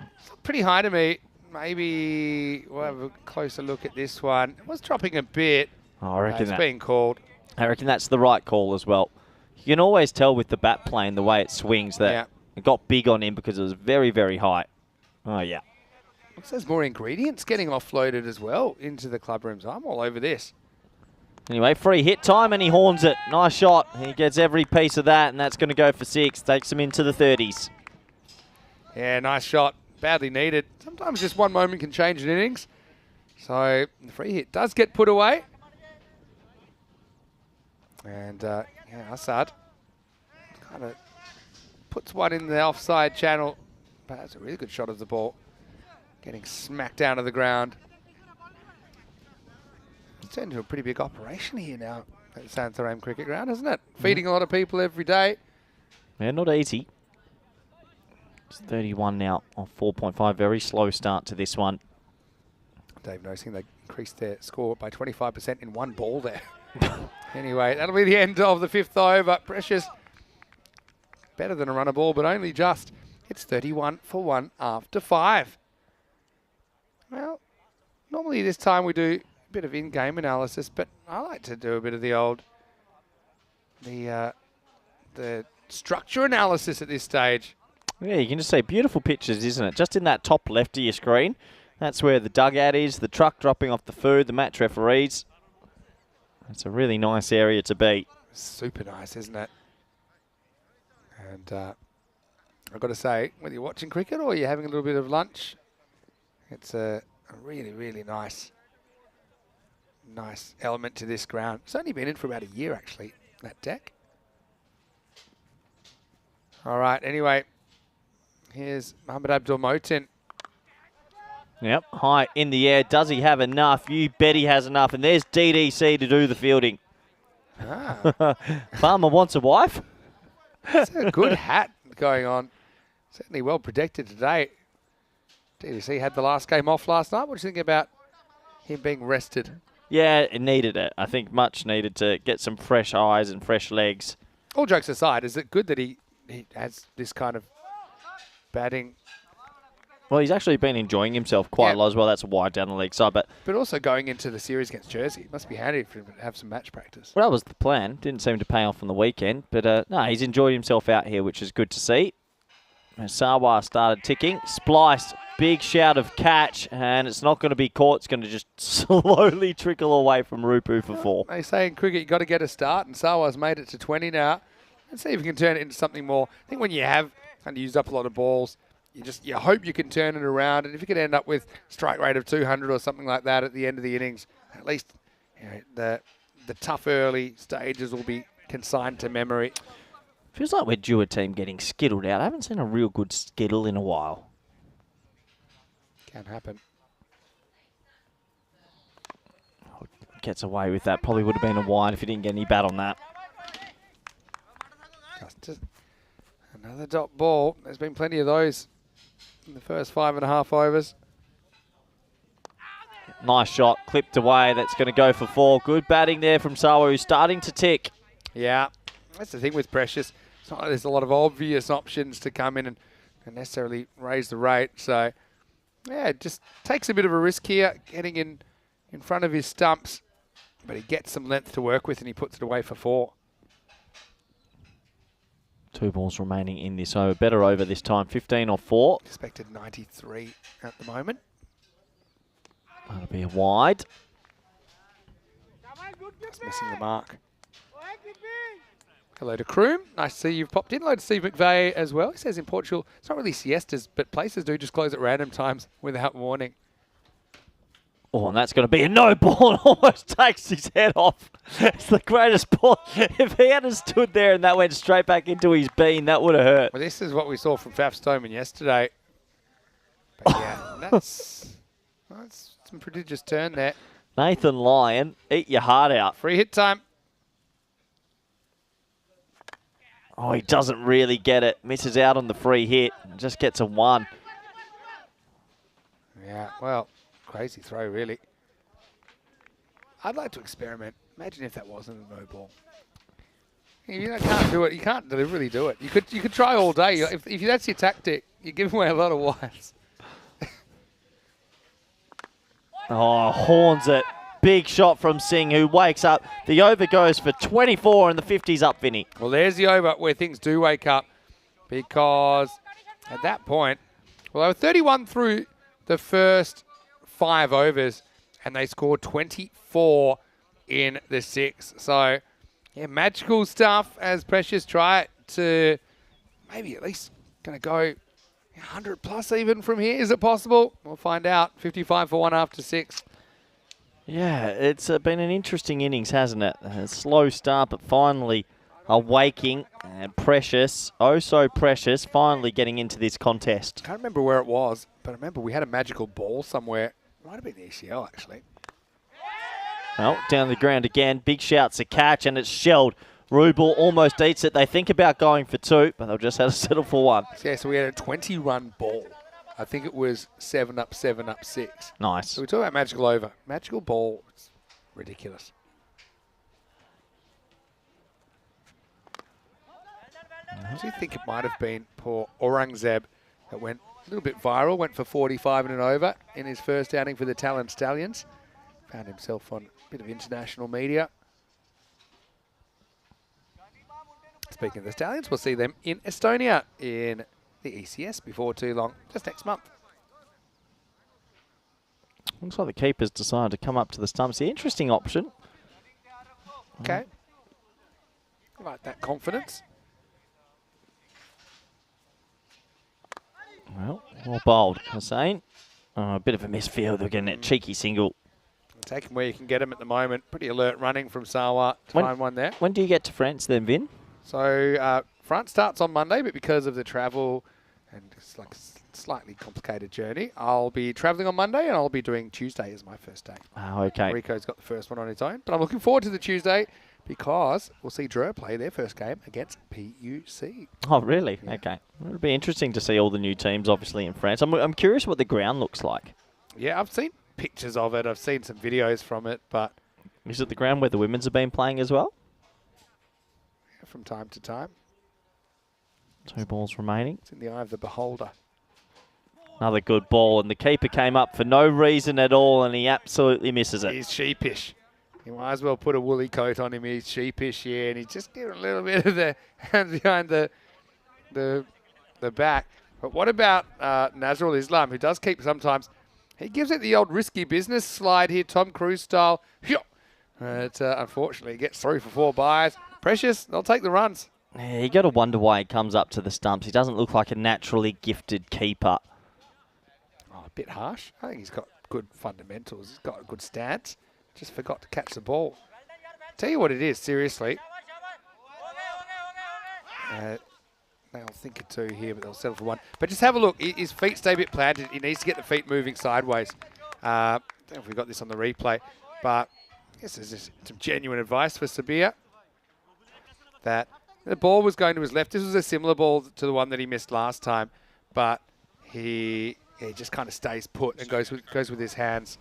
It's pretty high to me. Maybe we'll have a closer look at this one. It was dropping a bit. Oh, I reckon It's being called. I reckon that's the right call as well. You can always tell with the bat plane, the way it swings, that it got big on him because it was very, very high. Oh, yeah. Looks there's more ingredients getting offloaded as well into the club rooms. I'm all over this. Anyway, free hit time, and he horns it. Nice shot. He gets every piece of that, and that's going to go for 6. Takes him into the 30s. Yeah, nice shot. Badly needed. Sometimes just one moment can change an innings. So the free hit does get put away. And Assad kind of puts one in the offside channel. But that's a really good shot of the ball. Getting smacked down to the ground. It's turned into a pretty big operation here now at the Santarém Cricket Ground, isn't it? Feeding a lot of people every day. Yeah, not easy. It's 31 now on 4.5. Very slow start to this one. Dave noticing they increased their score by 25% in one ball there. Anyway, that'll be the end of the 5th over. Precious, better than a runner ball, but only just. It's 31 for 1 after 5. Well, normally this time we do a bit of in-game analysis, but I like to do a bit of the structure analysis at this stage. Yeah, you can just see beautiful pictures, isn't it? Just in that top left of your screen. That's where the dugout is, the truck dropping off the food, the match referees. It's a really nice area to be. Super nice, isn't it? And I've got to say, whether you're watching cricket or you're having a little bit of lunch, it's a really, really nice element to this ground. It's only been in for about a year, actually, that deck. All right, anyway, here's Mohamed Abdul Motin. Yep, high in the air. Does he have enough? You bet he has enough. And there's DDC to do the fielding. Farmer wants a wife. It's a good hat going on. Certainly well protected today. DDC had the last game off last night. What do you think about him being rested? Yeah, it needed it. I think much needed to get some fresh eyes and fresh legs. All jokes aside, is it good that he has this kind of batting? Well, he's actually been enjoying himself quite a lot as well. That's wide down the leg side. But also going into the series against Jersey, it must be handy for him to have some match practice. Well, that was the plan. Didn't seem to pay off on the weekend. But no, he's enjoyed himself out here, which is good to see. And Sawa started ticking. Spliced. Big shout of catch. And it's not going to be caught. It's going to just slowly trickle away from Rupu for 4. They say in cricket you've got to get a start. And Sawa's made it to 20 now. Let's see if you can turn it into something more. I think when you have kind of used up a lot of balls, you hope you can turn it around, and if you could end up with strike rate of 200 or something like that at the end of the innings, at least the tough early stages will be consigned to memory. Feels like we're due a team getting skittled out. I haven't seen a real good skittle in a while. Can happen. Gets away with that. Probably would have been a wide if he didn't get any bat on that. Just another dot ball. There's been plenty of those in the first 5.5 overs. Nice shot, clipped away. That's going to go for 4. Good batting there from Sawa, who's starting to tick. Yeah, that's the thing with Precious. It's not like there's a lot of obvious options to come in and necessarily raise the rate. So, yeah, it just takes a bit of a risk here, getting in front of his stumps. But he gets some length to work with and he puts it away for 4. 2 balls remaining in this over. Better over this time, 15 or 4. Expected 93 at the moment. That'll be a wide. Just missing the mark. Hello to Kroom. Nice to see you've popped in. Hello to Steve McVeigh as well. He says in Portugal, it's not really siestas, but places do just close at random times without warning. Oh, and that's going to be a no ball and almost takes his head off. It's the greatest ball. If he had stood there and that went straight back into his bean, that would have hurt. Well, this is what we saw from Faf Stoneman yesterday. But yeah, that's some prodigious turn there. Nathan Lyon, eat your heart out. Free hit time. Oh, he doesn't really get it. Misses out on the free hit. Just gets a 1. Yeah, well, crazy throw, really. I'd like to experiment. Imagine if that wasn't a no ball. You can't do it. You can't deliberately do it. You could try all day. If that's your tactic, you give away a lot of wides. Oh, horns it. Big shot from Singh, who wakes up. The over goes for 24 and the 50's up, Vinny. Well, there's the over where things do wake up, because at that point, well, they were 31 through the first 5 overs, and they scored 24 in the 6. So, yeah, magical stuff as Precious try to maybe at least going to go 100 plus even from here. Is it possible? We'll find out. 55 for 1 after 6. Yeah, it's been an interesting innings, hasn't it? A slow start, but finally awaking. And Precious, oh so Precious, finally getting into this contest. Can't remember where it was, but I remember we had a magical ball somewhere. Might have been the ECL, actually. Well, down the ground again. Big shouts a catch, and it's shelled. Rubel almost eats it. They think about going for 2, but they'll just have to settle for 1. Yeah, so we had a 20-run ball. I think it was 7 up, 6. Nice. So we talk about magical over. Magical ball, it's ridiculous. I actually think it might have been poor Aurangzeb that went a little bit viral, went for 45 and an over in his first outing for the Talent Stallions. Found himself on a bit of international media. Speaking of the Stallions, we'll see them in Estonia in the ECS before too long, just next month. Looks like the keeper's decided to come up to the stumps. The interesting option. Okay. I like that confidence. Well bowled, Hussein. A bit of a misfield. They're getting a cheeky single. Take him where you can get him at the moment. Pretty alert running from Sawa to find one there. When do you get to France then, Vin? So front starts on Monday, but because of the travel and it's like a slightly complicated journey, I'll be traveling on Monday and I'll be doing Tuesday as my first day. Oh, okay. Rico's got the first one on his own, but I'm looking forward to the Tuesday because we'll see Drew play their first game against PUC. Oh, really? Yeah. Okay. It'll be interesting to see all the new teams, obviously, in France. I'm curious what the ground looks like. Yeah, I've seen pictures of it. I've seen some videos from it, but... Is it the ground where the women's have been playing as well? From time to time. 2 balls remaining. It's in the eye of the beholder. Another good ball, and the keeper came up for no reason at all, and he absolutely misses it. He's sheepish. You might as well put a woolly coat on him. He's sheepish, yeah, and he's just giving a little bit of the hands behind the back. But what about Nazrul Islam, who does keep sometimes? He gives it the old risky business slide here, Tom Cruise style. But unfortunately, he gets through for 4 byes. Precious, they'll take the runs. Yeah, you got to wonder why he comes up to the stumps. He doesn't look like a naturally gifted keeper. Oh, a bit harsh. I think he's got good fundamentals. He's got a good stance. Just forgot to catch the ball. Tell you what it is, seriously. They'll think of 2 here, but they'll settle for 1. But just have a look. His feet stay a bit planted. He needs to get the feet moving sideways. I don't know if we got this on the replay, but I guess there's just some genuine advice for Sabir. That the ball was going to his left. This was a similar ball to the one that he missed last time, but he just kind of stays put and goes with his hands.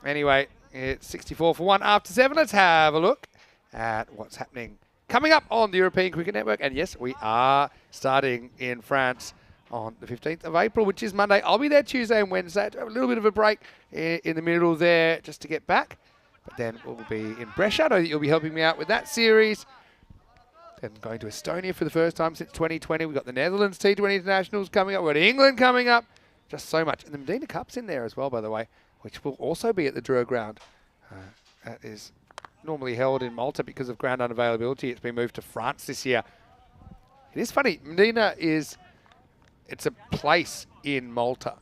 Anyway, it's 64 for 1 after 7. Let's have a look at what's happening coming up on the European Cricket Network. And yes, we are starting in France on the 15th of April, which is Monday. I'll be there Tuesday and Wednesday to have a little bit of a break in the middle there just to get back. But then we'll be in Brescia. I know that you'll be helping me out with that series. Then going to Estonia for the first time since 2020. We've got the Netherlands T20 Internationals coming up. We've got England coming up. Just so much. And the Medina Cup's in there as well, by the way, which will also be at the Dreux ground. That is normally held in Malta because of ground unavailability. It's been moved to France this year. It is funny. Medina it's a place in Malta,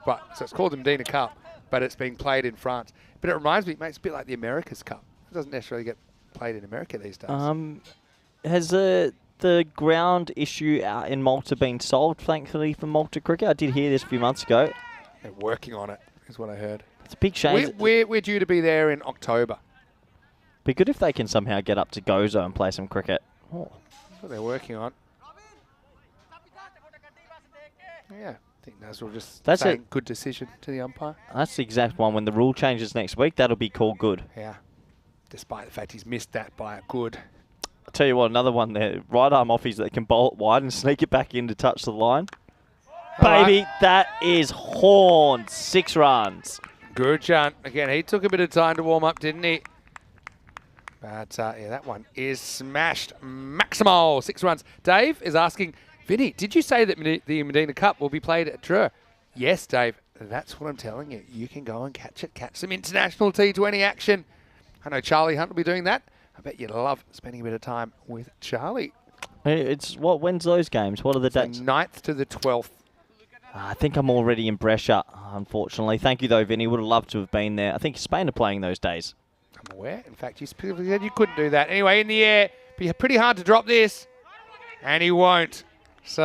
so it's called the Medina Cup, but it's being played in France. But it reminds me, mate, it's a bit like the America's Cup. It doesn't necessarily get played in America these days. Has the ground issue out in Malta been solved, thankfully, for Malta cricket? I did hear this a few months ago. They're working on it, is what I heard. It's a big shame. We're due to be there in October. Be good if they can somehow get up to Gozo and play some cricket. Oh. That's what they're working on. Yeah, I think Nazrul just saying good decision to the umpire. That's the exact one. When the rule changes next week, that'll be called good. Yeah, despite the fact he's missed that by a good. I'll tell you what, another one there. Right arm offies that can bowl it wide and sneak it back in to touch the line. Baby, that is horned. 6 runs. Good chant. Again, he took a bit of time to warm up, didn't he? But yeah, that one is smashed. Maximal. 6 runs. Dave is asking, Vinny, did you say that the Medina Cup will be played at Dreux? Yes, Dave. That's what I'm telling you. You can go and catch it. Catch some international T20 action. I know Charlie Hunt will be doing that. I bet you'd love spending a bit of time with Charlie. When's those games? What are the dates? The 9th to the 12th. I think I'm already in Brescia, unfortunately. Thank you, though, Vinny. Would have loved to have been there. I think Spain are playing those days. I'm aware. In fact, you specifically said you couldn't do that. Anyway, in the air. Be pretty hard to drop this. And he won't. So,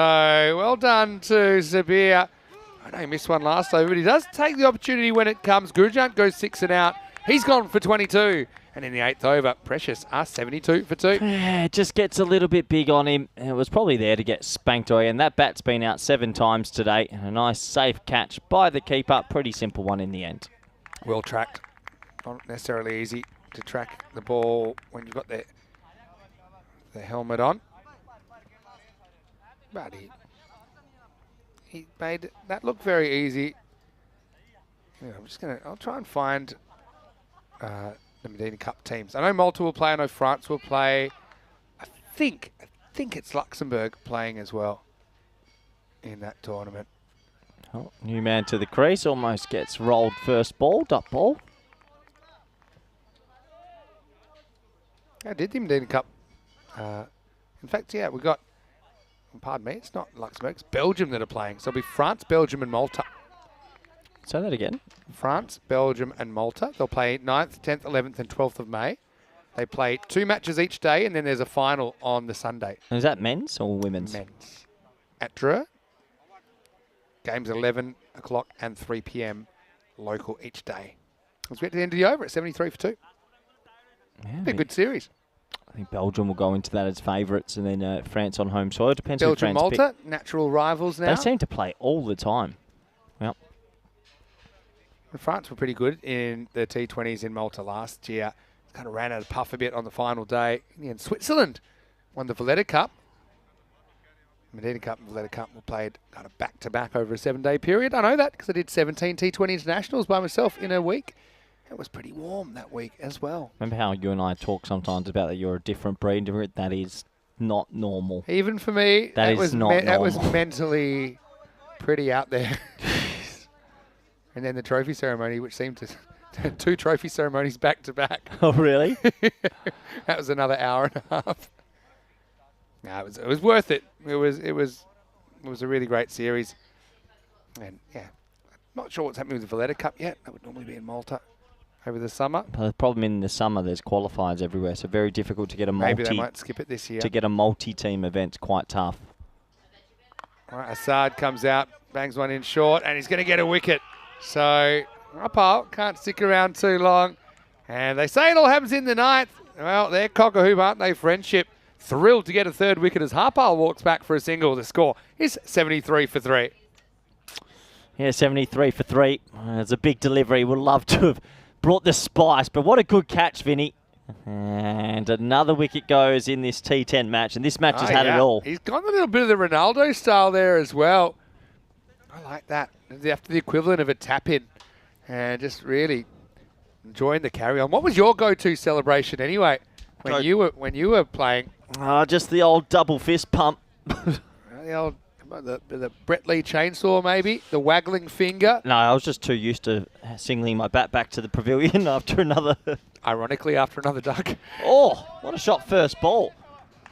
well done to Zabir. I know he missed one last over, but he does take the opportunity when it comes. Gurjant goes 6 and out. He's gone for 22. And in the 8th over, Precious are 72 for 2. Yeah, it just gets a little bit big on him. It was probably there to get spanked away. And that bat's been out 7 times today. And a nice safe catch by the keeper. Pretty simple one in the end. Well tracked. Not necessarily easy to track the ball when you've got the helmet on. But he made that look very easy. Yeah, I'll try and find the Medina Cup teams. I know Malta will play. I know France will play. I think it's Luxembourg playing as well in that tournament. Oh, new man to the crease. Almost gets rolled first ball. Duck ball. I did the Medina Cup. In fact, yeah, we got, pardon me, it's not Luxembourg. It's Belgium that are playing. So it'll be France, Belgium and Malta. Say that again. France, Belgium and Malta. They'll play 9th, 10th, 11th and 12th of May. They play 2 matches each day, and then there's a final on the Sunday. And is that men's or women's? Men's. At Dreux. Games at 11 o'clock and 3 p.m. local each day. Let's get to the end of the over at 73 for 2. Yeah, Be a good series. I think Belgium will go into that as favourites, and then France on home soil. Depends Belgium, who France Malta, natural rivals now. They seem to play all the time. Yep. France were pretty good in the T20s in Malta last year. Kind of ran out of puff a bit on the final day. In the end, Switzerland won the Valletta Cup. Medina Cup and Valletta Cup were played kind of back-to-back over a 7-day period. I know that because I did 17 T20 internationals by myself in a week. It was pretty warm that week as well. Remember how you and I talk sometimes about that you're a different breed? That is not normal. Even for me, that was mentally pretty out there. And then the trophy ceremony, which seemed to 2 trophy ceremonies back to back. Oh, really? That was another hour and a half. No, it was worth it. It was a really great series. And yeah, not sure what's happening with the Valletta Cup yet. That would normally be in Malta over the summer. But the problem in the summer, there's qualifiers everywhere, so very difficult to get a Maybe they might skip it this year. To get a multi-team event, quite tough. All right, Assad comes out, bangs one in short, and he's going to get a wicket. So, Rapal can't stick around too long. And they say it all happens in the 9th. Well, they're cock-a-hoop, aren't they, Friendship? Thrilled to get a 3rd wicket as Harpal walks back for a single. The score is 73 for 3. Yeah, 73 for 3. It's a big delivery. Would love to have brought the spice, but what a good catch, Vinny. And another wicket goes in this T10 match, and this match has had it all. He's got a little bit of the Ronaldo style there as well. I like that. After the equivalent of a tap-in, and just really enjoying the carry-on. What was your go-to celebration anyway when you were playing? Just the old double fist pump. The old the Brett Lee chainsaw, maybe the waggling finger. No, I was just too used to singling my bat back to the pavilion after another. Ironically, after another duck. Oh, what a shot first ball.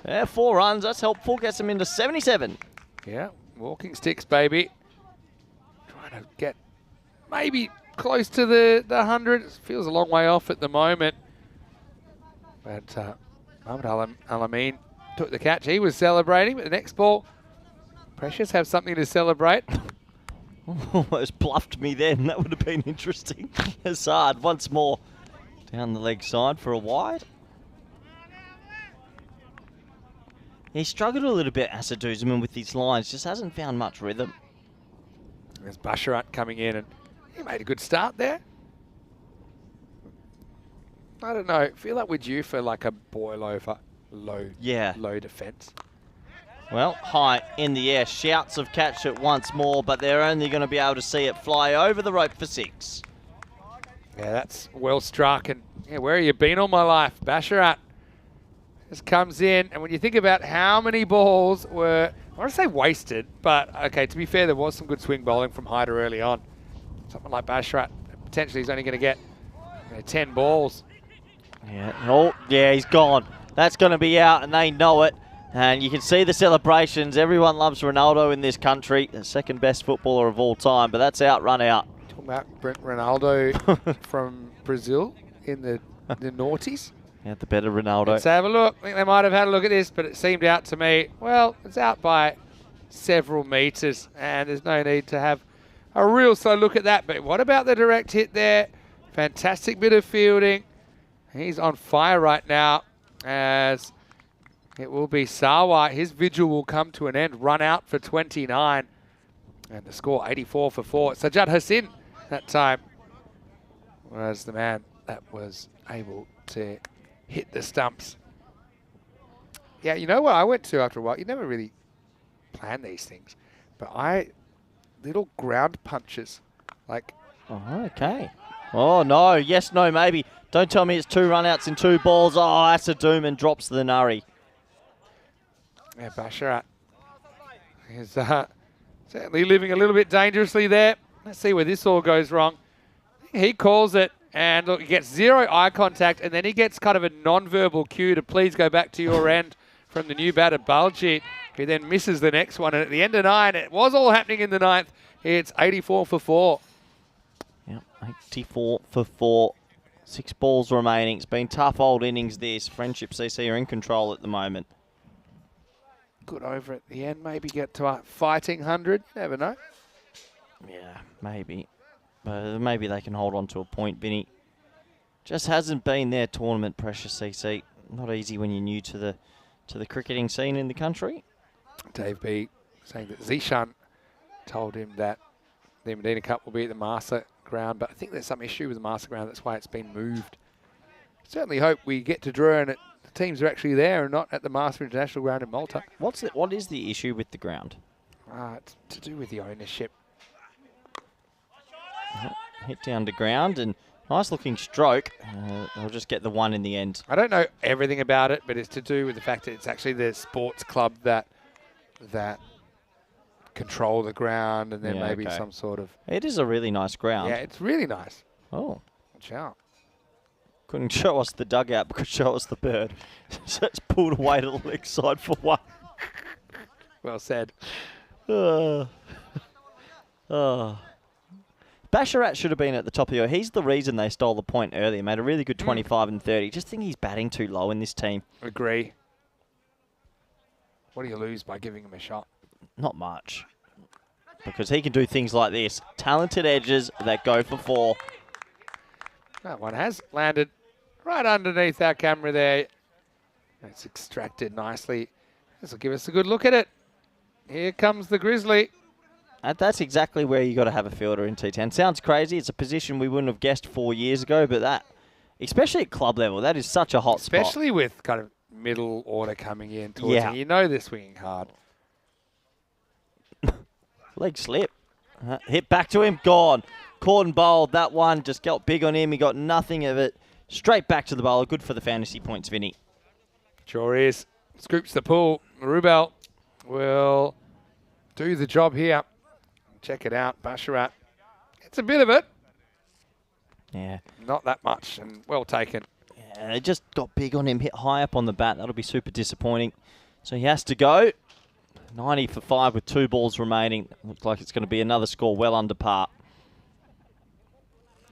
Yeah, 4 runs. That's helpful. Gets them into 77. Yeah, walking sticks, baby. Trying to get maybe close to the 100. It feels a long way off at the moment. But Mohamed Al-Amin took the catch. He was celebrating, but the next ball, Precious have something to celebrate. Almost bluffed me then. That would have been interesting. Hazard once more down the leg side for a wide. He struggled a little bit, Asaduzman, with his lines. Just hasn't found much rhythm. There's Basharat coming in, and he made a good start there. I don't know. I feel like we're due for like a boil over low defence. Well, high in the air. Shouts of catch it once more, but they're only going to be able to see it fly over the rope for 6. Yeah, that's well struck. And yeah, where have you been all my life? Basharat just comes in. And when you think about how many balls were, I want to say wasted, but okay, to be fair, there was some good swing bowling from Hyder early on. Something like Basharat, potentially he's only going to get 10 balls. Yeah. Oh, yeah, he's gone. That's going to be out, and they know it. And you can see the celebrations. Everyone loves Ronaldo in this country, the second best footballer of all time, but that's out, run out. Talking about Brent Ronaldo from Brazil in the noughties. Yeah, the better Ronaldo. Let's have a look. I think they might have had a look at this, but it seemed out to me, well, it's out by several metres, and there's no need to have a real slow look at that. But what about the direct hit there? Fantastic bit of fielding. He's on fire right now, as it will be Sawa. His vigil will come to an end. Run out for 29. And the score, 84 for 4. Sajjad Hassin that time was the man that was able to hit the stumps. Yeah, you know what I went to after a while? You never really plan these things. But little ground punches. Like. Oh, okay. Oh, no. Yes, no, maybe. Don't tell me it's 2 run-outs in 2 balls. Oh, that's a doom and drops the nurry. Yeah, Basharat is certainly living a little bit dangerously there. Let's see where this all goes wrong. He calls it, and look, he gets 0 eye contact, and then he gets kind of a non-verbal cue to please go back to your end from the new batter, Baljeet, who then misses the next one. And at the end of 9, it was all happening in the 9th. It's 84 for 4. Yep, 84 for 4. 6 balls remaining. It's been tough old innings this. Friendship CC are in control at the moment. Good over at the end. Maybe get to a fighting 100. Never know. Yeah, maybe. But maybe they can hold on to a point, Vinny. Just hasn't been their tournament pressure, CC. Not easy when you're new to the cricketing scene in the country. Dave B saying that Zishan told him that the Medina Cup will be at the Master Ground, but I think there's some issue with the Master Ground. That's why it's been moved. Certainly hope we get to draw and the teams are actually there and not at the Master International Ground in Malta. What is the issue with the ground? It's to do with the ownership. Hit down to ground and nice looking stroke. They'll just get the 1 in the end. I don't know everything about it, but it's to do with the fact that it's actually the sports club that control the ground, and then maybe some sort of... It is a really nice ground. Yeah, it's really nice. Oh. Watch out. Couldn't show us the dugout, but could show us the bird. So it's pulled away to the leg side for 1. Well said. Basharat should have been at the top of the... He's the reason they stole the point earlier. Made a really good 25 and 30. Just think he's batting too low in this team. Agree. What do you lose by giving him a shot? Not much. Because he can do things like this. Talented edges that go for 4. That one has landed right underneath our camera there. It's extracted nicely. This will give us a good look at it. Here comes the Grizzly. That's exactly where you got to have a fielder in T10. Sounds crazy. It's a position we wouldn't have guessed 4 years ago, but that, especially at club level, that is such a hot spot. Especially with kind of middle order coming in towards you. You know they're swinging hard. Leg slip. Hit back to him. Gone. Caught and bowled. That one just got big on him. He got nothing of it. Straight back to the bowler. Good for the fantasy points, Vinny. Sure is. Scoops the pull. Rubel will do the job here. Check it out. Basharat. It's a bit of it. Yeah. Not that much, and well taken. Yeah, it just got big on him. Hit high up on the bat. That'll be super disappointing. So he has to go. 90 for 5 with 2 balls remaining. Looks like it's going to be another score well under par.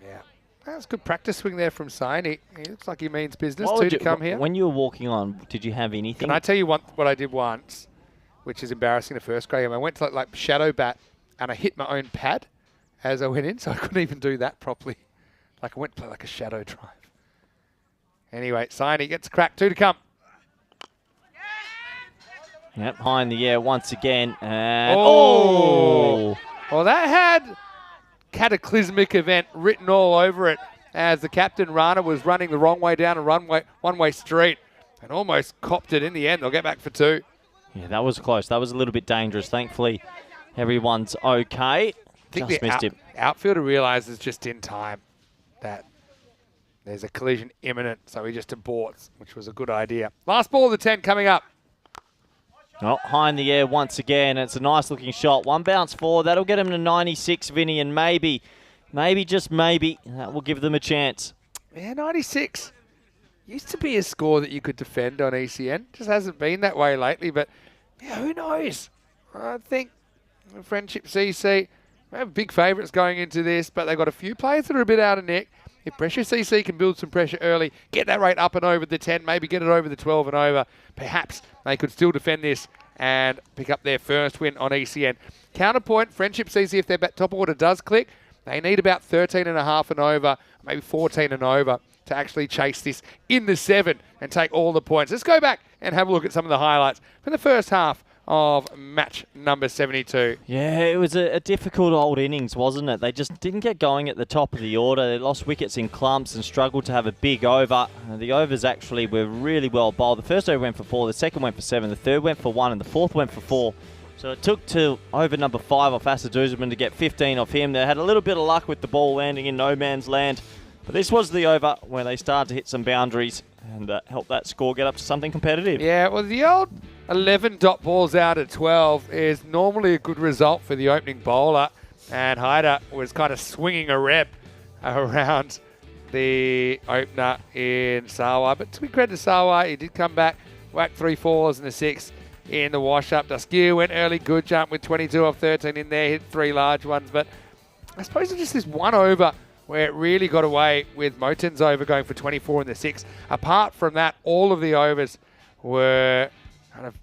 Yeah. That's good practice swing there from Sain. He looks like he means business. 2 to come here. When you were walking on, did you have anything? Can I tell you what I did once, which is embarrassing in the first grade? I went to like shadow bat, and I hit my own pad as I went in, so I couldn't even do that properly. Like I went to play like a shadow drive. Anyway, Sain, he gets cracked. 2 to come. Yep, high in the air once again. And Well, that had cataclysmic event written all over it as the captain, Rana, was running the wrong way down a one-way street and almost copped it in the end. They'll get back for 2. Yeah, that was close. That was a little bit dangerous. Thankfully, everyone's okay. I think just missed him. Outfielder realizes just in time that there's a collision imminent, so he just aborts, which was a good idea. Last ball of the 10 coming up. Oh, high in the air once again. It's a nice looking shot. 1 bounce forward. That'll get him to 96, Vinny, and maybe, just maybe, that will give them a chance. Yeah, 96. Used to be a score that you could defend on ECN. Just hasn't been that way lately, but yeah, who knows? I think Friendship CC, they have big favourites going into this, but they've got a few players that are a bit out of neck. If Pressure CC can build some pressure early, get that rate up and over the 10, maybe get it over the 12 and over, perhaps they could still defend this and pick up their first win on ECN. Counterpoint, Friendship CC, if their top order does click, they need about 13.5 and over, maybe 14 and over to actually chase this in the 7 and take all the points. Let's go back and have a look at some of the highlights from the first half of match number 72. Yeah, it was a difficult old innings, wasn't it? They just didn't get going at the top of the order. They lost wickets in clumps and struggled to have a big over. The overs actually were really well bowled. The first over went for 4, the second went for 7, the third went for 1, and the fourth went for 4. So it took to over number 5 off Asaduzman to get 15 off him. They had a little bit of luck with the ball landing in no man's land. But this was the over where they started to hit some boundaries and help that score get up to something competitive. Yeah, well, the old 11 dot balls out at 12 is normally a good result for the opening bowler. And Haider was kind of swinging a rep around the opener in Sawa. But to be credit to Sawa, he did come back, whacked 3 4s and a 6 in the wash-up. Daskir went early, good jump with 22 off 13 in there, hit 3 large ones. But I suppose it's just this one over where it really got away with Moten's over going for 24 in the 6. Apart from that, all of the overs were kind of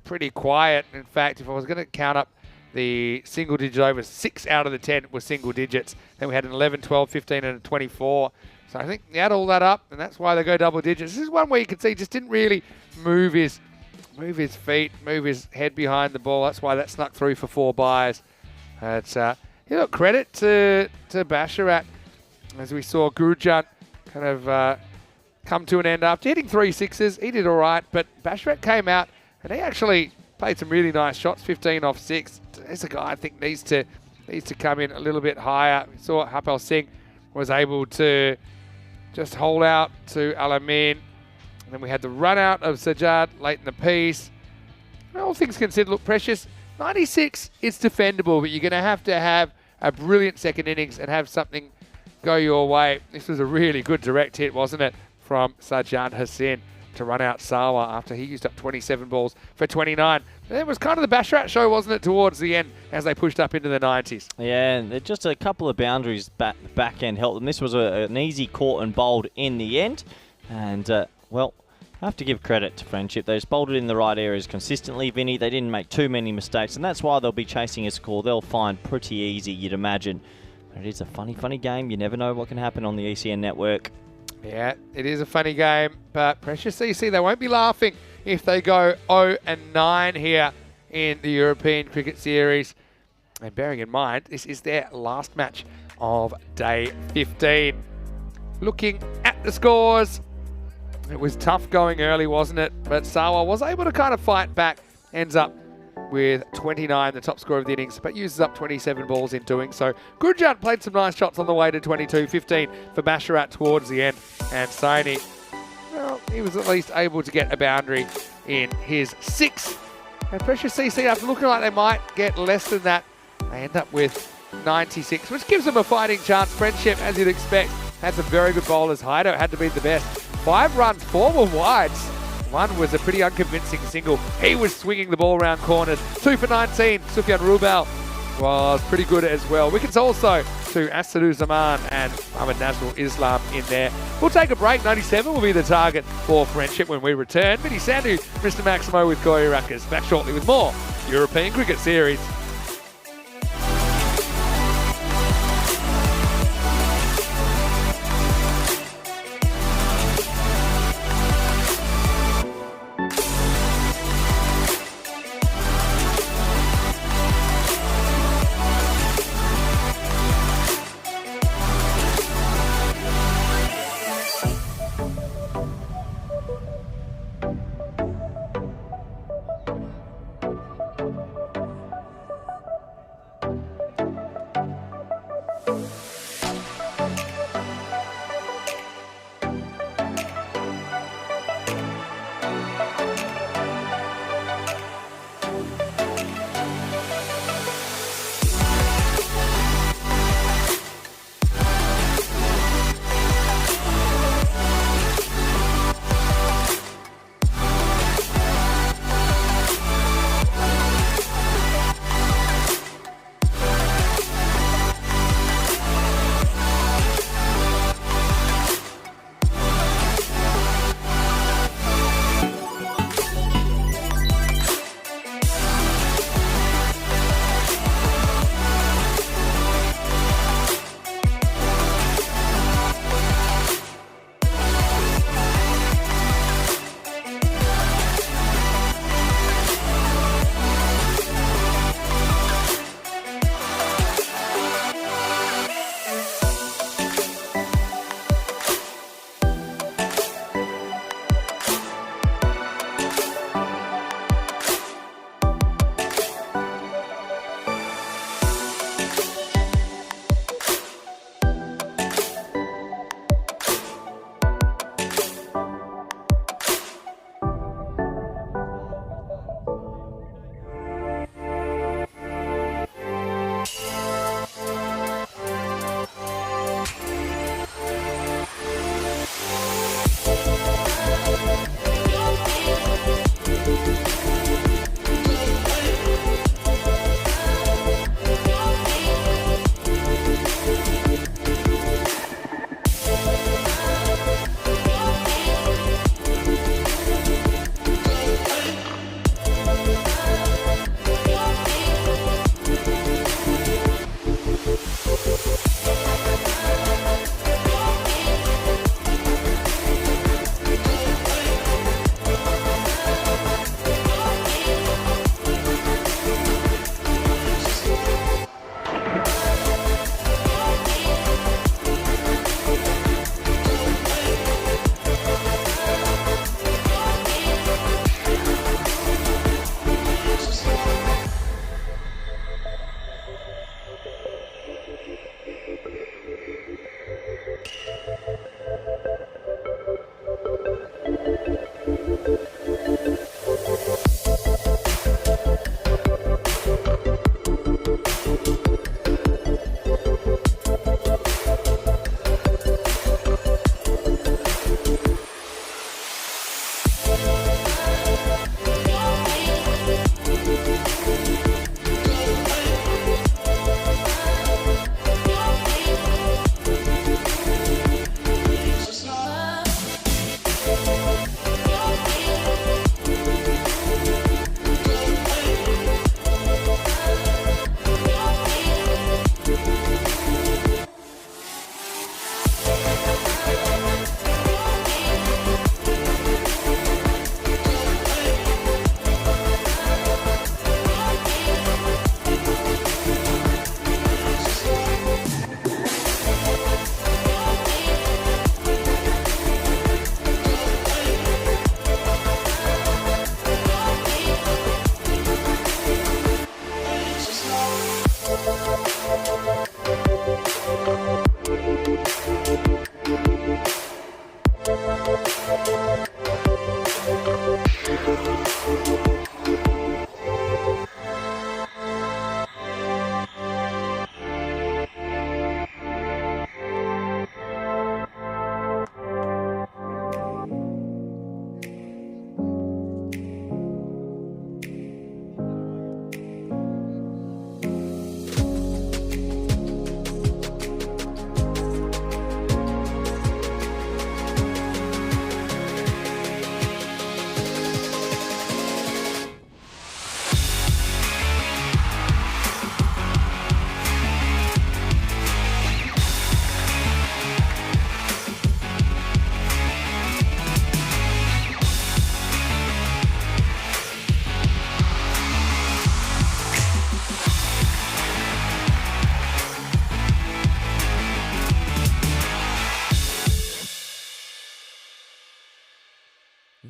pretty quiet. In fact, if I was going to count up the single-digit overs, 6 out of the 10 were single digits. Then we had an 11, 12, 15, and a 24. So I think you add all that up, and that's why they go double digits. This is one where you can see just didn't really move his feet, move his head behind the ball. That's why that snuck through for 4 buys. It's credit to Basharat, as we saw Gurujant kind of come to an end after hitting 3 6s. He did all right, but Basharat came out and he actually played some really nice shots, 15 off 6. There's a guy I think needs to come in a little bit higher. We saw Harpal Singh was able to just hold out to Alamin. And then we had the run out of Sajjad late in the piece. All things considered, look, Precious, 96, it's defendable, but you're going to have a brilliant second innings and have something go your way. This was a really good direct hit, wasn't it, from Sajjad Hassan to run out Sawa after he used up 27 balls for 29. And it was kind of the Basharat show, wasn't it, towards the end as they pushed up into the 90s. Yeah, and just a couple of boundaries back end helped them. This was an easy caught and bowled in the end. And, well, I have to give credit to Friendship. They just bowled it in the right areas consistently, Vinny. They didn't make too many mistakes, and that's why they'll be chasing a score they'll find pretty easy, you'd imagine. But it is a funny game. You never know what can happen on the ECN network. Yeah, it is a funny game, but Precious CC, they won't be laughing if they go 0-9 here in the European Cricket Series. And bearing in mind, this is their last match of day 15. Looking at the scores, it was tough going early, wasn't it? But Sawa was able to kind of fight back, ends up with 29, the top score of the innings, but uses up 27 balls in doing so. Gurjant played some nice shots on the way to 22, 15 for Basharat towards the end. And Saini, well, he was at least able to get a boundary in his 6th. And Precious CC, after looking like they might get less than that, they end up with 96, which gives them a fighting chance. Friendship, as you'd expect, had some very good bowlers. Haido had to be the best. 5 runs, 4 were wides. 1 was a pretty unconvincing single. He was swinging the ball around corners. 2 for 19, Sufyan Rubal was pretty good as well. Wickets also to Asadu Zaman and Muhammad Nazrul Islam in there. We'll take a break. 97 will be the target for Friendship when we return. Vinny Sandhu, Mr. Maximo with Corey Ruckers. Back shortly with more European Cricket Series.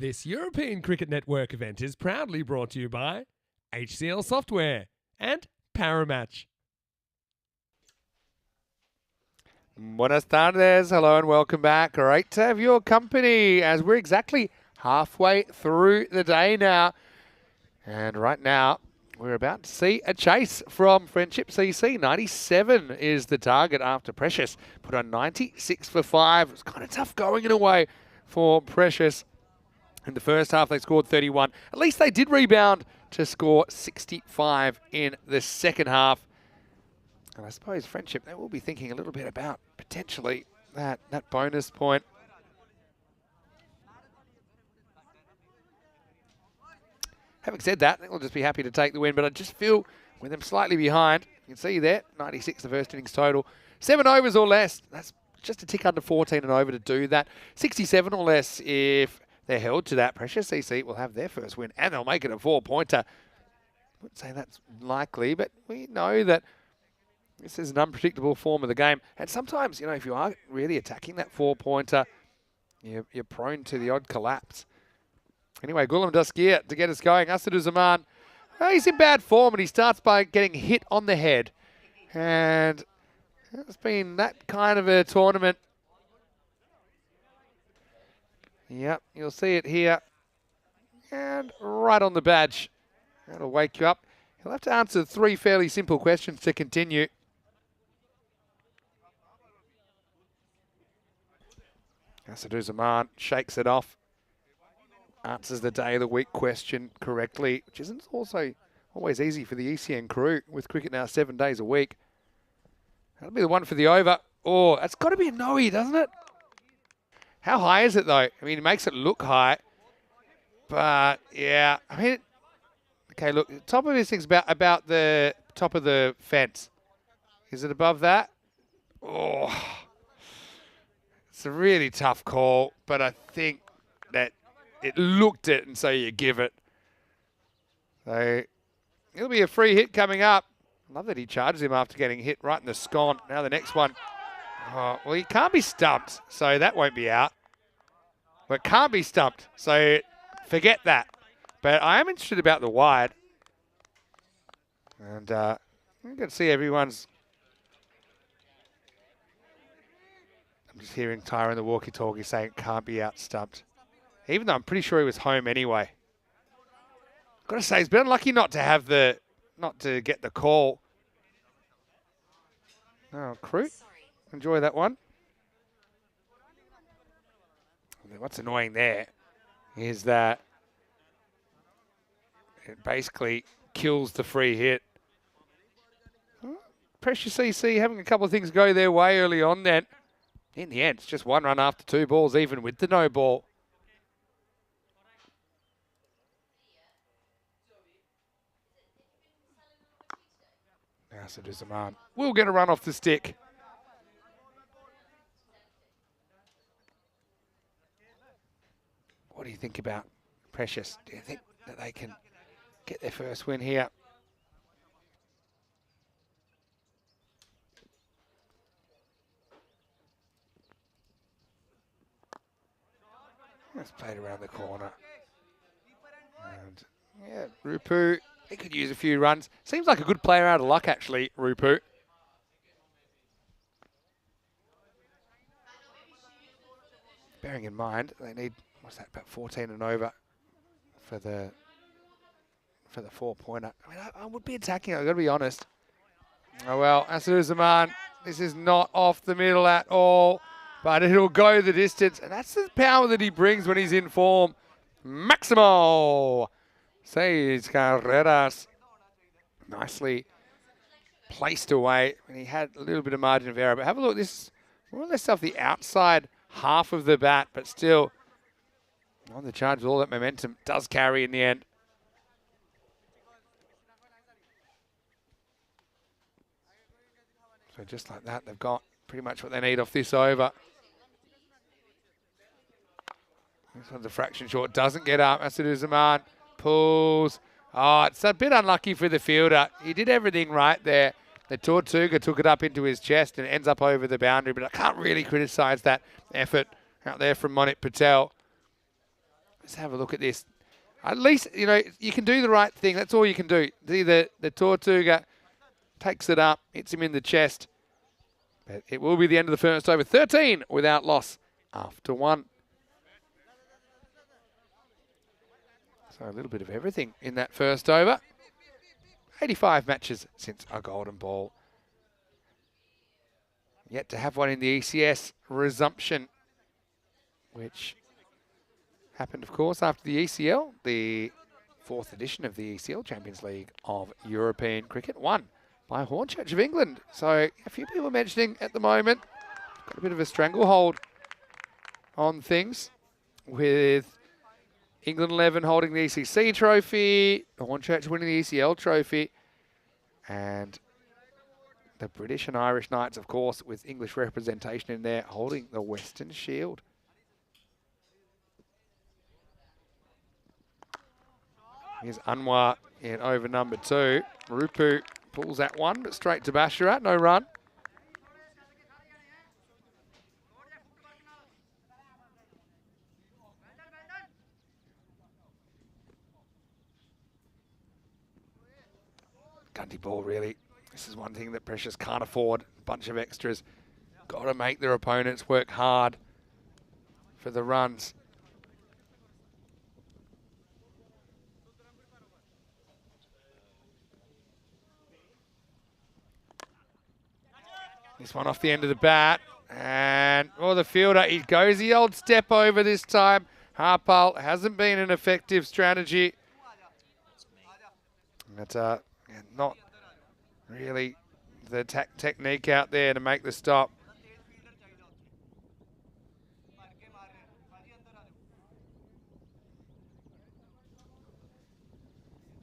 This European Cricket Network event is proudly brought to you by HCL Software and Paramatch. Buenas tardes. Hello and welcome back. Great to have your company as we're exactly halfway through the day now. And right now, we're about to see a chase from Friendship CC. 97 is the target after Precious put on 96 for 5. It was kind of tough going in a way for Precious. In the first half, they scored 31. At least they did rebound to score 65 in the second half. And I suppose Friendship, they will be thinking a little bit about potentially that bonus point. Having said that, I think we'll just be happy to take the win, but I just feel with them slightly behind, you can see there, 96 the first innings total. 7 overs or less, that's just a tick under 14 and over to do that. 67 or less if they're held to that. Precious CC will have their first win, and they'll make it a 4-pointer. I wouldn't say that's likely, but we know that this is an unpredictable form of the game. And sometimes, you know, if you are really attacking that 4-pointer, you're prone to the odd collapse. Anyway, Gulam Daskir to get us going. Asaduzaman, he's in bad form, and he starts by getting hit on the head. And it's been that kind of a tournament. Yep, you'll see it here. And right on the badge. That'll wake you up. He'll have to answer 3 fairly simple questions to continue. Asaduzaman shakes it off. Answers the day of the week question correctly, which isn't also always easy for the ECN crew with cricket now 7 days a week. That'll be the one for the over. Oh, that's got to be a no-y, doesn't it? How high is it, though? I mean, it makes it look high. But, yeah. I mean, okay, look. The top of this thing's about the top of the fence. Is it above that? Oh. It's a really tough call, but I think that it looked it, and so you give it. So, it'll be a free hit coming up. I love that he charges him after getting hit right in the scone. Now the next one. Oh, well, he can't be stumped, so that won't be out. But can't be stumped, so forget that. But I am interested about the wide. And you can see everyone's... I'm just hearing Tyra in the walkie-talkie saying can't be out stumped. Even though I'm pretty sure he was home anyway. Got to say, he's been unlucky not to have not to get the call. Oh, Crew. Enjoy that one. What's annoying there is that it basically kills the free hit. Precious CC having a couple of things go their way early on then. In the end, it's just 1 run after 2 balls, even with the no ball. Now Asaduzaman will get a run off the stick. What do you think about Precious? Do you think that they can get their first win here? Let's play it around the corner. And yeah, Rupu, he could use a few runs. Seems like a good player out of luck, actually, Rupu. Bearing in mind, they need, what's that, about 14 and over for the 4-pointer. I mean, I would be attacking, I've got to be honest. Oh, well, Asaduzaman, this is not off the middle at all, but it'll go the distance, and that's the power that he brings when he's in form. Maximo! 6 carreras. Nicely placed away, and he had a little bit of margin of error. But have a look, this is more or less off the outside half of the bat, but still on the charge with all that momentum. Does carry in the end. So just like that, they've got pretty much what they need off this over. This one's a fraction short, doesn't get up. Asaduzaman pulls. Oh, it's a bit unlucky for the fielder. He did everything right there. The Tortuga took it up into his chest and ends up over the boundary, but I can't really criticise that effort out there from Monit Patel. Let's have a look at this. At least, you know, you can do the right thing. That's all you can do. The Tortuga takes it up, hits him in the chest. But it will be the end of the first over. 13 without loss after 1. So a little bit of everything in that first over. 85 matches since a golden ball. Yet to have one in the ECS resumption, which happened, of course, after the ECL, the 4th edition of the ECL Champions League of European Cricket, won by Hornchurch of England. So a few people mentioning at the moment, got a bit of a stranglehold on things with England 11 holding the ECC trophy, Hornchurch winning the ECL trophy, and the British and Irish Knights, of course, with English representation in there, holding the Western Shield. Here's Anwar in over number 2. Rupu pulls that one, but straight to Basharat, no run. Gundy ball, really. This is one thing that Precious can't afford. A bunch of extras. Got to make their opponents work hard for the runs. This one off the end of the bat. And, oh, the fielder, he goes the old step over this time. Harpal hasn't been an effective strategy. That's not really the technique out there to make the stop.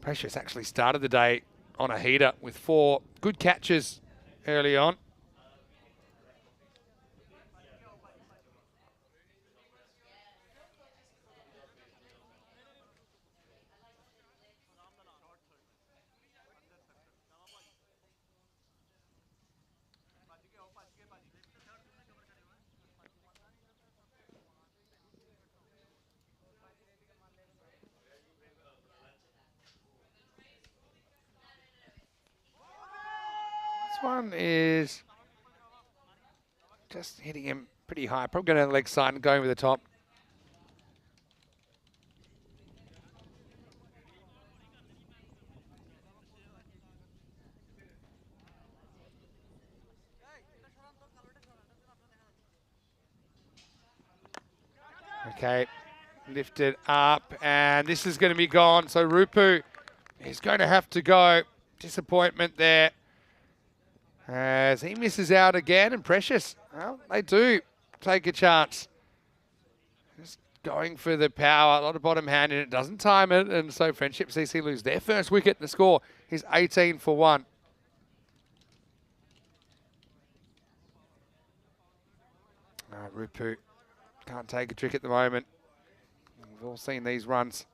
Precious actually started the day on a heater with 4 good catches early on. This one is just hitting him pretty high. Probably going down the leg side and going with the top. Okay, lifted up, and this is going to be gone. So Rupu is going to have to go. Disappointment there as he misses out again, and Precious, well, they do take a chance. Just going for the power, a lot of bottom hand, and it doesn't time it, and so Friendship CC lose their first wicket. The score is 18 for 1. Rupu can't take a trick at the moment. We've all seen these runs.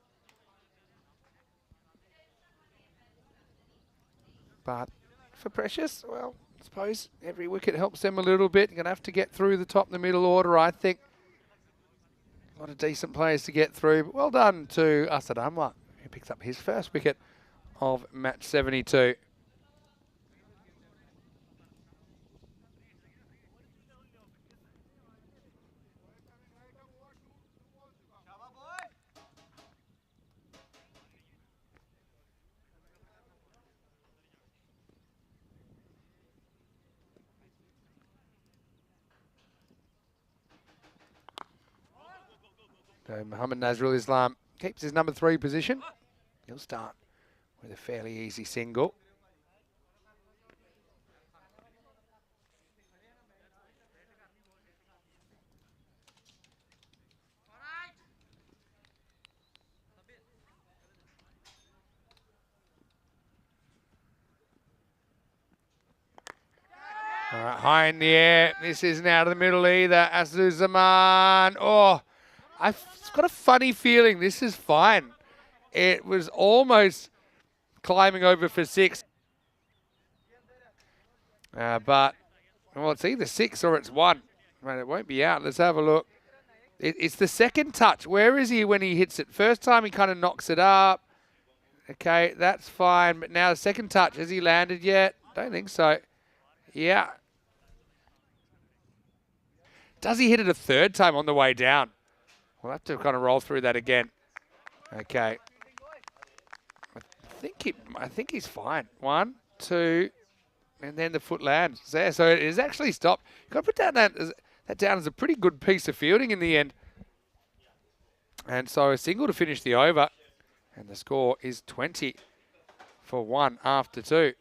But for Precious, well, I suppose every wicket helps them a little bit. You're going to have to get through the top and the middle order, I think. A lot of decent players to get through. But well done to Asad Anwar, who picks up his first wicket of match 72. So Mohammad Nazrul Islam keeps his number 3 position. He'll start with a fairly easy single. All right, high in the air. This isn't out of the middle either. Azuzaman. Oh, I've got a funny feeling this is fine. It was almost climbing over for 6. But, well, it's either 6 or it's 1. Right, it won't be out. Let's have a look. It's the second touch. Where is he when he hits it? First time he kind of knocks it up. Okay, that's fine. But now the second touch. Has he landed yet? Don't think so. Yeah. Does he hit it a third time on the way down? We'll have to kind of roll through that again. Okay. I think he's fine. 1, 2, and then the foot lands there. So it is actually stopped. You've got to put that down as a pretty good piece of fielding in the end. And so a single to finish the over. And the score is 20 for 1 after 2.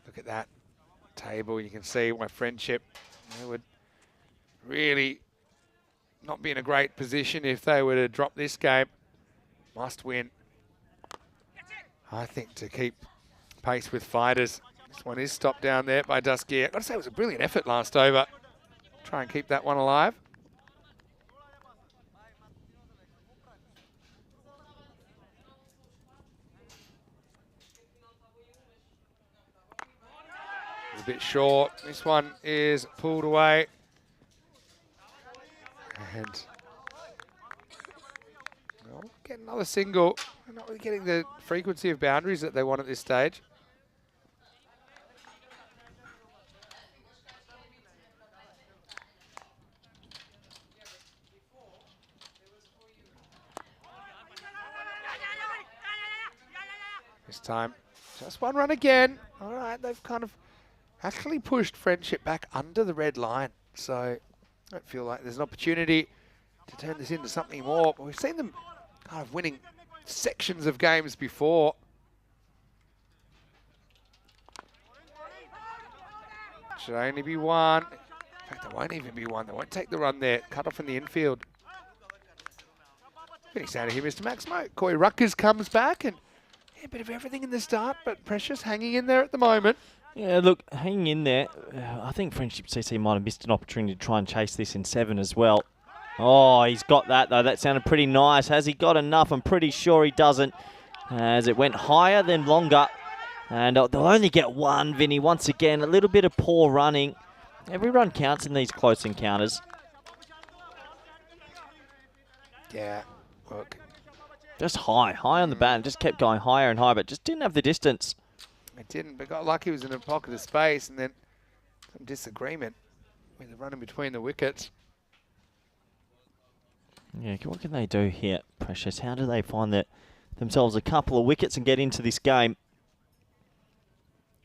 Look at that table. You can see my Friendship. They would really not be in a great position if they were to drop this game. Must win, I think, to keep pace with fighters. This one is stopped down there by Dusky. I've got to say, it was a brilliant effort last over. Try and keep that one alive. A bit short. This one is pulled away. And well, get another single. They're not really getting the frequency of boundaries that they want at this stage. This time, just one run again. All right, they've kind of actually pushed Friendship back under the red line. So I don't feel like there's an opportunity to turn this into something more. But we've seen them kind of winning sections of games before. Should only be one. In fact, there won't even be one. They won't take the run there. Cut off in the infield. Finish out of here, Mr. Maximo. Coy Ruckers comes back and a bit of everything in the start, but Precious hanging in there at the moment. Yeah, look, hanging in there. I think Friendship CC might have missed an opportunity to try and chase this in 7 as well. Oh, he's got that, though. That sounded pretty nice. Has he got enough? I'm pretty sure he doesn't, as it went higher than longer. And they'll only get one, Vinny. Once again, a little bit of poor running. Every run counts in these close encounters. Yeah, look. Just high on the bat, and just kept going higher and higher, but just didn't have the distance. It didn't, but got lucky. He was in a pocket of space, and then some disagreement with the running between the wickets. Yeah, what can they do here, Precious? How do they find themselves a couple of wickets and get into this game?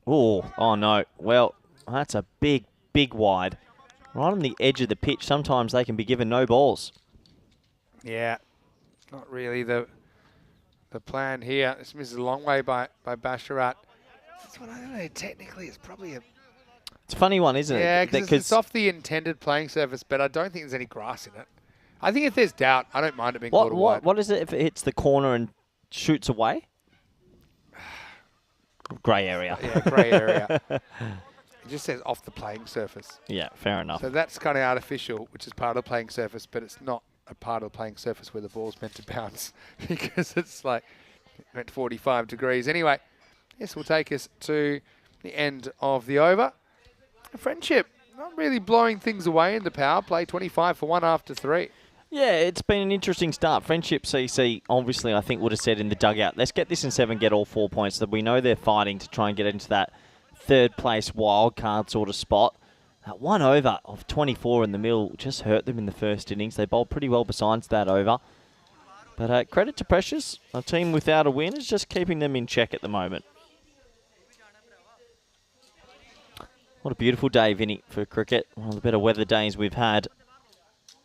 Oh no. Well, that's a big wide. Right on the edge of the pitch. Sometimes they can be given no balls. Yeah, not really the plan here. This misses a long way by Basharat. This one, I don't know, technically it's probably a... It's a funny one, isn't it? Yeah, because it's off the intended playing surface, but I don't think there's any grass in it. I think if there's doubt, I don't mind it being called wide. What is it if it hits the corner and shoots away? Grey area. Yeah, grey area. It just says off the playing surface. Yeah, fair enough. So that's kind of artificial, which is part of the playing surface, but it's not a part of the playing surface where the ball's meant to bounce because it's like at 45 degrees. Anyway, this will take us to the end of the over. Friendship not really blowing things away in the power play, 25 for 1 after 3. Yeah, it's been an interesting start. Friendship CC, obviously, I think would have said in the dugout, let's get this in 7, get all 4 points. That we know they're fighting to try and get into that third place wild card sort of spot. That one over of 24 in the middle just hurt them in the first innings. They bowled pretty well besides that over. But credit to Precious, a team without a win is just keeping them in check at the moment. What a beautiful day, Vinny, for cricket. One of the better weather days we've had.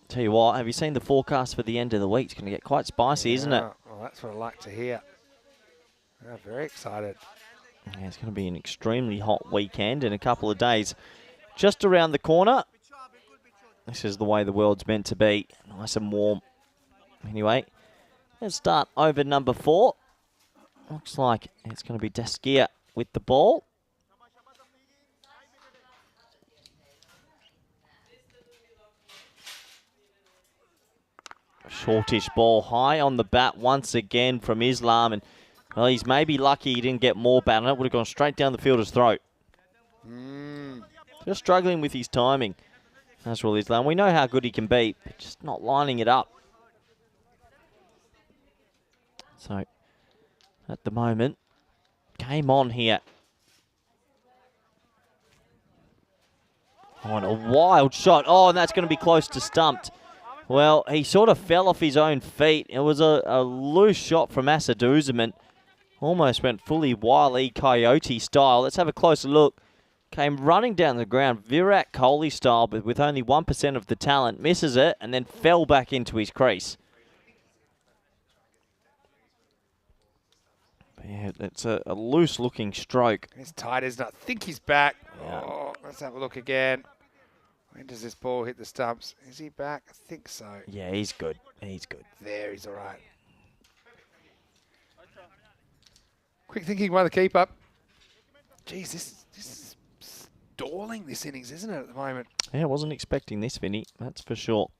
Tell you what, have you seen the forecast for the end of the week? It's going to get quite spicy, isn't it? Well, that's what I like to hear. I'm very excited. Yeah, it's going to be an extremely hot weekend in a couple of days. Just around the corner. This is the way the world's meant to be. Nice and warm. Anyway, let's start over number 4. Looks like it's going to be Deskia with the ball. Shortish ball high on the bat once again from Islam, and Well, he's maybe lucky he didn't get more bat on it. Would have gone straight down the fielder's throat. Just struggling with his timing. Nazrul Islam. We know how good he can be, but just not lining it up. So, at the moment, game on here. Oh, and a wild shot. Oh, and that's going to be close to stumped. Well, he sort of fell off his own feet. It was a loose shot from Asaduzaman. Almost went fully Wile E. Coyote style. Let's have a closer look. Came running down the ground, Virat Kohli style, but with only 1% of the talent. Misses it and then fell back into his crease. But yeah, it's a loose-looking stroke. It's tight, isn't it? I think he's back. Yeah. Oh, let's have a look again. When does this ball hit the stumps? Is he back? I think so. Yeah, he's good. He's good. There, he's all right. Quick thinking by the keeper. Geez, this is stalling, this innings, isn't it, at the moment? Yeah, I wasn't expecting this, Vinny. That's for sure.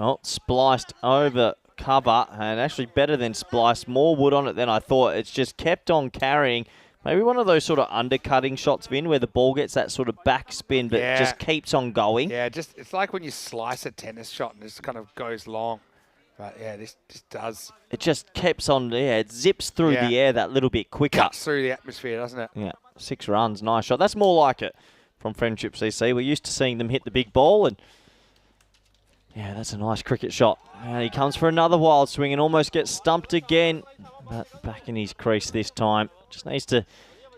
Oh, spliced over cover, and actually better than spliced. More wood on it than I thought. It's just kept on carrying. Maybe one of those sort of undercutting shots, Vin, where the ball gets that sort of backspin, but just keeps on going. Yeah, it's like when you slice a tennis shot and it just kind of goes long. But yeah, this does. It just keeps on, it zips through the air that little bit quicker. Cuts through the atmosphere, doesn't it? Yeah, 6 runs, nice shot. That's more like it from Friendship CC. We're used to seeing them hit the big ball, and yeah, that's a nice cricket shot. And he comes for another wild swing and almost gets stumped again. But back in his crease this time. Just needs to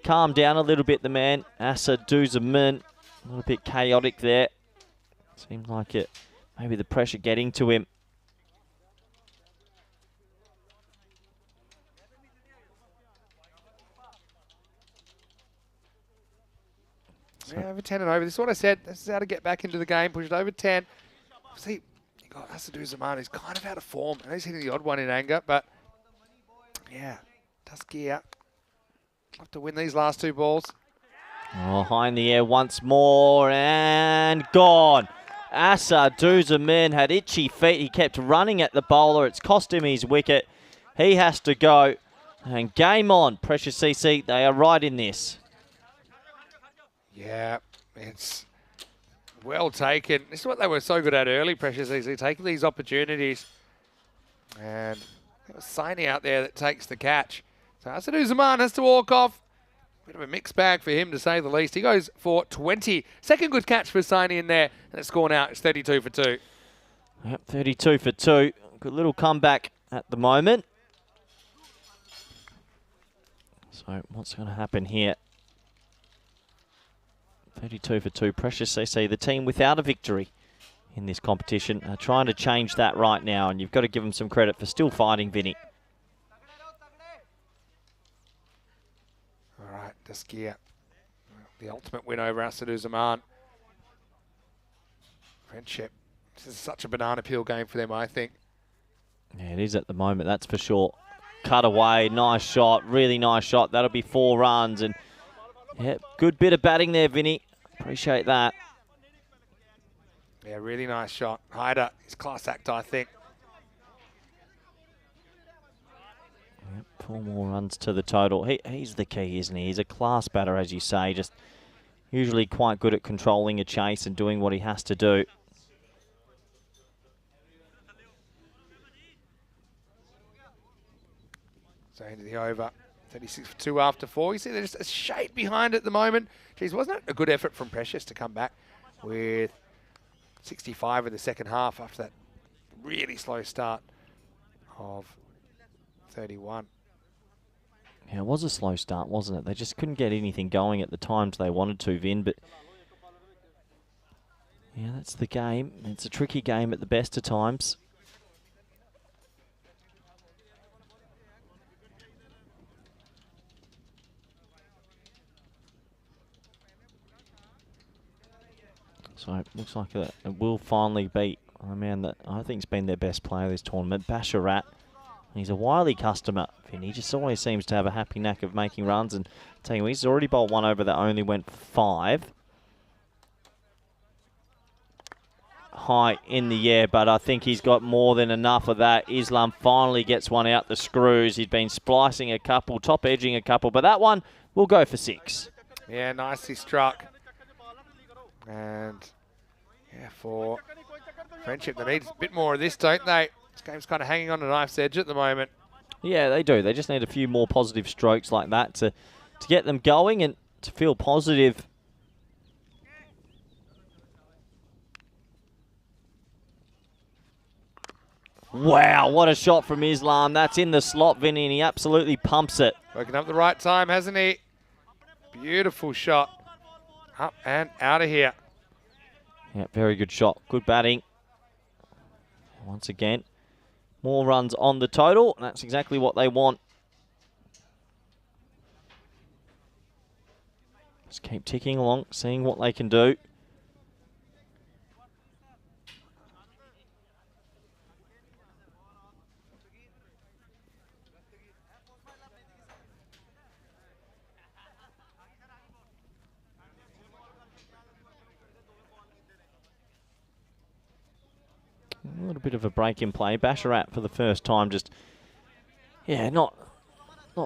calm down a little bit, the man. Asaduzaman, a little bit chaotic there. Seemed like it. Maybe the pressure getting to him. Yeah, over 10 and over. This is what I said. This is how to get back into the game. Push it over 10. See, you got Asaduzaman, who's kind of out of form. I know he's hitting the odd one in anger, but yeah, does gear. Have to win these last 2 balls. Oh, high in the air once more and gone. Asaduzaman had itchy feet. He kept running at the bowler. It's cost him his wicket. He has to go. And game on. Precious CC, they are right in this. Yeah, it's well taken. This is what they were so good at early, Precious CC, taking these opportunities. And it was Saini out there that takes the catch. So Asaduzaman has to walk off. Bit of a mixed bag for him, to say the least. He goes for 20. Second good catch for Saini in there, and it's gone out. It's 32 for 2. Yep, 32 for 2. Good little comeback at the moment. So what's going to happen here? 32 for 2. Precious CC, the team without a victory in this competition, are trying to change that right now, and you've got to give them some credit for still fighting, Vinny. All right, Daskia. The ultimate win over Asaduzaman. Friendship. This is such a banana peel game for them, I think. Yeah, it is at the moment, that's for sure. Cut away, nice shot, really nice shot. That'll be 4 runs, and yeah, good bit of batting there, Vinny. Appreciate that. Yeah, really nice shot. Hyder, his class act, I think. Yep, 4 more runs to the total. He's the key, isn't he? He's a class batter, as you say. Just usually quite good at controlling a chase and doing what he has to do. So into the over. 36 for 2 after 4. You see there's a shade behind at the moment. Geez, wasn't it a good effort from Precious to come back with 65 in the second half after that really slow start of 31. Yeah, it was a slow start, wasn't it? They just couldn't get anything going at the times they wanted to, Vin, but yeah, that's the game. It's a tricky game at the best of times. So it looks like it will finally beat a man that I think's been their best player this tournament, Basharat. He's a wily customer, and he just always seems to have a happy knack of making runs. And tell you, he's already bowled one over that only went 5. high in the air, but I think he's got more than enough of that. Islam finally gets one out the screws. He's been splicing a couple, top edging a couple, but that one will go for 6. Yeah, nicely struck. And yeah, for Friendship, they need a bit more of this, don't they? This game's kind of hanging on a knife's edge at the moment. Yeah, they do. They just need a few more positive strokes like that to get them going and to feel positive. Wow, what a shot from Islam. That's in the slot, Vinny, and he absolutely pumps it. Working up the right time, hasn't he? Beautiful shot. Up and out of here. Yeah, very good shot. Good batting. Once again, more runs on the total. And that's exactly what they want. Just keep ticking along, seeing what they can do. A little bit of a break in play. Basharat for the first time just, yeah, not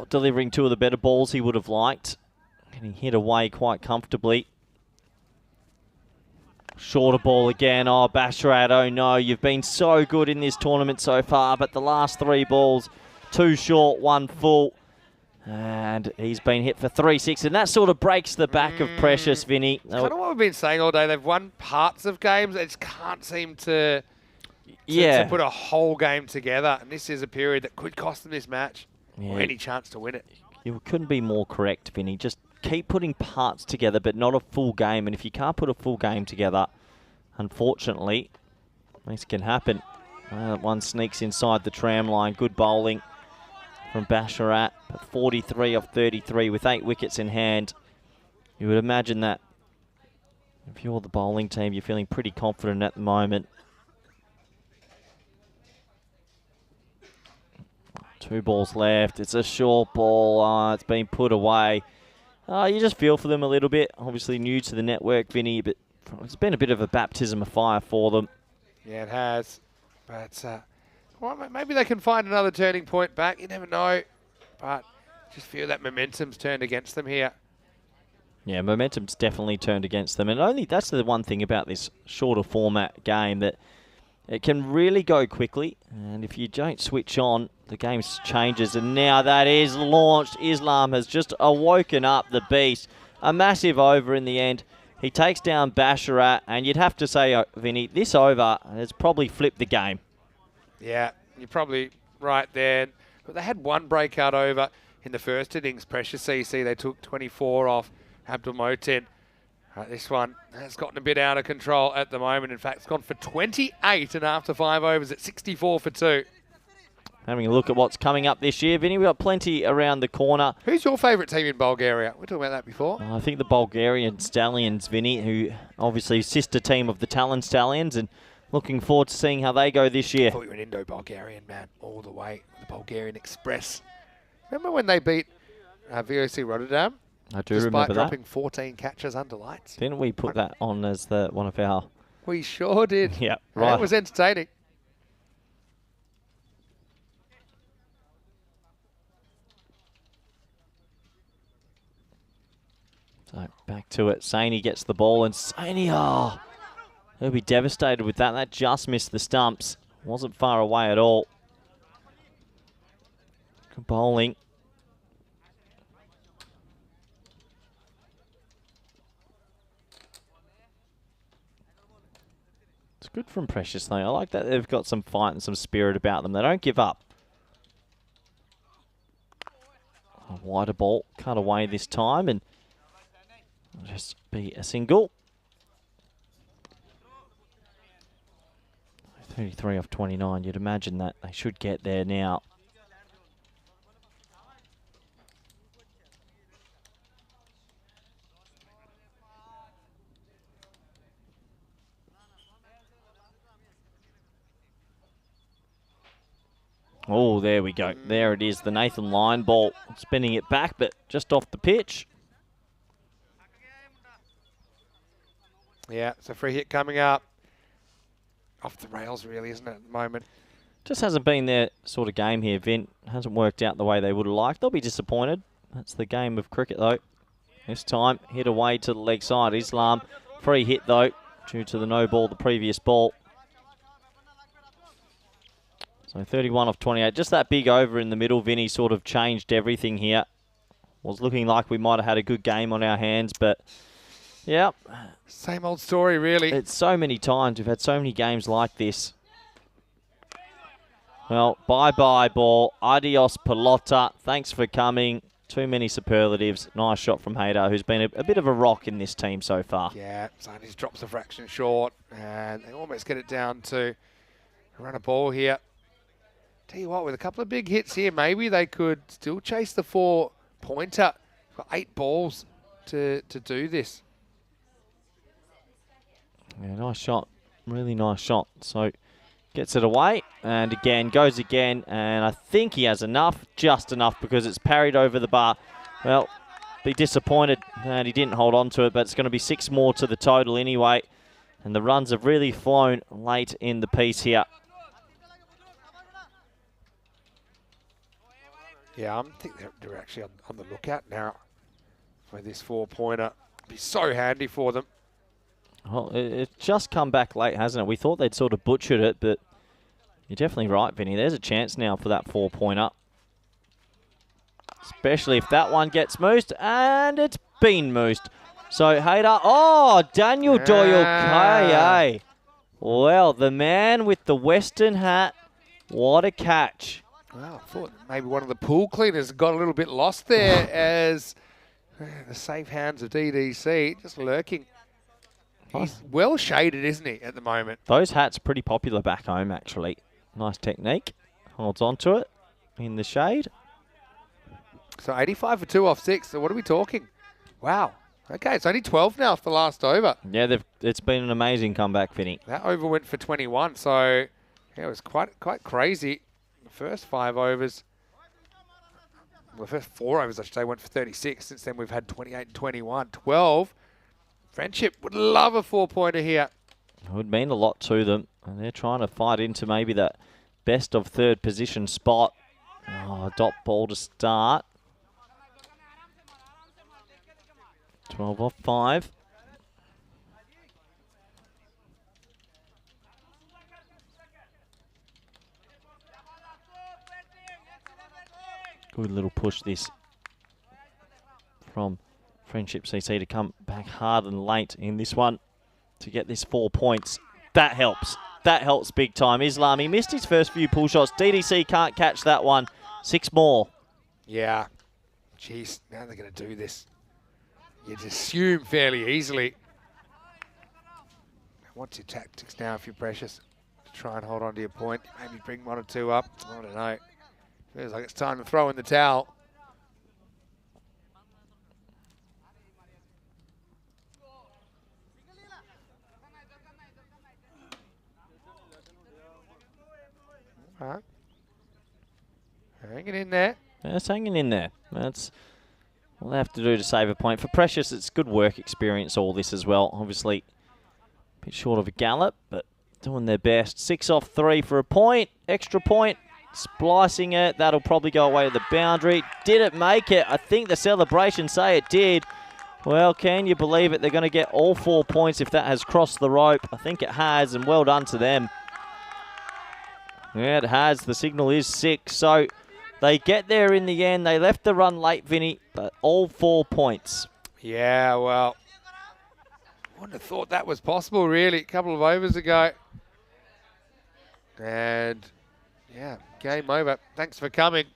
delivering 2 of the better balls he would have liked. And he hit away quite comfortably. Shorter ball again. Oh, Basharat, oh no, you've been so good in this tournament so far, but the last 3 balls, 2 short, 1 full. And he's been hit for 3-6, and that sort of breaks the back of Precious, Vinny. It's kind of what we've been saying all day. They've won parts of games. They just can't seem to put a whole game together. And this is a period that could cost them this match or any chance to win it. You couldn't be more correct, Vinny. Just keep putting parts together, but not a full game. And if you can't put a full game together, unfortunately, this can happen. That one sneaks inside the tram line. Good bowling from Basharat. 43 off 33 with 8 wickets in hand. You would imagine that if you're the bowling team, you're feeling pretty confident at the moment. 2 balls left. It's a short ball. It's been put away. You just feel for them a little bit. Obviously new to the network, Vinny, but it's been a bit of a baptism of fire for them. Yeah, it has. But well, maybe they can find another turning point back. You never know. But just feel that momentum's turned against them here. Yeah, momentum's definitely turned against them. And only that's the one thing about this shorter format game, that it can really go quickly. And if you don't switch on, the game changes. And now that is launched. Islam has just awoken up the beast. A massive over in the end. He takes down Basharat. And you'd have to say, Vinny, this over has probably flipped the game. Yeah, you're probably right there. But they had one breakout over in the first innings. Precious CC, they took 24 off Abdul Motin. This one has gotten a bit out of control at the moment. In fact, it's gone for 28 and after 5 overs at 64 for 2. Having a look at what's coming up this year, Vinny, we've got plenty around the corner. Who's your favourite team in Bulgaria? We talked about that before. I think the Bulgarian Stallions, Vinny, who obviously sister team of the Talon Stallions, and looking forward to seeing how they go this year. I thought you were an Indo-Bulgarian man all the way. The Bulgarian Express. Remember when they beat VOC Rotterdam? I do remember that. Despite dropping 14 catches under lights. Didn't we put that on as one of our... We sure did. Yeah, right. That was entertaining. So back to it. Saini gets the ball, and Saini, he'll be devastated with that. That just missed the stumps. Wasn't far away at all. Good bowling. It's good from Precious, though. I like that they've got some fight and some spirit about them. They don't give up. A wider ball, cut away this time, and just be a single. 33 off 29. You'd imagine that they should get there now. Oh, there we go. There it is, the Nathan Lyon ball. Spinning it back, but just off the pitch. Yeah, it's a free hit coming up. off the rails, really, isn't it, at the moment? Just hasn't been their sort of game here, Vint. Hasn't worked out the way they would have liked. They'll be disappointed. That's the game of cricket, though. This time, hit away to the leg side. Islam, free hit, though, due to the no ball the previous ball. So 31 off 28. Just that big over in the middle, Vinny, sort of changed everything here. Was looking like we might have had a good game on our hands, but yeah. Same old story, really. It's so many times. We've had so many games like this. Well, bye-bye, ball. Adios, pelota. Thanks for coming. Too many superlatives. Nice shot from Haydar, who's been a bit of a rock in this team so far. Yeah, so he drops a fraction short, and they almost get it down to a run a ball here. Tell you what, with a couple of big hits here, maybe they could still chase the 4-pointer. Got 8 balls to do this. Yeah, nice shot. Really nice shot. So gets it away, and again, goes again, and I think he has enough, just enough, because it's parried over the bar. Well, be disappointed that he didn't hold on to it, but it's going to be 6 more to the total anyway, and the runs have really flown late in the piece here. Yeah, I think they're actually on the lookout now for this 4-pointer. Be so handy for them. Well, it's just come back late, hasn't it? We thought they'd sort of butchered it, but you're definitely right, Vinny. There's a chance now for that 4-pointer. Especially if that one gets moosed, and it's been moosed. So, Haydar, oh, Daniel Doyle K.A. Well, the man with the Western hat, what a catch. Wow, I thought maybe one of the pool cleaners got a little bit lost there as the safe hands of DDC just lurking. He's well shaded, isn't he, at the moment? Those hats are pretty popular back home, actually. Nice technique. Holds on to it in the shade. So 85 for 2 off 6. So what are we talking? Wow. Okay, it's only 12 now for the last over. Yeah, it's been an amazing comeback, Vinny. That over went for 21, so yeah, it was quite crazy. The first 5 overs, well, the first 4 overs, I should say, went for 36. Since then, we've had 28 and 21. 12. Friendship would love a 4-pointer here. It would mean a lot to them. And they're trying to fight into maybe that best of third position spot. Oh, dot ball to start. 12 off 5. Good little push this from Friendship CC to come back hard and late in this one to get this 4 points. That helps. That helps big time. Islam, he missed his first few pull shots. DDC can't catch that one. 6 more. Yeah. Jeez, now they're going to do this. You'd assume fairly easily. What's your tactics now if you're precious? To try and hold on to your point. Maybe bring 1 or 2 up. I don't know. Feels like it's time to throw in the towel. All right. Hanging in there. It's hanging in there. That's what they have to do to save a point. For Precious, it's good work experience, all this as well. Obviously, a bit short of a gallop, but doing their best. 6 off 3 for a point. Extra point. Splicing it. That'll probably go away to the boundary. Did it make it? I think the celebrations say it did. Well, can you believe it? They're going to get all 4 points if that has crossed the rope. I think it has, and well done to them. Yeah, it has. The signal is 6. So they get there in the end. They left the run late, Vinny, but all 4 points. Yeah, well, I wouldn't have thought that was possible, really, a couple of overs ago. And, yeah, game over. Thanks for coming.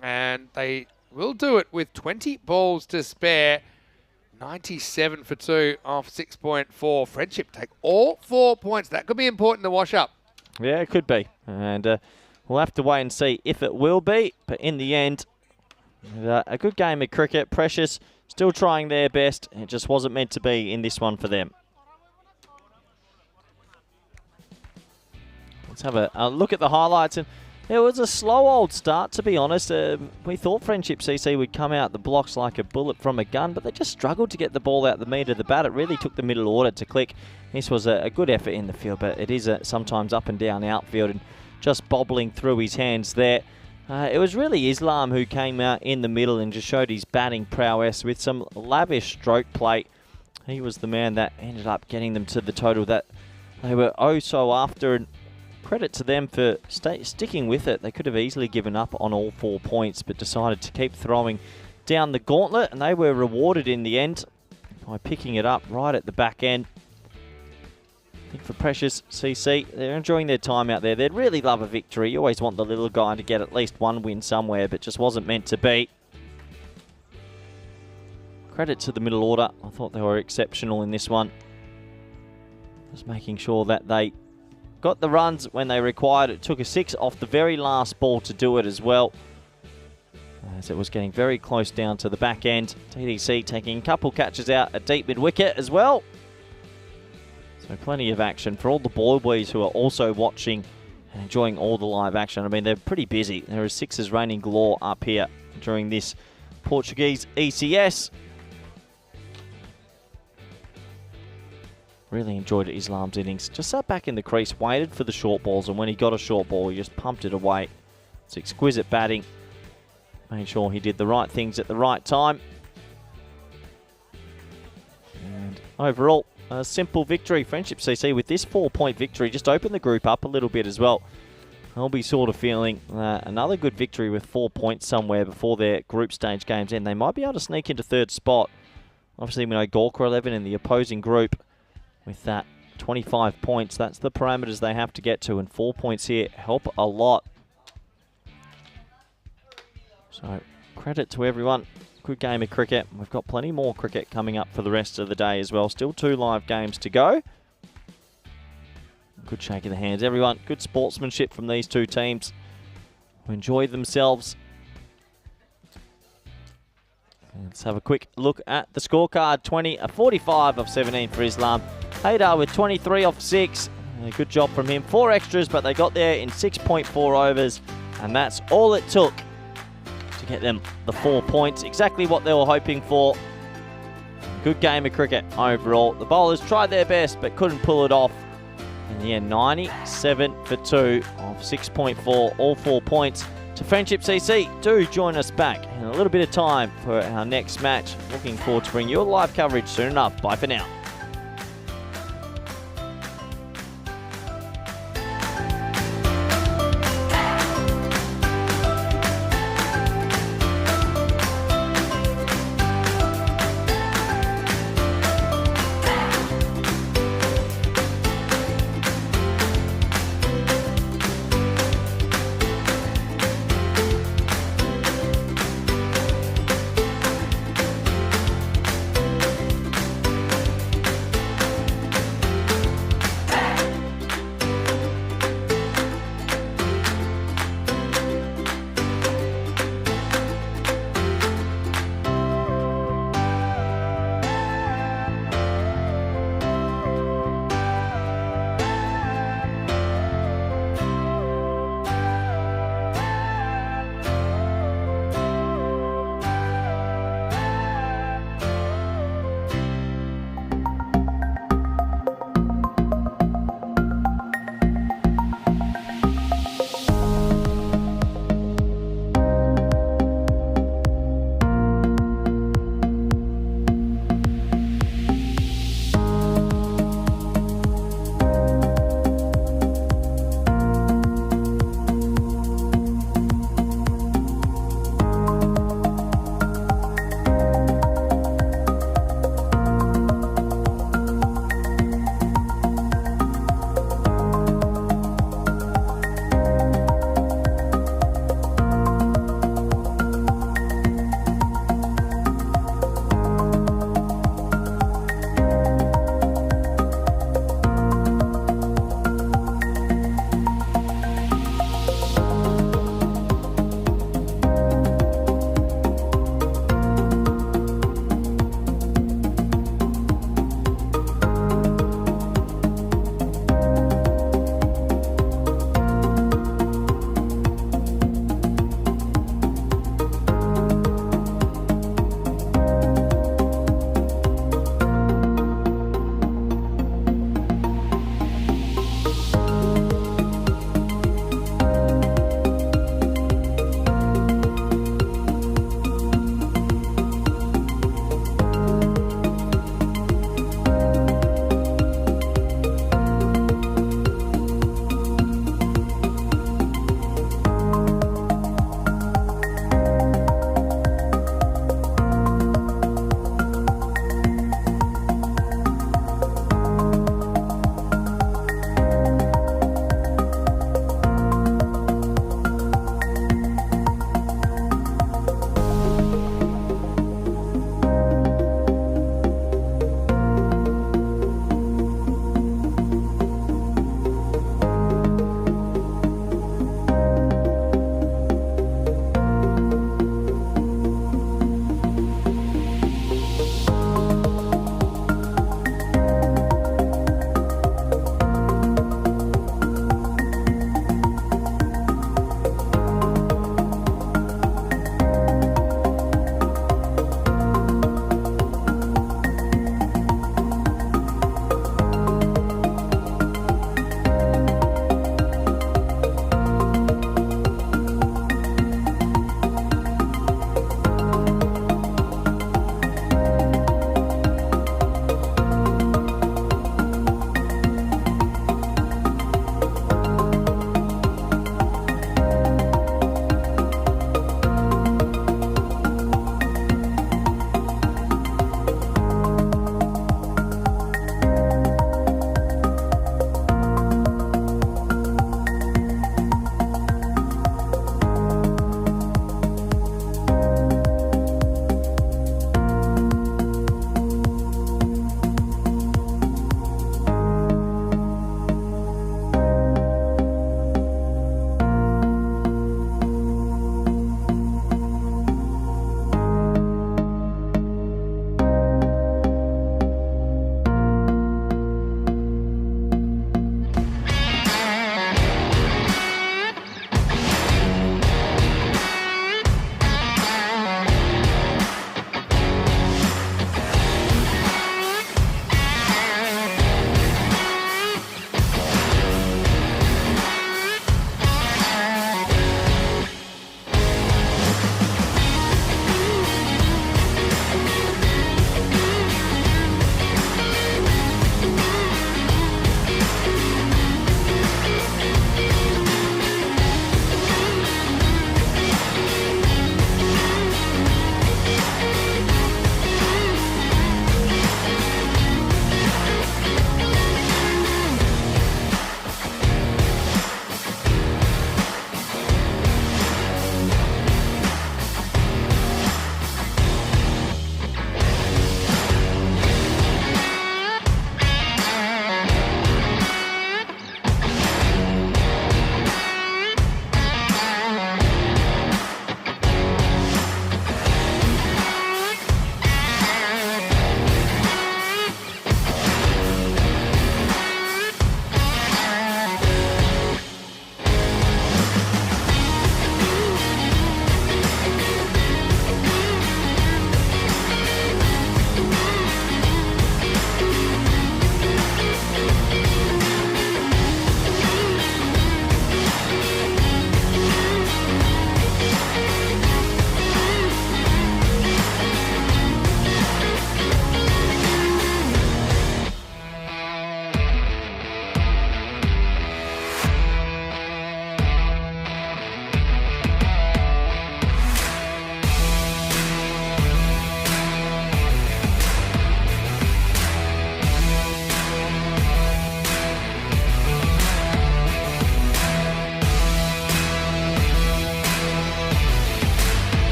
And they will do it with 20 balls to spare. 97 for 2 off 6.4. Friendship take all 4 points. That could be important to wash up. Yeah, it could be. And we'll have to wait and see if it will be. But in the end, a good game of cricket. Precious still trying their best. It just wasn't meant to be in this one for them. Let's have a look at the highlights. And It was a slow old start, to be honest. We thought Friendship CC would come out the blocks like a bullet from a gun, but they just struggled to get the ball out the meat of the bat. It really took the middle order to click. This was a good effort in the field, but it is sometimes up and down outfield and just bobbling through his hands there. It was really Islam who came out in the middle and just showed his batting prowess with some lavish stroke play. He was the man that ended up getting them to the total that they were oh so after, and credit to them for sticking with it. They could have easily given up on all 4 points, but decided to keep throwing down the gauntlet, and they were rewarded in the end by picking it up right at the back end. I think for Precious CC, they're enjoying their time out there. They'd really love a victory. You always want the little guy to get at least one win somewhere, but just wasn't meant to be. Credit to the middle order. I thought they were exceptional in this one. Just making sure that they got the runs when they required. It took a 6 off the very last ball to do it as well, as it was getting very close down to the back end. TDC taking a couple catches out at deep mid-wicket as well. So plenty of action for all the boys who are also watching and enjoying all the live action. I mean, they're pretty busy. There are sixes raining galore up here during this Portuguese ECS. Really enjoyed Islam's innings. Just sat back in the crease, waited for the short balls, and when he got a short ball, he just pumped it away. It's exquisite batting. Made sure he did the right things at the right time. And overall, a simple victory. Friendship CC with this 4-point victory just opened the group up a little bit as well. I'll be sort of feeling another good victory with 4 points somewhere before their group stage games end. They might be able to sneak into third spot. Obviously, we know Gorka 11 in the opposing group with that 25 points. That's the parameters they have to get to, and 4 points here help a lot. So credit to everyone. Good game of cricket. We've got plenty more cricket coming up for the rest of the day as well. Still 2 live games to go. Good shake of the hands, everyone. Good sportsmanship from these 2 teams who enjoy themselves. Let's have a quick look at the scorecard. 45 off 17 for Islam. Haydar with 23 off 6. Good job from him. 4 extras, but they got there in 6.4 overs, and that's all it took to get them the 4 points. Exactly what they were hoping for. Good game of cricket overall. The bowlers tried their best, but couldn't pull it off. In the end, 97 for 2 off 6.4, all 4 points. To Friendship CC, do join us back in a little bit of time for our next match. Looking forward to bringing you a live coverage soon enough. Bye for now.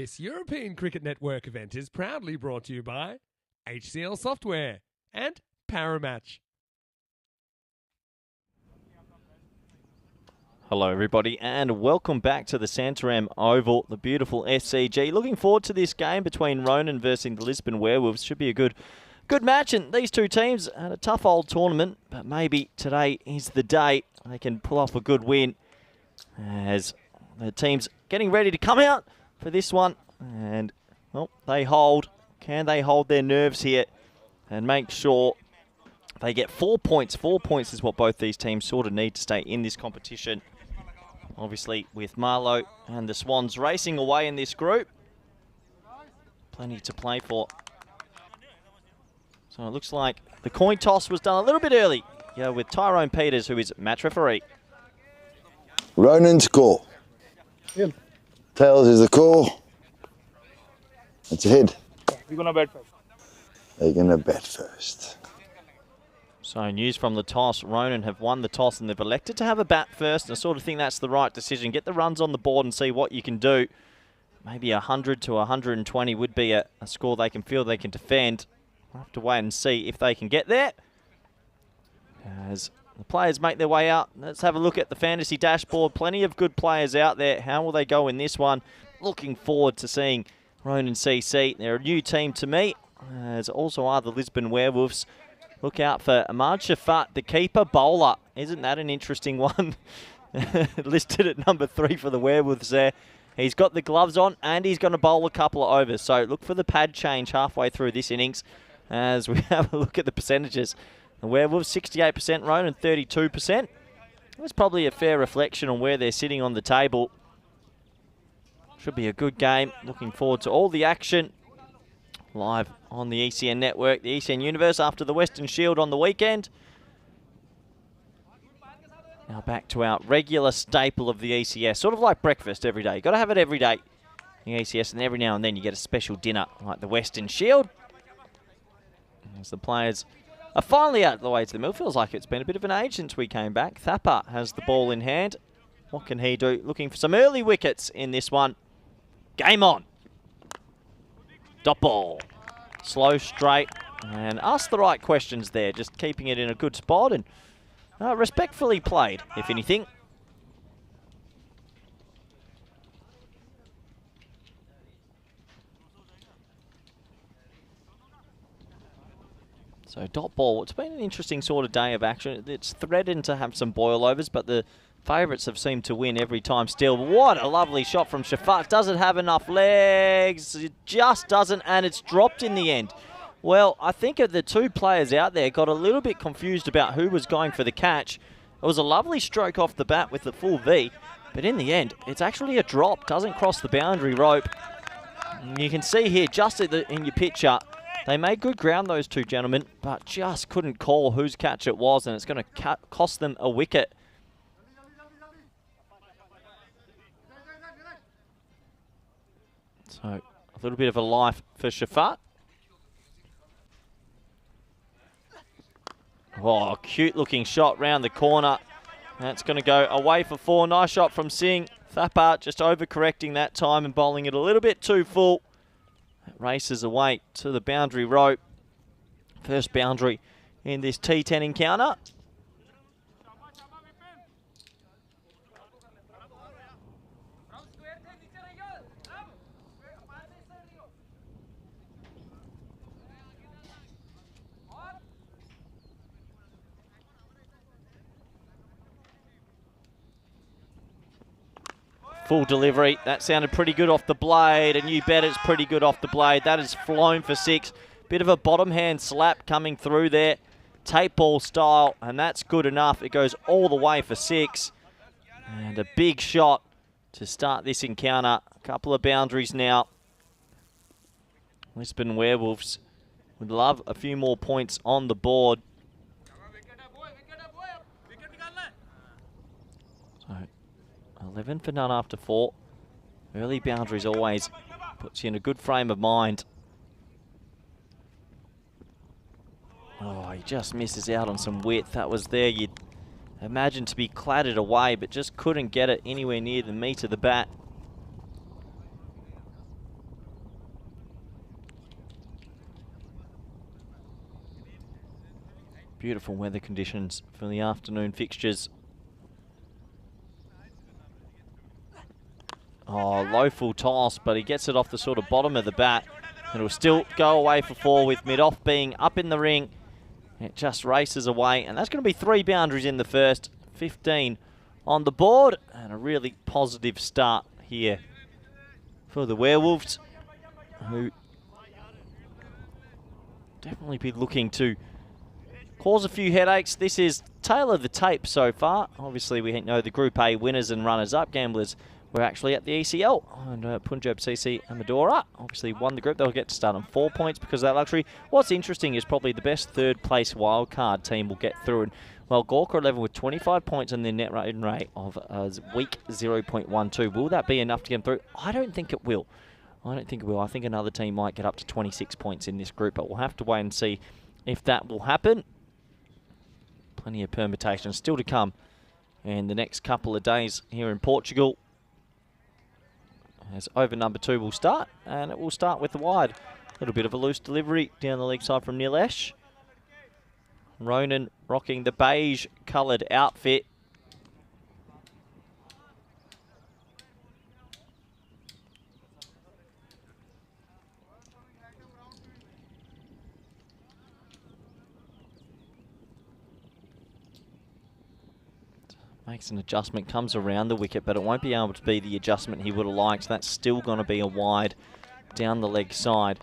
This European Cricket Network event is proudly brought to you by HCL Software and Paramatch. Hello everybody and welcome back to the Santarem Oval, the beautiful SCG. Looking forward to this game between Ronin versus the Lisbon Werewolves. Should be a good match, and these two teams had a tough old tournament, but maybe today is the day they can pull off a good win as the team's getting ready to come out for this one. And, well, they hold. Can they hold their nerves here and make sure they get 4 points? 4 points is what both these teams sort of need to stay in this competition. Obviously, with Marlow and the Swans racing away in this group. Plenty to play for. So it looks like the coin toss was done a little bit early. Yeah, with Tyrone Peters, who is match referee. Ronin to call. Yeah. Tails is the call. It's a head. We're gonna bat first. They're going to bat first. So news from the toss. Ronin have won the toss and they've elected to have a bat first. And I sort of think that's the right decision. Get the runs on the board and see what you can do. Maybe 100 to 120 would be a score they can feel they can defend. We'll have to wait and see if they can get there. As the players make their way out, let's have a look at the fantasy dashboard. Plenty of good players out there. How will they go in this one? Looking forward to seeing Ronin CC. They're a new team to me, as also are the Lisbon Werewolves. Look out for Ahmad Shafat, the keeper bowler. Isn't that an interesting one? Listed at number 3 for the Werewolves there. He's got the gloves on and he's going to bowl a couple of overs. So look for the pad change halfway through this innings as we have a look at the percentages. The Werewolves 68%, Ronin 32%. That's probably a fair reflection on where they're sitting on the table. Should be a good game. Looking forward to all the action live on the ECN network, the ECN universe, after the Western Shield on the weekend. Now back to our regular staple of the ECS, sort of like breakfast every day. You've got to have it every day, the ECS, and every now and then you get a special dinner like the Western Shield. As the players are finally out of the way to the mill. Feels like it's been a bit of an age since we came back. Thapar has the ball in hand. What can he do? Looking for some early wickets in this one. Game on. Dot ball. Slow, straight, and ask the right questions there. Just keeping it in a good spot and respectfully played, if anything. So dot ball, it's been an interesting sort of day of action. It's threatened to have some boil overs, but the favourites have seemed to win every time still. What a lovely shot from Shafat. Doesn't have enough legs. It just doesn't, and it's dropped in the end. Well, I think the two players out there got a little bit confused about who was going for the catch. It was a lovely stroke off the bat with the full V, but in the end, it's actually a drop. Doesn't cross the boundary rope. And you can see here, just in your picture, they made good ground, those two gentlemen, but just couldn't call whose catch it was, and it's going to cost them a wicket. So, a little bit of a life for Shafat. Oh, cute looking shot round the corner. That's going to go away for 4. Nice shot from Singh. Thapar just overcorrecting that time and bowling it a little bit too full. It races away to the boundary rope. First boundary in this T10 encounter. Full delivery. That sounded pretty good off the blade, and you bet it's pretty good off the blade. That has flown for 6. Bit of a bottom hand slap coming through there. Tape ball style, and that's good enough. It goes all the way for 6. And a big shot to start this encounter. A couple of boundaries now. Lisbon Werewolves would love a few more points on the board. So 11 for none after 4. Early boundaries always puts you in a good frame of mind. Oh, he just misses out on some width. That was there. You'd imagine to be clattered away, but just couldn't get it anywhere near the meat of the bat. Beautiful weather conditions for the afternoon fixtures. Oh, low full toss, but he gets it off the sort of bottom of the bat. It'll still go away for 4 with mid-off being up in the ring. It just races away, and that's going to be 3 boundaries in the first. 15 on the board, and a really positive start here for the Werewolves, who definitely be looking to cause a few headaches. This is tail of the tape so far. Obviously, we know the Group A winners and runners-up gamblers were actually at the ECL, and Punjab CC and Medora obviously won the group. They'll get to start on 4 points because of that luxury. What's interesting is probably the best third-place wildcard team will get through. And well, Gorka 11 with 25 points and their net run rate of weak 0.12. Will that be enough to get them through? I don't think it will. I don't think it will. I think another team might get up to 26 points in this group, but we'll have to wait and see if that will happen. Plenty of permutations still to come in the next couple of days here in Portugal. As over number 2 will start, and it will start with the wide. A little bit of a loose delivery down the leg side from Nilesh. Ronin rocking the beige coloured outfit. Makes an adjustment, comes around the wicket, but it won't be able to be the adjustment he would have liked. That's still going to be a wide down the leg side.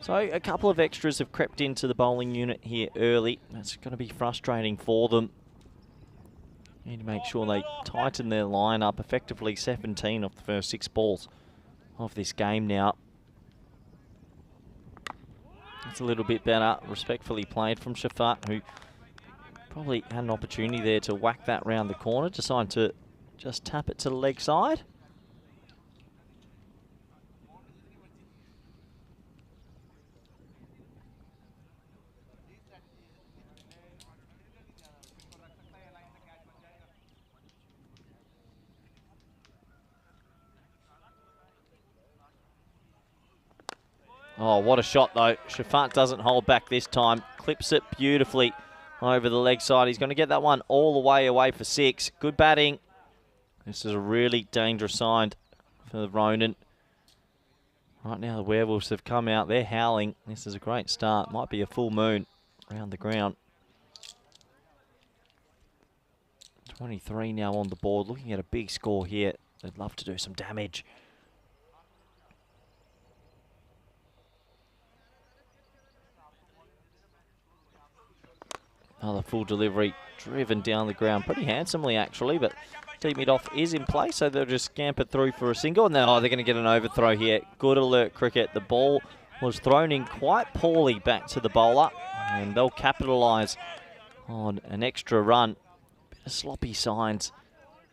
So a couple of extras have crept into the bowling unit here early. That's going to be frustrating for them. Need to make sure they tighten their line up. Effectively 17 off the first 6 balls of this game now. That's a little bit better. Respectfully played from Shafat, who probably had an opportunity there to whack that round the corner. Decided to just tap it to the leg side. Oh, what a shot though. Shafat doesn't hold back this time. Clips it beautifully over the leg side. He's going to get that one all the way away for 6. Good batting. This is a really dangerous side for the Ronin. Right now the Werewolves have come out. They're howling. This is a great start. Might be a full moon around the ground. 23 now on the board. Looking at a big score here. They'd love to do some damage. Another full delivery, driven down the ground pretty handsomely actually, but deep mid-off is in place, so they'll just scamper through for a single, and then they're going to get an overthrow here. Good alert cricket. The ball was thrown in quite poorly back to the bowler, and they'll capitalise on an extra run. Bit of sloppy signs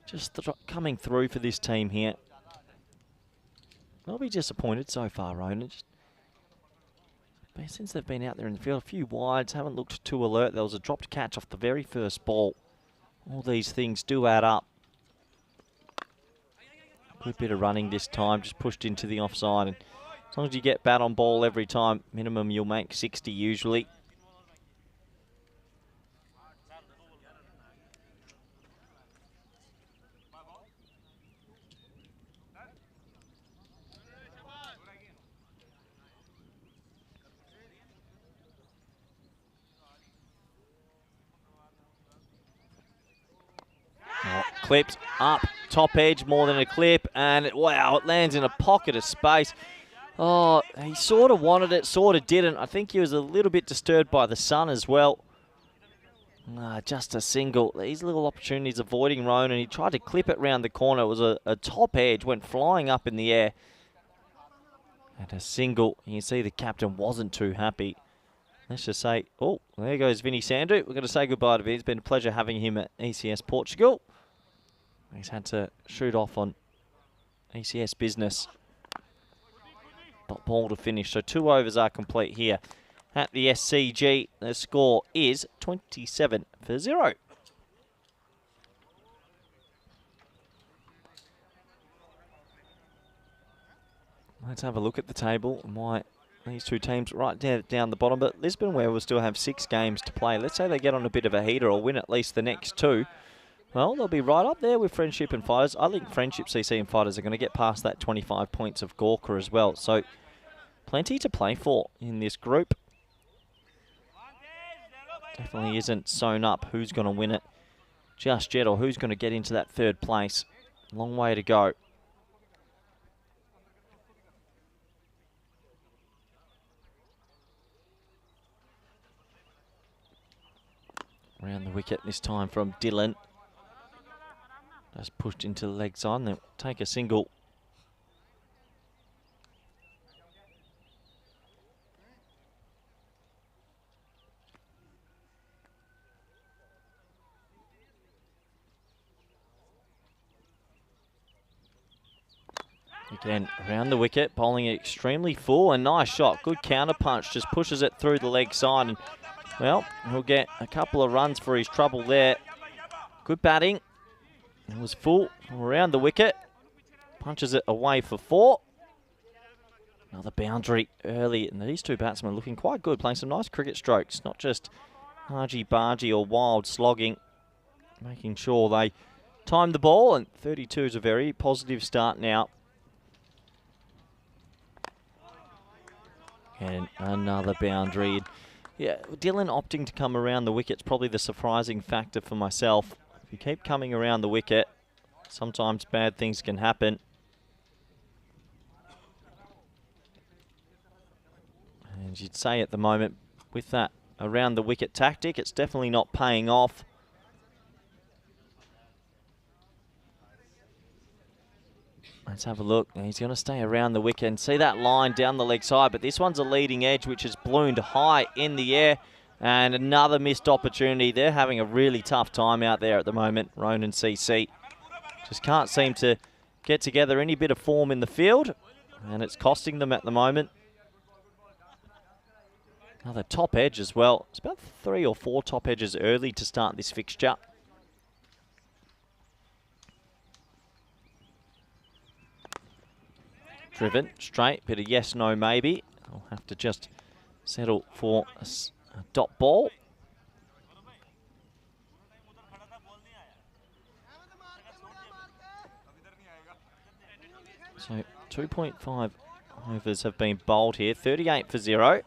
just coming through for this team here. They'll be disappointed so far, Ronin. Since they've been out there in the field, a few wides, haven't looked too alert. There was a dropped catch off the very first ball. All these things do add up. Good bit of running this time, just pushed into the offside. And as long as you get bat on ball every time, minimum you'll make 60 usually. Oh, clipped up, top edge more than a clip, and wow, it lands in a pocket of space. Oh, he sort of wanted it, sort of didn't. I think he was a little bit disturbed by the sun as well. Just a single. These little opportunities avoiding Ronin. He tried to clip it round the corner. It was a top edge, went flying up in the air. And a single. You can see the captain wasn't too happy. Let's just say, oh, there goes Vinny Sandu. We're going to say goodbye to Vin. It's been a pleasure having him at ECS Portugal. He's had to shoot off on ECS business. Dot ball to finish. So 2 overs are complete here at the SCG. The score is 27 for 0. Let's have a look at the table. Might these two teams right down the bottom. But Lisbon Werewolves still have 6 games to play. Let's say they get on a bit of a heater or win at least the next 2. Well, they'll be right up there with Friendship and Fighters. I think Friendship, CC and Fighters are going to get past that 25 points of Gawker as well. So plenty to play for in this group. Definitely isn't sewn up who's going to win it just yet or who's going to get into that 3rd place. Long way to go. Around the wicket this time from Dylan. Just pushed into the leg side, they'll take a single. Again, around the wicket, bowling it extremely full. A nice shot, good counter punch, just pushes it through the leg side. And, well, he'll get a couple of runs for his trouble there. Good batting. It was full around the wicket. Punches it away for 4. Another boundary early. And these two batsmen looking quite good, playing some nice cricket strokes. Not just argy-bargy or wild slogging. Making sure they time the ball. And 32 is a very positive start now. And another boundary. Yeah, Dylan opting to come around the wicket's probably the surprising factor for myself. If you keep coming around the wicket, sometimes bad things can happen. And you'd say at the moment, with that around the wicket tactic, it's definitely not paying off. Let's have a look. He's going to stay around the wicket and see that line down the leg side, but this one's a leading edge which is ballooned high in the air, and another missed opportunity. They're having a really tough time out there at the moment, Ronin CC. Just can't seem to get together any bit of form in the field, and it's costing them at the moment. Another top edge as well. It's about 3 or 4 top edges early to start this fixture. Driven straight, bit of yes, no, maybe. I'll have to just settle for a dot ball. So 2.5 overs have been bowled here, 38 for 0.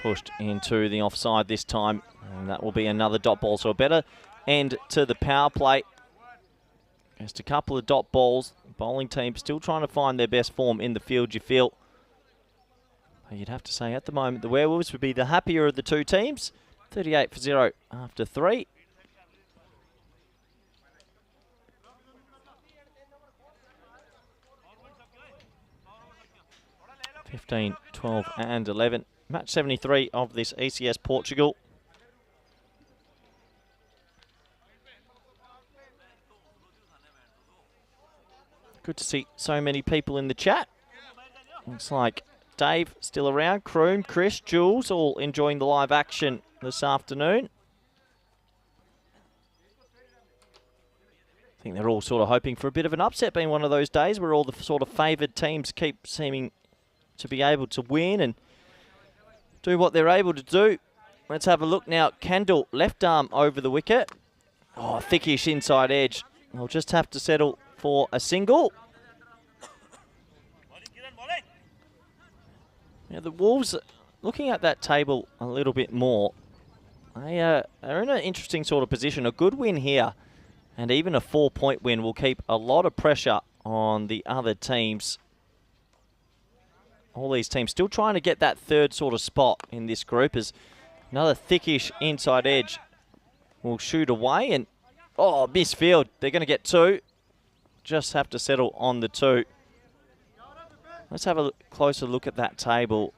Pushed into the offside this time, and that will be another dot ball. So a better end to the power play. Just a couple of dot balls. Bowling team still trying to find their best form in the field, you feel. But you'd have to say at the moment the Werewolves would be the happier of the two teams. 38 for 0 after 3. (15, 12 and 11). Match 73 of this ECS Portugal. Good to see so many people in the chat. Looks like Dave still around, Kroom, Chris, Jules, all enjoying the live action this afternoon. I think they're all sort of hoping for a bit of an upset, being one of those days where all the sort of favoured teams keep seeming to be able to win and do what they're able to do. Let's have a look now. Kendall, left arm over the wicket. Oh, thickish inside edge. They'll just have to settle for a single. Now the Wolves, looking at that table a little bit more, they are in an interesting sort of position. A good win here and even a 4-point win will keep a lot of pressure on the other teams. All these teams still trying to get that 3rd sort of spot in this group as another thickish inside edge will shoot away and, oh, misfield. They're going to get 2. Just have to settle on the 2. Let's have a closer look at that table.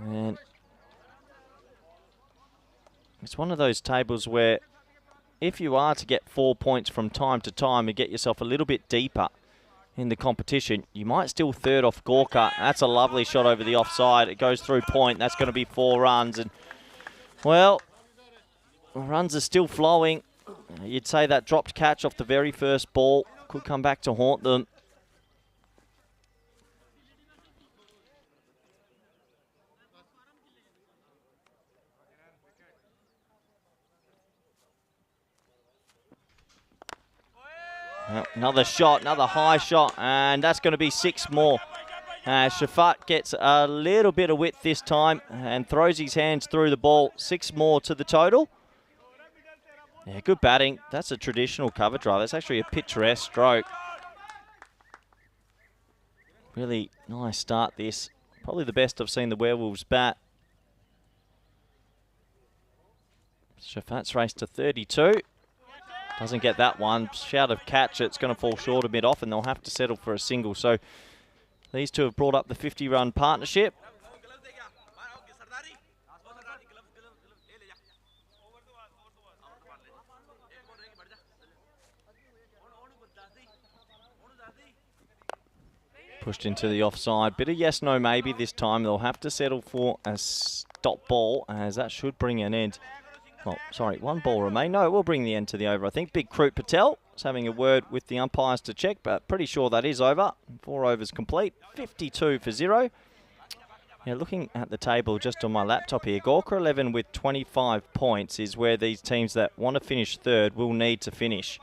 And it's one of those tables where if you are to get 4 points from time to time and get yourself a little bit deeper in the competition, you might still 3rd off Gawker. That's a lovely shot over the offside. It goes through point. That's going to be 4 runs. And, well, runs are still flowing. You'd say that dropped catch off the very first ball could come back to haunt them. Another shot, another high shot, and that's going to be 6 more. Shafat gets a little bit of width this time and throws his hands through the ball. 6 more to the total. Yeah, good batting. That's a traditional cover drive. That's actually a picturesque stroke. Really nice start this. Probably the best I've seen the Werewolves bat. Shafat's raced to 32. Doesn't get that one. Shout of catch, it's going to fall short a bit off and they'll have to settle for a single. So these two have brought up the 50-run partnership. Pushed into the offside. Bit of yes, no, maybe this time. They'll have to settle for a stop ball as that should bring an end. Oh, sorry, 1 ball remain. No, it will bring the end to the over. I think Big Kroot Patel is having a word with the umpires to check, but pretty sure that is over. 4 overs complete, 52 for 0. Yeah, looking at the table just on my laptop here, Gawker 11 with 25 points is where these teams that want to finish third will need to finish.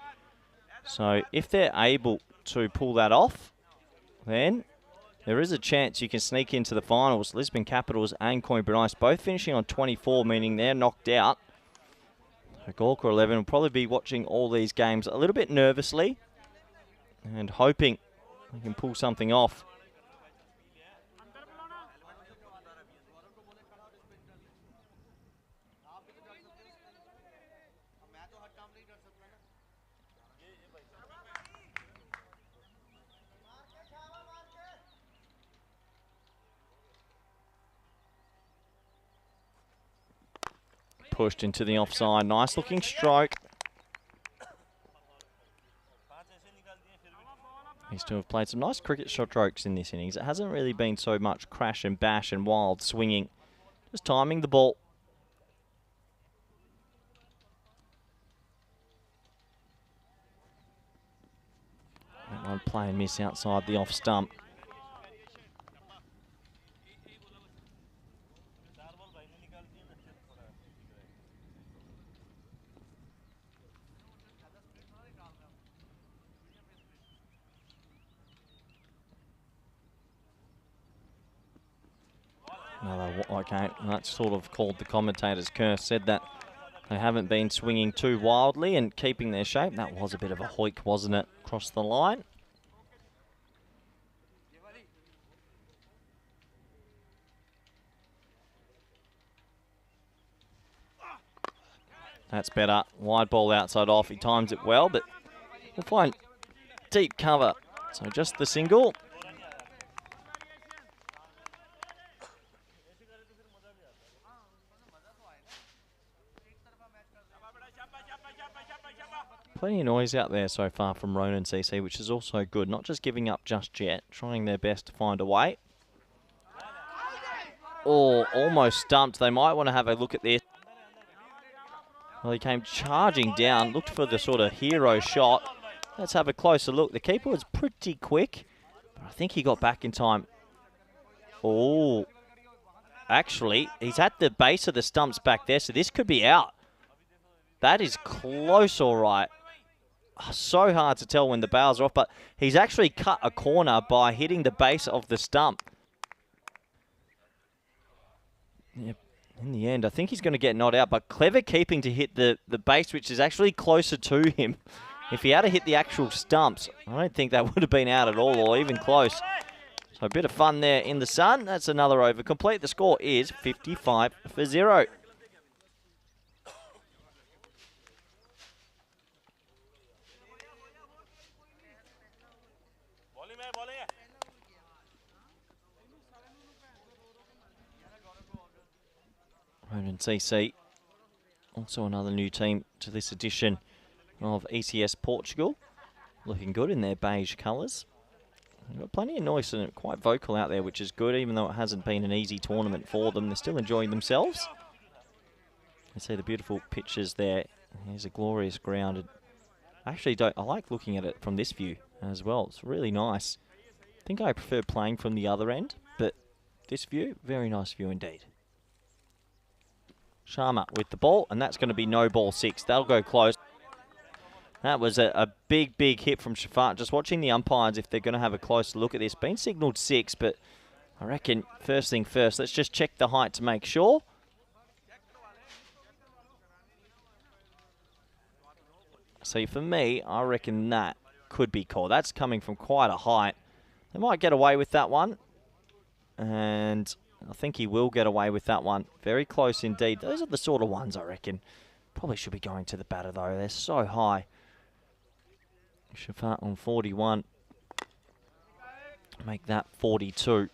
So if they're able to pull that off, then there is a chance you can sneak into the finals. Lisbon Capitals and Coimbra Ice both finishing on 24, meaning they're knocked out. Gawker 11 will probably be watching all these games a little bit nervously and hoping they can pull something off. Pushed into the offside. Nice looking stroke. These two have played some nice cricket strokes in this innings. It hasn't really been so much crash and bash and wild swinging. Just timing the ball. That one play and miss outside the off stump. Okay, that's sort of called the commentator's curse. Said that they haven't been swinging too wildly and keeping their shape. That was a bit of a hoik, wasn't it? Across the line. That's better. Wide ball outside off. He times it well, but we'll find deep cover. So just the single. Plenty of noise out there so far from Ronin CC, which is also good. Not just giving up just yet, trying their best to find a way. Oh, almost stumped. They might want to have a look at this. Well, he came charging down, looked for the sort of hero shot. Let's have a closer look. The keeper was pretty quick, but I think he got back in time. Oh, actually, he's at the base of the stumps back there, so this could be out. That is close, all right. So hard to tell when the bails are off, but he's actually cut a corner by hitting the base of the stump. Yep. In the end, I think he's going to get knocked out, but clever keeping to hit the base, which is actually closer to him. If he had hit the actual stumps, I don't think that would have been out at all or even close. So a bit of fun there in the sun. That's another over complete. The score is 55 for 0. Ronin CC, also another new team to this edition of ECS Portugal. Looking good in their beige colours. They've got plenty of noise and quite vocal out there, which is good, even though it hasn't been an easy tournament for them. They're still enjoying themselves. You see the beautiful pictures there. Here's a glorious ground. I like looking at it from this view as well. It's really nice. I think I prefer playing from the other end, but this view, very nice view indeed. Sharma with the ball, and that's going to be no ball 6. That'll go close. That was a big, big hit from Shafat. Just watching the umpires if they're going to have a closer look at this. Been signalled 6, but I reckon first thing first, let's just check the height to make sure. See, for me, I reckon that could be called. That's coming from quite a height. They might get away with that one. And I think he will get away with that one. Very close indeed. Those are the sort of ones, I reckon. Probably should be going to the batter, though. They're so high. Shafat on 41. Make that 42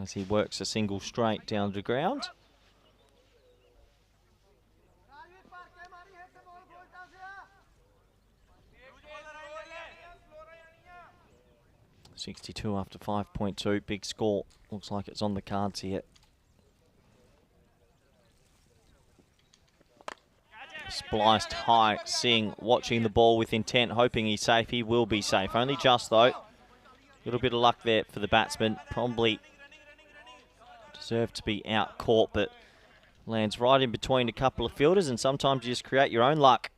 as he works a single straight down to ground. .62 after 5.2. Big score. Looks like it's on the cards here. Spliced high. Singh watching the ball with intent, hoping he's safe. He will be safe. Only just, though. A little bit of luck there for the batsman. Probably deserved to be out caught, but lands right in between a couple of fielders, and sometimes you just create your own luck.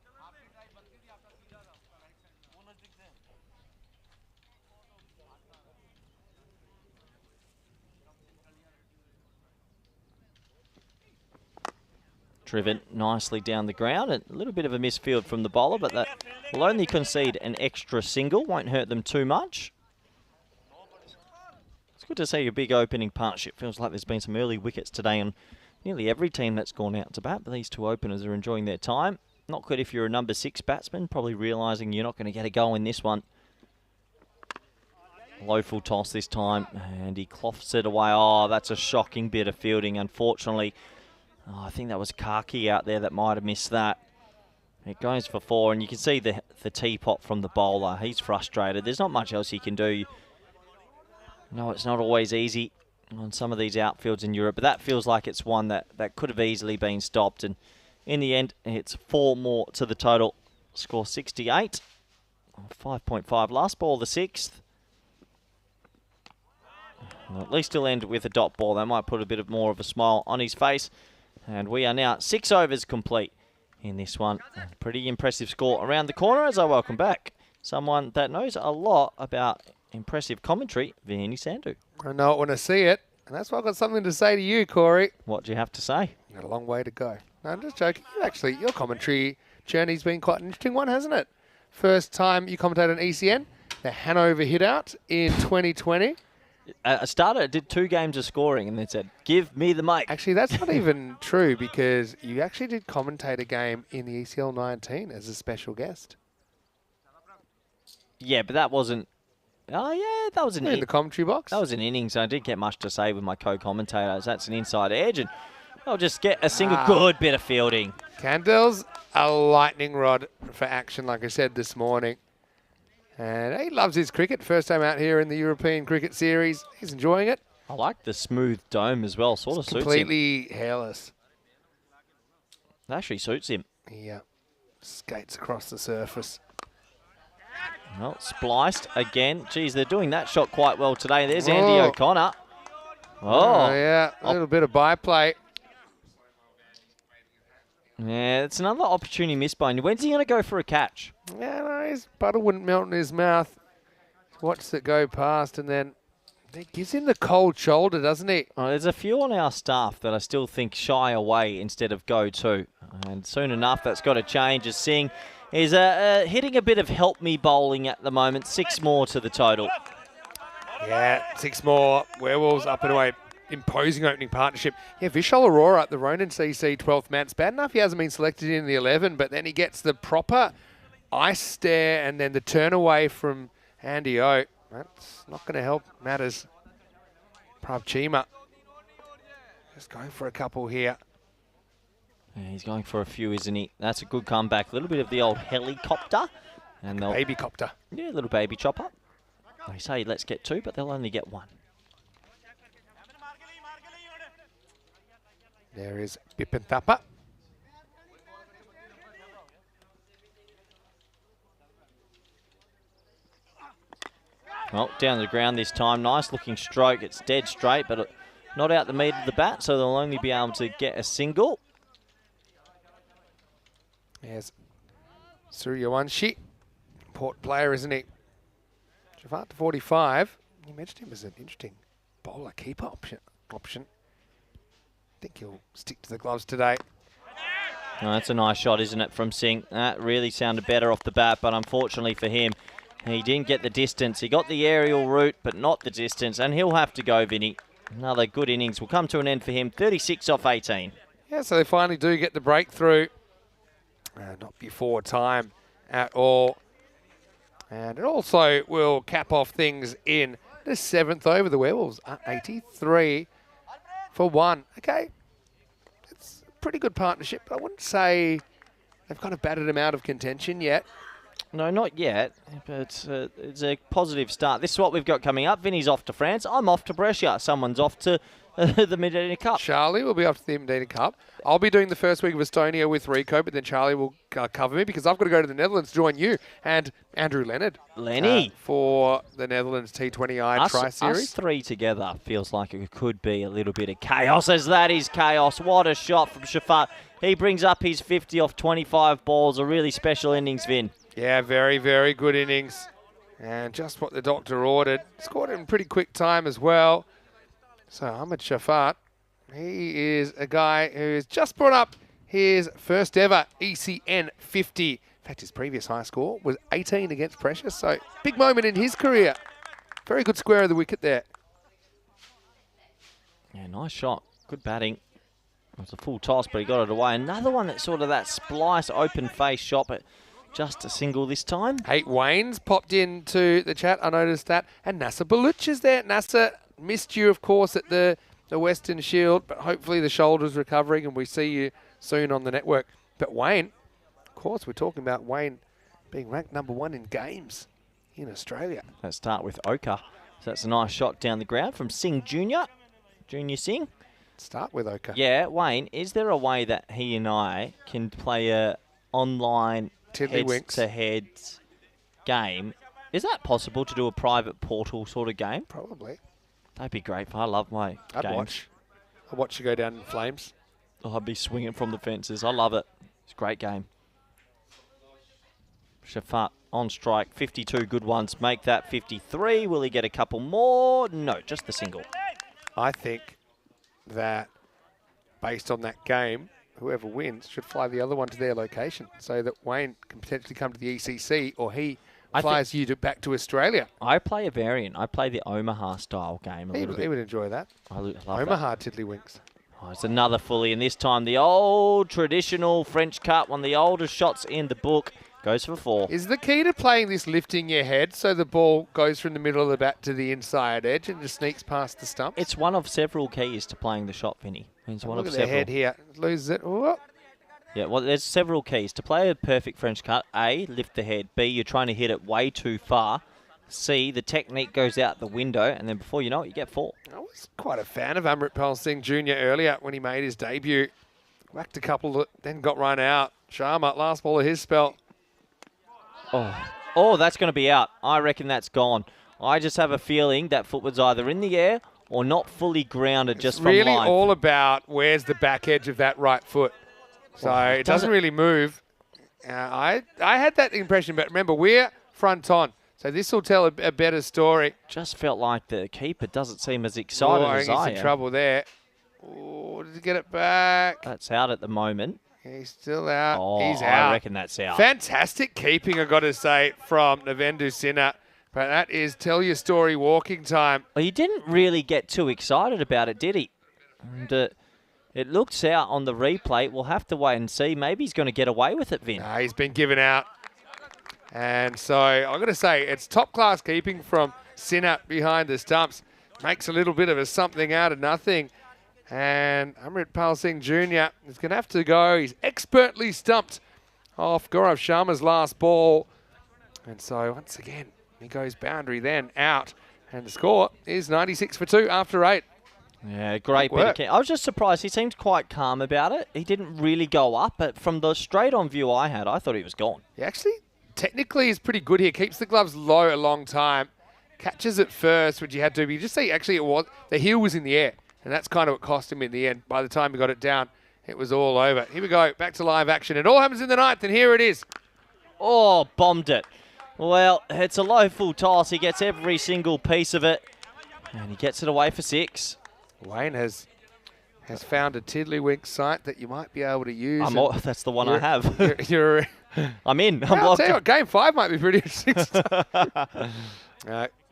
Driven nicely down the ground, and a little bit of a misfield from the bowler, but that will only concede an extra single. Won't hurt them too much. It's good to see a big opening partnership. Feels like there's been some early wickets today on nearly every team that's gone out to bat, but these two openers are enjoying their time. Not good if you're a number 6 batsman, probably realising you're not going to get a go in this one. Low full toss this time, and he cloths it away. Oh, that's a shocking bit of fielding, unfortunately. Oh, I think that was Kaki out there that might have missed that. It goes for 4, and you can see the teapot from the bowler. He's frustrated. There's not much else he can do. No, it's not always easy on some of these outfields in Europe, but that feels like it's one that could have easily been stopped. And in the end, it's 4 more to the total. Score 68. 5.5. Last ball, the 6th. Well, at least he'll end with a dot ball. That might put a bit more of a smile on his face. And we are now 6 overs complete in this one. Pretty impressive score around the corner as I welcome back someone that knows a lot about impressive commentary, Vinny Sandhu. I know it when I see it, and that's why I've got something to say to you, Corey. What do you have to say? You've got a long way to go. No, I'm just joking. Your commentary journey's been quite an interesting one, hasn't it? First time you commentated on ECN, the Hanover hit out in 2020. I did 2 games of scoring and then said, give me the mic. Actually, that's not even true because you actually did commentate a game in the ECL 19 as a special guest. Yeah, but that wasn't... Oh, yeah, that was in the commentary box. That was an innings. I didn't get much to say with my co-commentators. That's an inside edge, and I'll just get a single good bit of fielding. Candel's a lightning rod for action, like I said this morning. And he loves his cricket. First time out here in the European Cricket Series. He's enjoying it. I like the smooth dome as well. Sort of suits him. Completely hairless. It actually suits him. Yeah. Skates across the surface. Well, spliced again. Geez, they're doing that shot quite well today. There's Andy O'Connor. Oh, yeah. A little bit of byplay. Yeah, it's another opportunity missed by him. When's he going to go for a catch? Yeah, no, his butter wouldn't melt in his mouth. Watch it go past, and then it gives him the cold shoulder, doesn't it? Oh, there's a few on our staff that I still think shy away instead of go to. And soon enough, that's got to change as Singh is hitting a bit of help me bowling at the moment. 6 more to the total. Yeah, 6 more. Werewolves up and away. Imposing opening partnership. Yeah, Vishal Arora, the Ronin CC 12th man. It's bad enough he hasn't been selected in the 11, but then he gets the proper ice stare and then the turn away from Andy O. That's not going to help matters. Prav Chima just going for a couple here. Yeah, he's going for a few, isn't he? That's a good comeback. A little bit of the old helicopter. And baby copter. Yeah, a little baby chopper. They say let's get 2, but they'll only get 1. There is Bipin Thapa. Well, down the ground this time. Nice looking stroke. It's dead straight, but not out the meat of the bat, so they'll only be able to get a single. Yes. Suryawanshi. Port player, isn't he? Jafat to 45. You mentioned him as an interesting bowler keeper option. I think he'll stick to the gloves today. Oh, that's a nice shot, isn't it, from Singh? That really sounded better off the bat, but unfortunately for him, he didn't get the distance. He got the aerial route, but not the distance, and he'll have to go, Vinny. Another good innings will come to an end for him. 36 off 18. Yeah, so they finally do get the breakthrough. Not before time at all. And it also will cap off things in the 7th over. The Werewolves are 83 for 1. Okay, it's a pretty good partnership, but I wouldn't say they've kind of batted him out of contention yet. No, not yet, but it's a positive start. This is what we've got coming up. Vinny's off to France. I'm off to Brescia. Someone's off to the Mid-innings Cup. Charlie will be off to the Mid-innings Cup. I'll be doing the first week of Estonia with Rico, but then Charlie will cover me because I've got to go to the Netherlands to join you and Andrew Leonard. Lenny. For the Netherlands T20I Tri-Series. Us three together feels like it could be a little bit of chaos, as that is chaos. What a shot from Shafat. He brings up his 50 off 25 balls. A really special innings, Vin. Yeah, very, very good innings. And just what the doctor ordered. Scored in pretty quick time as well. So Ahmed Shafat, he is a guy who has just brought up his first ever ECN 50. In fact, his previous high score was 18 against pressure. So big moment in his career. Very good square of the wicket there. Yeah, nice shot. Good batting. It was a full toss, but he got it away. Another one that's sort of that splice open face shot, but just a single this time. Hey, Wayne's popped into the chat. I noticed that. And Nasser Baluch is there. Nasser missed you, of course, at the Western Shield, but hopefully the shoulder's recovering and we see you soon on the network. But Wayne, of course, we're talking about Wayne being ranked #1 in games in Australia. Let's start with Oka. So that's a nice shot down the ground from Singh Jr. Junior Singh. Start with Oka. Yeah, Wayne, is there a way that he and I can play a online head-to-head game? Is that possible to do a private portal sort of game? Probably. That'd be great. I love my I'd games. I'd watch you go down in flames. Oh, I'd be swinging from the fences. I love it. It's a great game. Shafat on strike. 52 good ones. Make that 53. Will he get a couple more? No, just the single. I think that based on that game, whoever wins should fly the other one to their location so that Wayne can potentially come to the ECC or he flies you back to Australia. I play a variant. I play the Omaha style game a little bit. He would enjoy that. I love Omaha that. Tiddlywinks. Oh, it's another fully, and this time the old traditional French cut, one of the oldest shots in the book, goes for 4. Is the key to playing this lifting your head so the ball goes from the middle of the bat to the inside edge and just sneaks past the stumps? It's one of several keys to playing the shot, Vinny. It's one Look of at the head here. Loses it. Whoop. Yeah, well, there's several keys. To play a perfect French cut, A, lift the head. B, you're trying to hit it way too far. C, the technique goes out the window, and then before you know it, you get 4. I was quite a fan of Amritpal Singh Jr. earlier when he made his debut. Whacked a couple, then got run out. Sharma, last ball of his spell. Oh, that's going to be out. I reckon that's gone. I just have a feeling that foot was either in the air or not fully grounded just from live. It's really all about where's the back edge of that right foot. So it doesn't really move. I had that impression, but remember, we're front on. So this will tell a better story. Just felt like the keeper doesn't seem as excited as I am. He's in trouble there. Oh, did he get it back? That's out at the moment. He's still out. Oh, He's out. I reckon that's out. Fantastic keeping, I've got to say, from Navendu Sinha. But that is tell your story walking time. Well, he didn't really get too excited about it, did he? And it looks out on the replay. We'll have to wait and see. Maybe he's going to get away with it, Vin. He's been given out. And so I've got to say, it's top-class keeping from Sinha behind the stumps. Makes a little bit of a something out of nothing. And Amritpal Singh Jr. is going to have to go. He's expertly stumped off Gaurav Sharma's last ball. And so once again, he goes boundary then out. And the score is 96 for 2 after 8. Yeah, great bit of care. I was just surprised. He seemed quite calm about it. He didn't really go up, but from the straight-on view I had, I thought he was gone. He actually technically is pretty good here. Keeps the gloves low a long time. catches it first, which he had to. But you just see, actually, the heel was in the air, and that's kind of what cost him in the end. By the time he got it down, it was all over. Here we go, back to live action. It all happens in the 9th, and here it is. Oh, bombed it. Well, it's a low full toss. He gets every single piece of it, and he gets it away for 6. Wayne has found a tiddlywink site that you might be able to use. That's the one I have. You're I'm in. I'll tell you what, game 5 might be pretty interesting.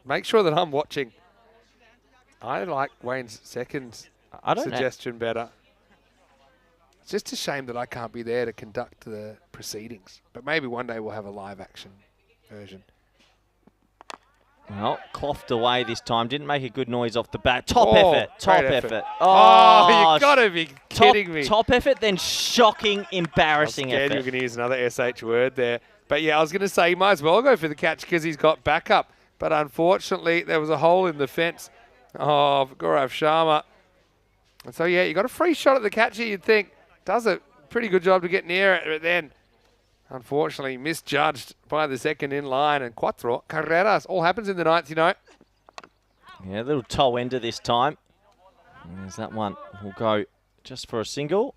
Make sure that I'm watching. I like Wayne's second suggestion better. It's just a shame that I can't be there to conduct the proceedings. But maybe one day we'll have a live action version. Well, clothed away this time. Didn't make a good noise off the bat. Top effort. Oh, you got to be kidding me. Top effort, then shocking, embarrassing effort. effort. You were going to use another SH word there. But yeah, I was going to say he might as well go for the catch because he's got backup. But unfortunately, there was a hole in the fence of Gaurav Sharma. And so, yeah, you got a free shot at the catcher, you'd think. Does a pretty good job to get near it, but then unfortunately misjudged by the second in line. And cuatro carreras. All happens in the 9th, you know. Yeah, a little toe ender this time. And there's that one. We'll go just for a single.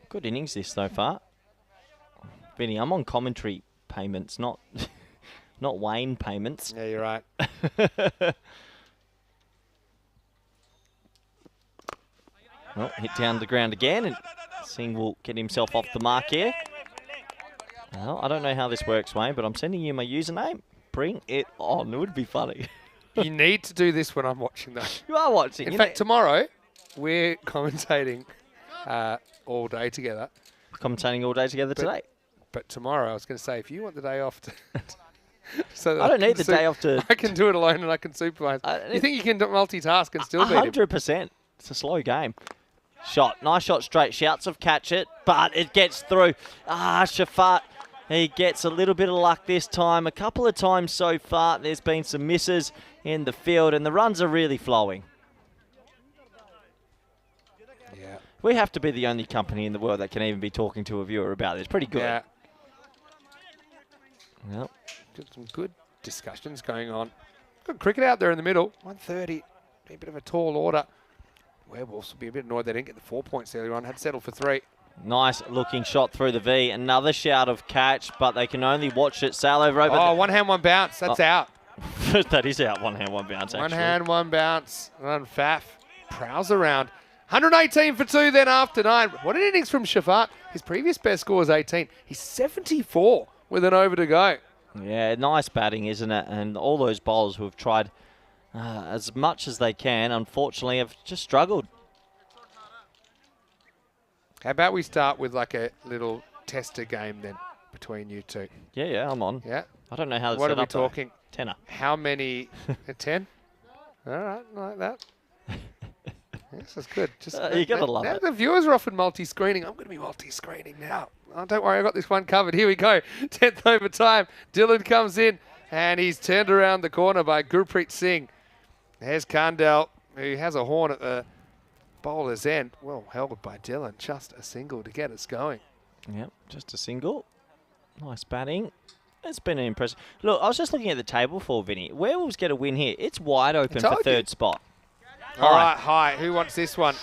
Good innings this so far. Vinny, I'm on commentary payments, not not Wayne payments. Yeah, you're right. Well, hit down the ground again, and Singh will get himself off the mark here. Well, I don't know how this works, Wayne, but I'm sending you my username. Bring it on. It would be funny. You need to do this when I'm watching, though. You are watching. In fact, tomorrow, we're commentating all day together. Commentating all day together today. But tomorrow, I was going to say, if you want the day off to... so that I don't need the day off to... I can do it alone and I can supervise. You think you can multitask and still beat him? 100%. It's a slow game. Shot. Nice shot straight. Shouts of catch it, but it gets through. Shafat. He gets a little bit of luck this time. A couple of times so far, there's been some misses in the field, and the runs are really flowing. Yeah. We have to be the only company in the world that can even be talking to a viewer about this. Pretty good. Yeah. Well, got some good discussions going on. Good cricket out there in the middle. 130. A bit of a tall order. Werewolves will be a bit annoyed they didn't get the 4 points earlier on. Had settled for 3. Nice looking shot through the V. Another shout of catch, but they can only watch it sail over. Oh, one hand, one bounce. That's out. That is out. One hand, one bounce, actually. One hand, one bounce. Run Faf. Prowls around. 118 for 2 then after 9. What an innings from Shafat. His previous best score was 18. He's 74 with an over to go. Yeah, nice batting, isn't it? And all those bowlers who have tried as much as they can, unfortunately, have just struggled. How about we start with like a little tester game then between you two? Yeah, I'm on. Yeah. I don't know how to What set are we up talking? Though. Tenner. How many? A 10? All right, like that. This is good. Just you got to love it. The viewers are often multi-screening. I'm going to be multi-screening now. Oh, don't worry, I got this one covered. Here we go. 10th over time. Dylan comes in, and he's turned around the corner by Gurpreet Singh. There's Kandel, who has a horn at the bowler's end. Well held by Dylan. Just a single to get us going. Yep, just a single. Nice batting. It's been an impressive... Look, I was just looking at the table for Vinny. Werewolves get a win here. It's wide open for third spot. All right, high. Who wants this one?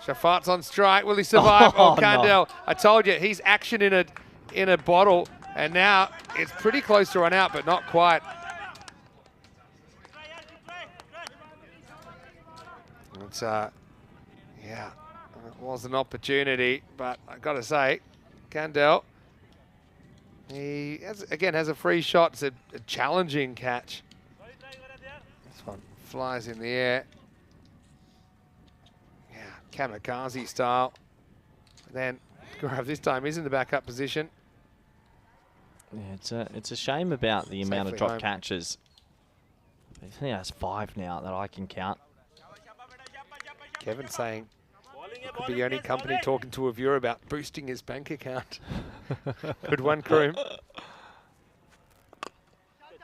Shafat's on strike. Will he survive? Oh, Kandel. No. I told you, he's action in a bottle. And now it's pretty close to run out, but not quite. It's, yeah, it was an opportunity, but I got to say, Kandel, he has a free shot. It's a challenging catch. This one flies in the air. Yeah, kamikaze style. Then Gaurav this time is in the backup position. Yeah, it's a shame about the amount of drop catches. I think that's 5 now that I can count. Kevin saying it could be the only company talking to a viewer about boosting his bank account. Good one, Kroom.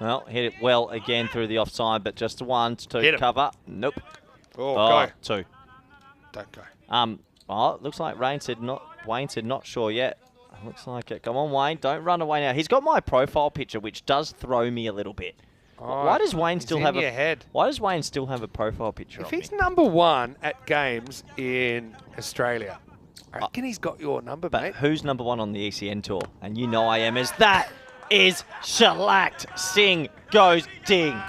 Well, hit it well again through the offside, but just 1 to cover. Nope. Oh, go. 2. Don't go. Oh, it looks like Wayne said not sure yet. Looks like it. Come on, Wayne. Don't run away now. He's got my profile picture, which does throw me a little bit. Why does Wayne still have Why does Wayne still have a profile picture? If he's number 1 at games in Australia, I reckon he's got your number, but mate. Who's number 1 on the ECN tour? And you know I am. That is shellacked. Sing goes ding.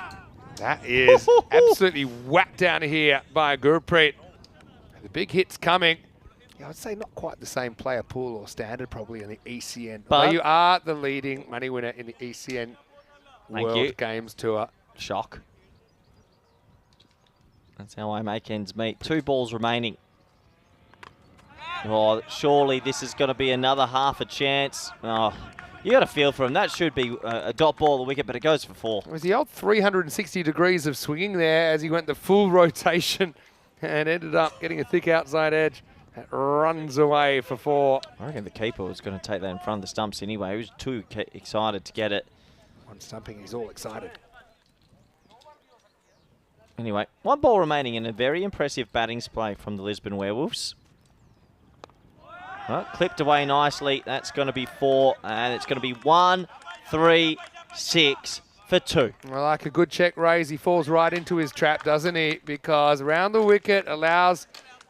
That is absolutely whacked down here by Gurpreet. The big hits coming. Yeah, I'd say not quite the same player pool or standard probably in the ECN. But you are the leading money winner in the ECN World Games Tour. Shock. That's how I make ends meet. 2 balls remaining. Oh, surely this is going to be another half a chance. Oh, you got a feel for him. That should be a dot ball, the wicket, but it goes for 4. It was the old 360 degrees of swinging there as he went the full rotation and ended up getting a thick outside edge. That runs away for 4. I reckon the keeper was going to take that in front of the stumps anyway. He was too excited to get it. One stumping, he's all excited. Anyway, 1 ball remaining in a very impressive batting display from the Lisbon Werewolves. Well, clipped away nicely. That's going to be 4, and it's going to be 1, 3, 6 for 2. Well, like a good check raise, he falls right into his trap, doesn't he? Because around the wicket allows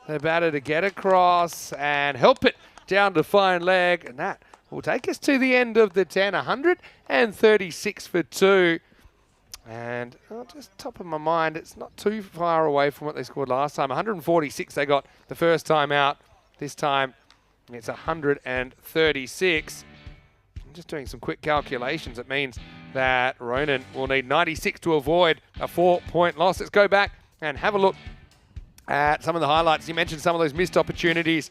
the batter to get across and help it down to fine leg, and that will take us to the end of the 10, 136 for 2. And just top of my mind, it's not too far away from what they scored last time. 146 they got the first time out. This time it's 136. I'm just doing some quick calculations. It means that Ronin will need 96 to avoid a 4-point loss. Let's go back and have a look at some of the highlights. You mentioned some of those missed opportunities.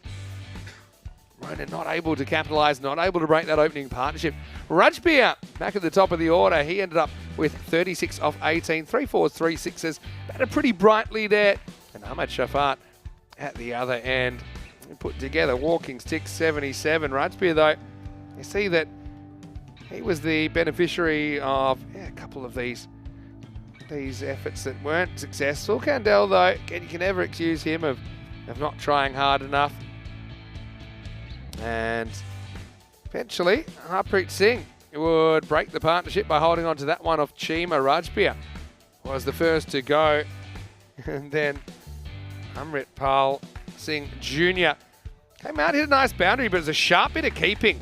Ronin not able to capitalise, not able to break that opening partnership. Rajbir back at the top of the order. He ended up with 36 off 18, 3 4s, 3 6s. Batted pretty brightly there. And Ahmad Shafat at the other end. Put together walking stick 77. Rajbir, though, you see that he was the beneficiary of a couple of these efforts that weren't successful. Kandel, though, again, you can never accuse him of not trying hard enough. And eventually, Harpreet Singh would break the partnership by holding on to that one off Chima. Rajbir was the first to go. And then Amrit Pal Singh Jr. came out, hit a nice boundary, but it was a sharp bit of keeping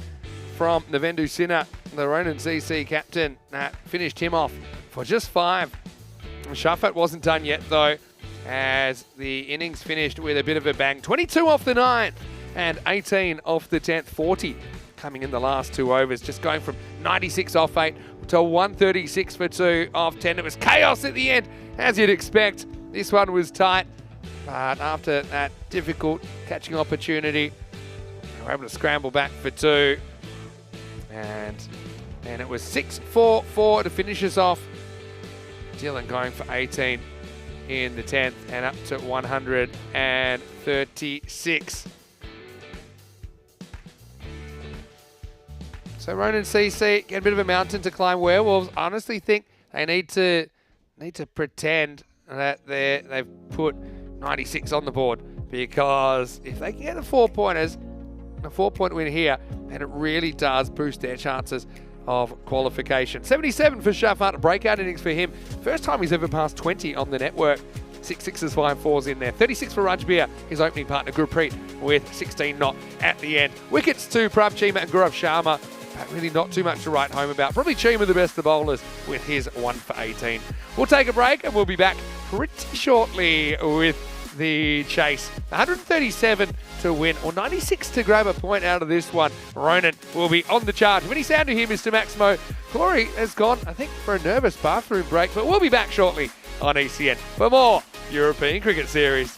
from Navendu Sinha, the Ronin CC captain. That finished him off for just 5. Shafat wasn't done yet, though, as the innings finished with a bit of a bang. 22 off the 9th. And 18 off the 10th, 40 coming in the last 2 overs, just going from 96 off 8 to 136 for 2 off 10. It was chaos at the end, as you'd expect. This one was tight, but after that difficult catching opportunity, they were able to scramble back for 2. And it was 6-4-4 to finish us off. Dylan going for 18 in the 10th and up to 136. So Ronin CC get a bit of a mountain to climb. Werewolves honestly think they need to pretend that they've put 96 on the board, because if they can get the 4-pointers, a 4-point win here, then it really does boost their chances of qualification. 77 for Shafat, a breakout innings for him. First time he's ever passed 20 on the network. 6 6s, 5 4s in there. 36 for Rajbir, his opening partner Gurpreet, with 16 not at the end. Wickets to Prav Chima and Gaurav Sharma. But really not too much to write home about. Probably Chima the best of bowlers with his 1 for 18. We'll take a break and we'll be back pretty shortly with the chase. 137 to win, or 96 to grab a point out of this one. Ronin will be on the charge. When he's down to here, Mr. Maximo. Corey has gone, I think, for a nervous bathroom break, but we'll be back shortly on ECN for more European Cricket Series.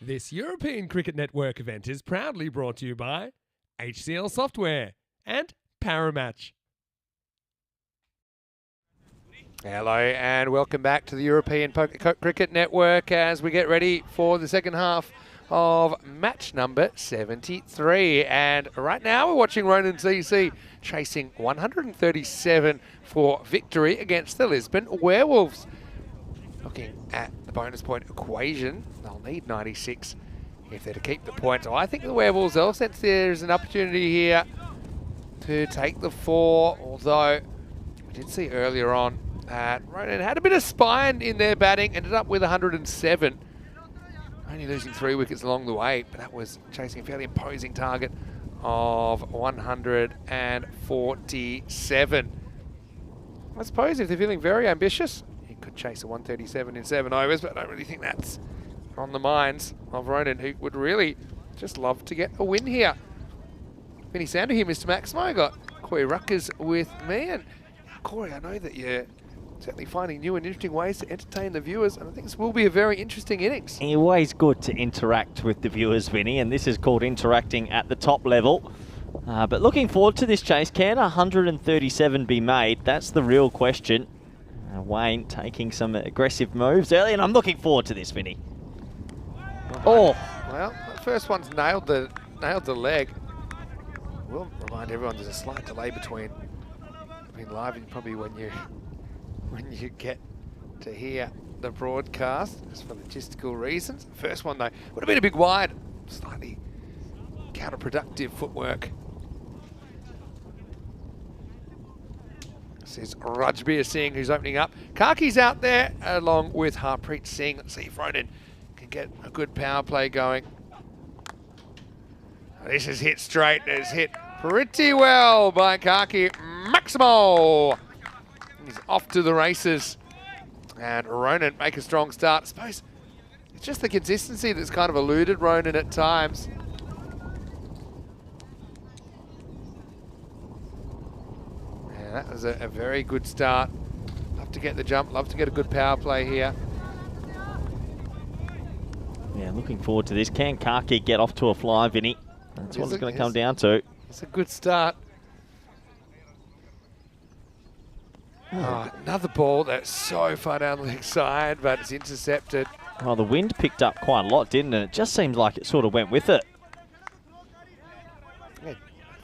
This European Cricket Network event is proudly brought to you by HCL Software and Paramatch. Hello and welcome back to the European Cricket Network as we get ready for the second half of match number 73. And right now we're watching Ronin CC chasing 137 for victory against the Lisbon Werewolves. Looking at the bonus point equation, they'll need 96 if they're to keep the point. So I think the Werewolves, they'll sense there's an opportunity here to take the 4, although we did see earlier on that Ronin had a bit of spine in their batting, ended up with 107. Only losing 3 wickets along the way, but that was chasing a fairly imposing target of 147. I suppose if they're feeling very ambitious, you could chase a 137 in 7 overs, but I don't really think that's on the minds of Ronin, who would really just love to get a win here. Vinny Sander here, Mr. Maximo, got Corey Ruckers with me. And Corey, I know that you're certainly finding new and interesting ways to entertain the viewers, and I think this will be a very interesting innings. Always good to interact with the viewers, Vinny, and this is called interacting at the top level. But looking forward to this chase. Can 137 be made? That's the real question. Wayne taking some aggressive moves early, and I'm looking forward to this, Vinny. Oh! Well, the first one's nailed the leg. We'll remind everyone there's a slight delay between live and probably when you get to hear the broadcast, just for logistical reasons. First one though would have been a big wide, slightly counterproductive footwork. This is Rajbir Singh who's opening up. Kaki's out there along with Harpreet Singh. Let's see if Ronin can get a good power play going. This is hit straight. It's hit pretty well by Kaki. Maximo! He's off to the races. And Ronin make a strong start. I suppose it's just the consistency that's kind of eluded Ronin at times. And that was a very good start. Love to get the jump, love to get a good power play here. Yeah, looking forward to this. Can Kaki get off to a fly, Vinny? That's what it's going to come down to. It's a good start. Oh, another ball that's so far down the leg side, but it's intercepted. Well, the wind picked up quite a lot, didn't it? It just seems like it sort of went with it. Yeah,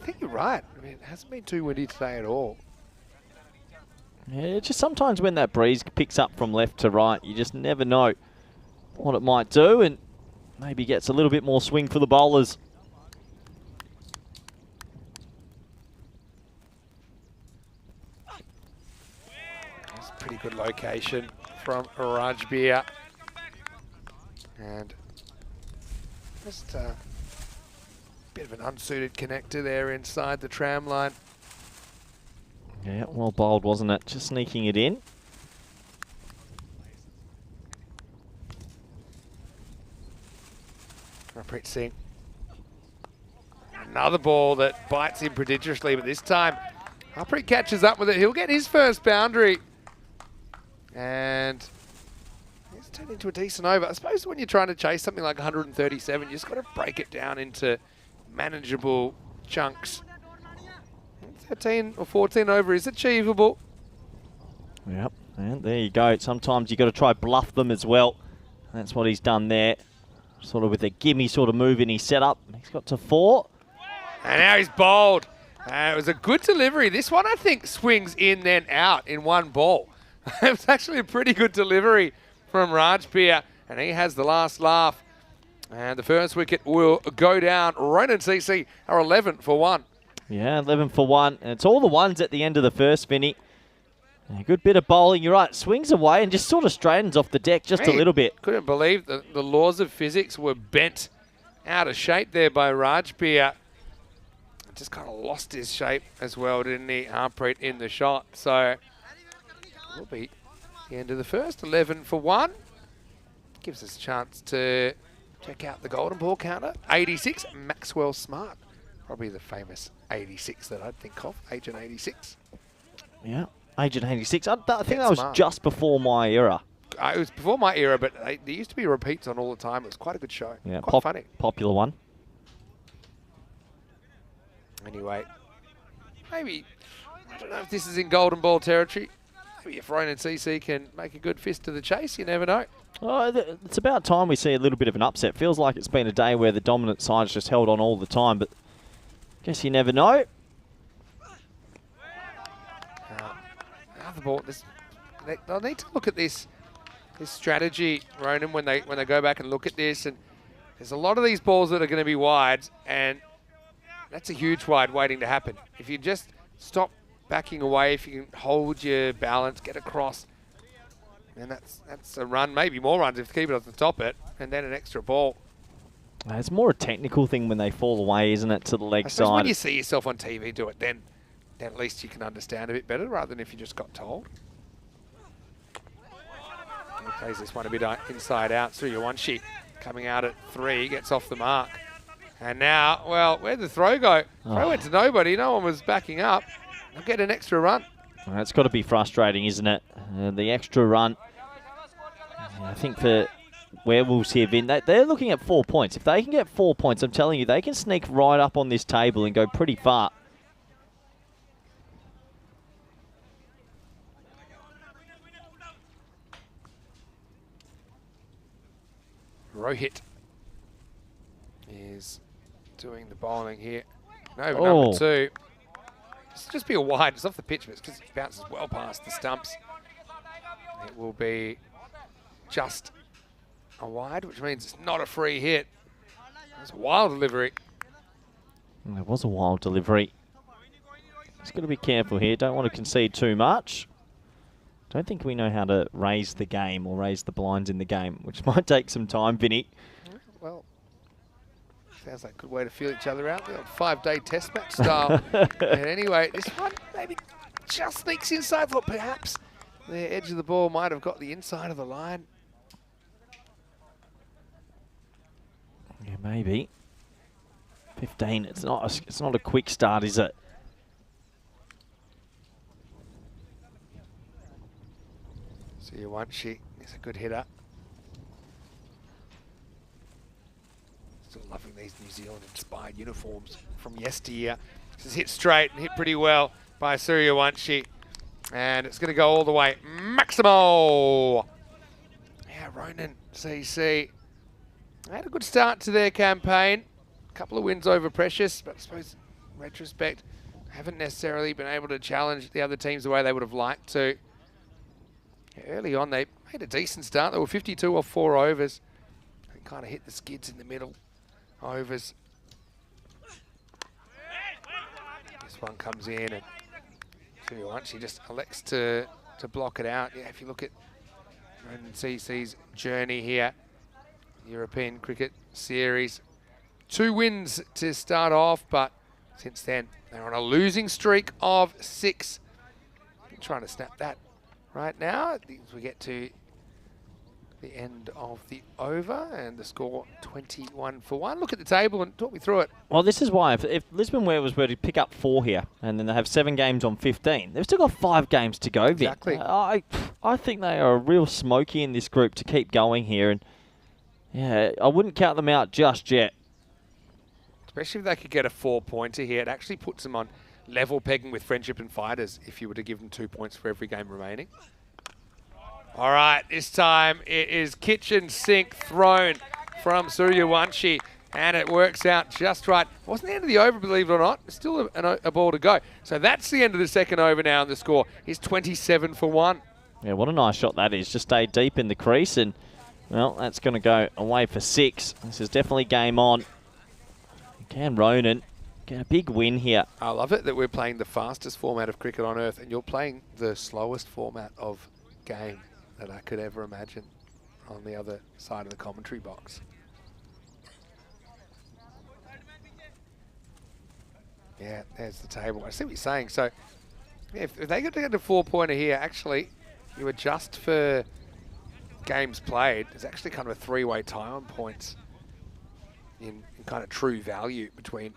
I think you're right. I mean, it hasn't been too windy today at all. Yeah, just sometimes when that breeze picks up from left to right, you just never know what it might do, and maybe gets a little bit more swing for the bowlers. That's a pretty good location from Rajbir. And just a bit of an unsuited connector there inside the tram line. Yeah, well bowled, wasn't it? Just sneaking it in. Harpreet Singh. Another ball that bites him prodigiously, but this time Harpreet catches up with it. He'll get his first boundary. And it's turned into a decent over. I suppose when you're trying to chase something like 137, you just got to break it down into manageable chunks. 13 or 14 over is achievable. Yep, and there you go. Sometimes you got to try bluff them as well. That's what he's done there. Sort of with a gimme sort of move in his setup. He's got to 4. And now he's bowled. It was a good delivery. This one, I think, swings in then out in one ball. It was actually a pretty good delivery from Rajbir, and he has the last laugh. And the first wicket will go down. Ronin CC are 11 for 1. Yeah, 11 for 1. And it's all the ones at the end of the first, Vinny. A good bit of bowling. You're right. Swings away and just sort of straightens off the deck just a little bit. Couldn't believe that the laws of physics were bent out of shape there by Rajbir. Just kind of lost his shape as well, didn't he, Harpreet, in the shot. So will be the end of the first. 11 for 1. Gives us a chance to check out the golden ball counter. 86, Maxwell Smart. Probably the famous 86 that I'd think of, Agent 86. Yeah. Agent 86. I think that was just before my era. it was before my era, but there used to be repeats on all the time. It was quite a good show. Yeah, quite funny. Popular one. Anyway, maybe, I don't know if this is in golden ball territory. Maybe if Ronin and CC can make a good fist to the chase, you never know. Oh, it's about time we see a little bit of an upset. Feels like it's been a day where the dominant side's just held on all the time, but I guess you never know. Another ball. They'll need to look at this strategy, Ronin, when they go back and look at this. And there's a lot of these balls that are going to be wide, and that's a huge wide waiting to happen. If you just stop backing away, if you can hold your balance, get across, and that's a run, maybe more runs if you keep it on the top it, and then an extra ball. It's more a technical thing when they fall away, isn't it, to the leg side? When you see yourself on TV do it, then at least you can understand a bit better rather than if you just got told. He plays this one a bit inside out. Suryawanshi coming out at 3, gets off the mark. And now, well, where'd the throw go? Throw went to nobody. No one was backing up. They'll get an extra run. It's got to be frustrating, isn't it? The extra run. I think for Werewolves here, Vin, they're looking at 4 points. If they can get 4 points, I'm telling you, they can sneak right up on this table and go pretty far. Rohit is doing the bowling here. No, number 2. This will just be a wide. It's off the pitch, but it's because it bounces well past the stumps. It will be just a wide, which means it's not a free hit. It's a wild delivery. There was a wild delivery. Just got to be careful here. Don't want to concede too much. Don't think we know how to raise the game or raise the blinds in the game, which might take some time, Vinny. Well, sounds like a good way to feel each other out. The old 5-day test match style. And anyway, this one maybe just sneaks inside. Thought perhaps the edge of the ball might have got the inside of the line. Yeah, maybe. 15. It's not a quick start, is it? Suryawanshi is a good hitter. Still loving these New Zealand-inspired uniforms from yesteryear. This is hit straight and hit pretty well by Suryawanshi. And it's going to go all the way. Maximo! Yeah, Ronin, CC. They had a good start to their campaign. A couple of wins over Precious, but I suppose in retrospect, haven't necessarily been able to challenge the other teams the way they would have liked to. Early on, they made a decent start. They were 52 off 4 overs. They kind of hit the skids in the middle overs. This one comes in, and Suryawanshi just elects to block it out. Yeah, if you look at Ronin CC's journey here, European Cricket Series, 2 wins to start off, but since then, they're on a losing streak of 6. I'm trying to snap that. Right now, as we get to the end of the over and the score 21 for 1. Look at the table and talk me through it. Well, this is why if Lisbon Werewolves were to pick up 4 here and then they have 7 games on 15, they've still got 5 games to go, Vic. Exactly. I think they are a real smoky in this group to keep going here. And yeah, I wouldn't count them out just yet. Especially if they could get a 4-pointer here. It actually puts them on level pegging with Friendship and Fighters if you were to give them 2 points for every game remaining. All right, this time it is kitchen sink thrown from Suryawanshi, and it works out just right. It wasn't the end of the over, believe it or not. There's still a ball to go. So that's the end of the second over now, and the score is 27 for 1. Yeah, what a nice shot that is. Just stayed deep in the crease, and, well, that's going to go away for 6. This is definitely game on. Can Ronin get a big win here? I love it that we're playing the fastest format of cricket on earth, and you're playing the slowest format of game that I could ever imagine on the other side of the commentary box. Yeah, there's the table. I see what you're saying. So yeah, if they get to get a 4-pointer here, actually, you adjust for games played. There's actually kind of a 3-way tie on points in kind of true value between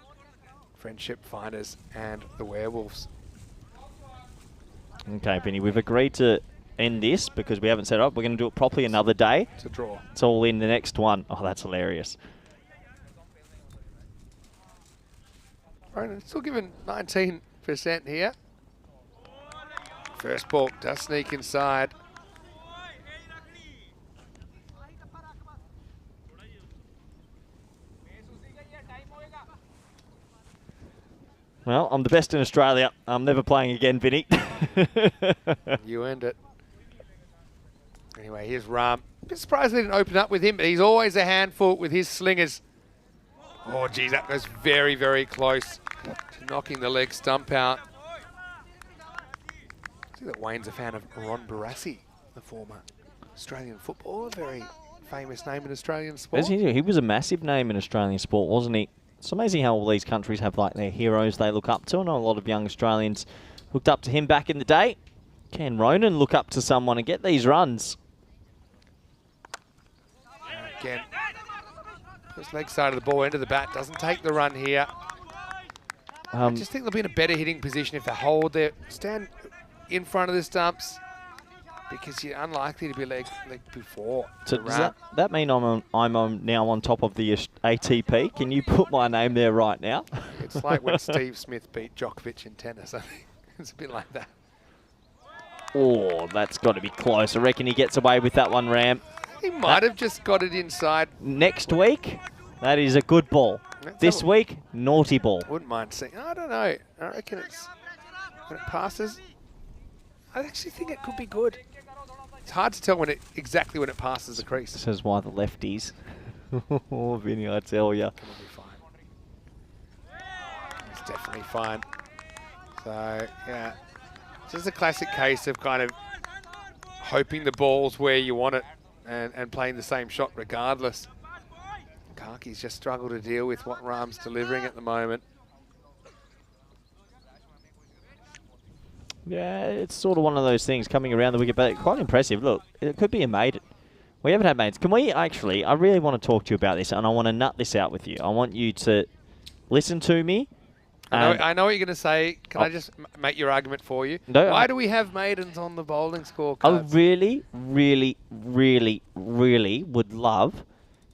Friendship Fighters and the Werewolves. Okay, Vinny, we've agreed to end this because we haven't set it up. We're going to do it properly another day. It's a draw. It's all in the next one. Oh, that's hilarious. Ronin still given 19% here. First ball does sneak inside. Well, I'm the best in Australia. I'm never playing again, Vinny. You earned it. Anyway, here's Ram. Bit surprised they didn't open up with him, but he's always a handful with his slingers. Oh, geez, that goes very, very close to knocking the leg stump out. See that Wayne's a fan of Ron Barassi, the former Australian footballer, very famous name in Australian sport. He was a massive name in Australian sport, wasn't he? It's amazing how all these countries have like their heroes they look up to. I know a lot of young Australians looked up to him back in the day. Can Ronin look up to someone and get these runs? Again, first leg side of the ball, end of the bat, doesn't take the run here. I just think they'll be in a better hitting position if they hold their stand in front of the stumps, because you're unlikely to be leg before. So does that mean I'm now on top of the ATP? Can you put my name there right now? It's like when Steve Smith beat Djokovic in tennis. I think it's a bit like that. Oh, that's got to be close. I reckon he gets away with that one, Ram. He might have just got it inside. Next week, that is a good ball. This week, naughty ball. Wouldn't mind seeing. I don't know. I reckon it's when it passes. I actually think it could be good. It's hard to tell when exactly when it passes the crease. This is why the lefties. Oh, Vinny, I tell ya. It'll be fine. It's definitely fine. So, yeah. Just a classic case of kind of hoping the ball's where you want it and playing the same shot regardless. Kaki's just struggled to deal with what Ram's delivering at the moment. Yeah, it's sort of one of those things coming around the wicket, but quite impressive. Look, it could be a maiden. We haven't had maidens. Can we actually, I really want to talk to you about this, and I want to nut this out with you. I want you to listen to me. I know what you're going to say. Can I just make your argument for you? No, Why do we have maidens on the bowling scorecard? I really, really, really, really would love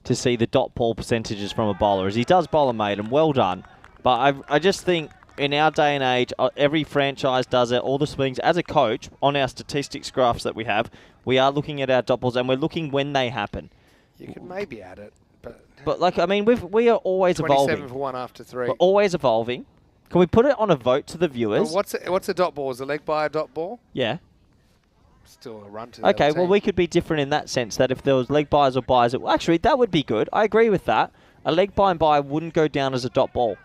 to see the dot ball percentages from a bowler, as he does bowl a maiden. Well done. But I just think in our day and age, every franchise does it, all the swings. As a coach, on our statistics graphs that we have, we are looking at our dot balls and we're looking when they happen. You could maybe add it, but like, I mean, we are always 27 evolving. 27 for 1 after 3. We're always evolving. Can we put it on a vote to the viewers? Well, what's a dot ball? Is a leg by a dot ball? Yeah. Still a run to the Okay, other well, team. we could be different in that sense, that if there was leg buys or buys, well, actually, that would be good. I agree with that. A leg buy and buy wouldn't go down as a dot ball.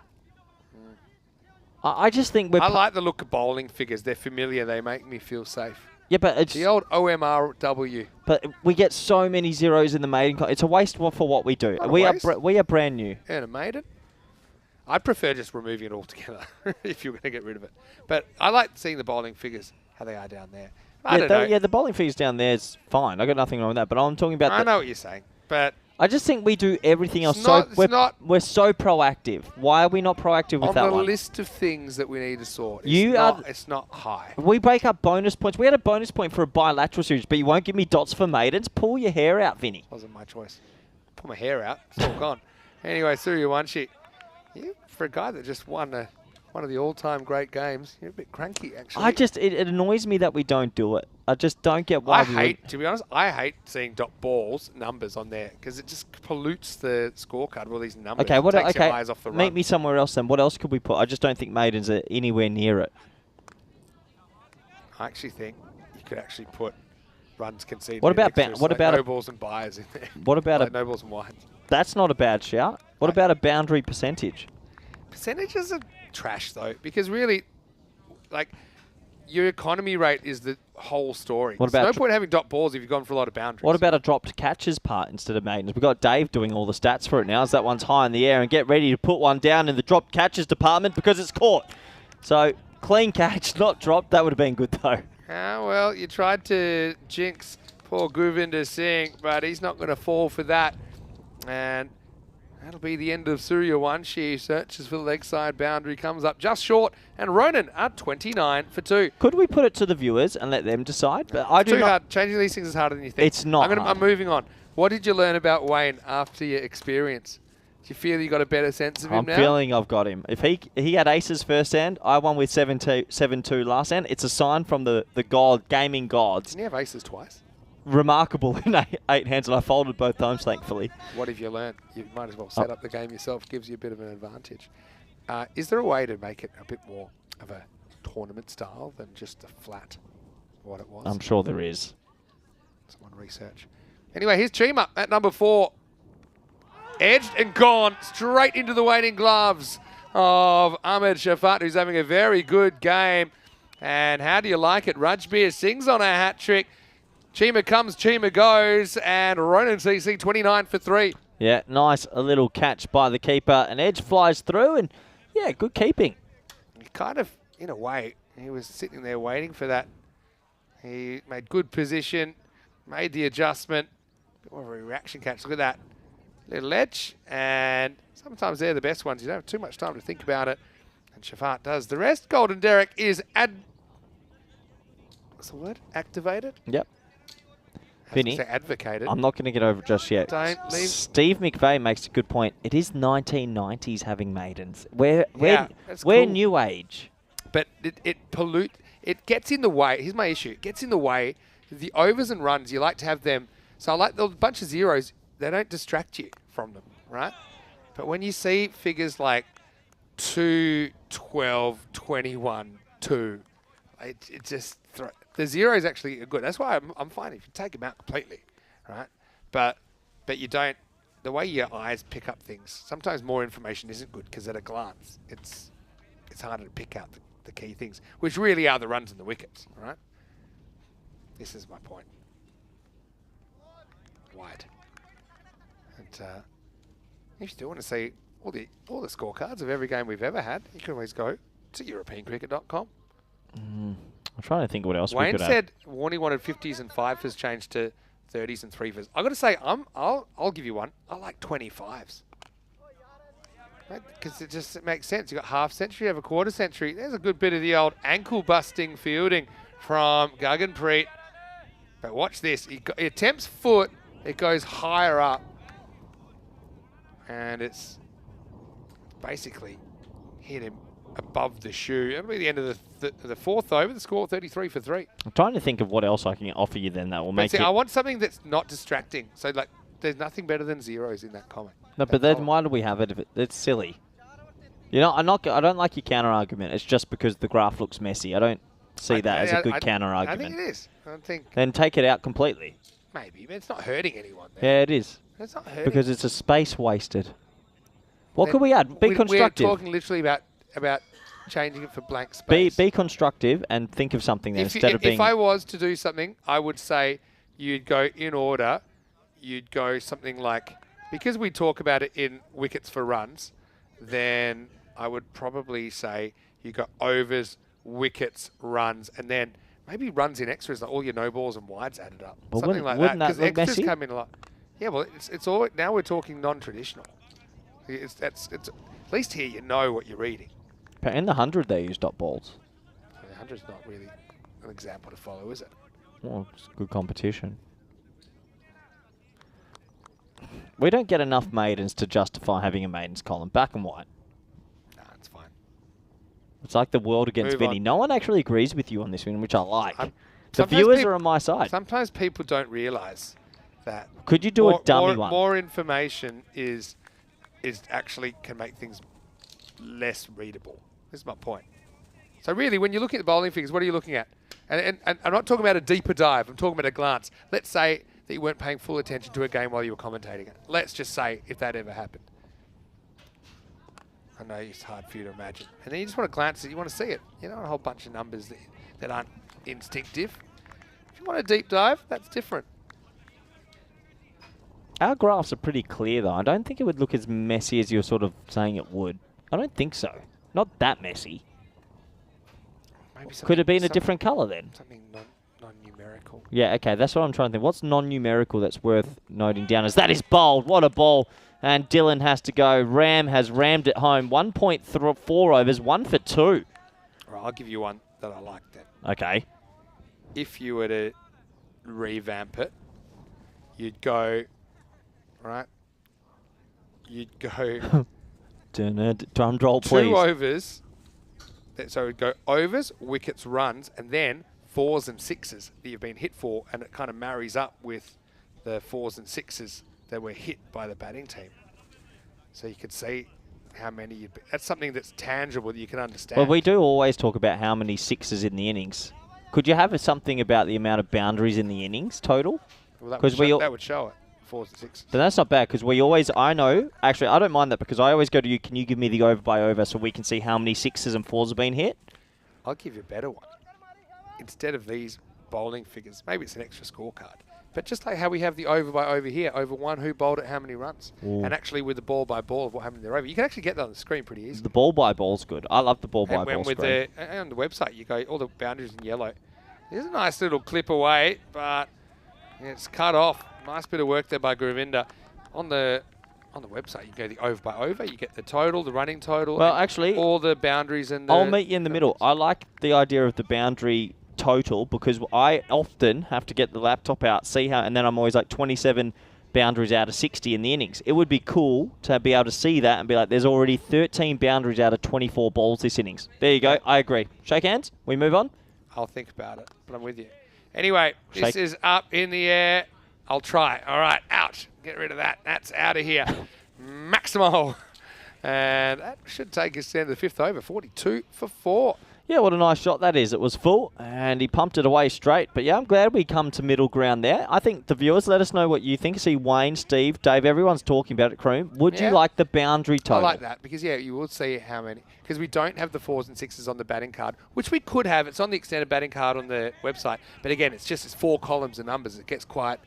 I just think we're... I like the look of bowling figures. They're familiar. They make me feel safe. Yeah, but it's... The old OMRW. But we get so many zeros in the maiden... It's a waste for what we do. Not a We waste. are brand new. And a maiden. I'd prefer just removing it altogether if you were going to get rid of it. But I like seeing the bowling figures, how they are down there. I don't know. Yeah, the bowling figures down there is fine. I got nothing wrong with that. But I'm talking about... I know what you're saying, but... I just think we do everything else we're so proactive. Why are we not proactive with that on the one? list of things that we need to sort, it's not high. We break up bonus points. We had a bonus point for a bilateral series, but you won't give me dots for maidens. Pull your hair out, Vinny. Wasn't my choice. Pull my hair out. It's all gone. Anyway, Suryawanshi, you for a guy that just won one of the all-time great games, you're a bit cranky, actually. It annoys me that we don't do it. I just don't get why. To be honest, I hate seeing dot balls numbers on there because it just pollutes the scorecard with all these numbers. Okay, Takes your eyes off the meet run. me somewhere else then. What else could we put? I just don't think maidens are anywhere near it. I actually think you could actually put runs conceded. What about no balls and buys in there? What about no balls and wides? That's not a bad shout. What about a boundary percentage? Percentages are trash though, because really, like, your economy rate is the whole story. What There's about no point having dot balls if you've gone for a lot of boundaries. What about a dropped catches part instead of maidens? We've got Dave doing all the stats for it now, as that one's high in the air, and get ready to put one down in the dropped catches department because it's caught. So, clean catch, not dropped. That would have been good though. Well, you tried to jinx poor Govinder Singh, but he's not going to fall for that. And That'll be the end of Surya 1. She searches for the leg side boundary, comes up just short, and Ronin at 29 for 2. Could we put it to the viewers and let them decide? But I do Too not. hard. Changing these things is harder than you think. It's not hard. I'm moving on. What did you learn about Wayne after your experience? Do you feel you got a better sense of him now? I'm feeling I've got him. If he had aces first hand, I won with 7-2 last hand. It's a sign from the gaming gods. Didn't he have aces twice? Remarkable in 8 hands, and I folded both times, thankfully. What have you learned? You might as well set up the game yourself. Gives you a bit of an advantage. Is there a way to make it a bit more of a tournament style than just a flat what it was? I'm sure there is. Someone research. Anyway, here's Chima at number 4. Edged and gone straight into the waiting gloves of Ahmed Shafat, who's having a very good game. And how do you like it? Rajbir sings on a hat trick. Chima comes, Chima goes, and Ronin CC 29 for 3. Yeah, nice. A little catch by the keeper. An edge flies through, and yeah, good keeping. He kind of, in a way, he was sitting there waiting for that. He made good position, made the adjustment. Bit more of a reaction catch. Look at that. Little edge, and sometimes they're the best ones. You don't have too much time to think about it. And Shafat does the rest. Golden Derek is what's the word? Activated? Yep. Vinny, advocated. I'm not going to get over it just yet. Don't leave. Steve McVeigh makes a good point. It is 1990s having maidens. We're cool. new age. But it gets in the way. Here's my issue. It gets in the way. The overs and runs, you like to have them. So I like the bunch of zeros. They don't distract you from them, right? But when you see figures like 2, 12, 21, 2, it just... The zeros actually are good. That's why I'm fine if you take them out completely, right? But you don't... The way your eyes pick up things, sometimes more information isn't good because at a glance, it's harder to pick out the key things, which really are the runs and the wickets, right? This is my point. Wide. And if you still want to see all the scorecards of every game we've ever had, you can always go to EuropeanCricket.com. I'm trying to think what else Wayne we could said Warney wanted 50s and 5s changed to 30s and 3s. I've got to say, I'll give you one. I like 25s. Because it makes sense. You've got half century, you have a quarter century. There's a good bit of the old ankle-busting fielding from Gaganpreet. But watch this. He attempts foot. It goes higher up. And it's basically hit him above the shoe. That'll be the end of the fourth over. The score 33 for 3. I'm trying to think of what else I can offer you then that will make it... I want something that's not distracting. So, like, there's nothing better than zeros in that comment. No, but then why do we have it if it's silly? You know, I don't like your counter argument. It's just because the graph looks messy. I don't see that as a good counter argument. I think it is. I don't think... Then take it out completely. Maybe, but it's not hurting anyone. Yeah, it is. It's not hurting. Because it's a space wasted. What could we add? Be constructive. We're talking literally about changing it for blank space. Be constructive and think of something then instead of being... If I was to do something, I would say you'd go in order. You'd go something like... Because we talk about it in wickets for runs, then I would probably say you got overs, wickets, runs, and then maybe runs in extras, like all your no balls and wides added up. Well, something like that. Because extras come in a lot. Yeah, well, it's all... Now we're talking non-traditional. It's at least here you know what you're reading. But in the 100 they use dot balls. The 100's not really an example to follow, is it? Well, it's good competition. We don't get enough maidens to justify having a maidens column. Black and white. Nah, it's fine. It's like the world against Move Vinny. on. No one actually agrees with you on this one, which I like. The viewers are on my side. Sometimes people don't realise that. Could you do a dummy one? More information is actually can make things less readable. This is my point. So really, when you look at the bowling figures, what are you looking at? And I'm not talking about a deeper dive. I'm talking about a glance. Let's say that you weren't paying full attention to a game while you were commentating it. Let's just say if that ever happened. I know it's hard for you to imagine. And then you just want to glance at it. You want to see it. You know, a whole bunch of numbers that aren't instinctive. If you want a deep dive, that's different. Our graphs are pretty clear, though. I don't think it would look as messy as you're sort of saying it would. I don't think so. Not that messy. Could it be in a different colour then? Something non-numerical. Yeah, okay, that's what I'm trying to think. What's non-numerical that's worth noting down as that is bold? What a ball. And Dylan has to go. Ram has rammed it home. 1.4 overs, 1 for 2. All right, I'll give you one that I like then. Okay. If you were to revamp it, you'd go, right? You'd go Drum roll, please. 2 overs. So it'd go overs, wickets, runs, and then 4s and 6s that you've been hit for, and it kind of marries up with the 4s and 6s that were hit by the batting team. So you could see how many you'd be. That's something that's tangible that you can understand. Well, we do always talk about how many sixes in the innings. Could you have something about the amount of boundaries in the innings total? Well, that would show it. 4s and 6s. But that's not bad because we always, actually I don't mind that because I always go to you, can you give me the over by over so we can see how many 6s and 4s have been hit? I'll give you a better one. Instead of these bowling figures, maybe it's an extra scorecard, but just like how we have the over by over here, over 1, who bowled at how many runs, and actually with the ball by ball of what happened there over, you can actually get that on the screen pretty easily. The ball by ball's good. I love the ball by ball screen. And on the website, you go all the boundaries in yellow. There's a nice little clip away, but it's cut off. Nice bit of work there by Govinda. On the website, you go the over by over, you get the total, the running total. Well, actually, all the boundaries and I'll meet you in the middle. I like the idea of the boundary total because I often have to get the laptop out, see how, and then I'm always like 27 boundaries out of 60 in the innings. It would be cool to be able to see that and be like, there's already 13 boundaries out of 24 balls this innings. There you go. I agree. Shake hands. We move on. I'll think about it, but I'm with you. Anyway, this is up in the air. I'll try. All right, out. Get rid of that. That's out of here. Maximo. And that should take us down to the 5th over. 42 for 4. Yeah, what a nice shot that is. It was full, and he pumped it away straight. But yeah, I'm glad we come to middle ground there. I think the viewers, let us know what you think. See Wayne, Steve, Dave, everyone's talking about it, Croom. Would you like the boundary total? I like that because, yeah, you will see how many. Because we don't have the 4s and 6s on the batting card, which we could have. It's on the extended batting card on the website. But again, it's 4 columns of numbers. It gets quite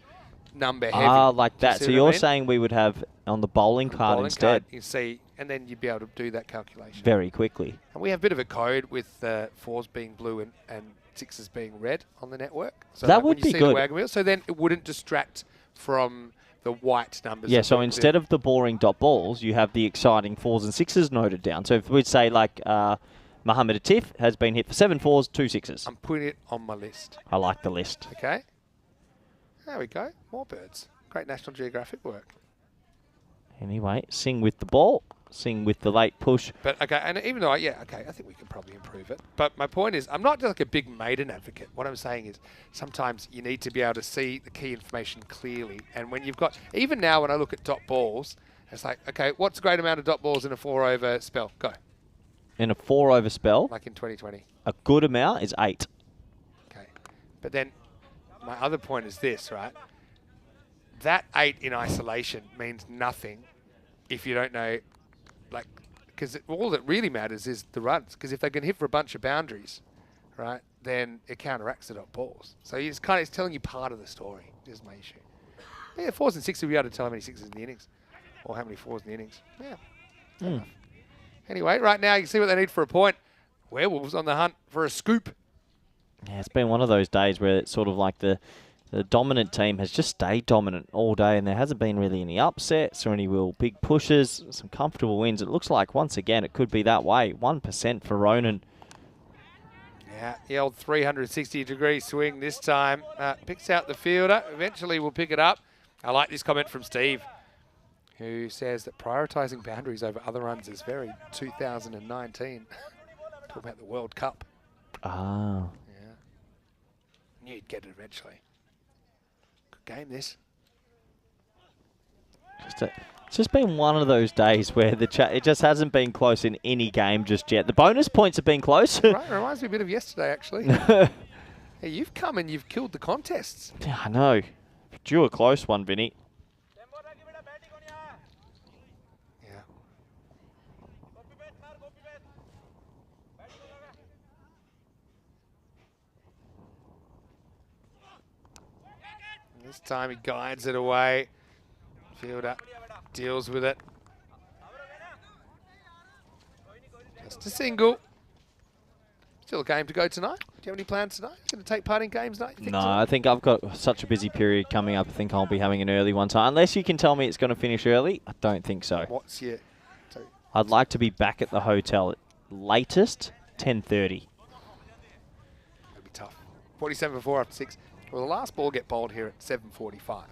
number heavy. Ah, like that. So you're saying we would have on the bowling card instead? You see, and then you'd be able to do that calculation very quickly. And we have a bit of a code with 4s being blue and 6s being red on the network. So that would be good. The wagon wheel, so then it wouldn't distract from the white numbers. Yeah, so instead of the boring dot balls, you have the exciting 4s and 6s noted down. So if we'd say like Mohammed Atif has been hit for 7 4s, 2 6s. I'm putting it on my list. I like the list. Okay. There we go. More birds. Great National Geographic work. Anyway, sing with the ball, sing with the late push. But, okay, and even though, I think we can probably improve it. But my point is, I'm not just like a big maiden advocate. What I'm saying is sometimes you need to be able to see the key information clearly. And when you've got, even now when I look at dot balls, it's like, okay, what's a great amount of dot balls in a 4 over spell? Go. In a 4 over spell? Like in 2020. A good amount is 8. Okay. But then my other point is this, right? That 8 in isolation means nothing if you don't know, like, because all that really matters is the runs. Because if they can hit for a bunch of boundaries, right, then it counteracts the dot balls. So it's telling you part of the story. Is my issue. But yeah, 4s and 6s, we'll be able to tell how many 6s in the innings, or how many 4s in the innings. Yeah. Anyway, right now you can see what they need for a point. Werewolves on the hunt for a scoop. Yeah, it's been one of those days where it's sort of like the dominant team has just stayed dominant all day, and there hasn't been really any upsets or any real big pushes, some comfortable wins. It looks like, once again, it could be that way. 1% for Ronin. Yeah, the old 360-degree swing this time. Picks out the fielder. Eventually we'll pick it up. I like this comment from Steve, who says that prioritising boundaries over other runs is very 2019. Talk about the World Cup. Ah. Yeah. Knew you'd get it eventually. Good game, this. It's just been one of those days where it just hasn't been close in any game just yet. The bonus points have been close. Right, reminds me a bit of yesterday, actually. Hey, you've come and you've killed the contests. Yeah, I know. Drew a close one, Vinny. Yeah. This time he guides it away. Fielder deals with it. Just a single. Still a game to go tonight. you have any plans tonight? You going to take part in games tonight? No, I think I've got such a busy period coming up. I think I'll be having an early one time. Unless you can tell me it's going to finish early, I don't think so. What's your... So I'd like to be back at the hotel at latest 10:30. that'd be tough. 47 for 4 after 6. Well, the last ball get bowled here at 7:45.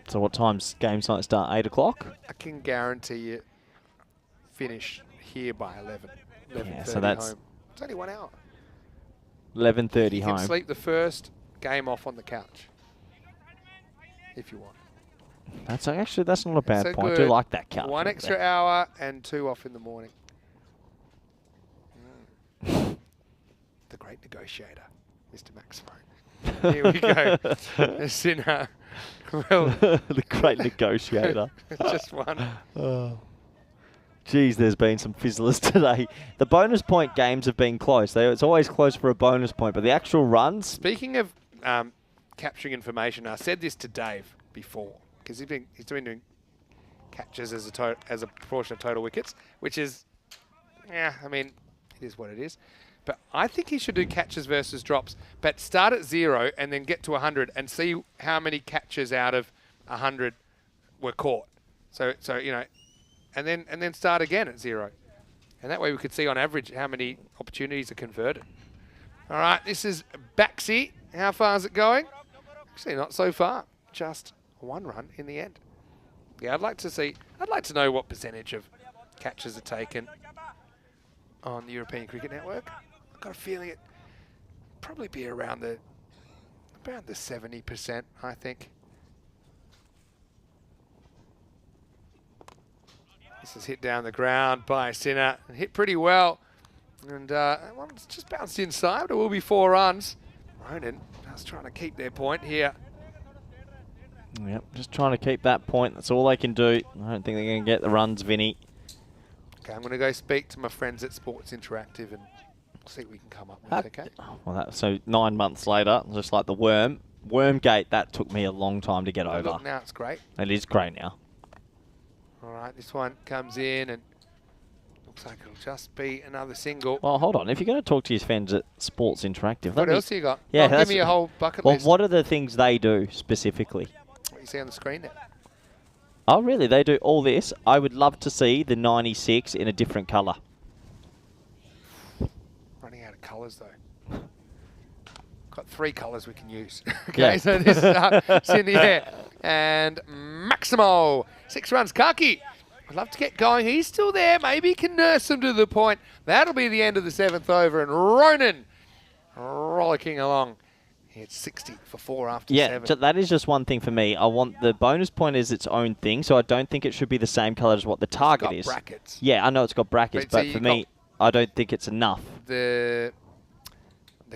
So what time's game night start? 8 o'clock? I can guarantee you finish here by 11. Yeah, so that's home. It's only 1 hour. 11:30 You home. can sleep the first game off on the couch if you want. That's not a bad So point. I good. do like that couch. 1 extra hour and 2 off in the morning. The great negotiator, Mr. Maximo. Here we go. Sinner. Well, the great negotiator. just one. Geez, there's been some fizzlers today. The bonus point games have been close. It's always close for a bonus point, but the actual runs... Speaking of capturing information, I said this to Dave before, because he's been doing catches as a proportion of total wickets, which is, yeah, I mean, it is what it is. But I think he should do catches versus drops, but start at 0 and then get to 100 and see how many catches out of 100 were caught. So you know, and then start again at 0, and that way we could see on average how many opportunities are converted. All right, this is Baxi. How far is it going? Actually, not so far. Just 1 run in the end. Yeah, I'd like to know what percentage of catches are taken on the European Cricket Network. I've got a feeling it probably be around the 70%, I think. This is hit down the ground by Sinner and hit pretty well. And that one's just bounced inside, but it will be 4 runs. Ronin just trying to keep their point here. Yep, just trying to keep that point. That's all they can do. I don't think they're going to get the runs, Vinny. Okay, I'm going to go speak to my friends at Sports Interactive and see what we can come up with, okay? Well, so 9 months later, just like the Wormgate, that took me a long time to get over. Look, now it's great. It is great now. All right, this one comes in and looks like it'll just be another single. Well, hold on. If you're going to talk to your fans at Sports Interactive, What else you got? Yeah, give me a whole bucket well, list. what are the things they do specifically? What you see on the screen there? Oh, really? They do all this? I would love to see the 96 in a different colour. Running out of colours though. Got 3 colours we can use. Okay, Yeah. so this is in the air. And Maximo, 6 runs. Kaki, I'd love to get going. He's still there. Maybe he can nurse him to the point. That'll be the end of the 7th over. And Ronin rollicking along. It's 60 for 4 after 7. Yeah, that is just one thing for me. I want the bonus point as its own thing, so I don't think it should be the same colour as what the target is. Brackets. Yeah, I know it's got brackets, but for me, I don't think it's enough. The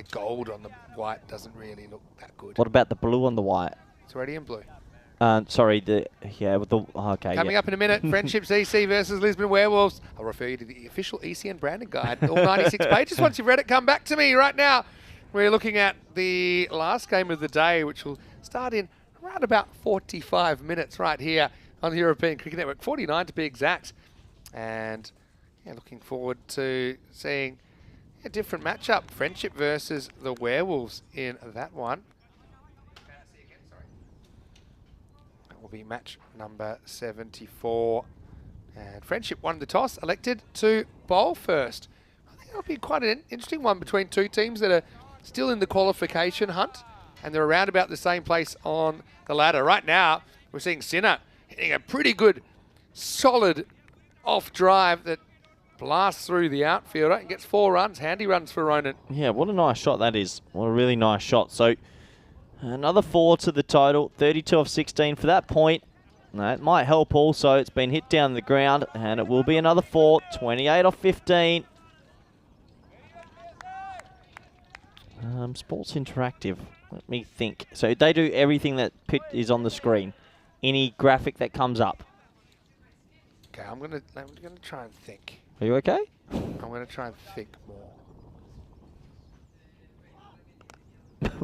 gold on the white doesn't really look that good. What about the blue on the white? It's already in blue. Sorry, with the okay. Coming up in a minute, Friendships EC versus Lisbon Werewolves. I'll refer you to the official ECN branding guide, all 96 pages. Once you've read it, come back to me right now. We're looking at the last game of the day, which will start in around about 45 minutes right here on the European Cricket Network, 49 to be exact. And yeah, looking forward to seeing a different matchup, Friendship versus the Werewolves in that one. That will be match number 74. And Friendship won the toss, elected to bowl first. I think it'll be quite an interesting one between 2 teams that are still in the qualification hunt, and they're around about the same place on the ladder. Right now, we're seeing Sinner hitting a pretty good, solid off drive that blasts through the outfielder and gets 4 runs. Handy runs for Ronin. Yeah, what a nice shot that is. What a really nice shot. So, another 4 to the total. 32 of 16 for that point. That might help also. It's been hit down the ground, and it will be another 4. 28 off 15. Sports Interactive. Let me think. So they do everything that is on the screen. Any graphic that comes up. Okay, I'm gonna try and think. Are you okay? I'm gonna try and think more.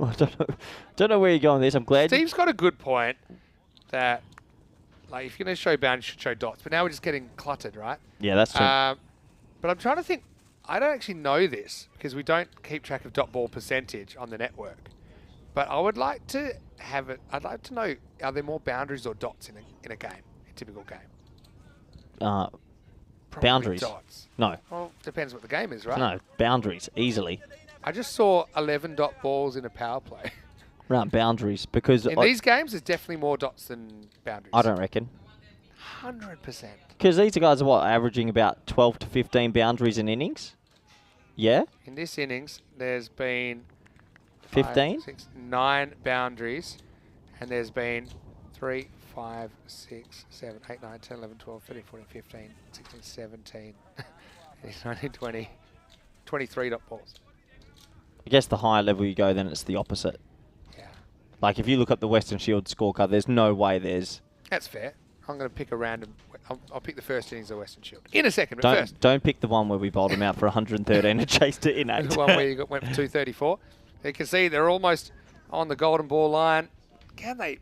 I don't know where you're going with this. I'm glad. Steve's got a good point that, like, if you're gonna show bounds, you should show dots. But now we're just getting cluttered, right? Yeah, that's true. But I'm trying to think I don't actually know this because we don't keep track of dot ball percentage on the network. But I would like to have it. I'd like to know, are there more boundaries or dots in a game, a typical game? Probably Boundaries. Dots. No. Well, depends what the game is, right? No, boundaries, easily. I just saw 11 dot balls in a power play. Right, boundaries, because In these games, there's definitely more dots than boundaries. I don't reckon. 100%. Because these guys are, what, averaging about 12 to 15 boundaries in innings? Yeah? In this innings, there's been 15? 9 boundaries, and there's been 3, 5, 6, 7, 8, 9, 10, 11, 12, 13, 14, 15, 16, 17, 18, 19, 20, 23 dot balls. I guess the higher level you go, then it's the opposite. Yeah. Like, if you look up the Western Shield scorecard, there's no way there's... That's fair. I'm going to pick a random... I'll pick the first innings of Western Shield. In a second, but first. Don't pick the one where we bowled them out for 113 and chased it in 8. The one where you went for 234. You can see they're almost on the golden ball line. Can they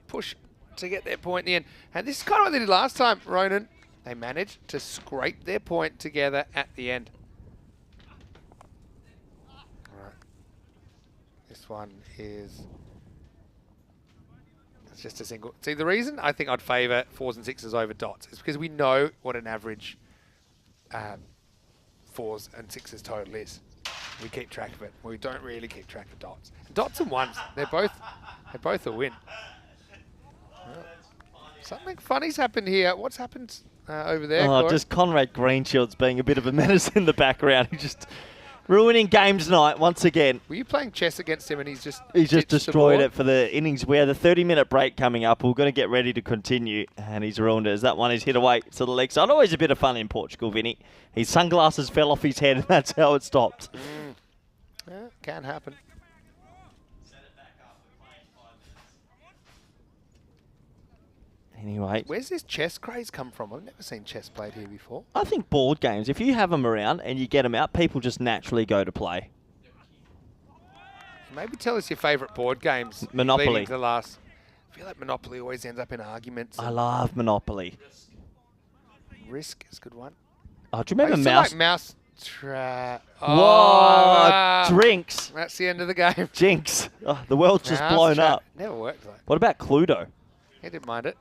push to get their point in the end? And this is kind of what they did last time, Ronin. They managed to scrape their point together at the end. All right. This one is... It's just a single. See, the reason I think I'd favour 4s and 6s over dots is because we know what an average 4s and 6s total is. We keep track of it. We don't really keep track of dots. Dots and 1s, they're both a win. Well, something funny's happened here. What's happened over there? Oh, Corey? just Conrad Greenshield's being a bit of a menace in the background. He just ruining games night once again. Were you playing chess against him and he's just destroyed it for the innings. We have a 30-minute break coming up. We're going to get ready to continue, and he's ruined it as that one is hit away to the leg side. Always a bit of fun in Portugal, Vinny. His sunglasses fell off his head, and that's how it stopped. Yeah, can happen. Anyway, Where's this chess craze come from? I've never seen chess played here before. I think board games, if you have them around and you get them out, people just naturally go to play. Maybe tell us your favourite board games. Monopoly. leading to the last. I feel like Monopoly always ends up in arguments. I love Monopoly. Risk is a good one. Oh, do you remember I used to Mouse? like Mouse Trap. Whoa! Drinks. That's the end of the game. Jinx. Oh, the world's just Mouse blown Trap. up. Never worked though. What about Cluedo? I didn't mind it.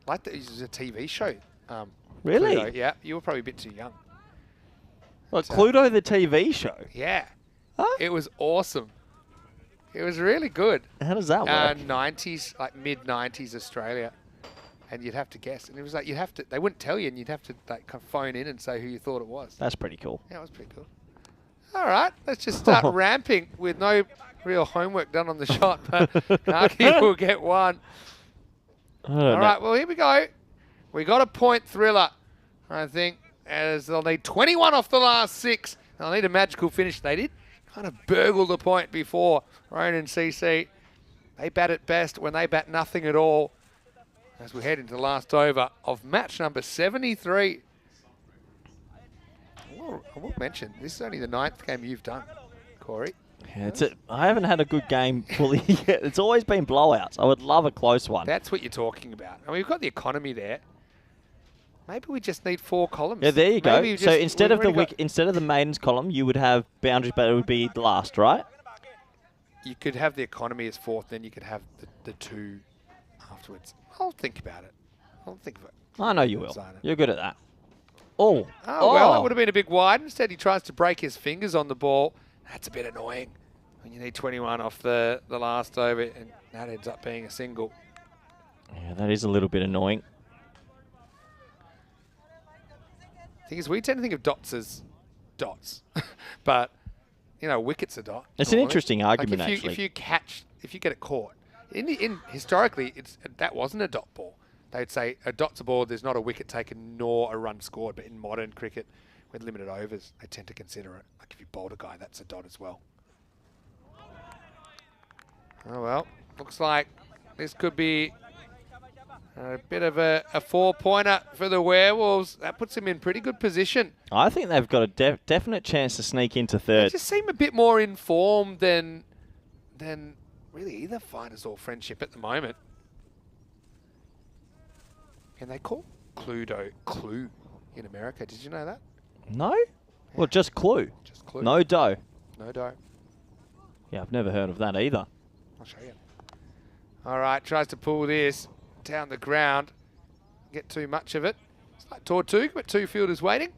Like that it was a TV show. Really? Pluto. Yeah, you were probably a bit too young. What, Cluedo the TV show? Yeah. Huh? It was awesome. It was really good. How does that work? 90s, like mid-90s Australia. And you'd have to guess. And it was like, you'd have to, they wouldn't tell you, and you'd have to like phone in and say who you thought it was. That's pretty cool. Yeah, it was pretty cool. All right, let's just start ramping with no real homework done on the shot. But Naki will get one. All right, well, here we go. We got a point thriller, I think, as they'll need 21 off the last 6. They'll need a magical finish. They did kind of burgle the point before. Ronin CC, they bat at best when they bat nothing at all. As we head into the last over of match number 73. I will mention, this is only the 9th game you've done, Corey. Yeah, I haven't had a good game fully yet. It's always been blowouts. I would love a close one. That's what you're talking about. I mean, we've got the economy there. Maybe we just need 4 columns. Yeah, there you go. Maybe So instead of the maidens column, you would have boundaries, but it would be last, right? You could have the economy as 4th, then you could have the 2 afterwards. I'll think about it. I'll think of it. I know you will. You're good at that. Oh. Well, that would have been a big wide. Instead, he tries to break his fingers on the ball. That's a bit annoying when you need 21 off the last over, and that ends up being a single. Yeah, that is a little bit annoying. Thing is, we tend to think of dots as dots, but you know, wicket's a dot. It's an interesting argument, like actually. If you get it caught, historically, that wasn't a dot ball. They'd say a dot's a ball. There's not a wicket taken nor a run scored. But in modern cricket, with limited overs, they tend to consider it. Like if you bowled a guy, that's a dot as well. Oh well, looks like this could be a bit of a 4-pointer for the Werewolves. That puts them in pretty good position. I think they've got a definite chance to sneak into They third. just seem a bit more informed than really either Fighters or Friendship at the moment. And they call Cluedo Clue in America. Did you know that? No? Well, just clue. Just clue. No dough. No dough. Yeah, I've never heard of that either. I'll show you. All right, tries to pull this down the ground. Get too much of it. It's like Tortug, but 2 fielders waiting.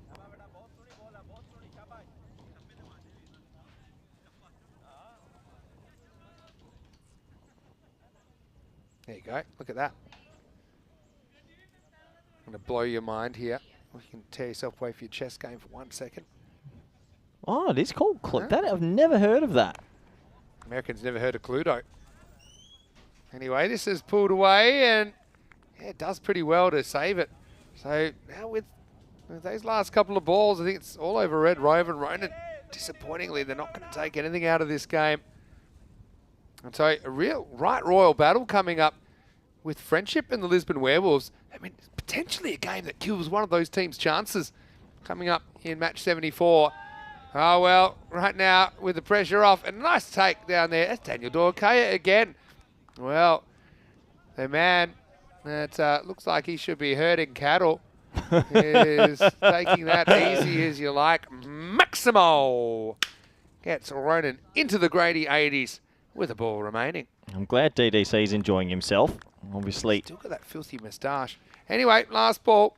There you go. Look at that. I'm going to blow your mind here. You can tear yourself away for your chess game for 1 second. Oh, it is called clue. Huh? That I've never heard of that. Americans never heard of Cluedo. Anyway, this is pulled away, and yeah, it does pretty well to save it. So now with those last couple of balls, I think it's all over Red Rover and Ronin. Disappointingly, they're not going to take anything out of this game. And so a real right royal battle coming up with Friendship and the Lisbon Werewolves. I mean, potentially a game that kills one of those teams' chances coming up in match 74. Oh, well, right now with the pressure off, and a nice take down there. That's Daniel Dorkaya again. Well, the man that looks like he should be herding cattle is taking that easy as you like. Maximo gets Ronin into the Grady 80s with a ball remaining. I'm glad DDC's enjoying himself. Obviously. Still got that filthy moustache. Anyway, last ball.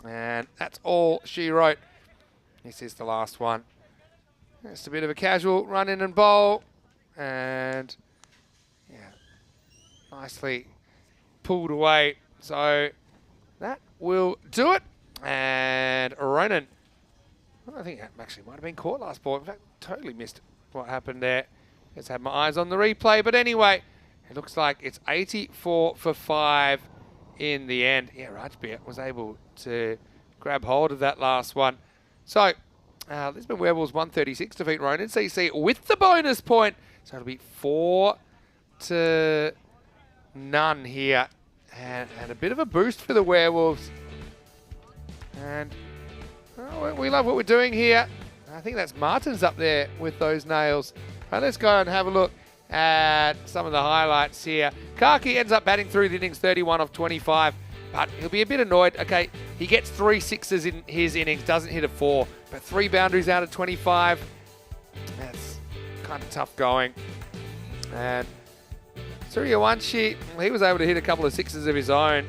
And that's all she wrote. This is the last one. Just a bit of a casual run in and bowl. And yeah, nicely pulled away. So that will do it. And Ronin, I think that actually might have been caught last ball. In fact, totally missed what happened there. Just had my eyes on the replay. But anyway, it looks like it's 84 for 5 in the end. Yeah, Rajbir was able to grab hold of that last one. So, Lisbon Werewolves 136 defeat Ronin CC with the bonus point. So it'll be 4-0 here. And a bit of a boost for the Werewolves. And we love what we're doing here. I think that's Martin's up there with those nails. Right, let's go and have a look at some of the highlights here. Kaki ends up batting through the innings 31 of 25. But he'll be a bit annoyed. Okay, he gets 3 sixes in his innings, doesn't hit a 4, but 3 boundaries out of 25. That's kind of tough going. And Suryawanshi, he was able to hit a couple of 6s of his own.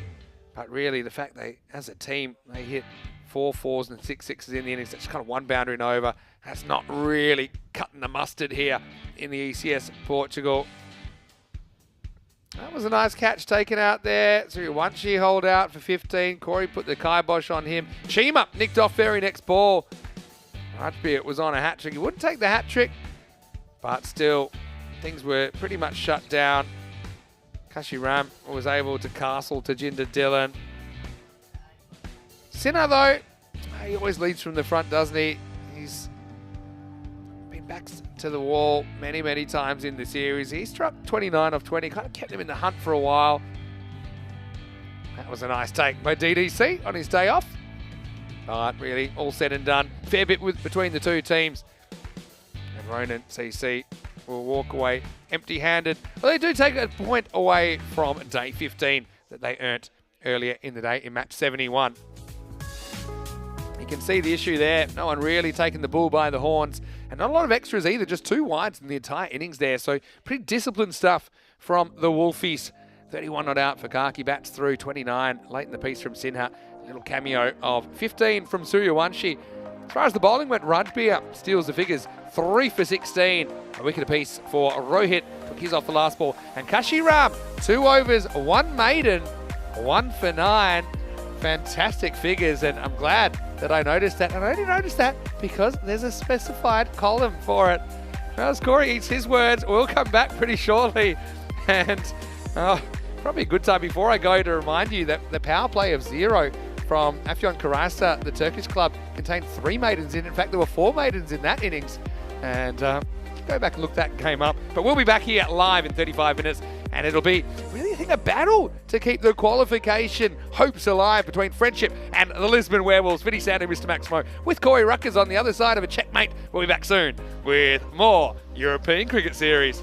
But really, the fact they, as a team, they hit 4 4s and 6 6s in the innings, that's kind of 1 boundary and over. That's not really cutting the mustard here in the ECS Portugal. That was a nice catch taken out there. Suryawanshi hold out for 15. Corey put the kibosh on him. Chima nicked off very next ball. Rajbir was on a hat-trick. He wouldn't take the hat-trick, but still, things were pretty much shut down. Kashiram was able to castle Tajinder Dillon. Sinha, though, he always leads from the front, doesn't he? He's been back to the wall many, many times in the series. He struck 29 of 20, kind of kept him in the hunt for a while. That was a nice take by DDC on his day off. But really, all said and done, fair bit between the two teams. And Ronin CC will walk away empty-handed. Well, they do take a point away from day 15 that they earned earlier in the day in match 71. You can see the issue there. No one really taking the bull by the horns. And not a lot of extras either, just 2 wides in the entire innings there. So pretty disciplined stuff from the Wolfies. 31 not out for Kaki, bats through 29 late in the piece from Sinha. A little cameo of 15 from Suryawanshi. As far as the bowling went, Rajbir steals the figures. 3 for 16. A wicket apiece for Rohit. Took his off the last ball. And Kashiram, 2 overs, 1 maiden, 1 for 9. Fantastic figures, and I'm glad that I noticed that. And I only noticed that because there's a specified column for it. Well, as Corey eats his words, we'll come back pretty shortly. And probably a good time before I go to remind you that the power play of 0 from Afyon Karasa, the Turkish club, contained 3 maidens in. In fact, there were 4 maidens in that innings. And go back and look that game up. But we'll be back here live in 35 minutes. And it'll be, really, I think, a battle to keep the qualification hopes alive between Friendship and the Lisbon Werewolves. Vinny Sand and Mr. Maximo with Corey Ruckers on the other side of a checkmate. We'll be back soon with more European Cricket Series.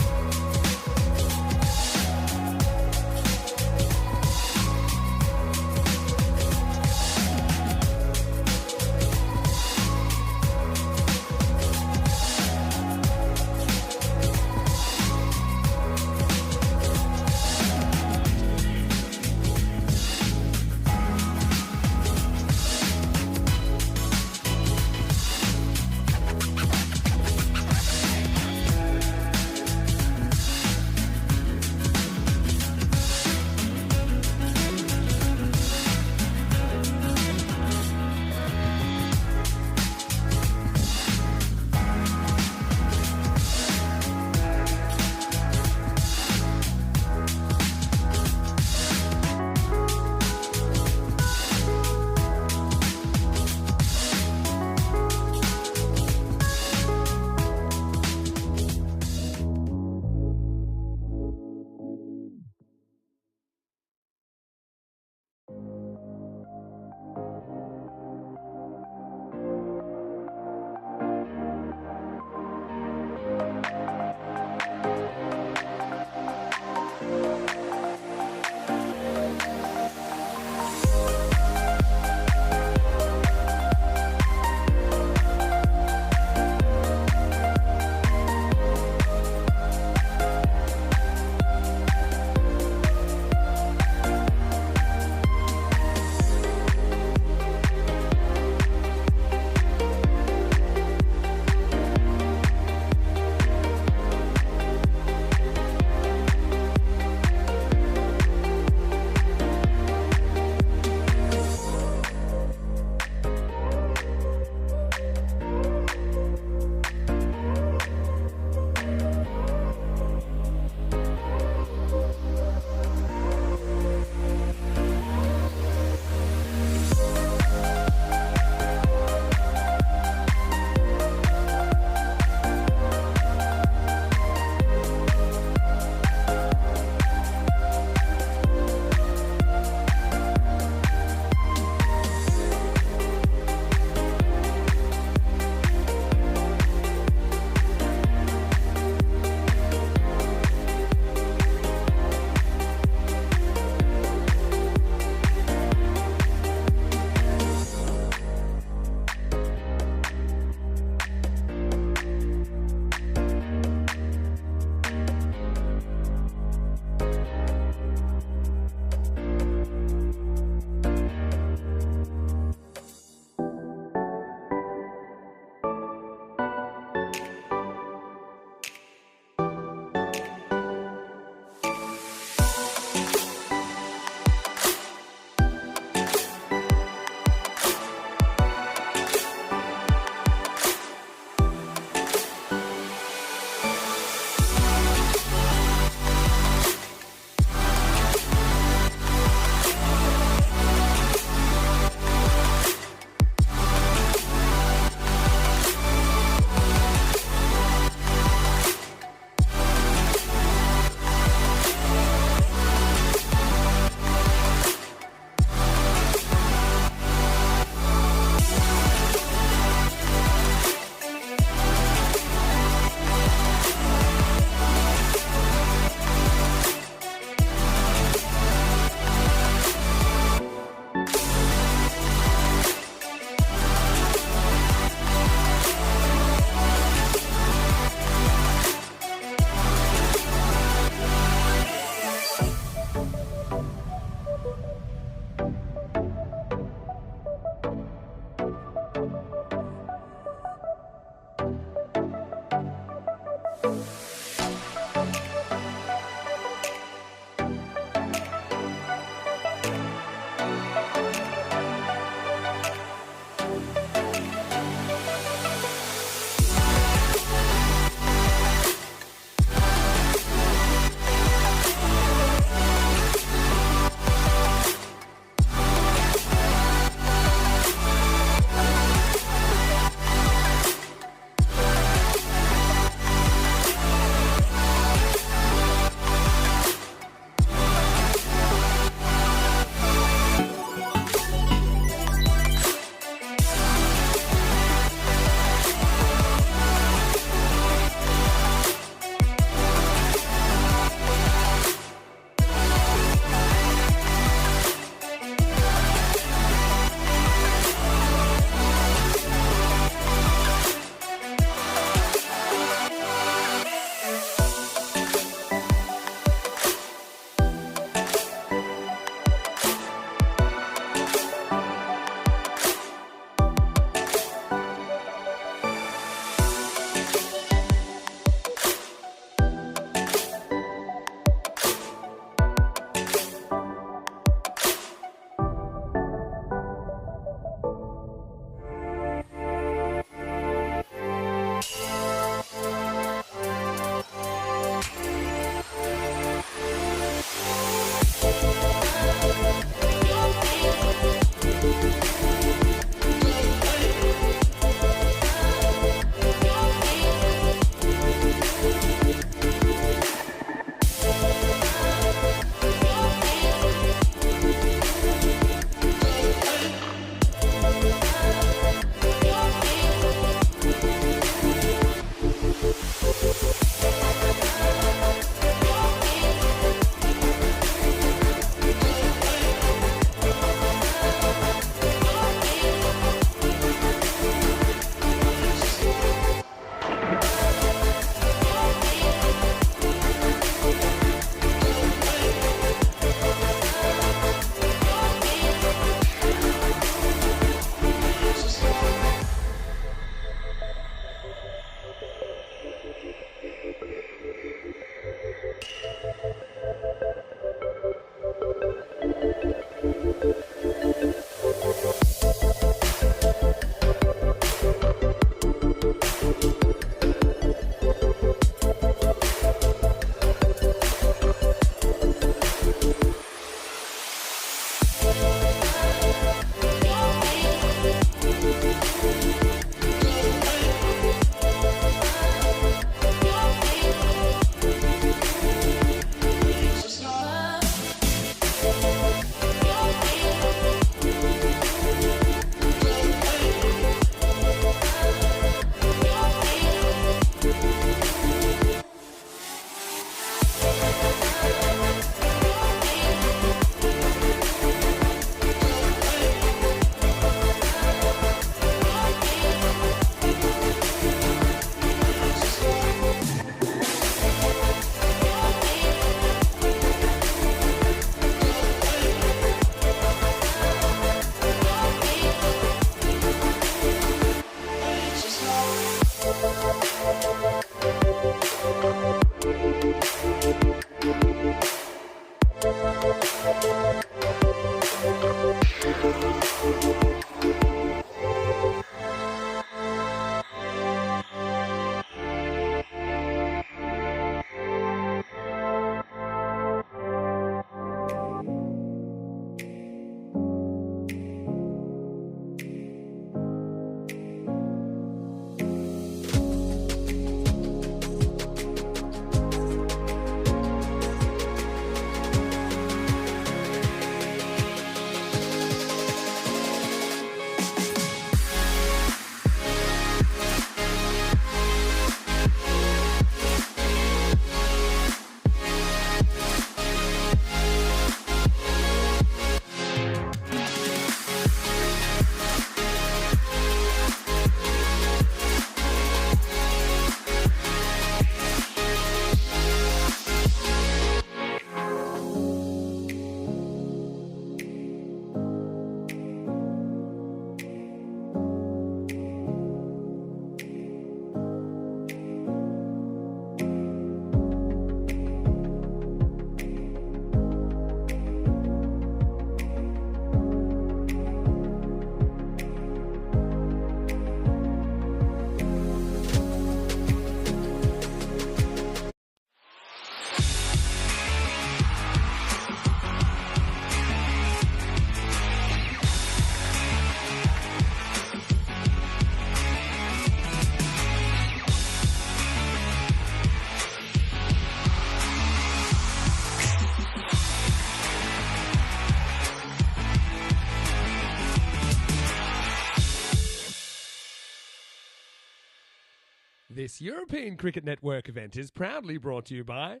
This European Cricket Network event is proudly brought to you by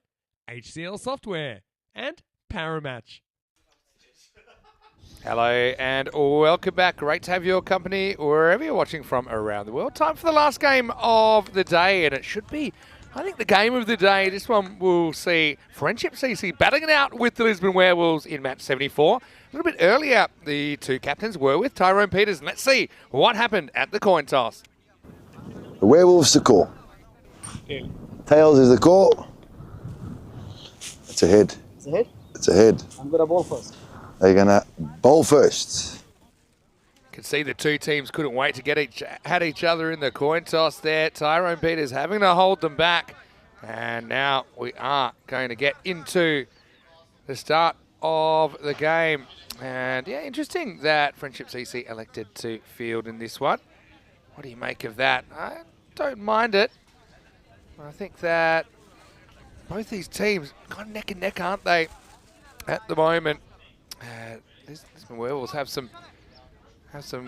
HCL Software and Paramatch. Hello and welcome back. Great to have your company wherever you're watching from around the world. Time for the last game of the day, and it should be, I think, the game of the day. This one will see Friendship CC battling it out with the Lisbon Werewolves in match 74. A little bit earlier, the two captains were with Tyrone Peters. And let's see what happened at the coin toss. The Werewolves to call. Tail. Tails is the call. It's a head. It's a head? It's a head. I'm going to bowl first. They're going to bowl first. Can see the two teams couldn't wait to get each other in the coin toss there. Tyrone Peters having to hold them back. And now we are going to get into the start of the game. And yeah, interesting that Friendship CC elected to field in this one. What do you make of that? I don't mind it. I think that both these teams kind of neck and neck, aren't they, at the moment? Lisbon Werewolves have some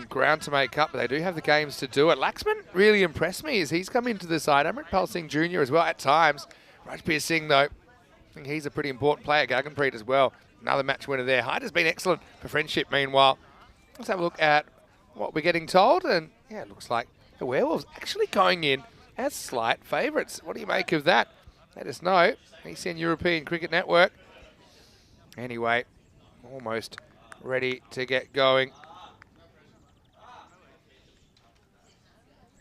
ground to make up, but they do have the games to do it. Laxman really impressed me as he's come into the side. Amritpal Singh Jr. as well at times. Rajbir Singh, though, I think he's a pretty important player. Gaganpreet as well, another match winner there. Hyde has been excellent for Friendship, meanwhile. Let's have a look at what we're getting told, and yeah, it looks like the Werewolves actually going in as slight favourites. What do you make of that? Let us know. ECN European Cricket Network. Anyway, almost ready to get going.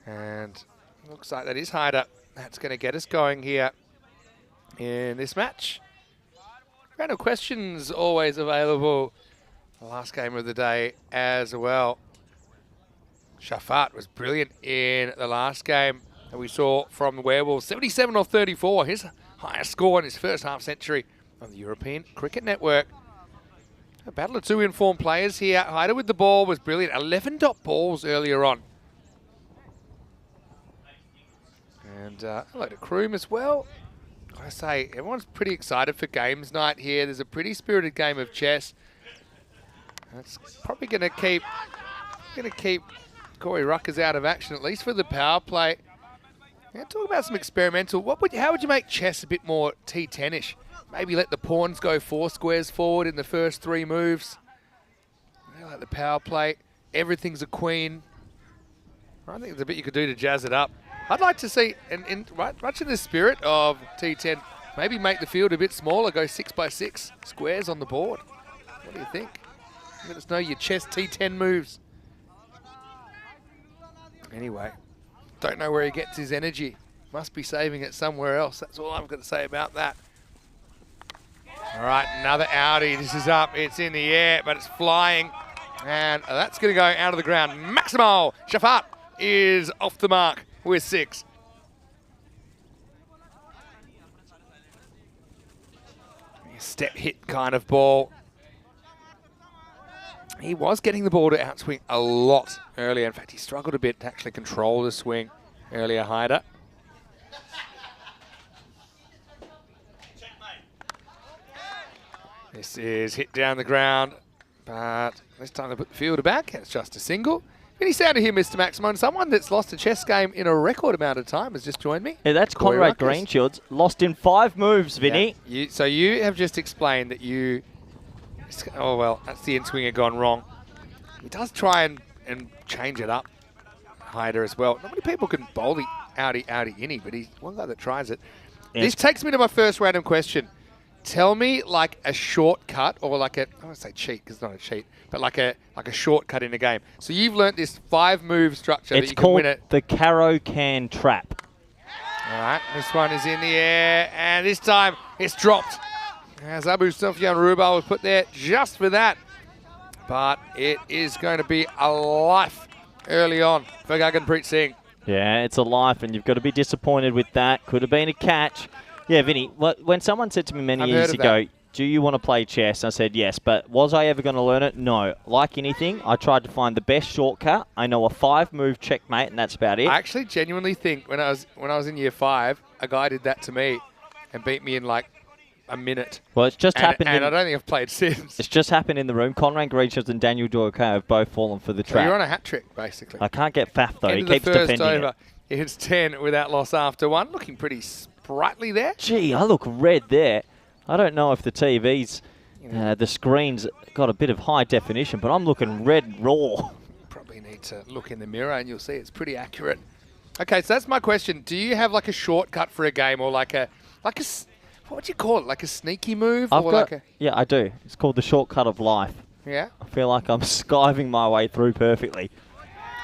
And looks like that is Hyder. That's going to get us going here in this match. Round of questions always available. The last game of the day as well. Shafat was brilliant in the last game that we saw from the Werewolves. 77 off 34, his highest score in his first half century on the European Cricket Network. A battle of two informed players here. Hyder with the ball was brilliant. 11 dot balls earlier on. And hello to Kroom as well. I say, everyone's pretty excited for games night here. There's a pretty spirited game of chess. That's probably going to keep Corey Ruckers out of action, at least for the power play. Yeah, talk about some experimental. How would you make chess a bit more T10-ish? Maybe let the pawns go 4 squares forward in the first 3 moves. Like the power play. Everything's a queen. I think there's a bit you could do to jazz it up. I'd like to see, much in the spirit of T10, maybe make the field a bit smaller, go 6x6 squares on the board. What do you think? Let us know your chess T10 moves. Anyway, don't know where he gets his energy. Must be saving it somewhere else. That's all I'm going to say about that. All right, another outie. This is up. It's in the air, but it's flying. And that's going to go out of the ground. Maximo Shafat is off the mark with 6. Step hit kind of ball. He was getting the ball to outswing a lot earlier. In fact, he struggled a bit to actually control the swing earlier, Hyder. This is hit down the ground, but this time they put the fielder back. It's just a single. Any sound to hear, Mr. Maximo? Someone that's lost a chess game in a record amount of time has just joined me. Yeah, that's Conrad Greenshields. Lost in 5 moves, Vinny. Yeah. So you have just explained that you... Oh, well, that's the in-swinger gone wrong. He does try and change it up, Hyder, as well. Not many people can bowl the outie, innie, but he's one guy that tries it. Yeah. This takes me to my first random question. Tell me like a shortcut or like a, I don't want to say cheat because it's not a cheat, but like a shortcut in a game. So you've learnt this 5-move structure that you can win it. It's called the Caro Can Trap. All right, this one is in the air, and this time it's dropped. As Abu Sufyan Rubal was put there just for that. But it is going to be a life early on for Gaganpreet Singh. Yeah, it's a life, and you've got to be disappointed with that. Could have been a catch. Yeah, Vinny, when someone said to me many years ago, do you want to play chess? I said yes, but was I ever going to learn it? No. Like anything, I tried to find the best shortcut. I know a 5-move checkmate, and that's about it. I actually genuinely think when I was in year 5, a guy did that to me and beat me in like a minute. Well, it's just happened. And I don't think I've played since. It's just happened in the room. Conrad Greenshields and Daniel Doyka have both fallen for the trap. So you're on a hat trick, basically. I can't get Faf, though. He End of keeps the first defending over. it. It's 10 without loss after 1. Looking pretty sprightly there. Gee, I look red there. I don't know if the TV's, the screen's got a bit of high definition, but I'm looking red raw. Probably need to look in the mirror and you'll see it's pretty accurate. Okay, so that's my question. Do you have like a shortcut for a game or like a what would you call it? Like a sneaky move? Yeah, I do. It's called the shortcut of life. Yeah? I feel like I'm skiving my way through perfectly.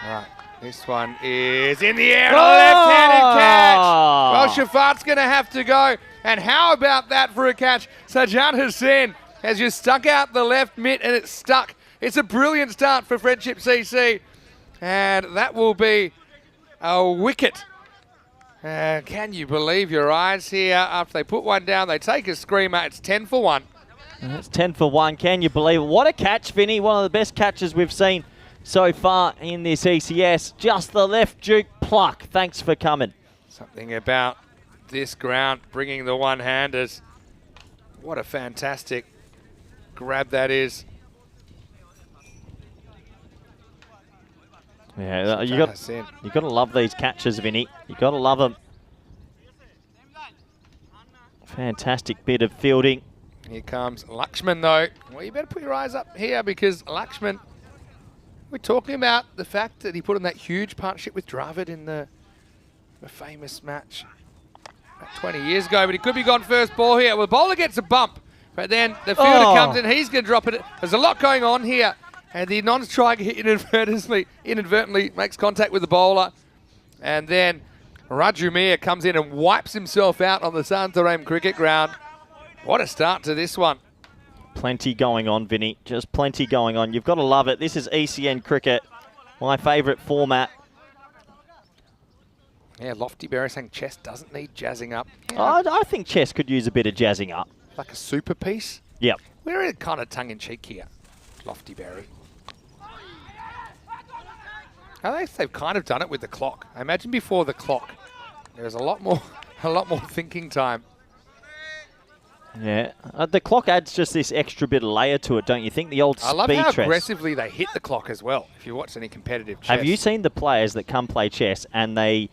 All right. This one is in the air. A left-handed catch. Well, Shafat's going to have to go. And how about that for a catch? Sajjan Hussain has just stuck out the left mitt and it's stuck. It's a brilliant start for Friendship CC. And that will be a wicket. Can you believe your eyes here? After they put one down, they take a screamer. It's 10 for 1. It's 10 for 1. Can you believe it? What a catch, Vinny. One of the best catches we've seen so far in this ECS. Just the left juke pluck. Thanks for coming. Something about this ground bringing the one-handers. What a fantastic grab that is. Yeah, you got to love these catches, Vinny. You got to love them. Fantastic bit of fielding. Here comes Lakshman, though. Well, you better put your eyes up here because Lakshman, we're talking about the fact that he put in that huge partnership with Dravid in the famous match about 20 years ago, but he could be gone first ball here. Well, the bowler gets a bump, but then the fielder comes in. He's going to drop it. There's a lot going on here. And the non-striker inadvertently makes contact with the bowler. And then Rajumir comes in and wipes himself out on the Santarém cricket ground. What a start to this one. Plenty going on, Vinny. Just plenty going on. You've got to love it. This is ECN cricket, my favourite format. Yeah, Lofty Berry saying chess doesn't need jazzing up. Yeah, I think chess could use a bit of jazzing up. like a super piece. Yep. We're kind of tongue-in-cheek here, Lofty Berry. I think they've kind of done it with the clock. I imagine before the clock, there's a lot more thinking time. Yeah. The clock adds just this extra bit of layer to it, don't you think? The old speed I love how chess. aggressively they hit the clock as well, if you watch any competitive chess. Have you seen the players that come play chess and they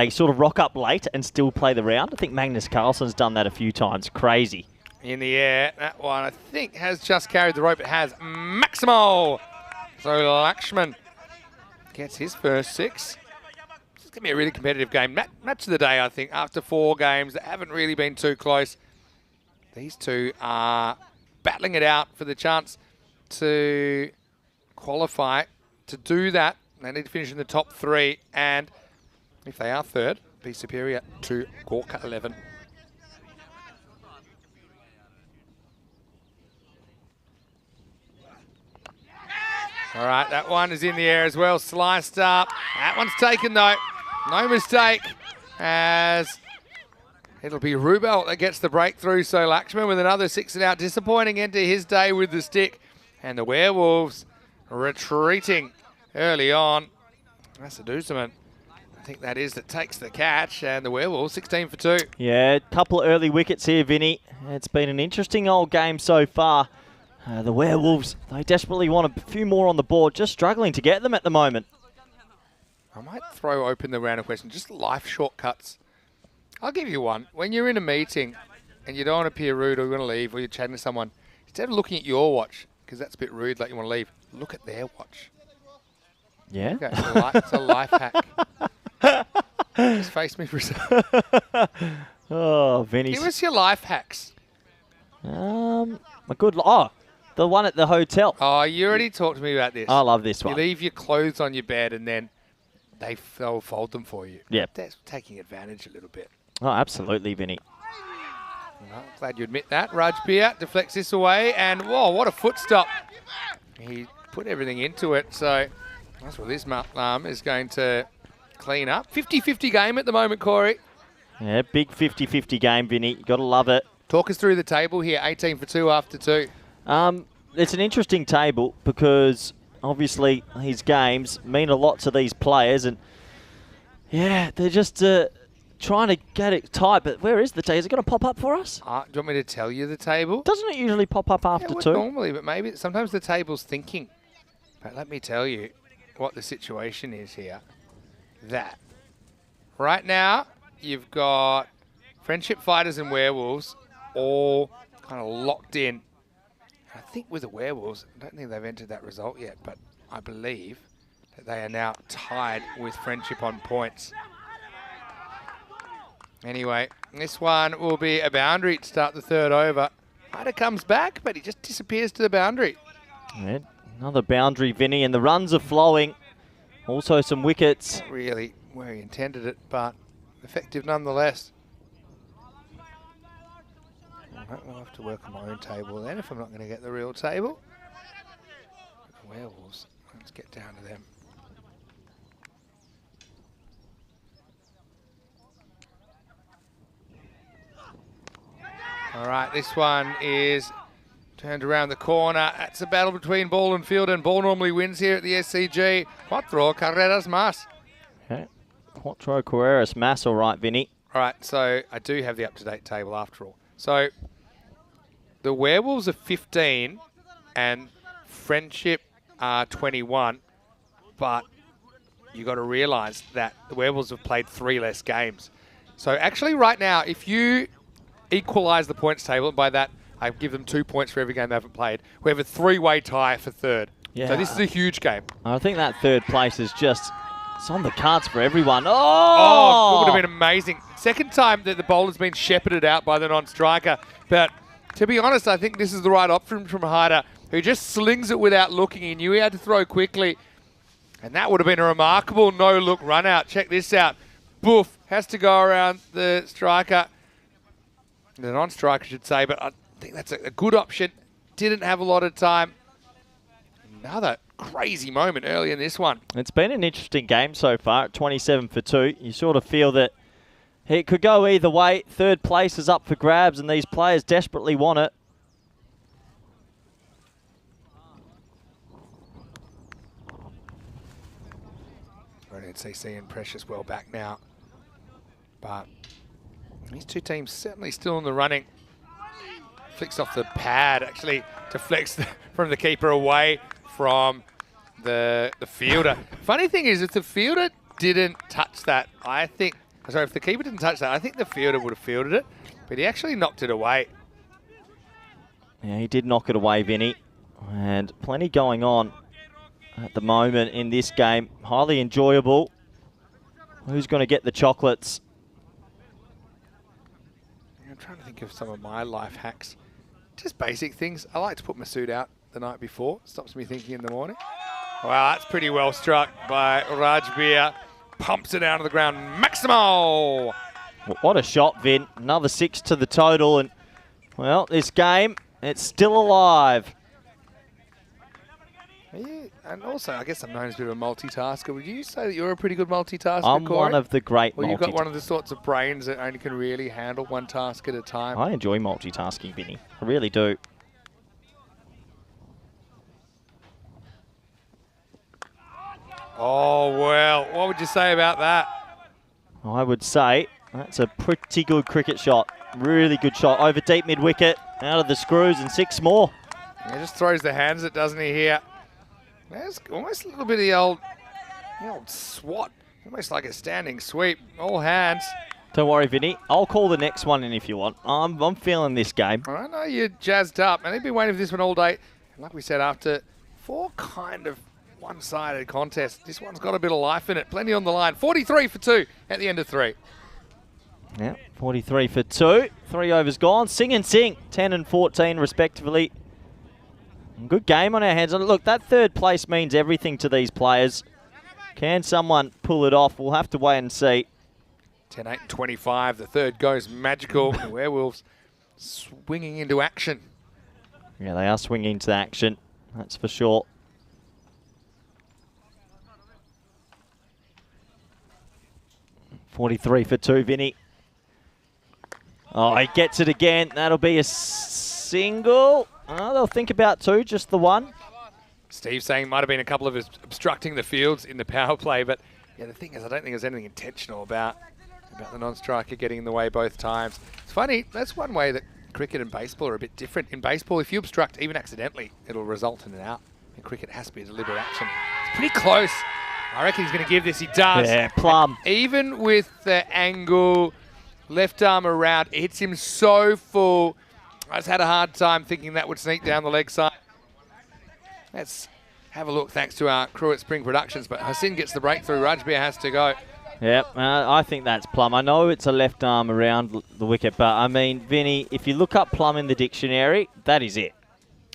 sort of rock up late and still play the round? I think Magnus Carlsen's done that a few times. Crazy. In the air, that one I think has just carried the rope. It has Maximo. So Lakshman gets his first 6. This is going to be a really competitive game. Match of the day, I think, after 4 games that haven't really been too close. These two are battling it out for the chance to qualify. To do that, they need to finish in the top 3. And if they are third, be superior to Gorka 11. All right, that one is in the air as well, sliced up. That one's taken though, no mistake, as it'll be Rubel that gets the breakthrough. So Lakshman with another 6 and out, disappointing end to his day with the stick. And the Werewolves retreating early on. That's a Duseman. I think that takes the catch, and the Werewolves 16 for 2. Yeah, a couple of early wickets here, Vinny. It's been an interesting old game so far. The Werewolves, they desperately want a few more on the board, just struggling to get them at the moment. I might throw open the round of questions, just life shortcuts. I'll give you one. When you're in a meeting and you don't want to appear rude or you want to leave or you're chatting to someone, instead of looking at your watch, because that's a bit rude, like you want to leave, look at their watch. Yeah? Okay, it's a life hack. Just face me for a second. Oh, Vinny. Give us your life hacks. The one at the hotel. Oh, you already talked to me about this. I love this one. You leave your clothes on your bed and then they'll fold them for you. Yeah. That's taking advantage a little bit. Oh, absolutely, Vinny. Well, glad you admit that. Raj Bia deflects this away, and whoa, what a foot stop. He put everything into it, so that's what this is going to clean up. 50-50 game at the moment, Corey. Yeah, big 50-50 game, Vinny. You got to love it. Talk us through the table here, 18 for 2 after 2. It's an interesting table because obviously his games mean a lot to these players, and yeah, they're just trying to get it tight. But where is the table? Is it going to pop up for us? Do you want me to tell you the table? Doesn't it usually pop up after 2? Normally, but maybe sometimes the table's thinking. But let me tell you what the situation is here. That right now you've got Friendship Fighters and Werewolves all kind of locked in. I think with the Werewolves, I don't think they've entered that result yet, but I believe that they are now tied with Friendship on points. Anyway, this one will be a boundary to start the 3rd over. Hyder comes back, but he just disappears to the boundary. Yeah, another boundary, Vinny, and the runs are flowing. Also some wickets. Not really where he intended it, but effective nonetheless. I'll have to work on my own table then if I'm not going to get the real table. The Werewolves, let's get down to them. All right, this one is turned around the corner. That's a battle between ball and field, and ball normally wins here at the SCG. Cuatro carreras más. Okay. Cuatro carreras más, all right, Vinny. All right, so I do have the up-to-date table after all. So the Werewolves are 15 and Friendship are 21, but you got to realise that the Werewolves have played 3 less games. So actually right now, if you equalise the points table, and by that I give them 2 points for every game they haven't played, we have a 3-way tie for 3rd. Yeah. So this is a huge game. I think that 3rd place is just, it's on the cards for everyone. Oh, Oh! it would have been amazing. Second time that the bowler's been shepherded out by the non-striker, but to be honest, I think this is the right option from Hyder, who just slings it without looking. He knew he had to throw quickly. And that would have been a remarkable no-look run-out. Check this out. boof, has to go around the striker. The non-striker, I should say, but I think that's a good option. Didn't have a lot of time. Another crazy moment early in this one. It's been an interesting game so far, 27 for 2. You sort of feel that it could go either way. Third place is up for grabs, and these players desperately want it. Ronin CC and Precious well back now. But these two teams certainly still in the running. Flicks off the pad, actually deflects from the keeper away from the fielder. Funny thing is, if the fielder didn't touch that, if the keeper didn't touch that, I think the fielder would have fielded it, but he actually knocked it away. Yeah, he did knock it away, Vinny. And plenty going on at the moment in this game. Highly enjoyable. Who's going to get the chocolates? I'm trying to think of some of my life hacks. Just basic things. I like to put my suit out the night before. Stops me thinking in the morning. Wow, that's pretty well struck by Rajbir. Pumps it down to the ground. Maximo! What a shot, Vin. Another 6 to the total. And, well, this game, it's still alive. And also, I guess I'm known as a bit of a multitasker. Would you say that you're a pretty good multitasker, I'm Corey? one of the great Well, you've got one of the sorts of brains that only can really handle one task at a time. I enjoy multitasking, Vinny. I really do. Oh, well, what would you say about that? I would say that's a pretty good cricket shot. Really good shot. Over deep mid-wicket, out of the screws, and 6 more. He just throws the hands at, doesn't he, here? There's almost a little bit of the old swat. Almost like a standing sweep. All hands. Don't worry, Vinny. I'll call the next one in if you want. I'm feeling this game. I know you're jazzed up. And they've been waiting for this one all day. And like we said, after 4 kind of one-sided contests, this one's got a bit of life in it. Plenty on the line. 43 for 2 at the end of 3. Yeah, 43 for 2. 3 overs gone. Sing and sing. 10 and 14 respectively. Good game on our hands. And look, that third place means everything to these players. Can someone pull it off? We'll have to wait and see. 10, 8, and 25. The third goes magical. The Werewolves swinging into action. Yeah, they are swinging into action. That's for sure. .43 for 2, Vinny. Oh, he gets it again. That'll be a single. Oh, they'll think about 2, just the 1. Steve saying might have been a couple of obstructing the fields in the power play, but yeah, the thing is, I don't think there's anything intentional about the non-striker getting in the way both times. It's funny, that's one way that cricket and baseball are a bit different. In baseball, if you obstruct even accidentally, it'll result in an out. In cricket, it has to be a deliberate action. It's pretty close. I reckon he's going to give this. He does. Yeah, plum. And even with the angle, left arm around, it hits him so full. I just had a hard time thinking that would sneak down the leg side. Let's have a look thanks to our crew at Spring Productions, but Hassan gets the breakthrough. Rajbir has to go. Yep, I think that's plum. I know it's a left arm around the wicket, but I mean, Vinny, if you look up plum in the dictionary, that is it.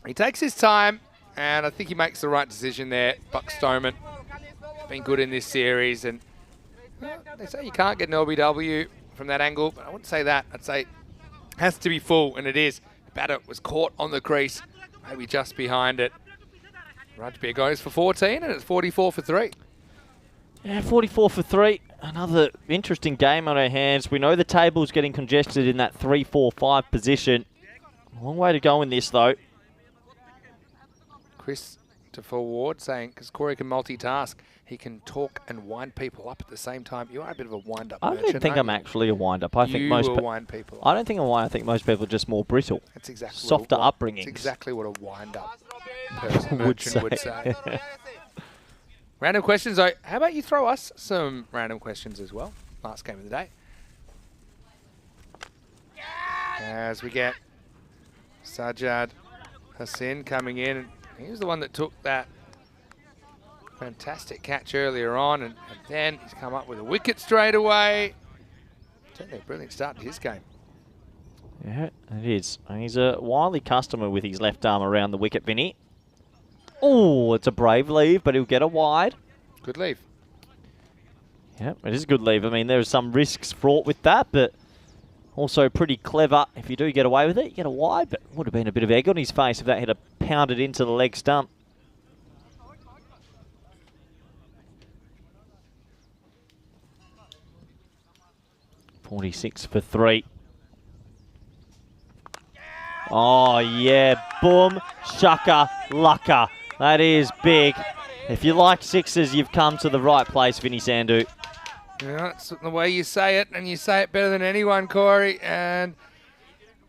He takes his time, and I think he makes the right decision there. Buck Stoneman has been good in this series, and they say you can't get an LBW from that angle, but I wouldn't say that. I'd say it has to be full, and it is. The batter was caught on the crease, maybe just behind it. Rajbir goes for 14, and it's 44 for 3. Yeah, 44 for 3. Another interesting game on our hands. We know the table's getting congested in that 3-4-5 position. Long way to go in this, though. Christopher Ward saying, because Corey can multitask, he can talk and wind people up at the same time. You are a bit of a wind-up merchant. I don't think I'm actually a wind-up. I think most will wind people up. I don't think I'm a wind. I think most people are just more brittle. That's exactly softer upbringings. That's exactly what a wind-up person merchant would say. Random questions, though. How about you throw us some random questions as well? Last game of the day. As we get Sajjad Hassan coming in. He was the one that took that fantastic catch earlier on, and then he's come up with a wicket straight away. Certainly a brilliant start to his game. Yeah, it is. And he's a wily customer with his left arm around the wicket, Vinny. Oh, it's a brave leave, but he'll get a wide. Good leave. Yeah, it is a good leave. I mean, there are some risks fraught with that, but also pretty clever. If you do get away with it, you get a wide, but would have been a bit of egg on his face if that had pounded into the leg stump. .46 for 3. Oh, yeah. Boom, shaka, lucka. That is big. If you like sixes, you've come to the right place, Vinny Sandu. Yeah, that's the way you say it, and you say it better than anyone, Corey. And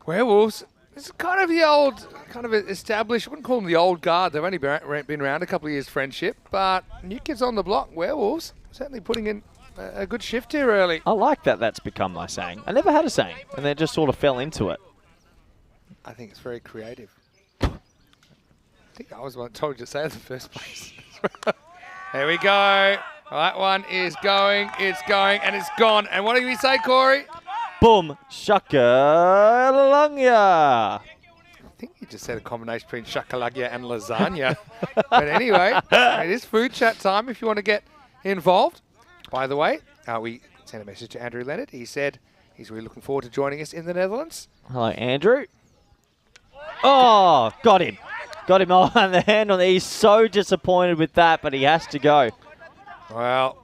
Werewolves, this is kind of the old, kind of established, I wouldn't call them the old guard. They've only been around a couple of years friendship, but new kids on the block, Werewolves, certainly putting in a good shift here early. I like that that's become my saying. I never had a saying, and then just sort of fell into it. I think it's very creative. I think I was the one that told you to say it in the first place. There we go. That one is going, it's going, and it's gone. And what did we say, Corey? Boom, shaka, lasagna. I think you just said a combination between shakalagya and lasagna. But anyway, it is food chat time if you want to get involved. By the way, we sent a message to Andrew Leonard. He said he's really looking forward to joining us in the Netherlands. Hello, Andrew. Oh, got him. Got him on the hand on. He's so disappointed with that, but he has to go. Well,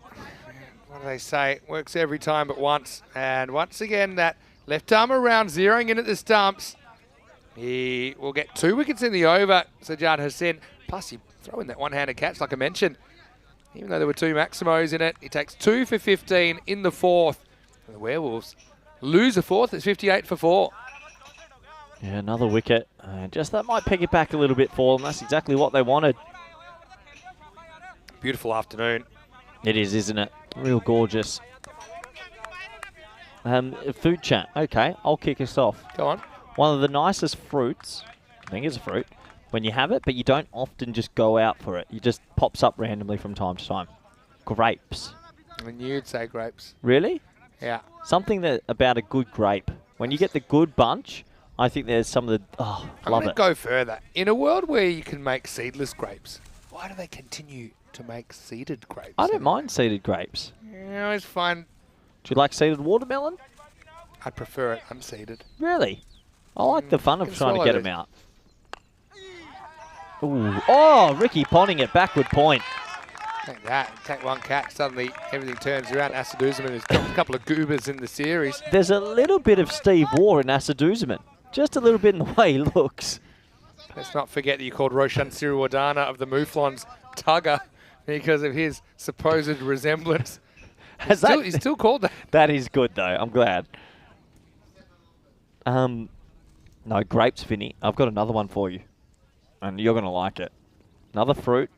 what do they say? Works every time but once. And once again, that left arm around, zeroing in at the stumps. He will get 2 wickets in the over, Sajjad Hussain. Plus, he throw in that one-handed catch, like I mentioned. Even though there were 2 Maximos in it, he takes 2 for 15 in the 4th. And the Werewolves lose the 4th. It's 58 for 4. Yeah, another wicket. Just that might peg it back a little bit for them. That's exactly what they wanted. Beautiful afternoon. It is, isn't it? Real gorgeous. Food chat. Okay, I'll kick us off. Go on. One of the nicest fruits, I think it's a fruit, when you have it, but you don't often just go out for it. It just pops up randomly from time to time. Grapes. And you'd say grapes. Really? Yeah. Something that about a good grape. When you get the good bunch, I think there's some of the... Oh, I'm love going it. to go further. In a world where you can make seedless grapes, why do they continue to make seeded grapes? I don't mind seeded grapes. Yeah, I always find Do you like seeded watermelon? I'd prefer it unseeded. Really? I like the fun of can trying to swallow get those. them out. Ooh. Oh, Ricky Ponting at backward point. Take that. Take one catch. Suddenly everything turns around. Asaduzaman has got a couple of goobers in the series. There's a little bit of Steve Waugh in Asaduzaman. Just a little bit in the way he looks. Let's not forget that you called Roshan Siriwardana of the Mouflons Tugger because of his supposed resemblance. He's still called that. That is good, though. I'm glad. No, grapes, Vinny. I've got another one for you. And you're going to like it. Another fruit.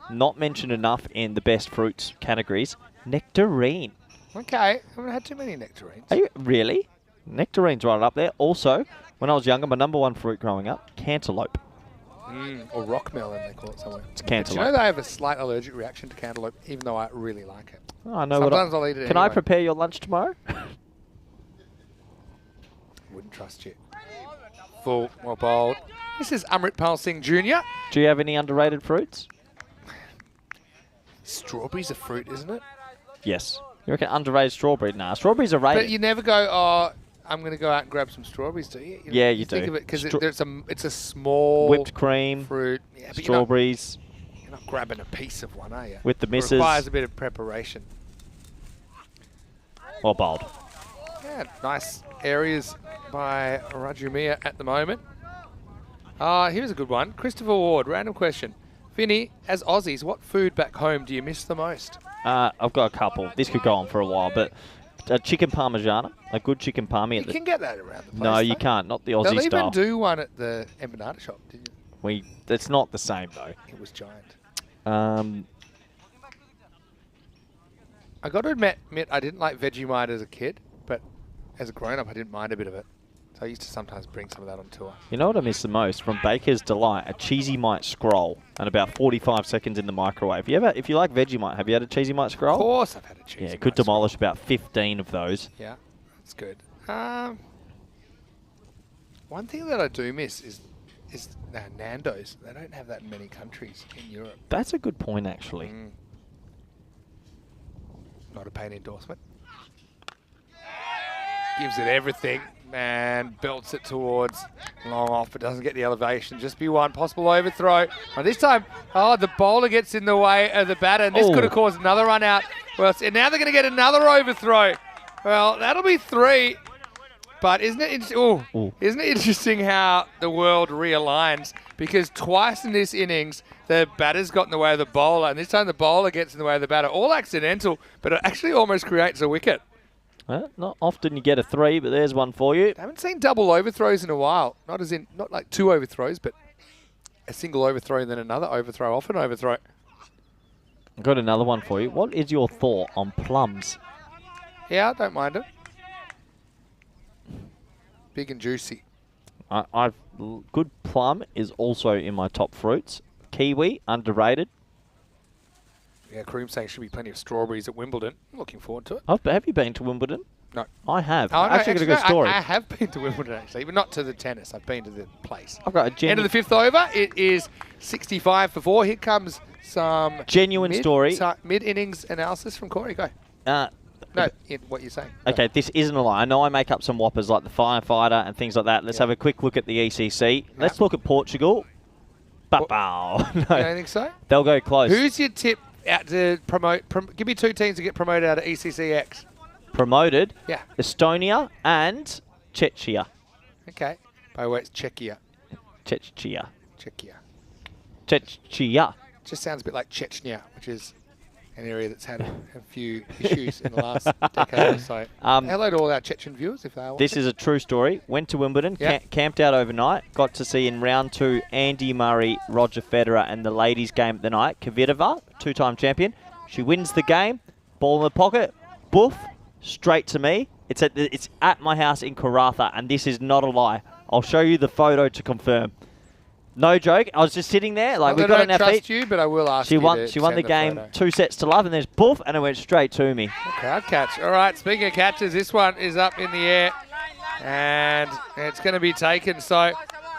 Not mentioned enough in the best fruits categories. Nectarine. Okay. I haven't had too many nectarines. Are you really? Nectarine's right up there. Also, when I was younger, my #1 fruit growing up, cantaloupe. Or rock melon, they call it somewhere. It's But you cantaloupe. know they have a slight allergic reaction to cantaloupe, even though I really like it. Oh, I know Sometimes I'll eat it Can I anyway. prepare your lunch tomorrow? Wouldn't trust you. Full or bold. This is Amritpal Singh Jr. Do you have any underrated fruits? Strawberry's a fruit, isn't it? Yes. You reckon underrated strawberry? Nah, strawberries are rated. But you never go, oh, I'm going to go out and grab some strawberries, do you? Yeah, you think do. of it because it's a small Whipped cream, fruit. Yeah, but strawberries, you're not grabbing a piece of one, are you? with the It missus, requires a bit of preparation. or bold. Yeah, nice areas by Rajumia at the moment. Here's a good one. Christopher Ward, random question. Vinny, as Aussies, what food back home do you miss the most? I've got a couple. This could go on for a while, but a chicken parmigiana, a good chicken parmy. You can get that around the place. No, you though. can't. Not the They'll Aussie even style. do one at the empanada shop, didn't you? It's not the same though. It was giant. I got to admit, I didn't like Vegemite as a kid, but as a grown-up, I didn't mind a bit of it. So I used to sometimes bring some of that on tour. You know what I miss the most from Baker's Delight? A cheesy mite scroll and about 45 seconds in the microwave. If you like Vegemite, have you had a cheesy mite scroll? Of course I've had a cheese. Yeah, could demolish about 15 of those. Yeah, that's good. One thing that I do miss is Nando's. They don't have that in many countries in Europe. That's a good point, actually. Not a paid endorsement. Gives it everything and belts it towards long off, but doesn't get the elevation. Just be one possible overthrow. And this time, the bowler gets in the way of the batter, and this could have caused another run out. Well, and now they're going to get another overthrow. Well, that'll be 3. But isn't it interesting how the world realigns? Because twice in this innings, the batter's got in the way of the bowler, and this time the bowler gets in the way of the batter. All accidental, but it actually almost creates a wicket. Well, not often you get a 3, but there's one for you. I haven't seen double overthrows in a while. Not like 2 overthrows, but a single overthrow and then another overthrow off an overthrow. I've got another one for you. What is your thought on plums? Yeah, I don't mind it. Big and juicy. Good plum is also in my top fruits. Kiwi, underrated. Yeah, Kareem's saying should be plenty of strawberries at Wimbledon. I'm looking forward to it. Have you been to Wimbledon? No. I have. Oh, no, I've got a good story. I have been to Wimbledon, actually, but not to the tennis. I've been to the place. I've got a End of the 5th over. It is 65 for 4. Here comes some genuine story. Mid-innings analysis from Corey. Go. No, what you're saying. Okay, this isn't a lie. I know I make up some whoppers like the firefighter and things like that. Let's have a quick look at the ECC. Let's look at Portugal. Bow. No. You don't think so? They'll go close. Who's your tip out to promote? Give me 2 teams to get promoted out of ECCX. Promoted? Yeah. Estonia and Czechia. Okay. By the way, it's Czechia. Czechia. Czechia. Czechia. Just sounds a bit like Chechnya, which is an area that's had a few issues in the last decade or so. Hello to all our Chechen viewers, if they are watching. This is a true story. Went to Wimbledon, camped out overnight, got to see in round 2 Andy Murray, Roger Federer, and the ladies' game of the night, Kvitova, 2-time champion. She wins the game, ball in the pocket, boof, straight to me. It's at my house in Karratha, and this is not a lie. I'll show you the photo to confirm. No joke. I was just sitting there, like we got on our feet. I don't trust you, but I will ask you. She won the game photo. 2 sets to love, and there's boof, and it went straight to me. Okay, I'll catch. All right, speaking of catches, this one is up in the air, and it's going to be taken. So,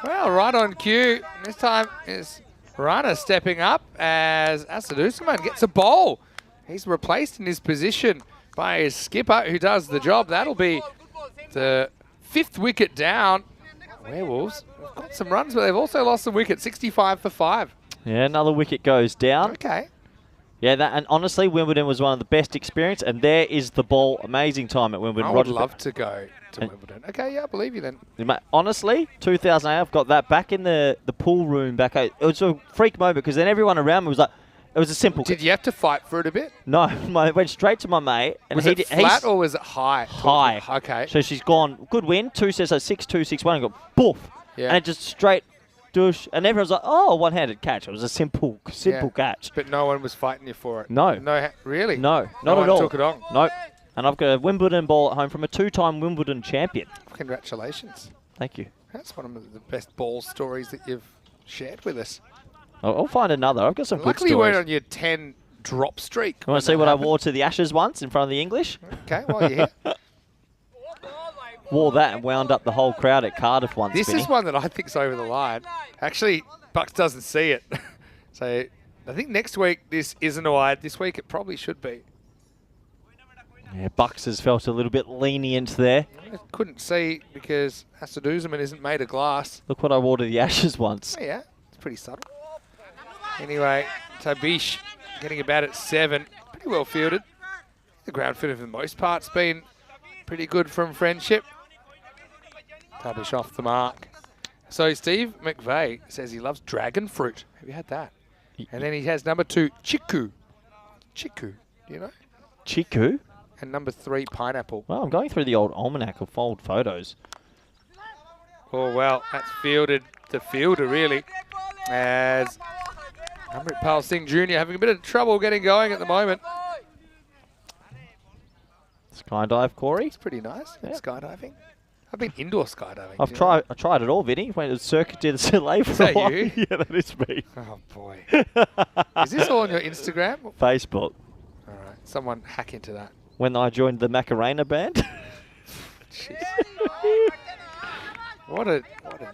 well, right on cue. This time is Rana stepping up as Asadusaman gets a bowl. He's replaced in his position by his skipper, who does the job. That'll be the 5th wicket down. Werewolves have got some runs, but they've also lost some wickets. 65 for 5. Yeah, another wicket goes down. Okay. Yeah, and honestly, Wimbledon was one of the best experience, and there is the ball. Amazing time at Wimbledon. I would love to go to Wimbledon. Okay, yeah, I believe you then. Honestly, 2008, I've got that back in the pool room back. It was a freak moment because then everyone around me was like, it was a simple. Did you have to fight for it a bit? No, it went straight to my mate. And was it flat or was it high? High. Okay. So she's gone, good win, 2 sets, so 6-2, 6-1, and got boof. Yeah. And it just straight douche. And everyone's like, oh, one-handed catch. It was a simple catch. But no one was fighting you for it? No. Really? No, not at all. Took it on? No. And I've got a Wimbledon ball at home from a 2-time Wimbledon champion. Congratulations. Thank you. That's one of the best ball stories that you've shared with us. I'll find another. I've got some good stories. Luckily you weren't on your 10 drop streak. You want to see what I wore to the Ashes once in front of the English? Okay, while you're here. Wore that and wound up the whole crowd at Cardiff once. This is one that I think's over the line. Actually, Bucks doesn't see it. So I think next week this isn't wide. This week it probably should be. Yeah, Bucks has felt a little bit lenient there. I couldn't see because Asadusaman isn't made of glass. Look what I wore to the Ashes once. Oh, yeah, it's pretty subtle. Anyway, Tabish getting about at 7. Pretty well fielded. The ground field for the most part's been pretty good from Friendship. Tabish off the mark. So Steve McVeigh says he loves dragon fruit. Have you had that? And then he has number 2, chiku. Chiku, do you know? Chiku? And number 3, pineapple. Well, I'm going through the old almanac of old photos. Oh, well, that's fielded the fielder, really. As Amritpal Singh Jr. having a bit of trouble getting going at the moment. Skydive, Corey. It's pretty nice. Yeah. Skydiving. I've been indoor skydiving. I tried it all, Vinny. Went to Circuit du Soleil for a while. Is that you? Yeah, that is me. Oh, boy. Is this all on your Instagram? Facebook. All right. Someone hack into that. When I joined the Macarena band. Jeez. What an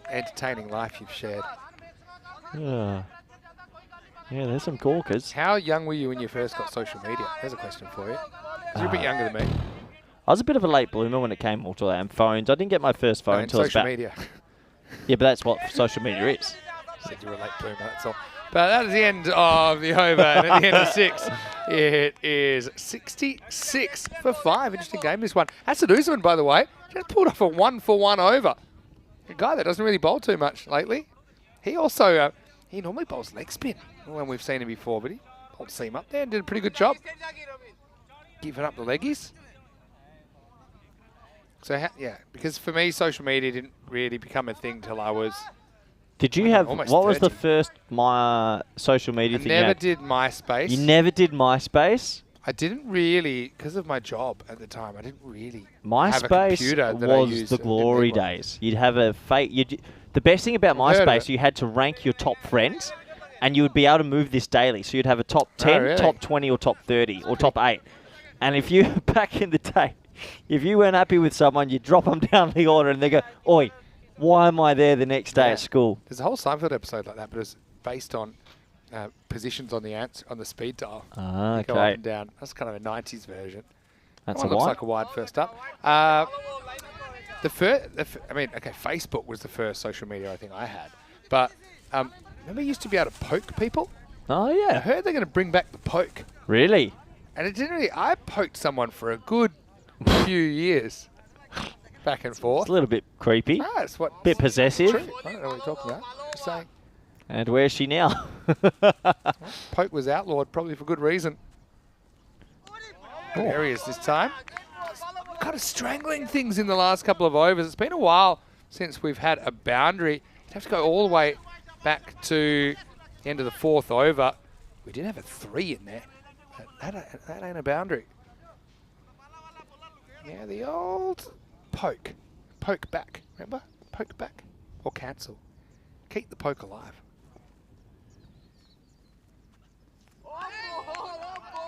entertaining life you've shared. Yeah. Yeah, there's some corkers. How young were you when you first got social media? There's a question for you. You're a bit younger than me. I was a bit of a late bloomer when it came all to that. Phones. I didn't get my first phone until social about... media. Yeah, but that's what social media is. Said you're a late bloomer, that's all. But that is the end of the over, and at the end of 6, it is 66 for 5. Interesting game, this one. That's Usman, by the way. Just pulled off a 1-for-1 over. A guy that doesn't really bowl too much lately. He also, he normally bowls leg spin when we've seen him before, but he bowled seam up there and did a pretty good job. Giving up the leggies. So, yeah, because for me, social media didn't really become a thing till I was... Did you have... almost What was the 30. first social media thing you never had? did MySpace. You never did MySpace? I didn't really, because of my job at the time, I didn't really have a MySpace computer that I was used. the glory days. You'd have a fake... The best thing about I've heard of MySpace, it. you had to rank your top friends, and you would be able to move this daily. So you'd have a top 10, really? top 20, or top 30, or top 8. And if you, back in the day, if you weren't happy with someone, you'd drop them down the order, and they go, "Oi, why am I there the next day at school?" There's a whole Seinfeld episode like that, but it's based on positions on the speed dial. Ah, You go up okay. and down. That's kind of a 90s version. That's That a one looks what? like a wide first up. Facebook was the first social media I think I had. But remember you used to be able to poke people? Oh, I yeah. heard they're going to bring back the poke. Really? And it didn't really... I poked someone for a good few years. Back and forth. It's a little bit creepy. No, it's what... Bit possessive. True. I don't know what you're talking about. Just saying. And where's she now? Poke was outlawed, probably for good reason. Good areas this time. Kind of strangling things in the last couple of overs. It's been a while since we've had a boundary. You'd have to go all the way back to the end of the 4th over. We did have a 3 in there. But that ain't a boundary. Yeah, the old poke. Poke back. Remember? Poke back. Or cancel. Keep the poke alive.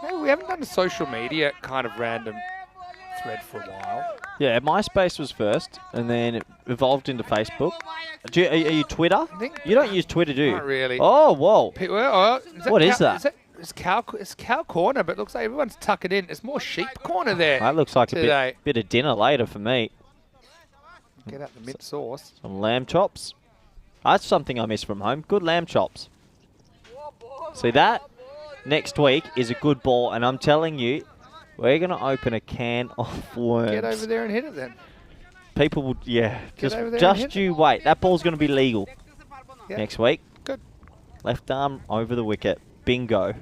Yeah, we haven't done a social media kind of random thread for a while. Yeah, MySpace was first, and then it evolved into Facebook. Are you Twitter? think- You don't use Twitter, do you? Not really. Oh, whoa. What is that? It's cow corner, but it looks like everyone's tucking in. It's more sheep corner there. That looks like today. a bit of dinner later for me. Get out the mint sauce. Some lamb chops. That's something I miss from home. Good lamb chops. See that? Next week is a good ball, and I'm telling you, we're going to open a can of worms. Get over there and hit it then. People would, yeah. Get over there and Just hit you wait. That ball's going to be legal Yeah. next week. Good. Left arm over the wicket. Bingo.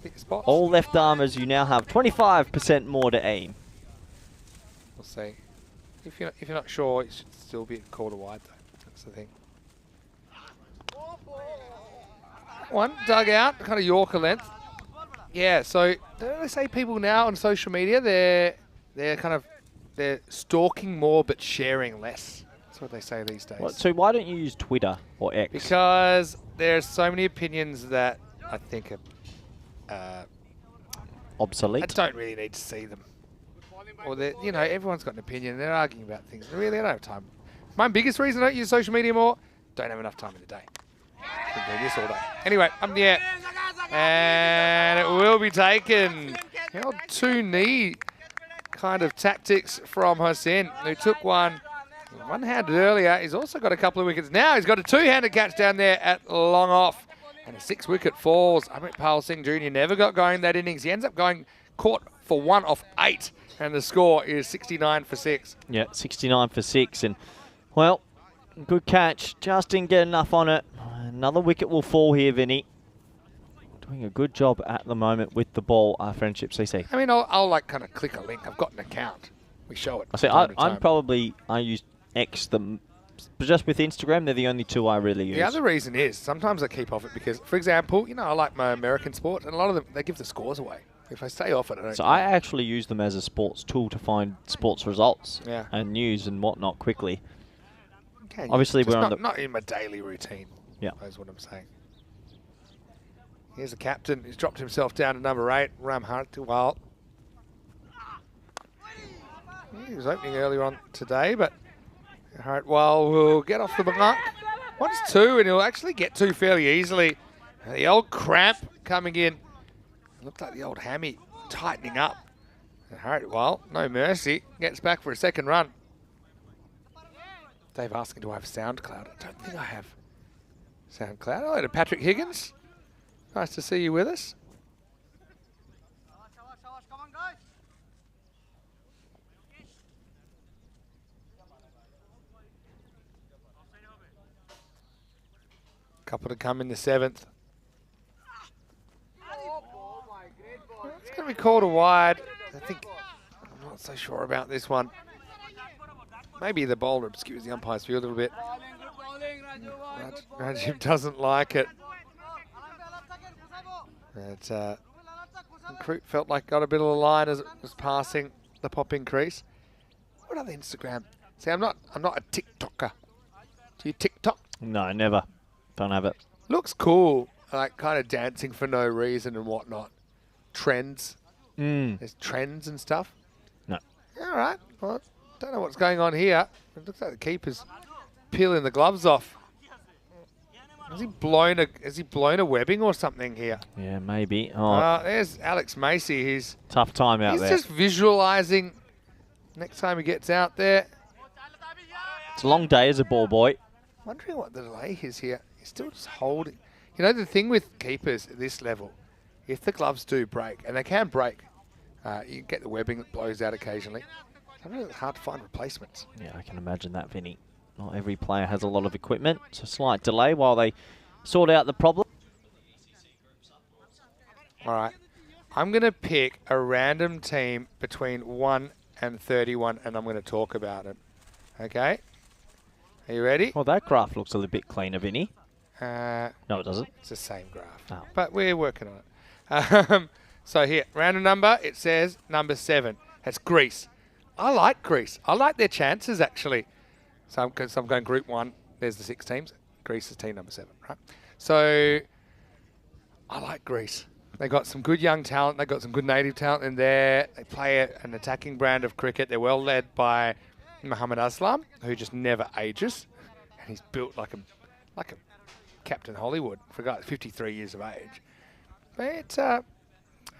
Pick spots. All left armers, you now have 25% more to aim. We'll see. If you're not sure, it should still be a quarter wide though. That's the thing. One dug out, kind of Yorker length. Yeah. So don't they say people now on social media they're stalking more but sharing less. That's what they say these days. So why don't you use Twitter or X? Because there's so many opinions that I think are Obsolete? I don't really need to see them. Or everyone's got an opinion. They're arguing about things. Really, I don't have time. My biggest reason I don't use social media more, don't have enough time in the day. Been doing this all day. Anyway, up in the air. And it will be taken. The old 2-knee kind of tactics from Hossein, who took one-handed earlier. He's also got a couple of wickets now. He's got a 2-handed catch down there at long off. And a 6-wicket falls. Amritpal Singh Jr. never got going that innings. He ends up going caught for 1 off 8. And the score is 69 for 6. Yeah, 69 for 6. And, well, good catch. Just didn't get enough on it. Another wicket will fall here, Vinny. Doing a good job at the moment with the ball, our friendship CC. I mean, I'll like kind of click a link. I've got an account. We show it. I say I use X but just with Instagram, they're the only two I really use. The other reason is sometimes I keep off it because, for example, I like my American sport, and a lot of them they give the scores away. If I stay off it, I don't. So I actually use them as a sports tool to find sports results and news and whatnot quickly. Can Obviously, just we're on not in my daily routine. Yeah, that's what I'm saying. Here's the captain. He's dropped himself down to number 8, Ram Hartiwal. He was opening earlier on today, but Hartiwal will get off the mark. 1-2, and he'll actually get 2 fairly easily. The old cramp coming in. Looked like the old hammy tightening up Harry, well, no mercy. Gets back for a second run. Dave asking, do I have SoundCloud? I don't think I have SoundCloud. Hello to Patrick Higgins. Nice to see you with us. Couple to come in the 7th. It's going to be called a wide. I think, I'm not so sure about this one. Maybe the bowler obscures the umpire's view a little bit. Rajib doesn't like it. But Crute felt like got a bit of a line as it was passing the popping crease. What other Instagram? See, I'm not a TikToker. Do you TikTok? No, never. Don't have it. Looks cool. Like kind of dancing for no reason and whatnot. Trends. There's trends and stuff. No. All right. Well, don't know what's going on here. It looks like the keeper's peeling the gloves off. Has he blown a webbing or something here? Yeah, maybe. Oh, there's Alex Macy. He's tough time out there. He's just visualising next time he gets out there. It's a long day as a ball boy. Wondering what the delay is here. He's still just holding. You know, the thing with keepers at this level, if the gloves do break, and they can break, you get the webbing that blows out occasionally. Sometimes it's hard to find replacements. Yeah, I can imagine that, Vinny. Not every player has a lot of equipment. It's a slight delay while they sort out the problem. All right. I'm going to pick a random team between 1 and 31, and I'm going to talk about it. Okay? Are you ready? Well, that graph looks a little bit cleaner, Vinny. No, it doesn't. It's the same graph. Oh. But we're working on it. So here, random number, it says number 7. That's Greece. I like Greece. I like their chances, actually. So I'm going Group 1. There's the 6 teams. Greece is team number 7, right? So I like Greece. They got some good young talent. They got some good native talent in there. They play an attacking brand of cricket. They're well led by Muhammad Aslam, who just never ages. And he's built like a Captain Hollywood for a guy that's 53 years of age. But I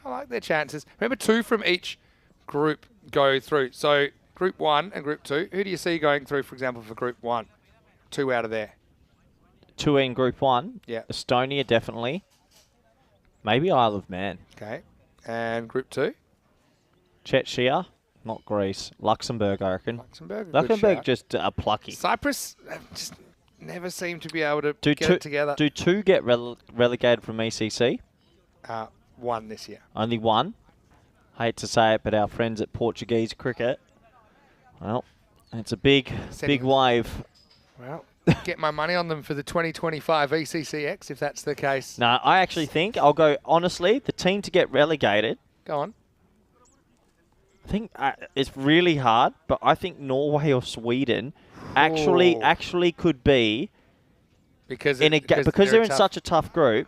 like their chances. Remember, 2 from each group go through. So Group 1 and Group 2, who do you see going through, for example, for Group 1? 2 out of there. 2 in Group 1. Yeah. Estonia, definitely. Maybe Isle of Man. Okay. And Group 2? Czechia, not Greece. Luxembourg, I reckon. Luxembourg just plucky. Cyprus just never seem to be able to get it together. Do 2 get relegated from ECC? 1 this year. Only 1. Hate to say it, but our friends at Portuguese cricket, well, it's a big wave. Well, get my money on them for the 2025 ECCX if that's the case. No, I actually think, I'll go honestly, the team to get relegated. Go on. I think it's really hard, but I think Norway or Sweden actually could be because they're in such a tough group.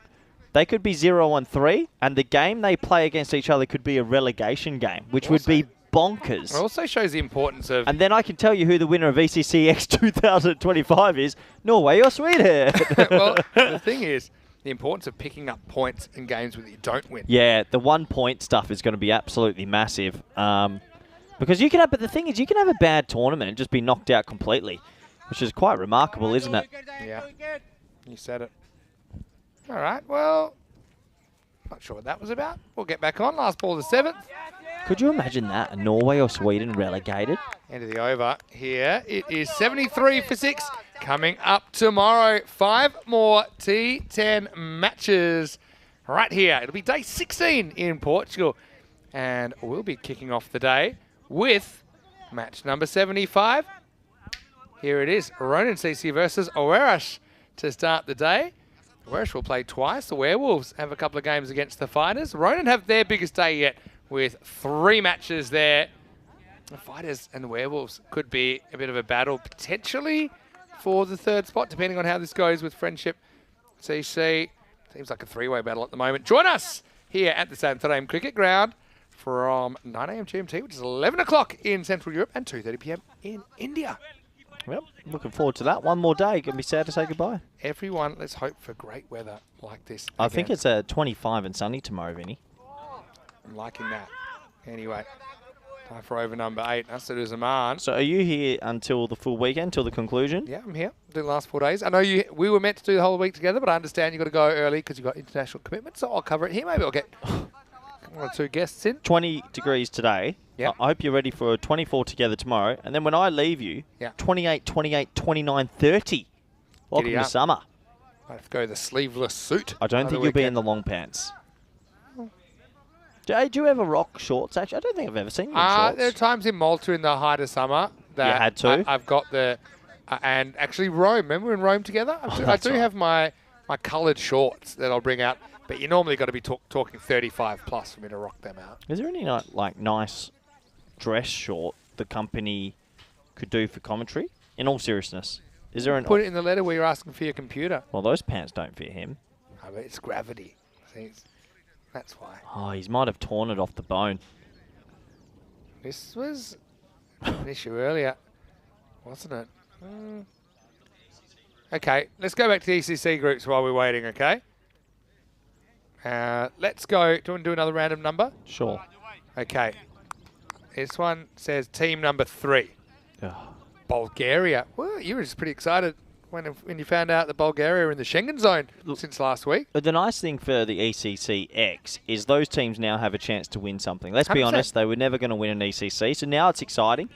They could be 0-3, and the game they play against each other could be a relegation game, which would be bonkers. It also shows the importance of... And then I can tell you who the winner of ECCX 2025 is, Norway or Sweden. Well, the thing is, the importance of picking up points in games where you don't win. Yeah, the 1-point stuff is going to be absolutely massive. Because you can have, but the thing is, you can have a bad tournament and just be knocked out completely, which is quite remarkable, isn't it? Yeah, you said it. All right, well, not sure what that was about. We'll get back on. Last ball of the 7th. Could you imagine that? Norway or Sweden relegated? End of the over here. It is 73 for 6. Coming up tomorrow, 5 more T10 matches right here. It'll be day 16 in Portugal. And we'll be kicking off the day with match number 75. Here it is, Ronin CC versus Werewolves to start the day. Werewolves will play twice. The Werewolves have a couple of games against the Fighters. Ronin have their biggest day yet with 3 matches there. The Fighters and the Werewolves could be a bit of a battle potentially for the 3rd spot, depending on how this goes with Friendship CC. Seems like a 3-way battle at the moment. Join us here at the Santarém Cricket Ground from 9 a.m. GMT, which is 11 o'clock in Central Europe and 2:30 p.m. in India. Well, looking forward to that. One more day. Gonna be sad to say goodbye. Everyone, let's hope for great weather like this. I think it's 25 and sunny tomorrow, Vinny. I'm liking that. Anyway, Time for over number 8. Nasser Zaman. So are you here until the full weekend, till the conclusion? Yeah, I'm here. Doing the last 4 days. I know we were meant to do the whole week together, but I understand you've got to go early because you've got international commitments, so I'll cover it here. Maybe I'll get 1 or 2 guests in. 20 degrees today. Yep. I hope you're ready for a 24 together tomorrow. And then when I leave you, 28, 28, 29, 30. Welcome to summer. I have to go the sleeveless suit. I don't think you'll be in the long pants. Do you ever rock shorts, actually? I don't think I've ever seen you in shorts. There are times in Malta in the height of summer that you had to? I've got the... and actually Rome. Remember in Rome together? I do have my coloured shorts that I'll bring out. But you normally got to be talking 35 plus for me to rock them out. Is there any like nice dress short the company could do for commentary? In all seriousness. Is there Put it in the letter where you're asking for your computer. Well, those pants don't fit him. Oh, but it's gravity. See, that's why. Oh, he might have torn it off the bone. This was an issue earlier, wasn't it? Okay, let's go back to the ECC groups while we're waiting, okay? Let's go. Do you want to do another random number? Sure. Okay. This one says team number 3. Ugh. Bulgaria. Well, you were just pretty excited when you found out that Bulgaria are in the Schengen zone since last week. But the nice thing for the ECCX is those teams now have a chance to win something. Let's be 100%. honest, they were never going to win an ECC, so now it's exciting.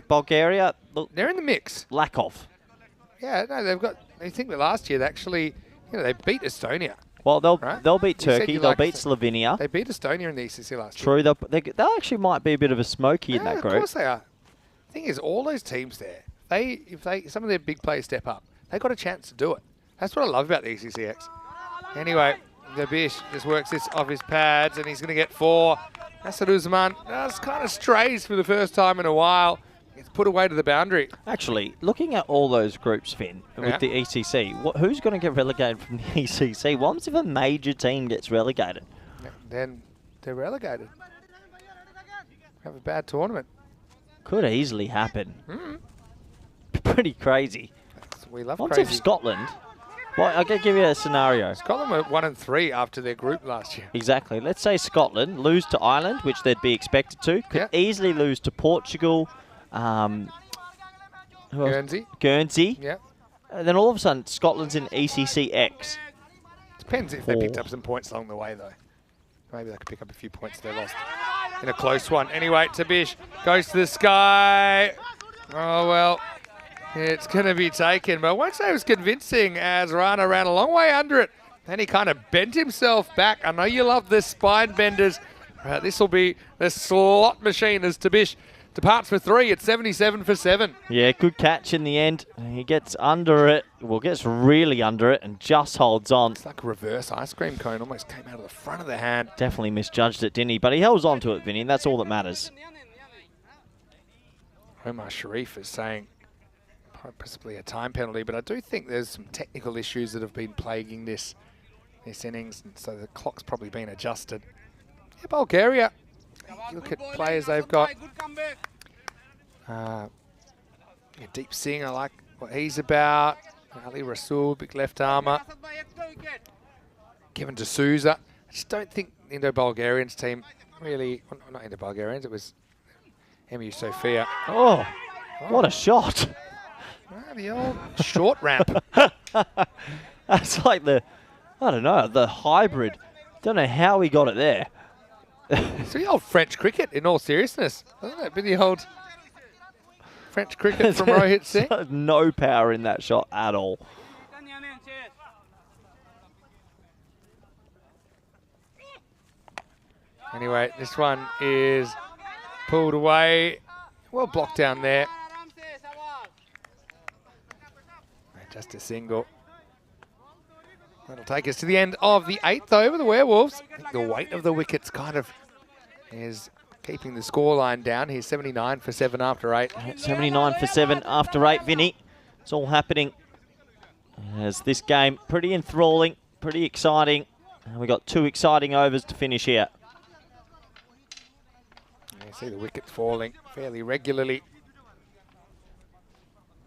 Bulgaria, look, They're in the mix. lack of. Yeah, no, they've got. I think that last year they actually, they beat Estonia. Well, they'll Right? beat You said Turkey, you they'll liked beat it. Slovenia. They beat Estonia in the ECC last year. True, they actually might be a bit of a smoky in that Of group. course they are. Thing is, all those teams there, if some of their big players step up, they got a chance to do it. That's what I love about the ECCX. Anyway, the Bish just works this off his pads, and he's going to get 4. Nasser Uzman just kind of strays for the first time in a while. It's put away to the boundary. Actually, looking at all those groups, Finn, with Yeah. the ECC, who's going to get relegated from the ECC? What happens if a major team gets relegated? Then they're relegated. Have a bad tournament. Could easily happen. Pretty crazy. We love What crazy. if Scotland? Well, I'll give you a scenario. Scotland were 1 and 3 after their group last year. Exactly. Let's say Scotland lose to Ireland, which they'd be expected to. Could easily lose to Portugal. Who else? Guernsey. Guernsey. Yeah. And then all of a sudden, Scotland's in ECCX. Depends if they picked up some points along the way, though. Maybe they could pick up a few points they lost in a close one. Anyway, Tabish goes to the sky. Oh, well, it's going to be taken. But I won't say it was convincing as Rana ran a long way under it. Then he kind of bent himself back. I know you love the spine benders. This will be the slot machine as Tabish departs for 3. It's 77 for 7. Yeah, good catch in the end. He gets under it. Well, gets really under it and just holds on. It's like a reverse ice cream cone. Almost came out of the front of the hand. Definitely misjudged it, didn't he? But he held on to it, Vinny, and that's all that matters. Omar Sharif is saying possibly a time penalty, but I do think there's some technical issues that have been plaguing this innings, and so the clock's probably been adjusted. Yeah, Bulgaria. Look at players they've got. Deep Singh, I like what he's about. Ali Rasul, big left armour. Kevin D'Souza. I just don't think Indo-Bulgarians team really, well, not Indo-Bulgarians, it was MU Sofia. Oh, what a shot. The old short ramp. That's like the hybrid. Don't know how he got it there. It's the old French cricket, in all seriousness. Doesn't it? Been the old French cricket from Rohit Singh. No power in that shot at all. Anyway, this one is pulled away. Well blocked down there. Just a single. That'll take us to the end of the 8th over the Werewolves. I think the weight of the wickets kind of is keeping the scoreline down here. 79 for 7 after 8. 79 for 7 after 8, Vinny. It's all happening. As this game, pretty enthralling, pretty exciting. And we've got 2 exciting overs to finish here. You see the wickets falling fairly regularly,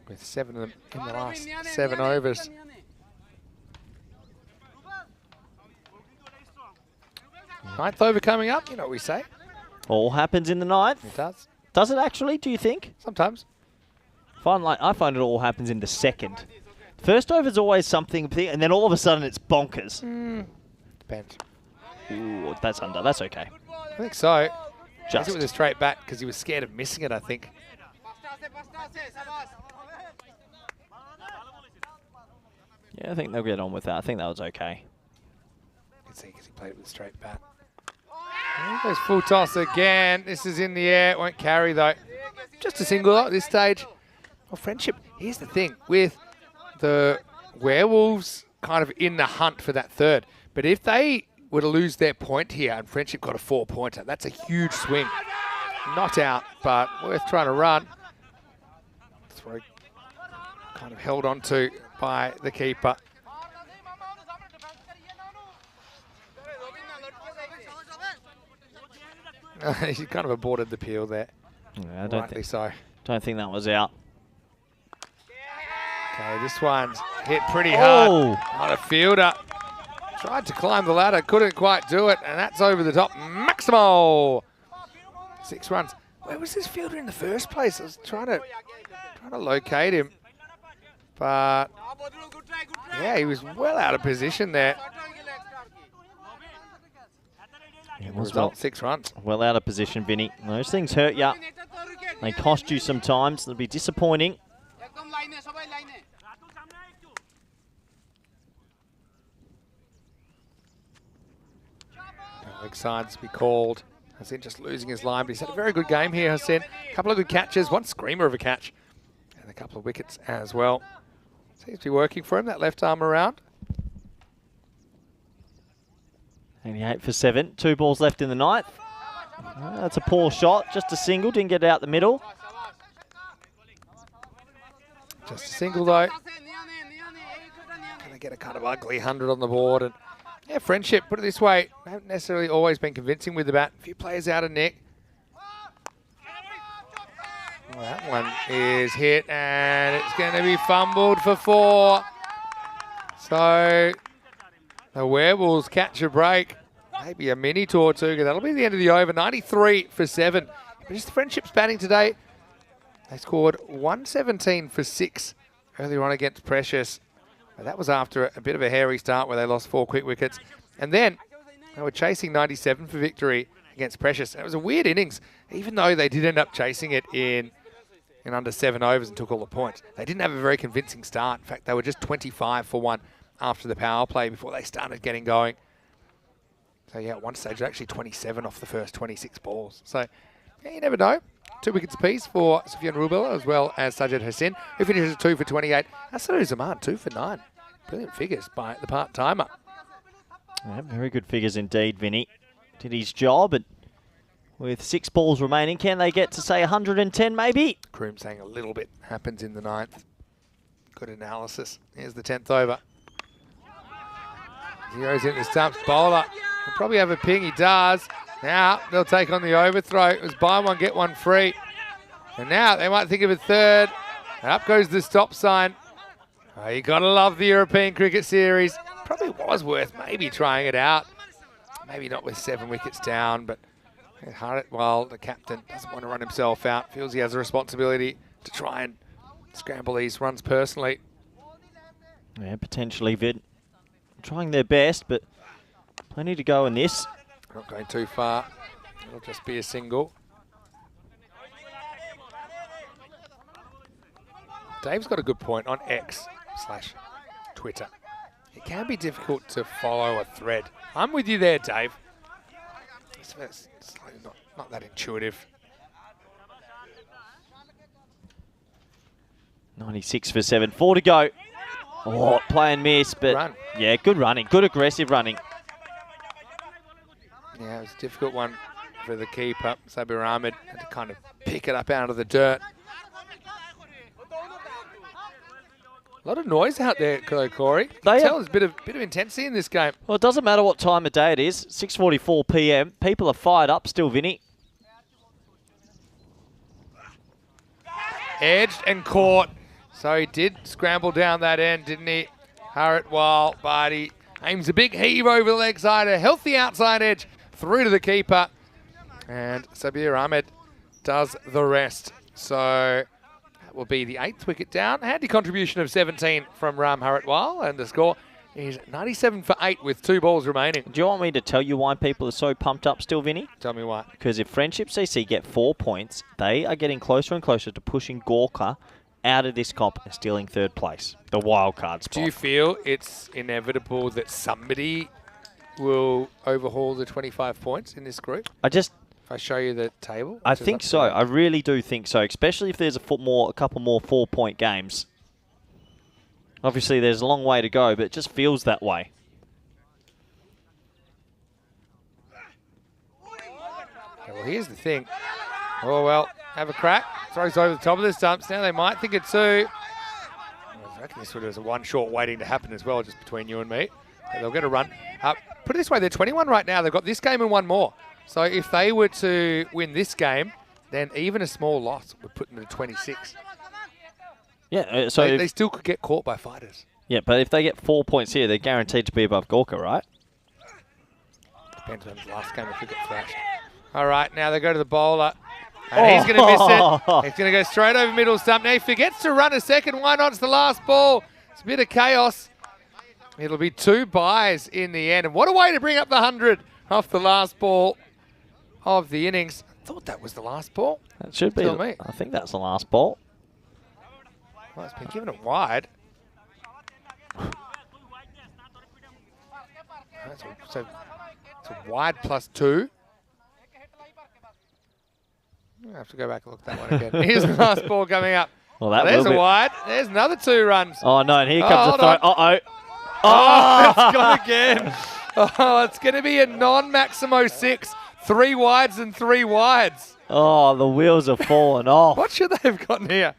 with 7 of them in the last 7 overs. Ninth over coming up, you know what we say. All happens in the ninth. It does. Does it actually, do you think? Sometimes. I find it all happens in the second. First over's always something, and then all of a sudden it's bonkers. Depends. Ooh, that's under. That's okay. I think so. Just. It was a straight bat because he was scared of missing it, I think. Yeah, I think they'll get on with that. I think that was okay. You can see because he played it with a straight bat. There goes full toss again. This is in the air. It won't carry, though. Just a single at this stage. Well, Friendship, here's the thing. With the Werewolves kind of in the hunt for that third. But if they were to lose their point here and Friendship got a 4-pointer, that's a huge swing. Not out, but worth trying to run. Throw kind of held on to by the keeper. He kind of aborted the peel there. Yeah, Rightly so. Don't think that was out. Okay, this one's hit pretty hard. Oh. Not a fielder. Tried to climb the ladder, couldn't quite do it, and that's over the top. Maximo! 6 runs. Where was this fielder in the first place? I was trying to locate him. But, yeah, he was well out of position there. It The was result, 6 runs. well out of position, Vinny. Those things hurt you. They cost you sometimes. They'll be disappointing. Leg sides to be called. Hassan just losing his line, but he's had a very good game here, Hassan. A couple of good catches, one screamer of a catch, and a couple of wickets as well. Seems to be working for him, that left arm around. 88 for 7. 2 balls left in the ninth. That's a poor shot. Just a single. Didn't get it out the middle. Just a single, though. Going to get a kind of ugly 100 on the board. And yeah, Friendship, put it this way, haven't necessarily always been convincing with the bat. A few players out of nick. Well, that one is hit, and it's going to be fumbled for 4. So the Werewolves catch a break. Maybe a mini Tortuga. That'll be the end of the over. 93 for 7. But just Friendship's batting today. They scored 117 for 6 earlier on against Precious. That was after a bit of a hairy start where they lost 4 quick wickets. And then they were chasing 97 for victory against Precious. And it was a weird innings, even though they did end up chasing it in under 7 overs and took all the points. They didn't have a very convincing start. In fact, they were just 25 for 1 after the power play before they started getting going. So, yeah, at one stage, actually 27 off the first 26 balls. So, yeah, you never know. 2 wickets apiece for Sufyan Rubella as well as Sajid Hassan, who finishes at 2 for 28. Asadu Zaman, 2 for 9. Brilliant figures by the part-timer. Yeah, very good figures indeed, Vinny. Did his job, and with 6 balls remaining, can they get to, say, 110 maybe? Kroom saying a little bit happens in the 9th. Good analysis. Here's the 10th over. Zero's in the stumps. Bowler will probably have a ping. He does. Now they'll take on the overthrow. It was buy one, get one free. And now they might think of a third. And up goes the stop sign. Oh, you got to love the European Cricket Series. Probably was worth maybe trying it out. Maybe not with 7 wickets down, but while the captain doesn't want to run himself out, feels he has a responsibility to try and scramble these runs personally. Yeah, potentially, Vid. Trying their best, but plenty to go in this. Not going too far. It'll just be a single. Dave's got a good point on X/Twitter. It can be difficult to follow a thread. I'm with you there, Dave. It's not that intuitive. 96 for 7. 4 to go. Oh, play and miss, but Run. yeah, good running. Good aggressive running. Yeah, it was a difficult one for the keeper. Sabir Ahmed had to kind of pick it up out of the dirt. A lot of noise out there, Corey. You can tell there's a bit of intensity in this game. Well, it doesn't matter what time of day it is. 6:44 p.m. People are fired up still, Vinny. Edged and caught. So he did scramble down that end, didn't he? Haratwal, but he aims a big heave over the leg side, a healthy outside edge through to the keeper. And Sabir Ahmed does the rest. So that will be the 8th wicket down. Handy contribution of 17 from Ram Haratwal, and the score is 97 for 8 with 2 balls remaining. Do you want me to tell you why people are so pumped up still, Vinny? Tell me why. Because if Friendship CC get 4 points, they are getting closer and closer to pushing Gorka out of this comp and stealing 3rd place, the wild card spot. Do you feel it's inevitable that somebody will overhaul the 25 points in this group? If I show you the table? I think so. I really do think so, especially if there's a couple more 4-point games. Obviously, there's a long way to go, but it just feels that way. Well, here's the thing. Oh, well, have a crack. Throws over the top of the stumps. Now they might think it's 2. I reckon this was a one short waiting to happen as well, just between you and me. But they'll get a run. Put it this way, they're 21 right now. They've got this game and 1 more. So if they were to win this game, then even a small loss would put them to 26. Yeah, so they still could get caught by fighters. Yeah, but if they get 4 points here, they're guaranteed to be above Gorka, right? Depends on the last game if we get thrashed. All right, now they go to the bowler. And he's going to miss it. He's going to go straight over middle stump. Now he forgets to run a second. Why not? It's the last ball. It's a bit of chaos. It'll be 2 byes in the end. And what a way to bring up the 100 off the last ball of the innings. I thought that was the last ball. That should be. Tell me. I think that's the last ball. Well, it's been given it wide. So it's a wide plus 2. I have to go back and look at that one again. Here's the last ball coming up. Well, There's a wide. There's another 2 runs. Oh, no, and here comes the throw. Uh-oh. Oh, it's gone again. Oh, it's going to be a non-Maximo 6. 3 wides and 3 wides. Oh, the wheels are falling off. What should they have gotten here?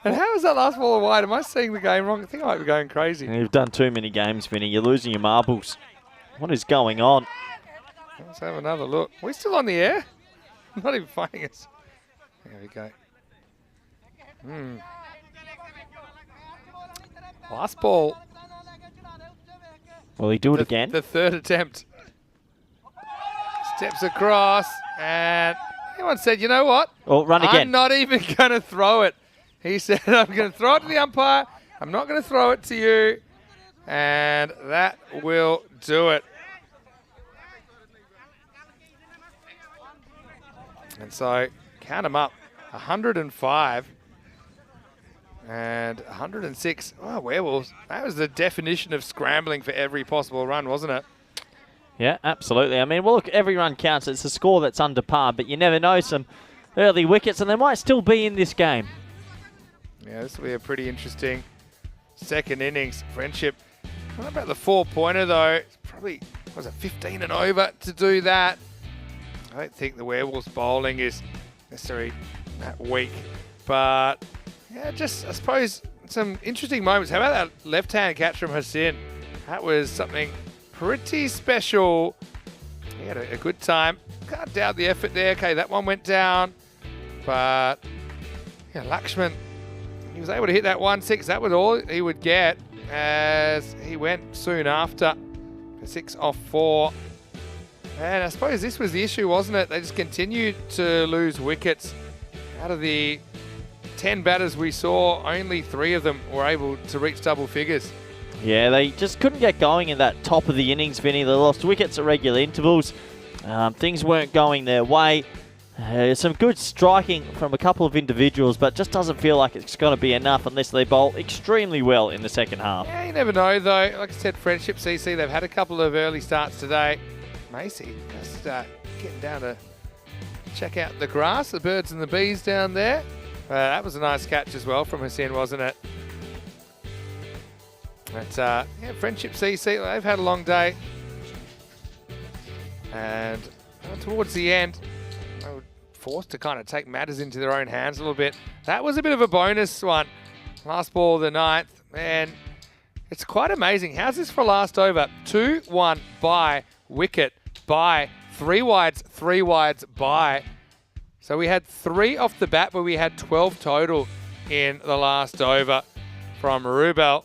And how is that last ball wide? Am I seeing the game wrong? I think I might be going crazy. You've done too many games, Vinny. You're losing your marbles. What is going on? Let's have another look. Are we still on the air? Not even finding us. There we go. Last ball. Will he do it again? The 3rd attempt. Steps across, and anyone said, you know what? Oh, run again. I'm not even going to throw it. He said, I'm going to throw it to the umpire. I'm not going to throw it to you. And that will do it. And so, count them up. 105 and 106. Oh, Werewolves. That was the definition of scrambling for every possible run, wasn't it? Yeah, absolutely. I mean, well, look, every run counts. It's a score that's under par, but you never know, some early wickets, and they might still be in this game. Yeah, this will be a pretty interesting second innings. Friendship. What about the 4-pointer, though? It's probably, was it 15 and over to do that? I don't think the Werewolves bowling is necessarily that weak. But, yeah, just, I suppose, some interesting moments. How about that left-hand catch from Hassan? That was something pretty special. He had a good time. Can't doubt the effort there. Okay, that one went down. But, yeah, Lakshman, he was able to hit that 1-6. That was all he would get as he went soon after for 6 off 4. And I suppose this was the issue, wasn't it? They just continued to lose wickets. Out of the 10 batters we saw, only 3 of them were able to reach double figures. Yeah, they just couldn't get going in that top of the innings, Vinny. They lost wickets at regular intervals. Things weren't going their way. Some good striking from a couple of individuals, but just doesn't feel like it's going to be enough unless they bowl extremely well in the second half. Yeah, you never know, though. Like I said, Friendship CC, they've had a couple of early starts today. Macy, just getting down to check out the grass, the birds and the bees down there. That was a nice catch as well from Hassan, wasn't it? But, yeah, Friendship CC, they've had a long day. And towards the end, they were forced to kind of take matters into their own hands a little bit. That was a bit of a bonus one. Last ball of the 9th. And it's quite amazing. How's this for last over? 2-1 by wicket, by 3 wides, by. So we had 3 off the bat, but we had 12 total in the last over from Rubel.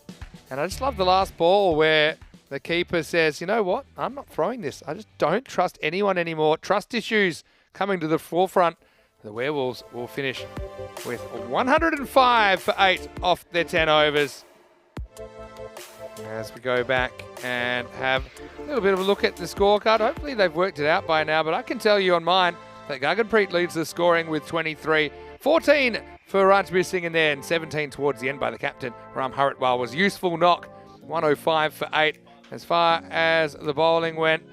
And I just love the last ball where the keeper says, you know what? I'm not throwing this. I just don't trust anyone anymore. Trust issues coming to the forefront. The Werewolves will finish with 105 for 8 off their 10 overs. As we go back and have a little bit of a look at the scorecard. Hopefully they've worked it out by now, but I can tell you on mine that Gaganpreet leads the scoring with 23. 14 for Rajbir Singh in there, and 17 towards the end by the captain. Ram Haritwal was useful knock. 105 for 8. As far as the bowling went,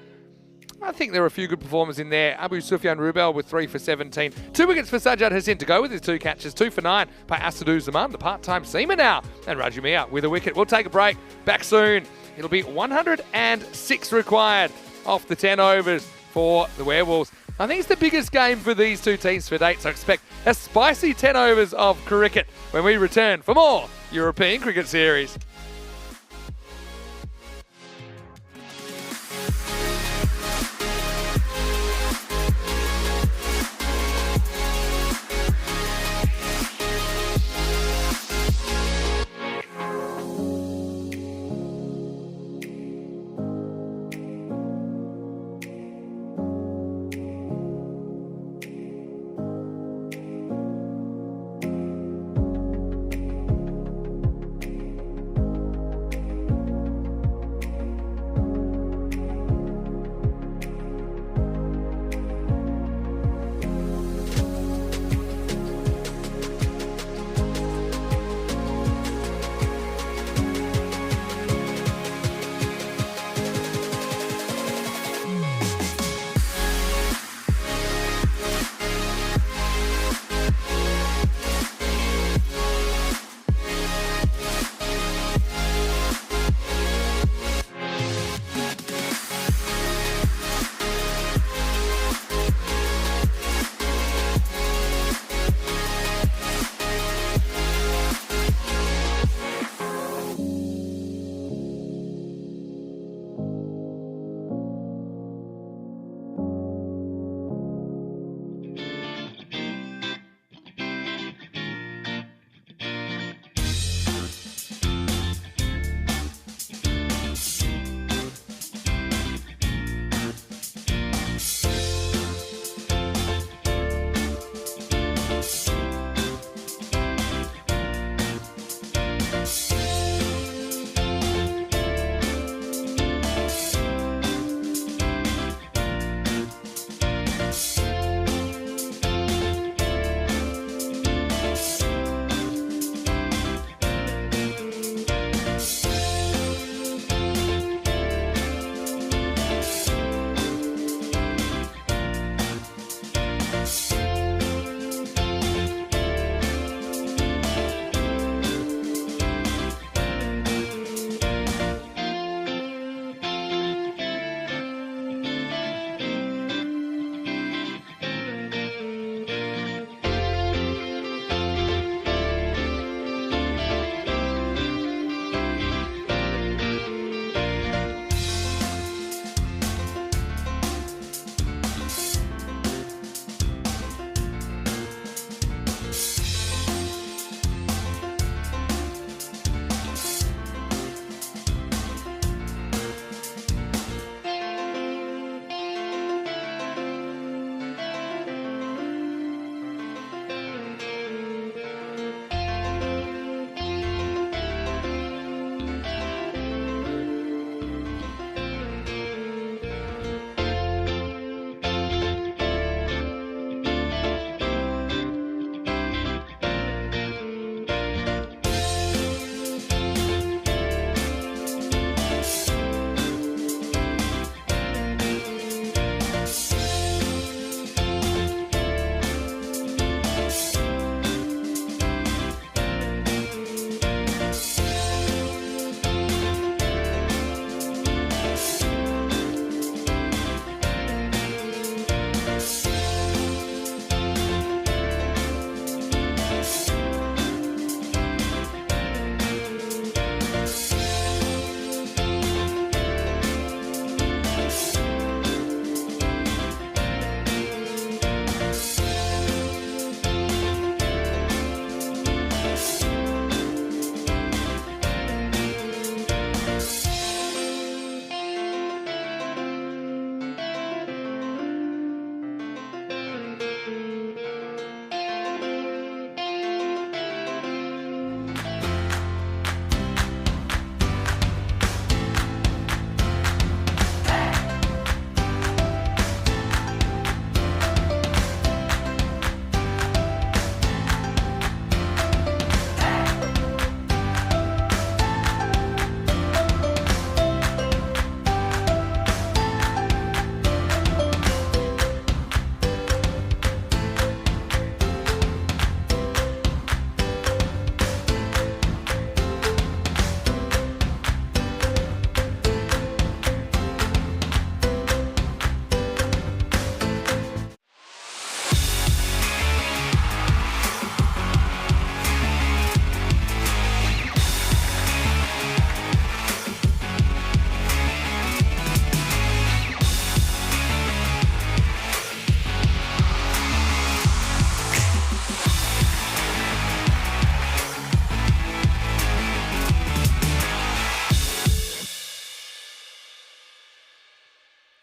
I think there were a few good performers in there. Abu Sufyan Rubel with 3 for 17. 2 wickets for Sajjad Hassin to go with his 2 catches. 2 for 9 by Asadu Zaman, the part-time seamer now. And Raju Mia with a wicket. We'll take a break. Back soon. It'll be 106 required off the 10 overs for the Werewolves. I think it's the biggest game for these two teams to date, so expect a spicy 10 overs of cricket when we return for more European Cricket Series.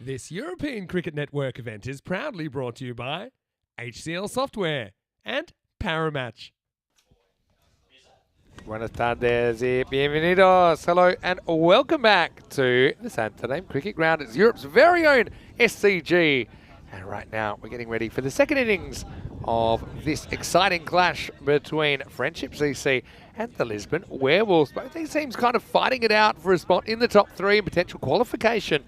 This European Cricket Network event is proudly brought to you by HCL Software and Paramatch. Buenas tardes y bienvenidos. Hello and welcome back to the Santarém Cricket Ground. It's Europe's very own SCG. And right now we're getting ready for the second innings of this exciting clash between Friendship CC and the Lisbon Werewolves. Both these teams kind of fighting it out for a spot in the top three and potential qualification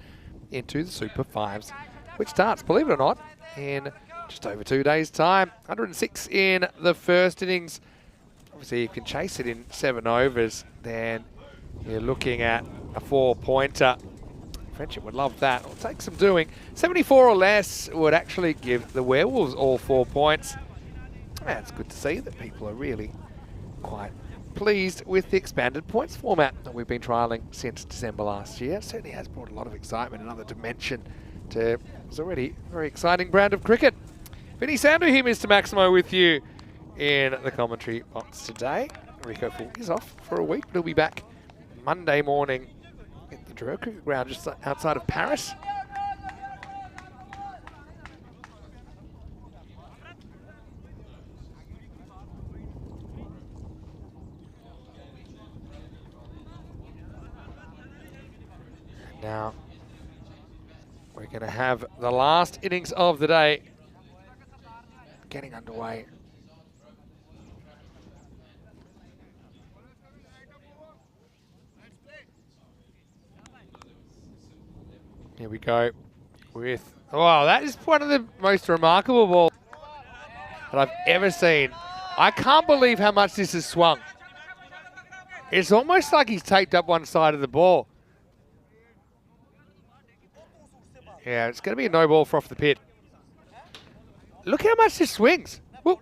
into the Super Fives, which starts, believe it or not, in just over 2 days' time. 106 in the first innings. Obviously, you can chase it in 7 overs, then you're looking at a 4-pointer. Friendship would love that. It'll take some doing. 74 or less would actually give the Werewolves all 4 points. And it's good to see that people are really quite pleased with the expanded points format that we've been trialling since December last year. It certainly has brought a lot of excitement, another dimension to what's already a very exciting brand of cricket. Vinny Sandu here, Mr. Maximo, with you in the commentary box today. Rico Full is off for a week, but he'll be back Monday morning at the Dreux Cricket Ground just outside of Paris. Now, we're going to have the last innings of the day getting underway. Here we go with, wow, that is one of the most remarkable balls that I've ever seen. I can't believe how much this has swung. It's almost like he's taped up one side of the ball. Yeah, it's going to be a no ball for off the pit. Look how much this swings. Whoop.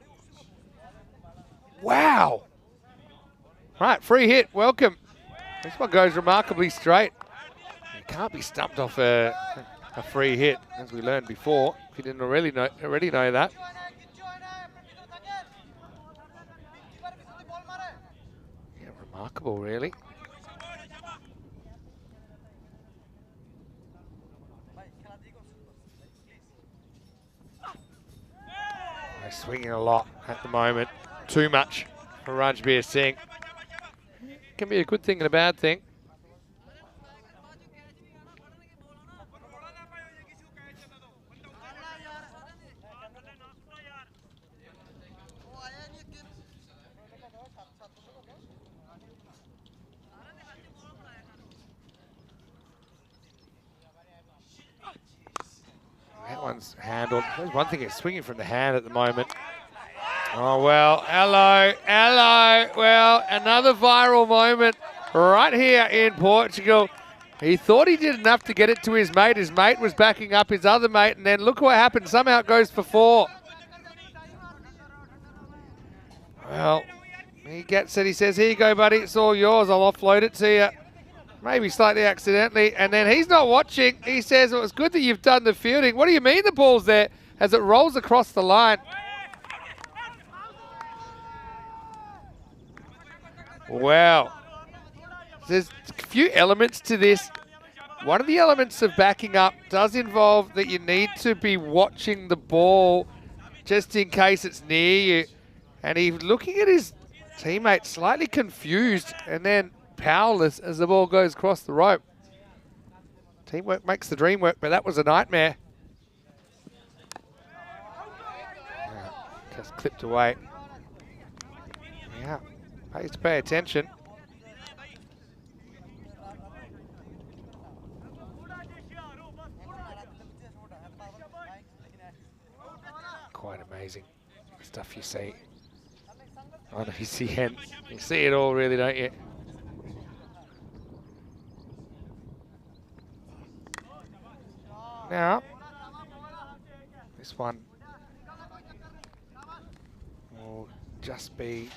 Wow. Right, free hit. Welcome. This one goes remarkably straight. You can't be stumped off a free hit, as we learned before, if you didn't already know that. Yeah, remarkable, really. They're swinging a lot at the moment. Too much for Rajbir Singh. Can be a good thing and a bad thing. That one's handled. There's one thing, it's swinging from the hand at the moment. Oh, well, hello. Well, another viral moment right here in Portugal. He thought he did enough to get it to his mate. His mate was backing up his other mate, and then look what happened. Somehow it goes for 4. Well, he gets it. He says, here you go, buddy. It's all yours. I'll offload it to you. Maybe slightly accidentally. And then he's not watching. He says, well, it's good that you've done the fielding. What do you mean the ball's there? As it rolls across the line. Wow. There's a few elements to this. One of the elements of backing up does involve that you need to be watching the ball just in case it's near you. And he's looking at his teammate slightly confused and then powerless as the ball goes across the rope. Teamwork makes the dream work, but that was a nightmare. Yeah, just clipped away. Yeah, pays to pay attention. Quite amazing stuff you see on ECN. You see it all, really, don't you? Now, this one will just be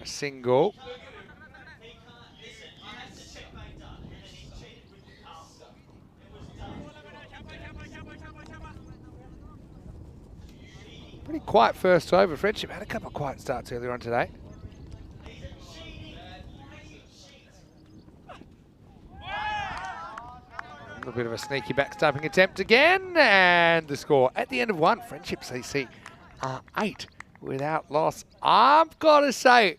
a single. Pretty quiet first over. Friendship had a couple of quiet starts earlier on today. little bit of a sneaky backstopping attempt again, and the score at the end of one. Friendship CC are 8 without loss. I've got to say,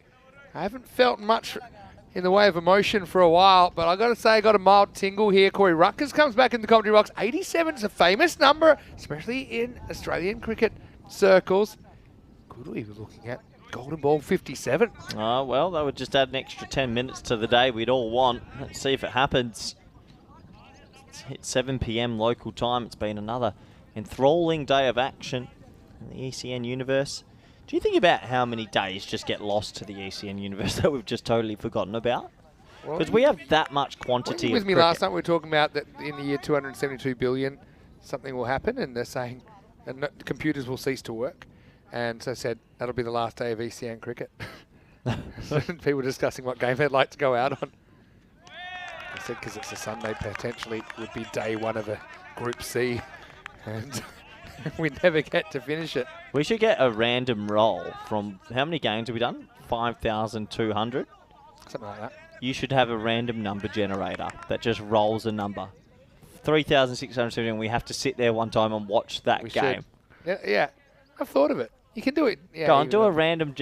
I haven't felt much in the way of emotion for a while, but I've got to say I got a mild tingle here. Corey Ruckers comes back in the commentary box. 87 is a famous number, especially in Australian cricket circles. Could we be looking at golden ball 57? Well, that would just add an extra 10 minutes to the day we'd all want. Let's see if it happens. It's hit 7 p.m. local time. It's been another enthralling day of action in the ECN universe. Do you think about how many days just get lost to the ECN universe that we've just totally forgotten about? Because we have that much quantity of with me cricket. last night, we were talking about that in the year 272 billion, something will happen, and they're saying that computers will cease to work. And so I said, that'll be the last day of ECN cricket. People were discussing what game they'd like to go out on. I said, because it's a Sunday, potentially would be day one of a Group C. And we'd never get to finish it. We should get a random roll from, how many games have we done? 5,200? Something like that. You should have a random number generator that just rolls a number. 3,670, and we have to sit there one time and watch that game. Should. Yeah, I've thought of it. You can do it. Yeah, go on, do a random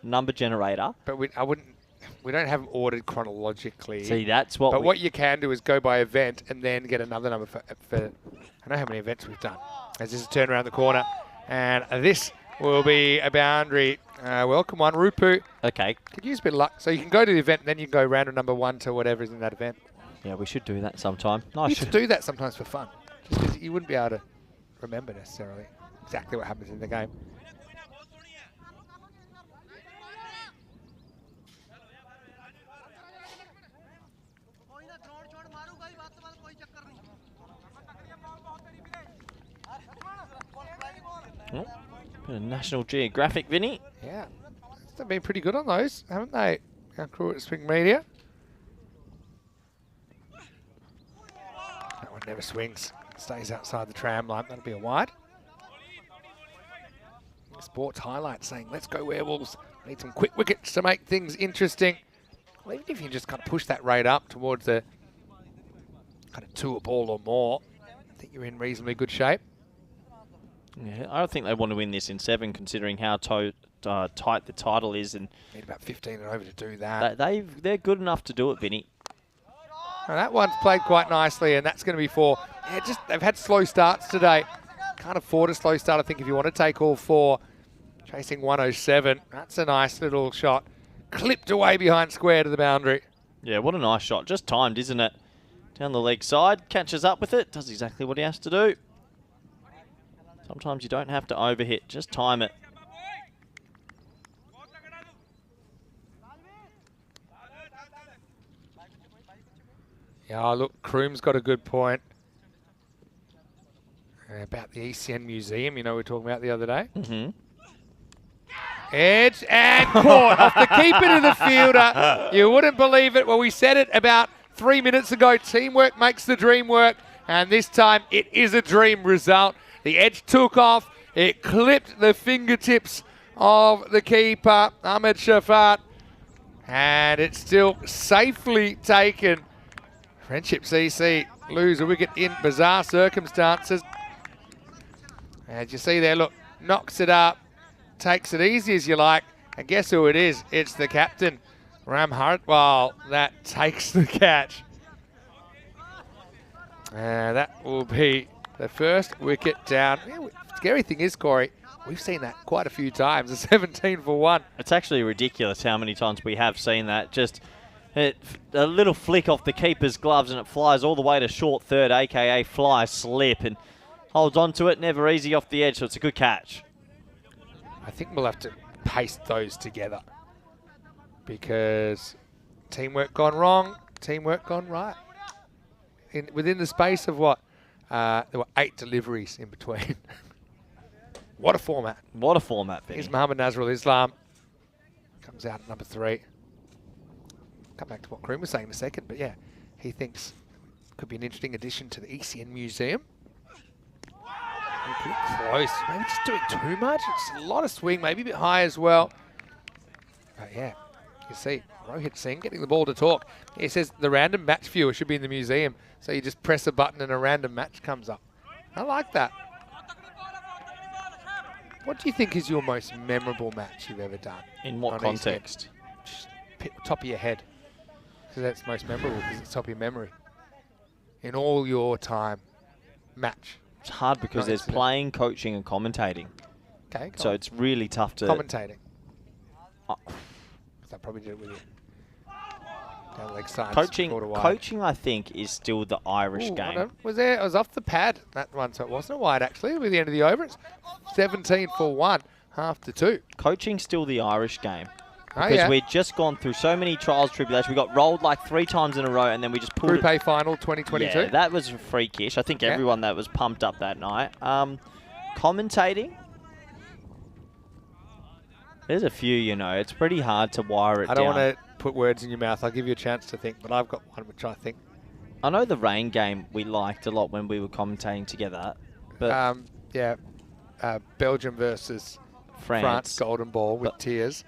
number generator. But we don't have them ordered chronologically. See, that's what. But what you can do is go by event and then get another number for. I know how many events we've done. As this is turn around the corner, and this will be a boundary. Welcome one, Rupu. Okay. Could use a bit of luck. So you can go to the event, and then you can go random number 1 to whatever is in that event. Yeah, we should do that sometime. Nice. We should do that sometimes for fun, just because you wouldn't be able to remember necessarily exactly what happens in the game. Oh, bit of National Geographic, Vinny. Yeah, they've been pretty good on those, haven't they? Our crew at Spring Media. That one never swings. Stays outside the tram line. That'll be a wide. Sports highlights saying, let's go Werewolves. Need some quick wickets to make things interesting. Well, even if you just kind of push that rate up towards the kind of 2 a ball or more, I think you're in reasonably good shape. Yeah, I don't think they want to win this in 7, considering how tight the title is, and need about 15 and over to do that. They're good enough to do it, Vinny. Well, that one's played quite nicely, and that's going to be 4. Yeah, they've had slow starts today. Can't afford a slow start, I think, if you want to take all 4. Chasing 107. That's a nice little shot. Clipped away behind square to the boundary. Yeah, what a nice shot. Just timed, isn't it? Down the leg side, catches up with it, does exactly what he has to do. Sometimes you don't have to overhit, just time it. Yeah, look, Kroom's got a good point about the ECN Museum, you know, we were talking about the other day. Mm-hmm. Edge and caught off the keeper to the fielder. You wouldn't believe it. Well, we said it about 3 minutes ago. Teamwork makes the dream work. And this time it is a dream result. The edge took off. It clipped the fingertips of the keeper, Ahmed Shafat. And it's still safely taken. Friendship CC lose a wicket in bizarre circumstances. As you see there, look, knocks it up. Takes it easy as you like, and guess who it is? It's the captain, Ram Hartwal, that takes the catch. That will be the first wicket down. Yeah, scary thing is, Corey, we've seen that quite a few times, a 17 for 1. It's actually ridiculous how many times we have seen that. Just a little flick off the keeper's gloves and it flies all the way to short third, a.k.a. fly slip, and holds on to it, never easy off the edge, so it's a good catch. I think we'll have to paste those together because teamwork gone wrong, teamwork gone right. Within the space of what? There were 8 deliveries in between. What a format. What a format, Vinny. Here's Mohammad Nazrul Islam. Comes out at number 3. Come back to what Kroom was saying in a second, but yeah, he thinks could be an interesting addition to the ECN Museum. Pretty close. Maybe just doing too much. It's a lot of swing, maybe a bit high as well. But yeah, You see Rohit Singh getting the ball to talk. He says the random match viewer should be in the museum. So you just press a button and a random match comes up. I like that. What do you think is your most memorable match you've ever done? In what on context? Just top of your head. Because that's most memorable because it's top of your memory. In all your time, match. It's hard because there's playing, coaching, and commentating. Okay, So it's really tough to... commentating. Oh. I probably did it with you. Down leg side. Coaching, I think, is still the Irish game. It was off the pad, that one, so it wasn't a wide, actually, with the end of the over. It's 17 for 1, half to 2. Coaching's still the Irish game. Oh, Because we'd just gone through so many trials, tribulations. We got rolled like 3 times in a row, and then we just pulled Group A final 2022. Yeah, that was freakish. I think everyone that was pumped up that night. Commentating. There's a few, you know. It's pretty hard to wire it down. I don't want to put words in your mouth. I'll give you a chance to think, but I've got one which I think. I know the rain game we liked a lot when we were commentating together. But Belgium versus France golden ball with tears.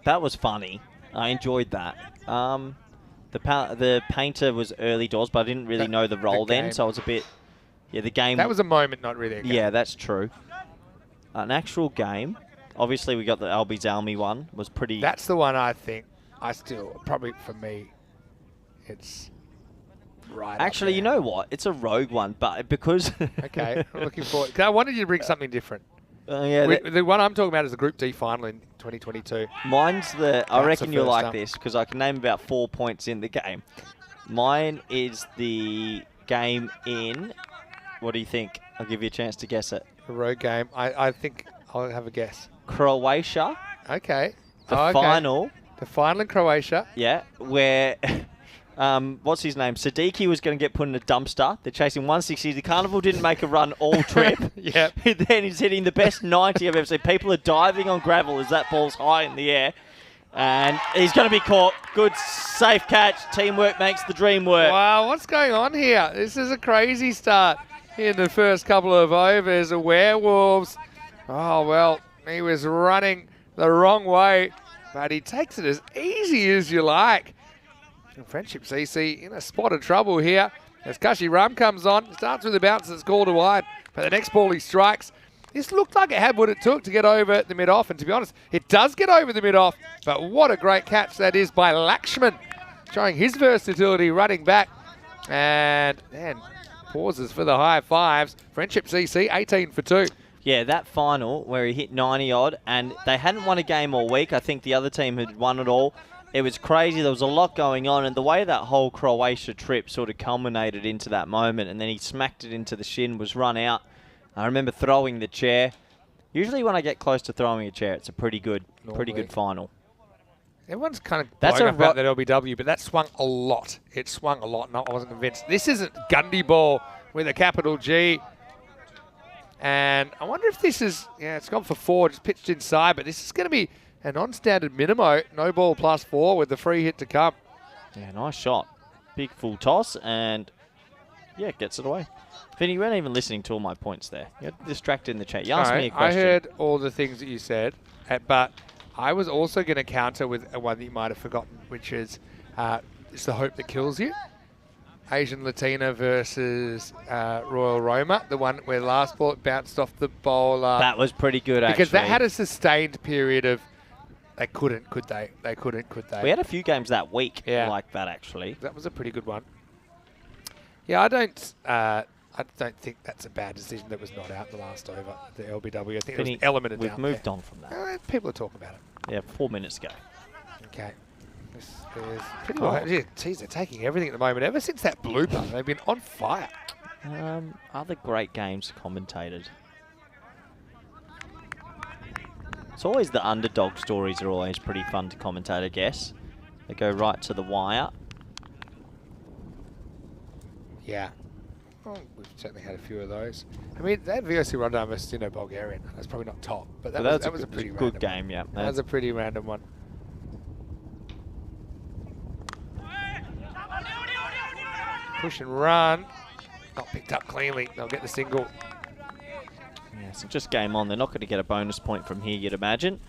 That was funny. I enjoyed that. The painter was early doors, but I didn't really know the role then, so I was a bit... Yeah, the game... That was a moment, not really a game. Yeah, that's true. An actual game... Obviously, we got the Albi Zalmi one. Was pretty... That's the one I think. Probably for me, it's right. Actually, you know what? It's a rogue one, but because... Okay, I'm looking forward. 'Cause I wanted you to bring something different. The one I'm talking about is the Group D final in 2022. Mine's I reckon you'll like this, because I can name about 4 points in the game. Mine is the game in... What do you think? I'll give you a chance to guess it. The road game. I think I'll have a guess. Croatia. Okay. The final. The final in Croatia. Yeah, where, what's his name? Siddiqui was going to get put in a dumpster. They're chasing 160. The Carnival didn't make a run all trip. Yep. Then he's hitting the best 90 I've ever seen. People are diving on gravel as that ball's high in the air. And he's going to be caught. Good, safe catch. Teamwork makes the dream work. Wow, what's going on here? This is a crazy start in the first couple of overs. The Werewolves. Oh, well, he was running the wrong way, but he takes it as easy as you like. And Friendship CC in a spot of trouble here as Kashi Ram comes on. Starts with a bounce that's called wide, but the next ball he strikes. This looked like it had what it took to get over the mid-off, and to be honest, it does get over the mid-off, but what a great catch that is by Lakshman, showing his versatility running back, and then pauses for the high fives. Friendship CC, 18 for 2. Yeah, that final where he hit 90-odd, and they hadn't won a game all week. I think the other team had won it all. It was crazy. There was a lot going on, and the way that whole Croatia trip sort of culminated into that moment, and then he smacked it into the shin, was run out. I remember throwing the chair. Usually when I get close to throwing a chair, it's a pretty good final. Everyone's kind of blowing up about that LBW, but that swung a lot. It swung a lot, and I wasn't convinced. This isn't Gundy ball with a capital G. And I wonder if this is, it's gone for 4, just pitched inside, but this is going to be a non-standard minimo, no ball +4 with the free hit to come. Yeah, nice shot. Big full toss, and yeah, gets it away. Vinny, you weren't even listening to all my points there. You're distracted in the chat. You asked me a question. I heard all the things that you said, but I was also going to counter with one that you might have forgotten, which is it's the hope that kills you. Asian Latina versus Royal Roma, the one where last ball it bounced off the bowler. That was pretty good, actually. Because that had a sustained period of they couldn't, could they? They couldn't, could they? We had a few games that week like that, actually. That was a pretty good one. Yeah, I don't think that's a bad decision that was not out the last over, the LBW. I think there was an element of doubt. We've moved on from that. People are talking about it. Yeah, 4 minutes ago. Okay. This is pretty well. Yeah, geez, they're taking everything at the moment. Ever since that blooper, they've been on fire. Other great games commentated. It's always the underdog stories are always pretty fun to commentate, I guess. They go right to the wire. Yeah. Well, we've certainly had a few of those. I mean, that VOC rundown versus Bulgarian, that's probably not top, but that was a pretty good game, yeah. That was a pretty random one. Push and run. Not picked up cleanly. They'll get the single. Yeah, so just game on. They're not going to get a bonus point from here, you'd imagine.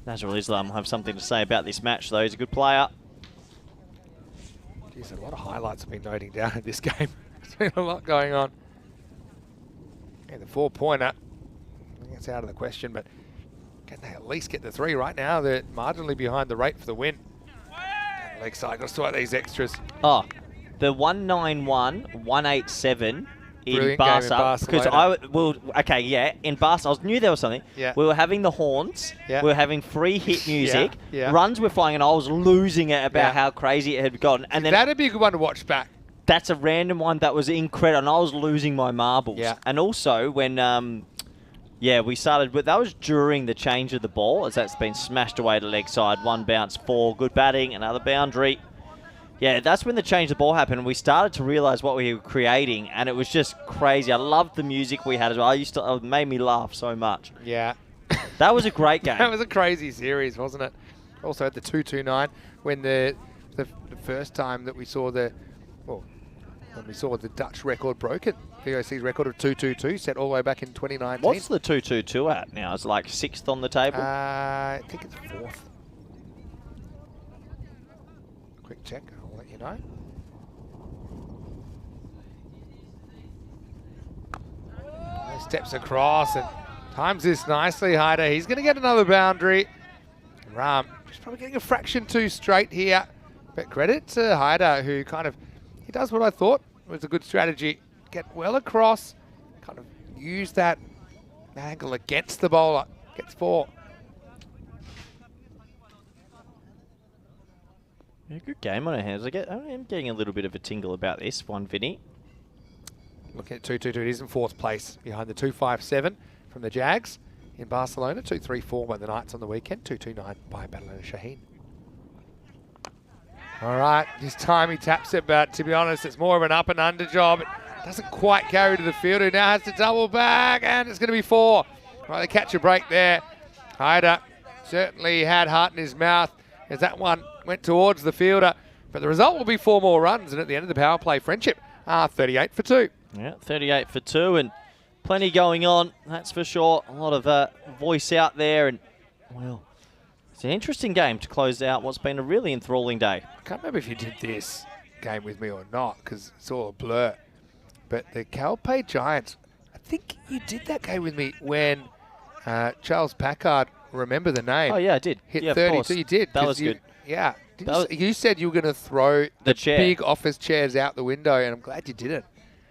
Nazrul Islam will have something to say about this match, though. He's a good player. Geez, a lot of highlights I've been noting down in this game. There's been a lot going on. And the 4-pointer, I think it's out of the question, but can they at least get the 3 right now? They're marginally behind the rate for the win. Down the leg side, got to sort these extras. Oh, the 191, 187 in Brilliant game in Barca. Because in Barca, I knew there was something. Yeah. We were having the horns. Yeah. We were having free hit music. Yeah. Runs were flying, and I was losing it about Yeah. how crazy it had gotten. And then That'd be a good one to watch back. that's a random one that was incredible, and I was losing my marbles. Yeah. And also when we started, but that was during the change of the ball, as that's been smashed away to leg side. 1 bounce, 4, good batting, another boundary. Yeah, that's when the change of the ball happened, and we started to realise what we were creating, and it was just crazy. I loved the music we had as well. It made me laugh so much. Yeah. That was a great game. That was a crazy series, wasn't it? Also had the 2-2-9 when the first time that we saw when we saw the Dutch record broken. VOC's record of 2-2-2 set all the way back in 2019. What's the 2-2-2 at now? It's like 6th on the table? I think it's 4th. Quick check, I'll let you know. Steps across and times this nicely, Hyder. He's going to get another boundary. Ram just probably getting a fraction too straight here. But credit to Hyder, who he does what I thought was a good strategy. Get well across, kind of use that angle against the bowler. Gets 4. Yeah, good game on our hands. I am getting a little bit of a tingle about this one, Vinny. Looking at 2-2-2, it is in 4th place behind the 2-5-7 from the Jags in Barcelona. 2-3-4 by the Knights on the weekend. 2-2-9 by Badalona Shaheen. All right, this time he taps it, but to be honest, it's more of an up and under job. It doesn't quite carry to the fielder. Now has to double back, and it's going to be 4. Right, they catch a break there. Hyder certainly had heart in his mouth as that one went towards the fielder. But the result will be 4 more runs, and at the end of the power play, Friendship are 38 for 2. Yeah, 38 for 2, and plenty going on, that's for sure. A lot of voice out there, and, well, it's an interesting game to close out what's been a really enthralling day. I can't remember if you did this game with me or not, because it's all a blur. But the Calpay Giants, I think you did that game with me when Charles Packard, remember the name? Oh, yeah, I did. Hit yeah, 32. You did. That was you, good. Yeah. That you said you were going to throw the chair. Big office chairs out the window, and I'm glad you didn't.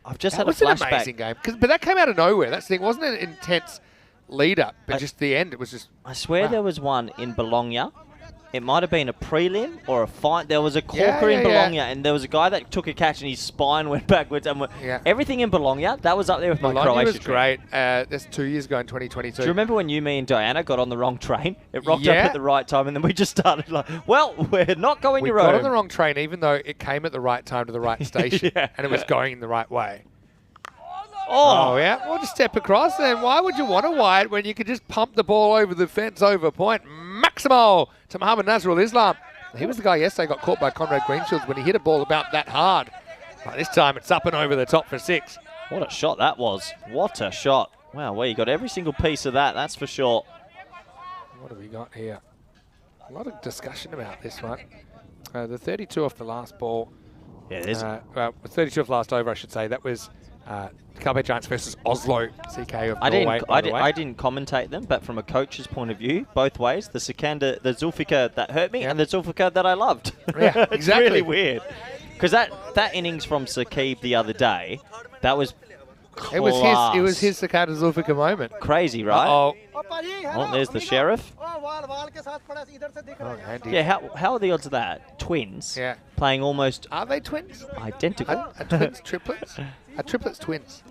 I've just That had a was an flashback. amazing game. But that came out of nowhere. That's the thing. It wasn't an intense lead-up, but just the end, it was just... I swear there was one in Bologna. It might have been a prelim or a fight. There was a corker in Bologna, and there was a guy that took a catch and his spine went backwards. And everything in Bologna, that was up there with my Bologna Croatia was great. That's 2 years ago in 2022. Do you remember when me and Diana got on the wrong train? It rocked up at the right time, and then we just started like, well, we're not going to Rome. We got on the wrong train, even though it came at the right time to the right station, and it was going in the right way. Oh, yeah. We'll just step across, and why would you want to wide when you could just pump the ball over the fence over point? Maximo to Muhammad Nazrul Islam. He was the guy yesterday got caught by Conrad Greenshields when he hit a ball about that hard. But this time it's up and over the top for 6. What a shot that was. What a shot. Wow, well, you got every single piece of that, that's for sure. What have we got here? A lot of discussion about this one. The 32 off the last ball. Yeah, there's 32 off the last over, I should say. That was Calpay Giants versus Oslo CK of I Norway. I didn't commentate them, but from a coach's point of view, both ways, the Zulfikar that hurt me and the Zulfikar that I loved. Yeah, it's exactly. really weird. Because that innings from Saqib the other day, that was class. It was his Sakata Zulfikar moment. Crazy, right? Uh-oh. Oh, there's the sheriff. Oh, Andy. Yeah, how are the odds of that? Twins. Yeah. Playing almost Are they twins? identical. Are twins triplets? Are triplets twins?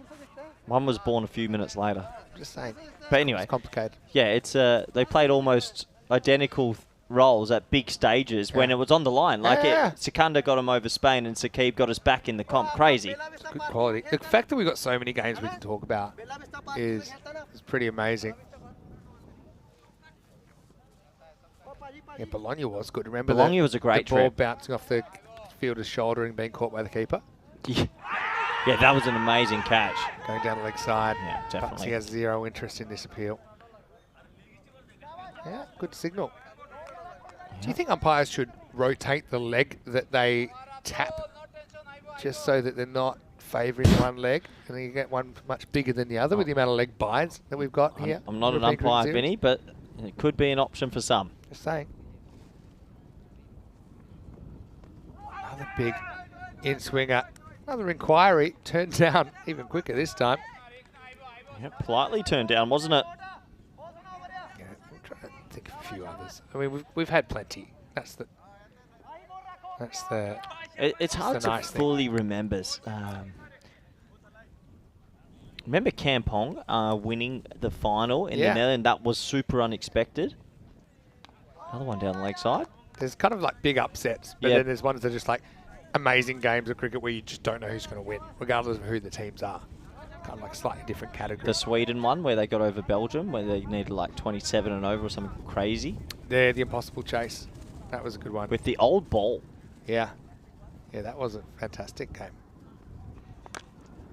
One was born a few minutes later. Just saying. But anyway, It's complicated. yeah, it's they played almost identical roles at big stages when it was on the line. Like Sikandar got him over Spain and Saqib got us back in the comp. Crazy. Good quality. The fact that we've got so many games we can talk about is pretty amazing. Yeah, Bologna was good. Remember Bologna was a great the ball trip. bouncing off the fielder's shoulder and being caught by the keeper. Yeah, that was an amazing catch. Going down the leg side. Yeah, But definitely. he has zero interest in this appeal. Yeah, good signal. Do you think umpires should rotate the leg that they tap just so that they're not favouring one leg and then you get one much bigger than the other with the amount of leg bides that we've got here? I'm not an umpire, Vinny, but it could be an option for some. Just saying. Another big in-swinger. Another inquiry turned down even quicker this time. Yeah, politely turned down, wasn't it? Yeah, I'm trying to think of a few others. I mean, we've had plenty. It's hard the to nice thing. fully remember. Remember Kampong winning the final in the Netherlands? That was super unexpected. Another one down the leg side. There's kind of like big upsets, but then there's ones that are just like amazing games of cricket where you just don't know who's going to win, regardless of who the teams are. Kind of like a slightly different category. The Sweden one where they got over Belgium, where they needed like 27 and over or something crazy. The impossible chase. That was a good one. With the old ball. Yeah. Yeah, that was a fantastic game.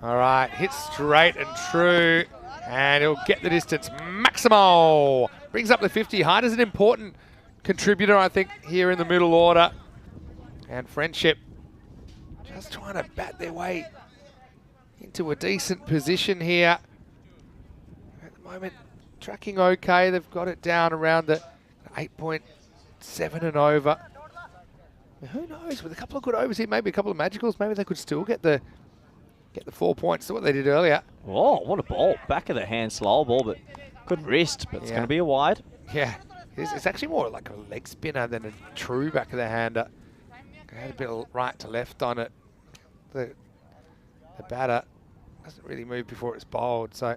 All right, hit straight and true, and he'll get the distance. Maximo brings up the 50. Hyder's an important contributor, I think, here in the middle order. And Friendship just trying to bat their way into a decent position here. At the moment, tracking okay. They've got it down around the 8.7 and over. Who knows? With a couple of good overs here, maybe a couple of magicals, maybe they could still get the 4 points to what they did earlier. Oh, what a ball. Back of the hand, slow ball, but good wrist, but it's going to be a wide. Yeah, it's actually more like a leg spinner than a true back of the hander. Had a bit of right to left on it. The batter doesn't really move before it's bowled, so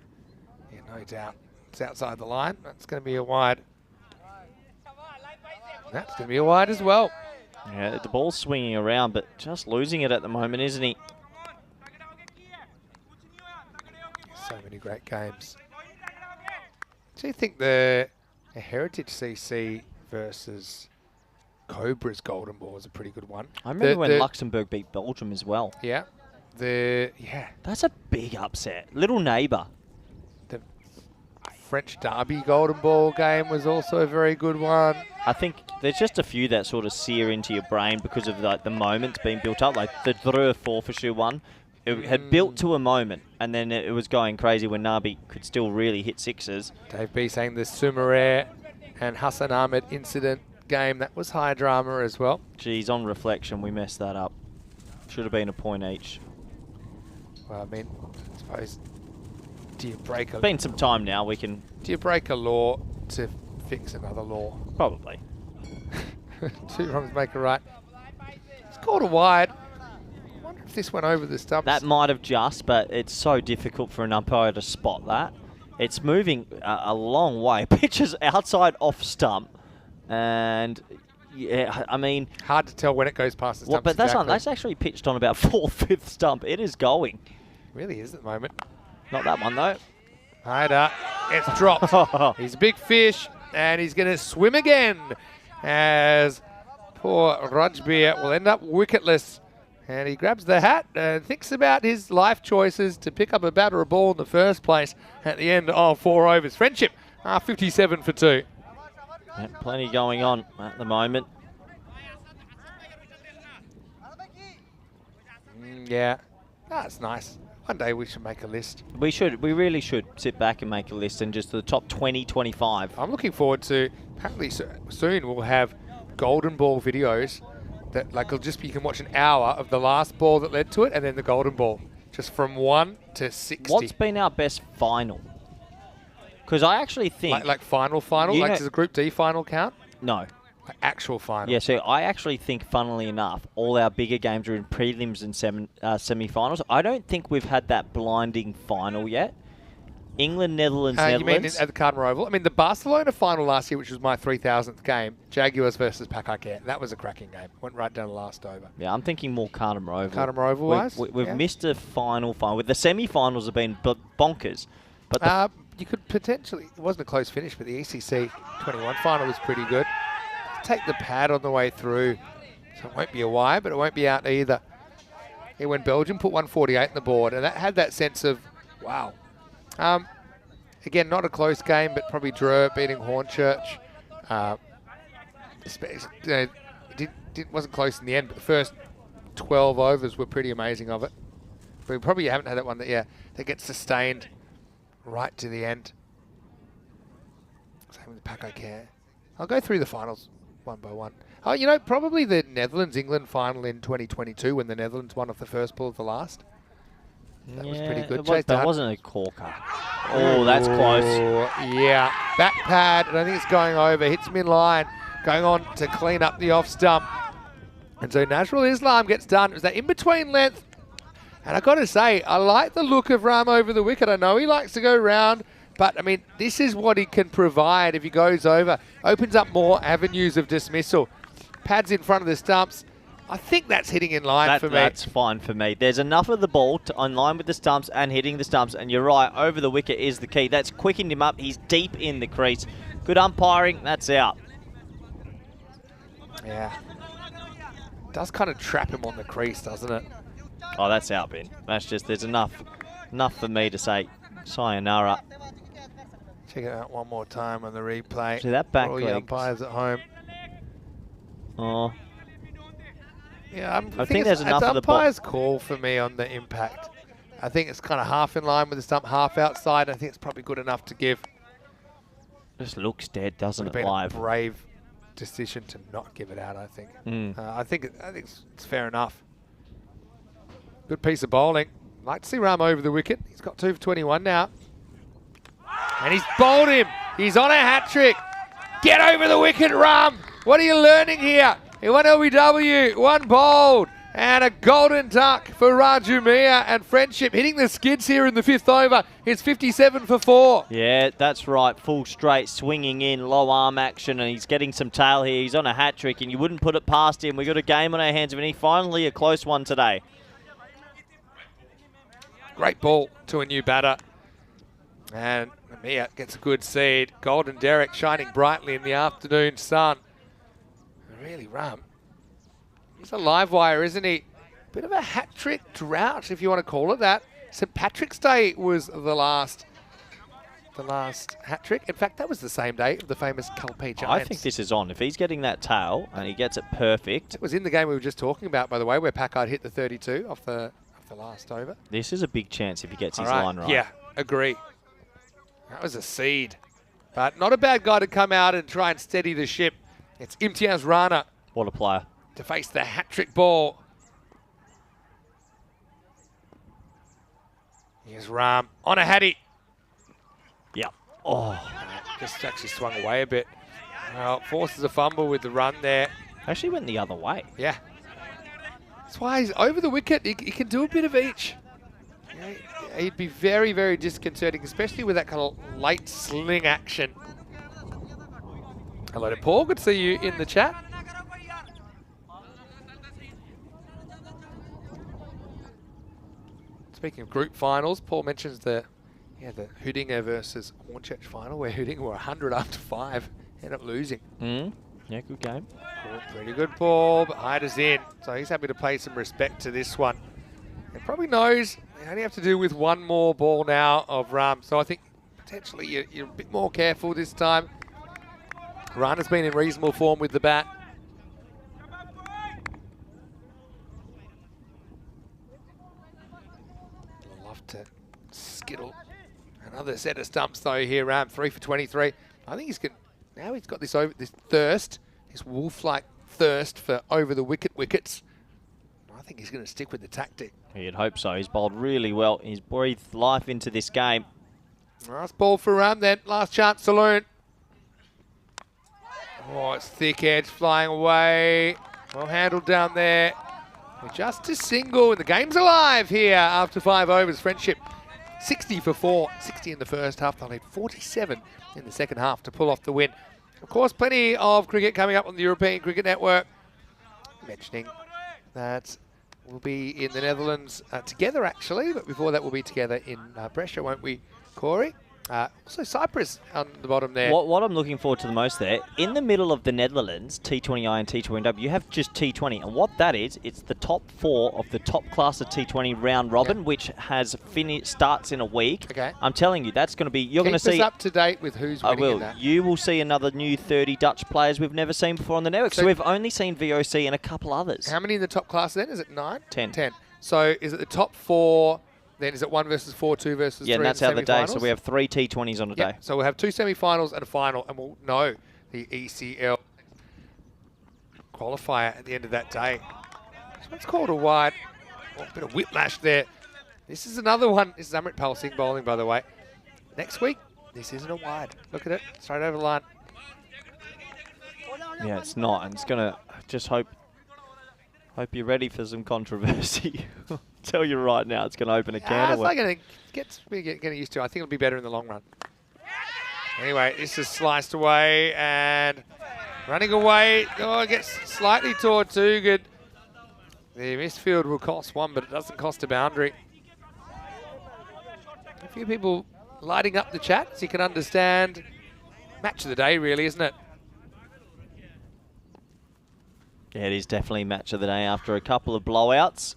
yeah, no doubt it's outside the line. That's going to be a wide. That's going to be a wide as well. Yeah, the ball's swinging around, but just losing it at the moment, isn't he? So many great games. Do you think the Heritage CC versus Cobra's golden ball is a pretty good one? I remember when Luxembourg beat Belgium as well. Yeah. That's a big upset. Little neighbour. The French Derby golden ball game was also a very good one. I think there's just a few that sort of sear into your brain because of like the moments being built up. Like the Dreux Forfaiture one, it had built to a moment, and then it was going crazy when Nabi could still really hit sixes. Dave B saying the Sumareh and Hassan Ahmed incident game, that was high drama as well. Geez, on reflection, we messed that up. Should have been a point each. Well, I mean, I suppose, do you break a... It's been some time now, we can... Do you break a law to fix another law? Probably. 2 wrongs make a right. It's called a wide. I wonder if this went over the stumps. That might have just, but it's so difficult for an umpire to spot that. It's moving a long way. Pitch is outside off stump. And, yeah, I mean... Hard to tell when it goes past the stumps. But that's actually pitched on about 4th, 5th stump. It is going. Really is at the moment. Not that one, though. Hyder, it's dropped. He's a big fish, and he's going to swim again as poor Rajbir will end up wicketless. And he grabs the hat and thinks about his life choices to pick up a bat or a ball in the first place at the end of 4 overs. Friendship, 57 for 2. Yeah, plenty going on at the moment. Yeah, that's nice. One day we should make a list. We should. We really should sit back and make a list and just the top 20, 25. I'm looking forward to, apparently soon we'll have golden ball videos that like it'll just be, you can watch an hour of the last ball that led to it and then the golden ball. Just from 1 to 60. What's been our best final? Because I actually think... Like final? Like does the Group D final count? No. Like actual final? Yeah, so I actually think, funnily enough, all our bigger games are in prelims and semi-finals. I don't think we've had that blinding final yet. England, Netherlands. You mean at the Cardinal Oval? I mean, the Barcelona final last year, which was my 3,000th game, Jaguars versus Pakakare. That was a cracking game. Went right down the last over. Yeah, I'm thinking more Cardinal Oval. Cardinal Oval-wise? We've missed a final. With the semi-finals have been bonkers. But you could potentially, it wasn't a close finish, but the ECC 21 final was pretty good. Take the pad on the way through. So it won't be a wide, but it won't be out either. Yeah, when Belgium put 148 on the board, and that had that sense of, wow. Again, not a close game, but probably Dreux beating Hornchurch. It wasn't close in the end, but the first 12 overs were pretty amazing of it. But we probably haven't had that one that gets sustained right to the end. Same with the Paco Care. I'll go through the finals one by one. Oh, you know, probably the Netherlands-England final in 2022 when the Netherlands won off the first ball of the last. That was pretty good. That wasn't a corker. Oh, that's close. Yeah, back pad, and I think it's going over. Hits him in line, going on to clean up the off stump. And so Nazrul Islam gets done. It was that in-between length. And I got to say, I like the look of Ram over the wicket. I know he likes to go round, but I mean, this is what he can provide if he goes over. Opens up more avenues of dismissal. Pads in front of the stumps. I think that's hitting in line for me. That's fine for me. There's enough of the ball to in line with the stumps and hitting the stumps. And you're right, over the wicket is the key. That's quickened him up. He's deep in the crease. Good umpiring. That's out. Yeah. Does kind of trap him on the crease, doesn't it? Oh, that's out, Ben. That's just, there's enough for me to say sayonara. Check it out one more time on the replay. See that back for all leg. the umpires at home. Oh. Yeah, I think there's enough of the ball. Umpire's call for me on the impact. I think it's kind of half in line with the stump, half outside. I think it's probably good enough to give. Just looks dead, doesn't it, Been live? a brave decision to not give it out, I think. I think it's fair enough. Good piece of bowling. Like to see Ram over the wicket. He's got 2 for 21 now. And he's bowled him. He's on a hat-trick. Get over the wicket, Ram. What are you learning here? He won LBW, one bowled, and a golden duck for Raju Mia, and Friendship hitting the skids here in the 5th over. It's 57 for 4. Yeah, that's right. Full straight, swinging in, low arm action, and he's getting some tail here. He's on a hat-trick, and you wouldn't put it past him. We've got a game on our hands, and he finally a close one today. Great ball to a new batter. And Mia gets a good seed. Golden Derek shining brightly in the afternoon sun. Really, Ram. He's a live wire, isn't he? Bit of a hat-trick drought, if you want to call it that. St. Patrick's Day was the last hat-trick. In fact, that was the same day of the famous Culpee Giants. I think this is on. If he's getting that tail and he gets it perfect. It was in the game we were just talking about, by the way, where Packard hit the 32 off the last over. This is a big chance if he gets his line right. Yeah, agree. That was a seed. But not a bad guy to come out and try and steady the ship. It's Imtiaz Rana. What a player. To face the hat-trick ball. Here's Ram on a hattie. Yep. Oh. Just actually swung away a bit. Well, forces a fumble with the run there. Actually went the other way. Yeah. That's why he's over the wicket. He can do a bit of each. Yeah, he'd be very, very disconcerting, especially with that kind of late sling action. Hello to Paul. Good to see you in the chat. Speaking of group finals, Paul mentions the Hoodinger versus Hornchurch final, where Hoodinger were 100 after 5, ended up losing. Yeah, good game. Pretty good ball, but Hyder's in, so he's happy to pay some respect to this one. And probably knows they only have to do with one more ball now of Ram, so I think potentially you're a bit more careful this time. Rana's been in reasonable form with the bat. Love to skittle. Another set of stumps though here, Ram, 3 for 23. I think now he's got this thirst, this wolf-like thirst for over the wickets. I think he's going to stick with the tactic. You'd hope so. He's bowled really well. He's breathed life into this game. Last ball for Ram then. Last chance saloon. Oh, it's thick edge flying away. Well handled down there. Just a single, and the game's alive here after 5 overs. Friendship 60 for 4. 60 in the first half. They'll need 47 in the second half to pull off the win. Of course, plenty of cricket coming up on the European Cricket Network. Mentioning that we'll be in the Netherlands together, actually. But before that, we'll be together in Brescia, won't we, Corey? Also Cyprus on the bottom there. What I'm looking forward to the most there, in the middle of the Netherlands, T20I and T20W, you have just T20. And what that is, it's the top 4 of the top class of T20 round robin, which has starts in a week. Okay. I'm telling you, that's going to be, you're going to Keep see... us up to date with who's winning in that. You will see another new 30 Dutch players we've never seen before on the network. So we've only seen VOC and a couple others. How many in the top class then? Is it 9? 10. 10. So is it the top 4... Then is it 1 versus 4, 2 versus 3? Yeah, and that's how the day. So we have 3 T20s on a day. So we'll have 2 semi-finals and a final, and we'll know the ECL qualifier at the end of that day. So it's called a wide. Oh, a bit of whiplash there. This is another one. This is Amrit Singh bowling, by the way. Next week, this isn't a wide. Look at it, straight over the line. Yeah, it's not, and it's gonna just hope you're ready for some controversy. Tell you right now, it's going to open a can of worms. It's going to get used to. I think it'll be better in the long run. Anyway, this is sliced away and running away. Oh, it gets slightly toward too good. The misfield will cost 1, but it doesn't cost a boundary. A few people lighting up the chat, so you can understand. Match of the day, really, isn't it? Yeah, it is definitely match of the day after a couple of blowouts.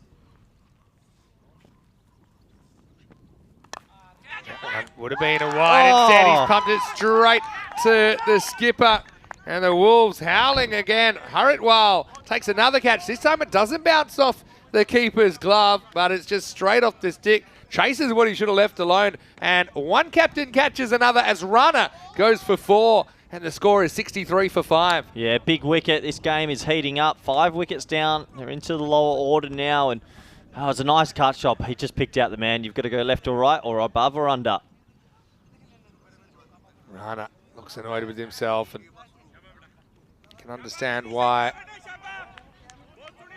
Would have been a wide. Instead, he's pumped it straight to the skipper. And the Wolves howling again. Haritwal takes another catch. This time it doesn't bounce off the keeper's glove, but it's just straight off the stick. Chases what he should have left alone. And one captain catches another as Runner goes for 4. And the score is 63 for 5. Yeah, big wicket. This game is heating up. 5 wickets down. They're into the lower order now. And oh, it's a nice cut shot. He just picked out the man. You've got to go left or right or above or under. Rana looks annoyed with himself, and you can understand why.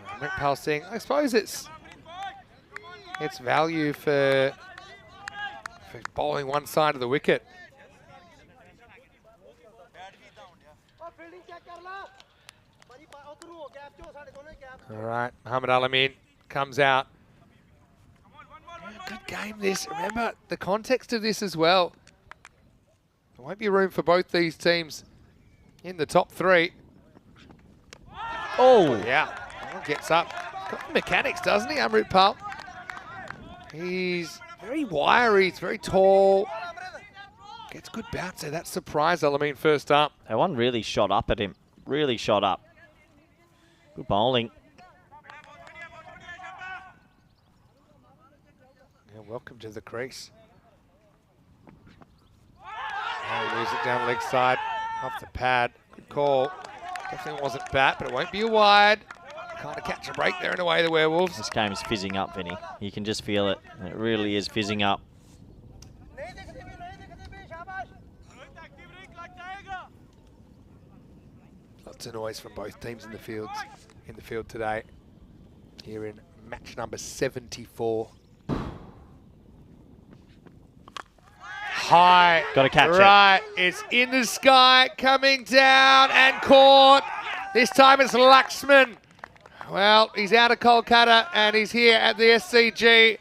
Amrit Singh, I suppose it's value for bowling one side of the wicket. All right, Muhammad Alamin comes out. Good game this. Remember the context of this as well. There won't be room for both these teams in the top 3. Oh! Yeah, gets up. Got the mechanics, doesn't he, Amrit Pal? He's very wiry, he's very tall. Gets good bounce there. That surprised Alamin first up. That one really shot up at him. Really shot up. Good bowling. Yeah, welcome to the crease. Oh, he moves it down leg side, off the pad. Good call. Definitely wasn't bat, but it won't be a wide. Kind of catch a break there in a way, the Werewolves. This game is fizzing up, Vinny. You can just feel it. It really is fizzing up. Lots of noise from both teams in the field today. Here in match number 74. High. Got to catch it. Right, it's in the sky, coming down and caught. This time it's Lakshman. Well, he's out of Kolkata and he's here at the SCG.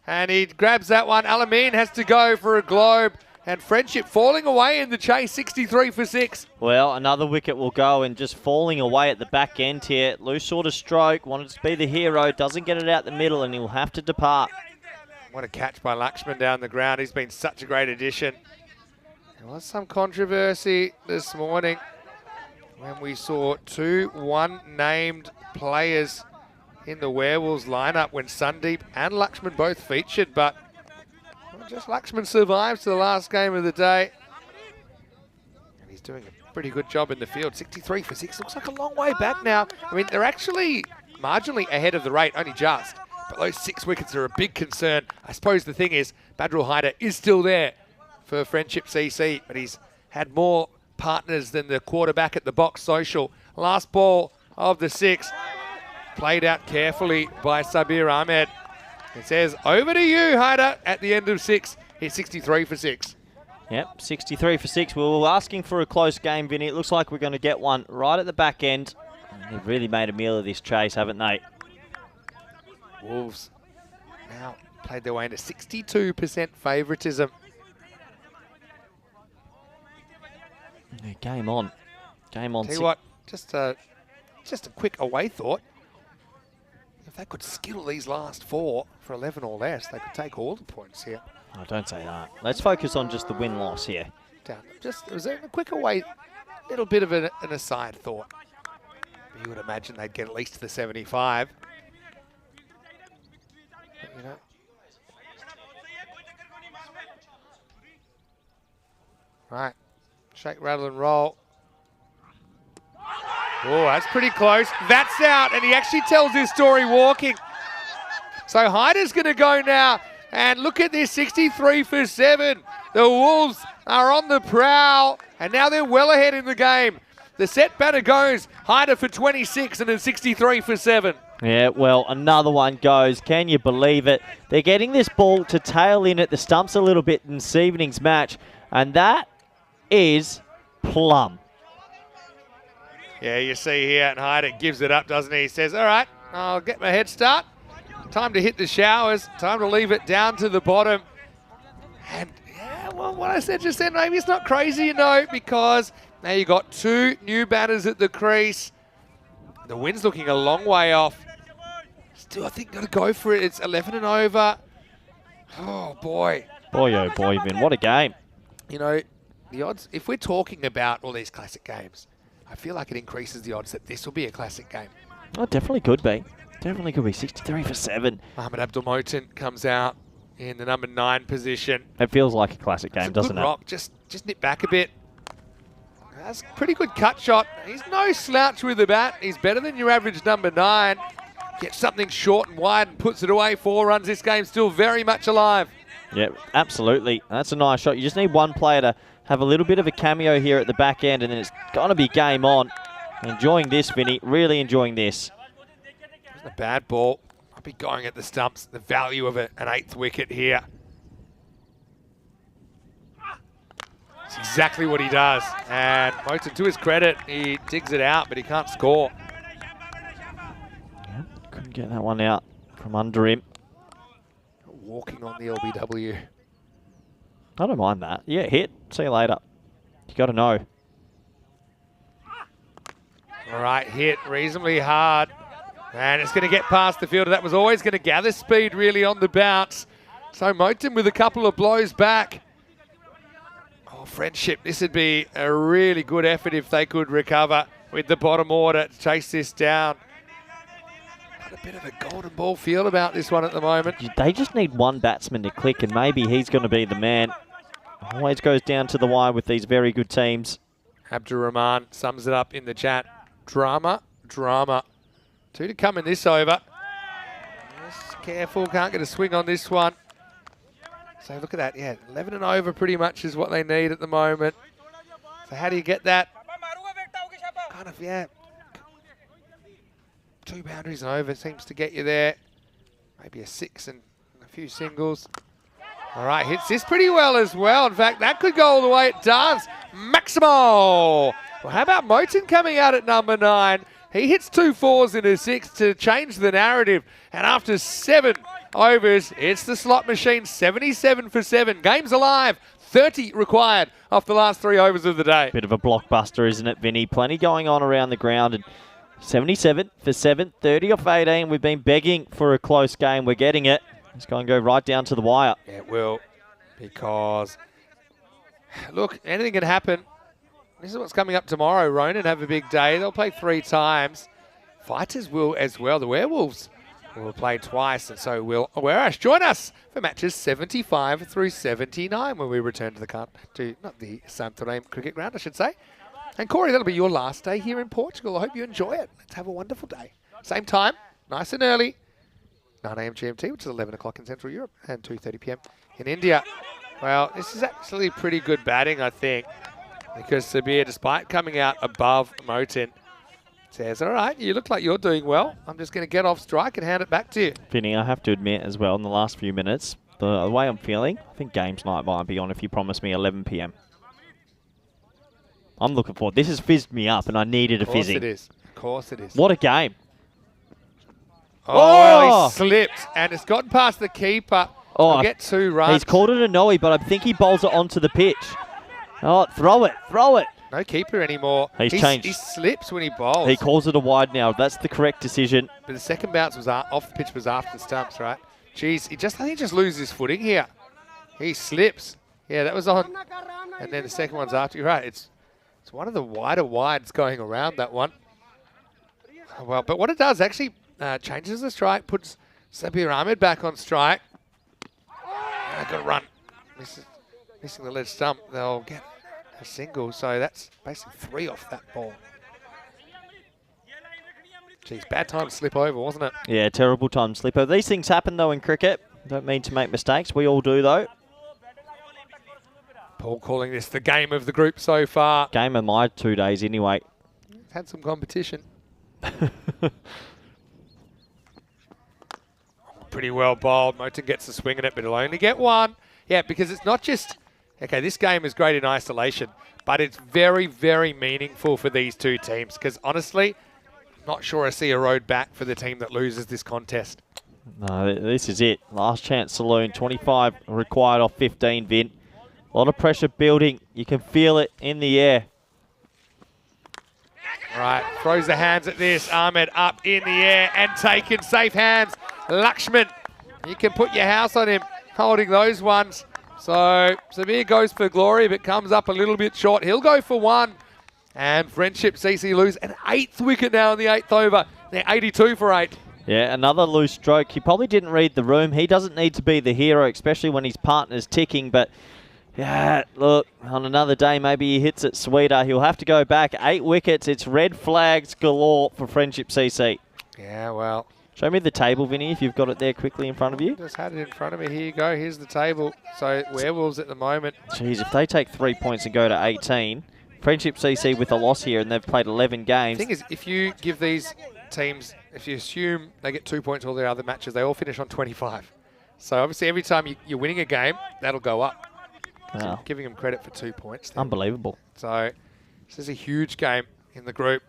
And he grabs that one. Alamin has to go for a globe. And Friendship falling away in the chase, 63 for 6. Well, another wicket will go and just falling away at the back end here. Loose sort of stroke, wanted to be the hero, doesn't get it out the middle and he'll have to depart. What a catch by Lakshman down the ground. He's been such a great addition. There was some controversy this morning when we saw 2 one-named players in the Werewolves lineup when Sandeep and Lakshman both featured, but just Lakshman survives to the last game of the day. And he's doing a pretty good job in the field. 63 for 6. Looks like a long way back now. I mean, they're actually marginally ahead of the rate, only just. But those 6 wickets are a big concern. I suppose the thing is, Badrul Haider is still there for Friendship CC, but he's had more partners than the quarterback at the box social. Last ball of the 6, played out carefully by Sabir Ahmed. It says, over to you, Haider, at the end of 6. He's 63 for 6. Yep, 63 for 6. We were asking for a close game, Vinny. It looks like we're going to get one right at the back end. They've really made a meal of this chase, haven't they? Wolves now played their way into 62% favouritism. Yeah, game on. Game on. Tell you what, just a quick away thought. If they could skill these last 4 for 11 or less, they could take all the points here. Oh, don't say that. Let's focus on just the win-loss here. Down. Just, it was a quick away, little bit of an aside thought. But you would imagine they'd get at least to the 75. But, you know. Right. Shake, rattle, and roll. Oh, that's pretty close. That's out, and he actually tells his story walking. So Hyder's going to go now, and look at this, 63 for 7. The Wolves are on the prowl, and now they're well ahead in the game. The set batter goes, Hyder for 26 and then 63 for 7. Yeah, well, another one goes. Can you believe it? They're getting this ball to tail in at the stumps a little bit in this evening's match, and that is plum. Yeah, you see here, and Hyder gives it up, doesn't he? He says, all right, I'll get my head start. Time to hit the showers. Time to leave it down to the bottom. And, yeah, well, what I said just then, maybe it's not crazy, you know, because now you got 2 new batters at the crease. The wind's looking a long way off. Still, I think, got to go for it. It's 11 and over. Oh, boy. Boy, oh boy, Vin, what a game. You know, the odds, if we're talking about all these classic games, I feel like it increases the odds that this will be a classic game. Oh, definitely could be. Definitely could be. 63 for 7. Mohamed Abdul-Motin comes out in the number 9 position. It feels like a classic game, doesn't it? Rock. Just nip back a bit. That's a pretty good cut shot. He's no slouch with the bat. He's better than your average number 9. Gets something short and wide and puts it away. 4 runs. This game's still very much alive. Yeah, absolutely. That's a nice shot. You just need one player to have a little bit of a cameo here at the back end, and then it's going to be game on. Enjoying this, Vinny. Really enjoying this. It's a bad ball. I'll be going at the stumps. The value of it, an 8th wicket here. It's exactly what he does. And Moten, to his credit, he digs it out, but he can't score. Yeah, couldn't get that one out from under him. Walking on the LBW. I don't mind that. Yeah, hit. See you later. You got to know. All right, hit reasonably hard. And it's going to get past the fielder. That was always going to gather speed really on the bounce. So Moten with a couple of blows back. Oh, Friendship, this would be a really good effort if they could recover with the bottom order to chase this down. Got a bit of a golden ball feel about this one at the moment. They just need one batsman to click, and maybe he's going to be the man. Always goes down to the wire with these very good teams. Abdur Rahman sums it up in the chat. Drama, drama. 2 to come in this over. Just careful, can't get a swing on this one. So look at that, yeah, 11 and over pretty much is what they need at the moment. So how do you get that? Kind of, yeah. 2 boundaries and over seems to get you there. Maybe a 6 and a few singles. All right, hits this pretty well as well. In fact, that could go all the way. It does. Maximo. Well, how about Moten coming out at number 9? He hits 2 4s and a 6 to change the narrative. And after 7 overs, it's the slot machine, 77 for 7. Game's alive. 30 required off the last 3 overs of the day. Bit of a blockbuster, isn't it, Vinny? Plenty going on around the ground. And 77 for 7, 30 off 18. We've been begging for a close game. We're getting it. It's going to go right down to the wire. It will, because, look, anything can happen. This is what's coming up tomorrow. Ronin have a big day. They'll play 3 times. Fighters will as well. The Werewolves will play twice, and so will Awarash. Join us for matches 75 through 79 when we return to not the Santarém cricket ground, I should say. And Corey, that'll be your last day here in Portugal. I hope you enjoy it. Let's have a wonderful day. Same time, nice and early. 9 a.m. GMT, which is 11 o'clock in Central Europe, and 2:30 p.m. in India. Well, this is actually pretty good batting, I think, because Sabir, despite coming out above Moten, says, all right, you look like you're doing well. I'm just going to get off strike and hand it back to you. Vinny, I have to admit as well, in the last few minutes, the way I'm feeling, I think games night might be on if you promise me 11 p.m. I'm looking forward. This has fizzed me up, and I needed a fizzing. Of course it is. Of course it is. What a game. Oh, well, he slipped, and it's gotten past the keeper. Oh, He'll get 2 runs. He's called it a no-y, but I think he bowls it onto the pitch. Oh, throw it, throw it. No keeper anymore. He's changed. He slips when he bowls. He calls it a wide now. That's the correct decision. But the second bounce was off the pitch was after the stumps, right? Jeez, I think he just loses his footing here. He slips. Yeah, that was on. And then the second one's after. You're right. It's one of the wider wides going around that one. Well, but what it does actually changes the strike, puts Sabir Ahmed back on strike. Got to run. Missing the ledge stump. They'll get a single. So that's basically 3 off that ball. Geez, bad time to slip over, wasn't it? Yeah, terrible time to slip over. These things happen, though, in cricket. Don't mean to make mistakes. We all do, though. Paul calling this the game of the group so far. Game of my 2 days, anyway. He's had some competition. Pretty well bowled. Moten gets the swing in it, but he'll only get 1. Yeah, because it's not just... Okay, this game is great in isolation, but it's very, very meaningful for these two teams because, honestly... Not sure I see a road back for the team that loses this contest. No, this is it. Last chance saloon. 25 required off 15, Vin. A lot of pressure building. You can feel it in the air. All right, throws the hands at this. Ahmed up in the air and taken. Safe hands. Lakshman, you can put your house on him holding those ones. So Samir goes for glory but comes up a little bit short. He'll go for 1. And Friendship CC lose an 8th wicket now in the 8th over. They're 82 for 8. Yeah, another loose stroke. He probably didn't read the room. He doesn't need to be the hero, especially when his partner's ticking. But, yeah, look, on another day, maybe he hits it sweeter. He'll have to go back. 8 wickets. It's red flags galore for Friendship CC. Yeah, well. Show me the table, Vinny, if you've got it there quickly in front of you. Just had it in front of me. Here you go. Here's the table. So, Werewolves at the moment. Jeez, if they take 3 points and go to 18... Friendship CC with a loss here, and they've played 11 games. The thing is, if you give these teams, if you assume they get 2 points all their other matches, they all finish on 25. So obviously every time you're winning a game, that'll go up. Wow. So giving them credit for 2 points. Then. Unbelievable. So this is a huge game in the group.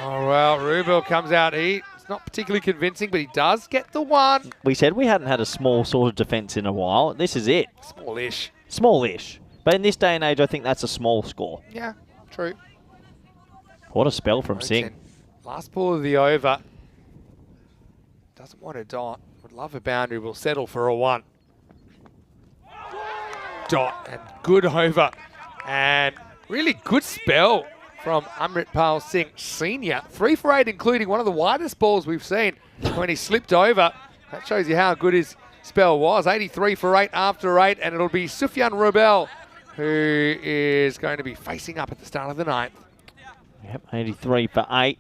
Oh, well, Rubel comes out. He's not particularly convincing, but he does get the 1. We said we hadn't had a small sort of defence in a while. This is it. Smallish. Smallish. But in this day and age, I think that's a small score. Yeah, true. What a spell from Singh. Last ball of the over. Doesn't want a dot. Would love a boundary. Will settle for a 1. Dot and good over. And really good spell from Amritpal Singh Senior. 3 for 8, including one of the widest balls we've seen when he slipped over. That shows you how good his spell was. 83 for 8 after 8. And it'll be Sufyan Rubel, who is going to be facing up at the start of the 9th. Yep, 83 for 8.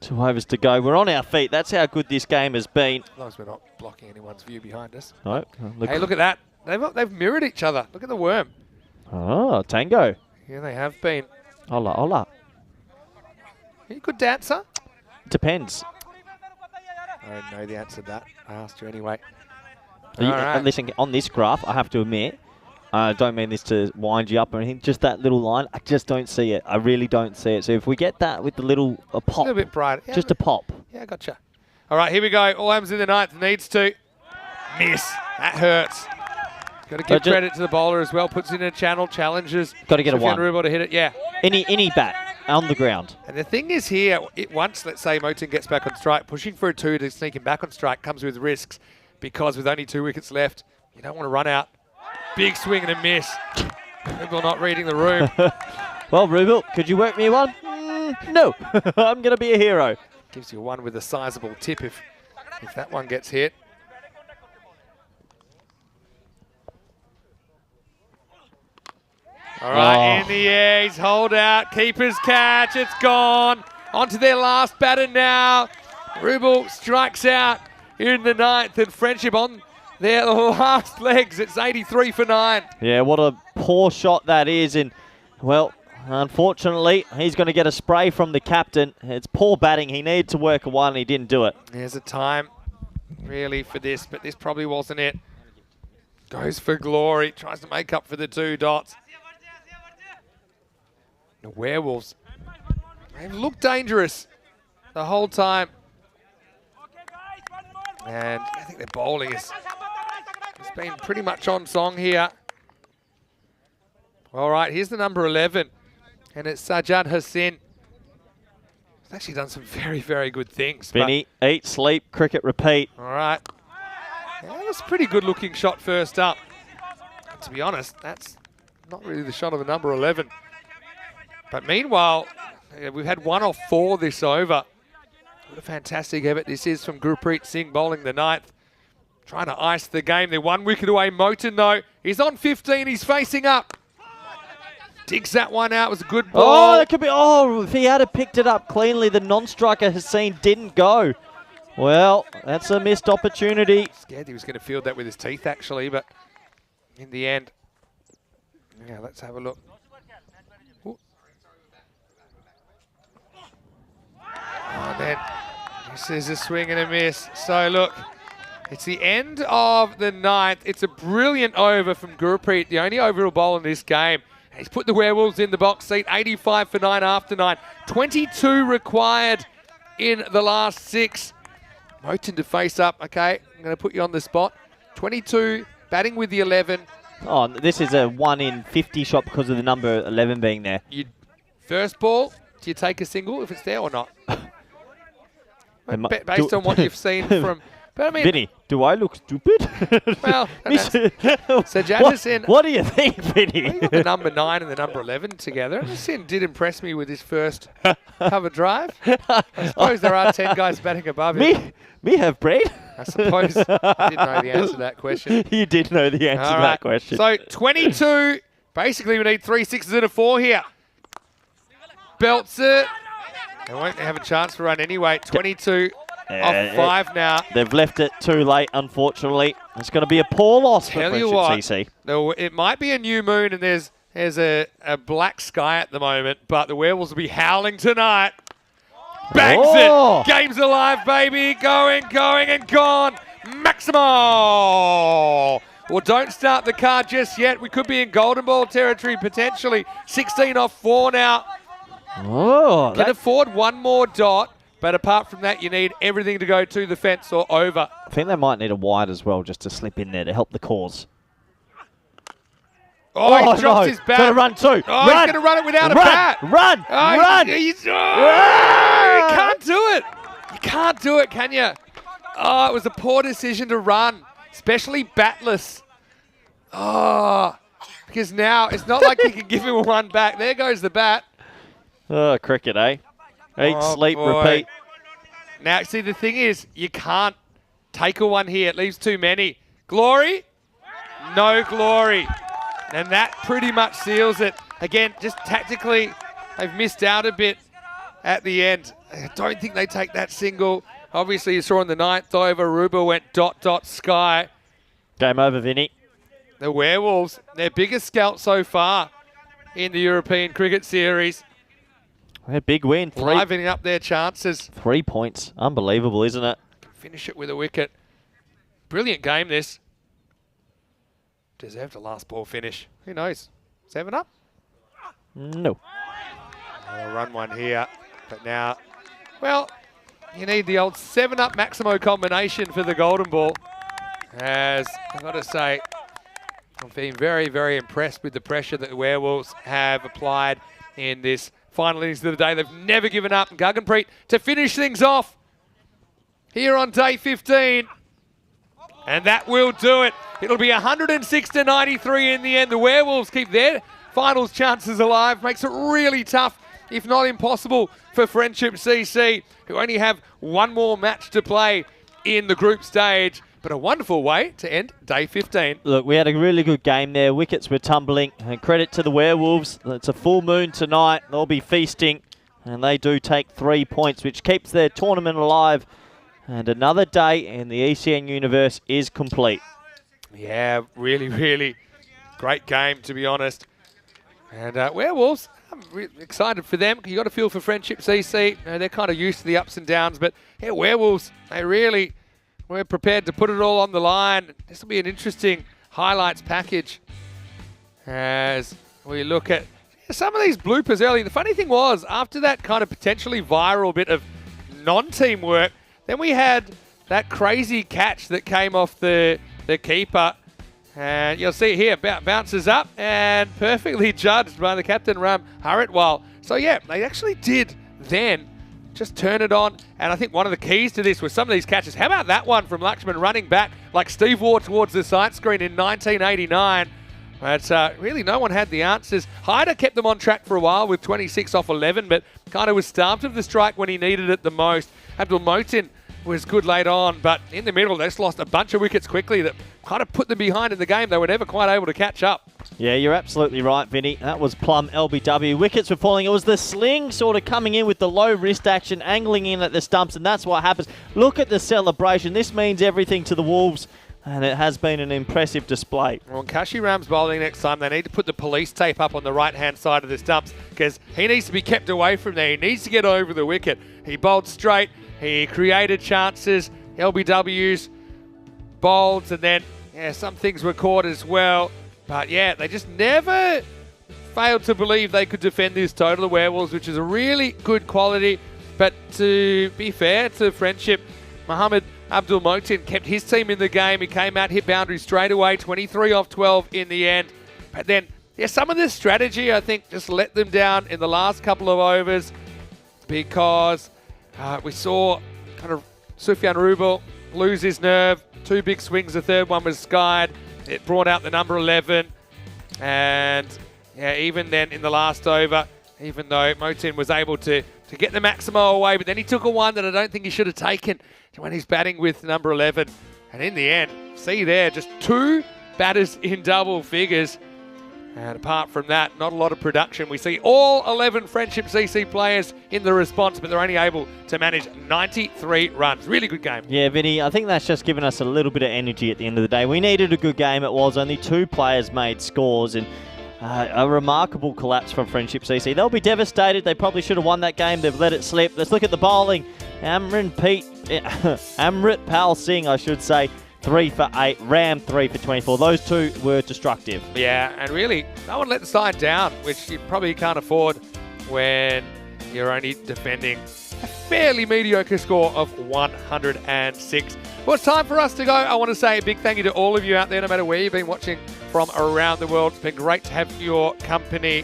2 overs to go. We're on our feet. That's how good this game has been. As long as we're not blocking anyone's view behind us. No, Hey, look at that. They've mirrored each other. Look at the worm. Oh, tango. Yeah, they have been. Hola, hola. Are you a good dancer? Depends. I don't know the answer to that. I asked you anyway. Listen, on this graph, I have to admit, I don't mean this to wind you up or anything, just that little line, I just don't see it. I really don't see it. So if we get that with the little pop. A little bit brighter. Yeah, just a pop. Yeah, gotcha. All right, here we go. All happens in the 9th. Needs to miss. That hurts. Got to give credit to the bowler as well. Puts in a channel, challenges. Got to get a 1. Rubel to hit it, yeah. Any bat on the ground. And the thing is here, once, let's say, Moten gets back on strike, pushing for a 2 to sneak him back on strike comes with risks because with only 2 wickets left, you don't want to run out. Big swing and a miss. Rubel not reading the room. Well, Rubel, could you work me 1? No. I'm going to be a hero. Gives you 1 with a sizable tip if that one gets hit. All right, in the air, he's hold out, keeper's catch, it's gone. On to their last batter now. Rubel strikes out here in the 9th, and Friendship on their last legs. It's 83 for 9. Yeah, what a poor shot that is. And, well, unfortunately, he's going to get a spray from the captain. It's poor batting. He needed to work a 1, he didn't do it. There's a time, really, for this, but this probably wasn't it. Goes for glory, tries to make up for the 2 dots. The Werewolves, they've looked dangerous the whole time. And I think their bowling has been pretty much on song here. All right, here's the number 11. And it's Sajjad Hassin. He's actually done some very, very good things. Vinny, eat, sleep, cricket, repeat. All right. Yeah, that was a pretty good-looking shot first up. And to be honest, that's not really the shot of the number 11. But meanwhile, we've had 1 off 4 this over. What a fantastic effort this is from Gurpreet Singh bowling the 9th. Trying to ice the game. They're 1 wicket away. Moten, though, he's on 15. He's facing up. Digs that one out. It was a good ball. Oh, that could be. Oh, if he had picked it up cleanly, the non-striker Hassin didn't go. Well, that's a missed opportunity. Scared he was going to field that with his teeth, actually, but in the end, yeah, let's have a look. Ooh. Oh, then this is a swing and a miss. So look, it's the end of the 9th. It's a brilliant over from Gurpreet, the only overall bowl in this game. He's put the Werewolves in the box seat, 85 for 9 after 9. 22 required in the last 6. Moten to face up. Okay, I'm going to put you on the spot. 22, batting with the 11. Oh, this is a 1 in 50 shot because of the number 11 being there. First ball, do you take a single if it's there or not? Based on what you've seen from... But I mean, Vinny, do I look stupid? Well, so Jadison... What do you think, Vinny? Well, you got the number 9 and the number 11 together. Jadison did impress me with his first cover drive. I suppose there are 10 guys batting above him. Me have brain? I suppose I didn't know the answer to that question. You did know the answer to that question. So 22. Basically, we need 3 6s and a 4 here. Belts it. They won't have a chance to run anyway. 22 off 5 now. They've left it too late, unfortunately. It's going to be a poor loss for Friendship CC. No, it might be a new moon and there's a black sky at the moment, but the Werewolves will be howling tonight. Bangs it! Game's alive, baby! Going, and gone! Maximo! Well, don't start the car just yet. We could be in golden ball territory, potentially. 16 off 4 now. Oh, Can afford 1 more dot, but apart from that, you need everything to go to the fence or over. I think they might need a wide as well just to slip in there to help the cause. Oh, he drops his bat. Going to run too. Oh, he's going to run it without a bat. Run! You can't do it. You can't do it, can you? Oh, it was a poor decision to run, especially batless. Oh, because now it's not like you can give him one back. There goes the bat. Oh, cricket, eh? Eat, sleep, repeat. Now, see, the thing is, you can't take a one here. It leaves too many. Glory? No glory. And that pretty much seals it. Again, just tactically, they've missed out a bit at the end. I don't think they take that single. Obviously, you saw in the 9th over, Ruba went ... sky. Game over, Vinny. The Werewolves, their biggest scalp so far in the European Cricket Series. A big win. Livening up their chances. 3 points. Unbelievable, isn't it? Finish it with a wicket. Brilliant game, this. Deserved a last ball finish. Who knows? 7 up? No. I'll run one here. But now, well, you need the old 7 up Maximo combination for the golden ball. As I've got to say, I've been very, very impressed with the pressure that the Werewolves have applied in this final innings of the day. They've never given up. And Guggenpreet to finish things off here on day 15. And that will do it. It'll be 106 to 93 in the end. The Werewolves keep their finals chances alive. Makes it really tough, if not impossible, for Friendship CC, who only have 1 more match to play in the group stage. But a wonderful way to end day 15. Look, we had a really good game there. Wickets were tumbling. And credit to the Werewolves. It's a full moon tonight. They'll be feasting. And they do take 3 points, which keeps their tournament alive. And another day in the ECN universe is complete. Yeah, really, really great game, to be honest. And Werewolves, I'm excited for them. You got to feel for Friendship CC. They're kind of used to the ups and downs. But yeah, Werewolves, they really were prepared to put it all on the line. This will be an interesting highlights package as we look at some of these bloopers early. The funny thing was, after that kind of potentially viral bit of non-team work, then we had that crazy catch that came off the keeper. And you'll see here, bounces up and perfectly judged by the captain, Ram Haritwal. So yeah, they actually did then just turn it on. And I think one of the keys to this was some of these catches. How about that one from Lakshman running back like Steve Waugh towards the sight screen in 1989? But really no one had the answers. Hyder kept them on track for a while with 26 off 11, but kind of was starved of the strike when he needed it the most. Abdul Motin was good late on, but in the middle, they just lost a bunch of wickets quickly that kind of put them behind in the game. They were never quite able to catch up. Yeah, you're absolutely right, Vinny. That was plumb LBW. Wickets were falling. It was the sling sort of coming in with the low wrist action, angling in at the stumps, and that's what happens. Look at the celebration. This means everything to the Wolves, and it has been an impressive display. Well, Kashi Ram's bowling next time, they need to put the police tape up on the right-hand side of the stumps because he needs to be kept away from there. He needs to get over the wicket. He bowled straight. He created chances. LBWs bowled, and then some things were caught as well. But yeah, they just never failed to believe they could defend this total, the Werewolves, which is a really good quality. But to be fair to Friendship, Mohammed Abdul Motin kept his team in the game. He came out, hit boundaries straight away, 23 off 12 in the end. But then, some of this strategy, I think, just let them down in the last couple of overs because we saw kind of Sufyan Rubel lose his nerve. 2 big swings, the third one was skied. It brought out the number 11. And even then in the last over, even though Motin was able to get the Maximo away, but then he took a one that I don't think he should have taken when he's batting with number 11. And in the end, see there, just 2 batters in double figures. And apart from that, not a lot of production. We see all 11 Friendship CC players in the response, but they're only able to manage 93 runs. Really good game. Yeah, Vinny, I think that's just given us a little bit of energy at the end of the day. We needed a good game. It was only 2 players made scores, and a remarkable collapse from Friendship CC. They'll be devastated. They probably should have won that game. They've let it slip. Let's look at the bowling. Amrit Pal Singh, I should say, 3 for 8, Ram 3 for 24. Those 2 were destructive. Yeah, and really, no one let the side down, which you probably can't afford when you're only defending a fairly mediocre score of 106. Well, it's time for us to go. I want to say a big thank you to all of you out there, no matter where you've been watching from around the world. It's been great to have your company.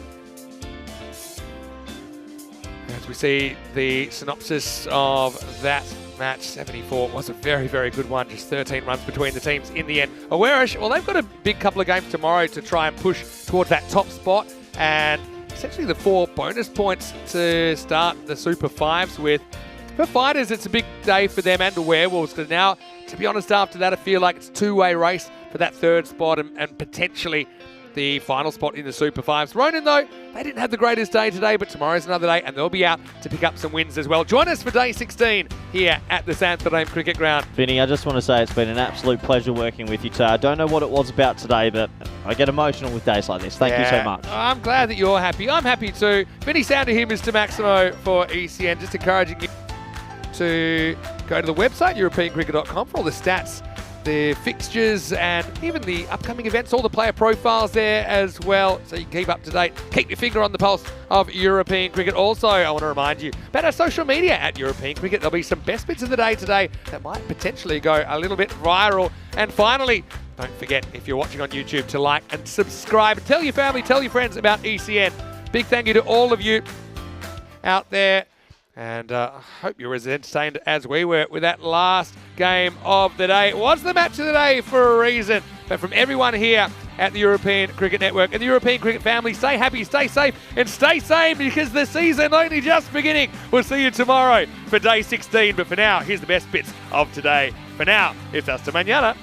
As we see the synopsis of that match, 74 was a very, very good one. Just 13 runs between the teams in the end. Awarish, well, they've got a big couple of games tomorrow to try and push towards that top spot, and essentially the 4 bonus points to start the Super 5s with. For Fighters, it's a big day for them and the Werewolves, because now, to be honest, after that, I feel like it's a 2-way race for that 3rd spot and potentially the final spot in the Super 5s. Ronin, though, they didn't have the greatest day today, but tomorrow's another day, and they'll be out to pick up some wins as well. Join us for day 16 here at the Santarém Cricket Ground. Vinny, I just want to say it's been an absolute pleasure working with you today. I don't know what it was about today, but I get emotional with days like this. Thank you so much. I'm glad that you're happy. I'm happy too. Vinny Sounder here, Mr. Maximo for ECN, just encouraging you to go to the website, europeancricket.com, for all the stats, the fixtures, and even the upcoming events, all the player profiles there as well, so you can keep up to date. Keep your finger on the pulse of European cricket. Also, I want to remind you about our social media at European Cricket. There'll be some best bits of the day today that might potentially go a little bit viral. And finally, don't forget, if you're watching on YouTube, to like and subscribe. Tell your family, tell your friends about ECN. Big thank you to all of you out there. And I hope you're as entertained as we were with that last game of the day. It was the match of the day for a reason. But from everyone here at the European Cricket Network and the European Cricket family, stay happy, stay safe, and stay sane, because the season only just beginning. We'll see you tomorrow for day 16. But for now, here's the best bits of today. For now, it's hasta mañana.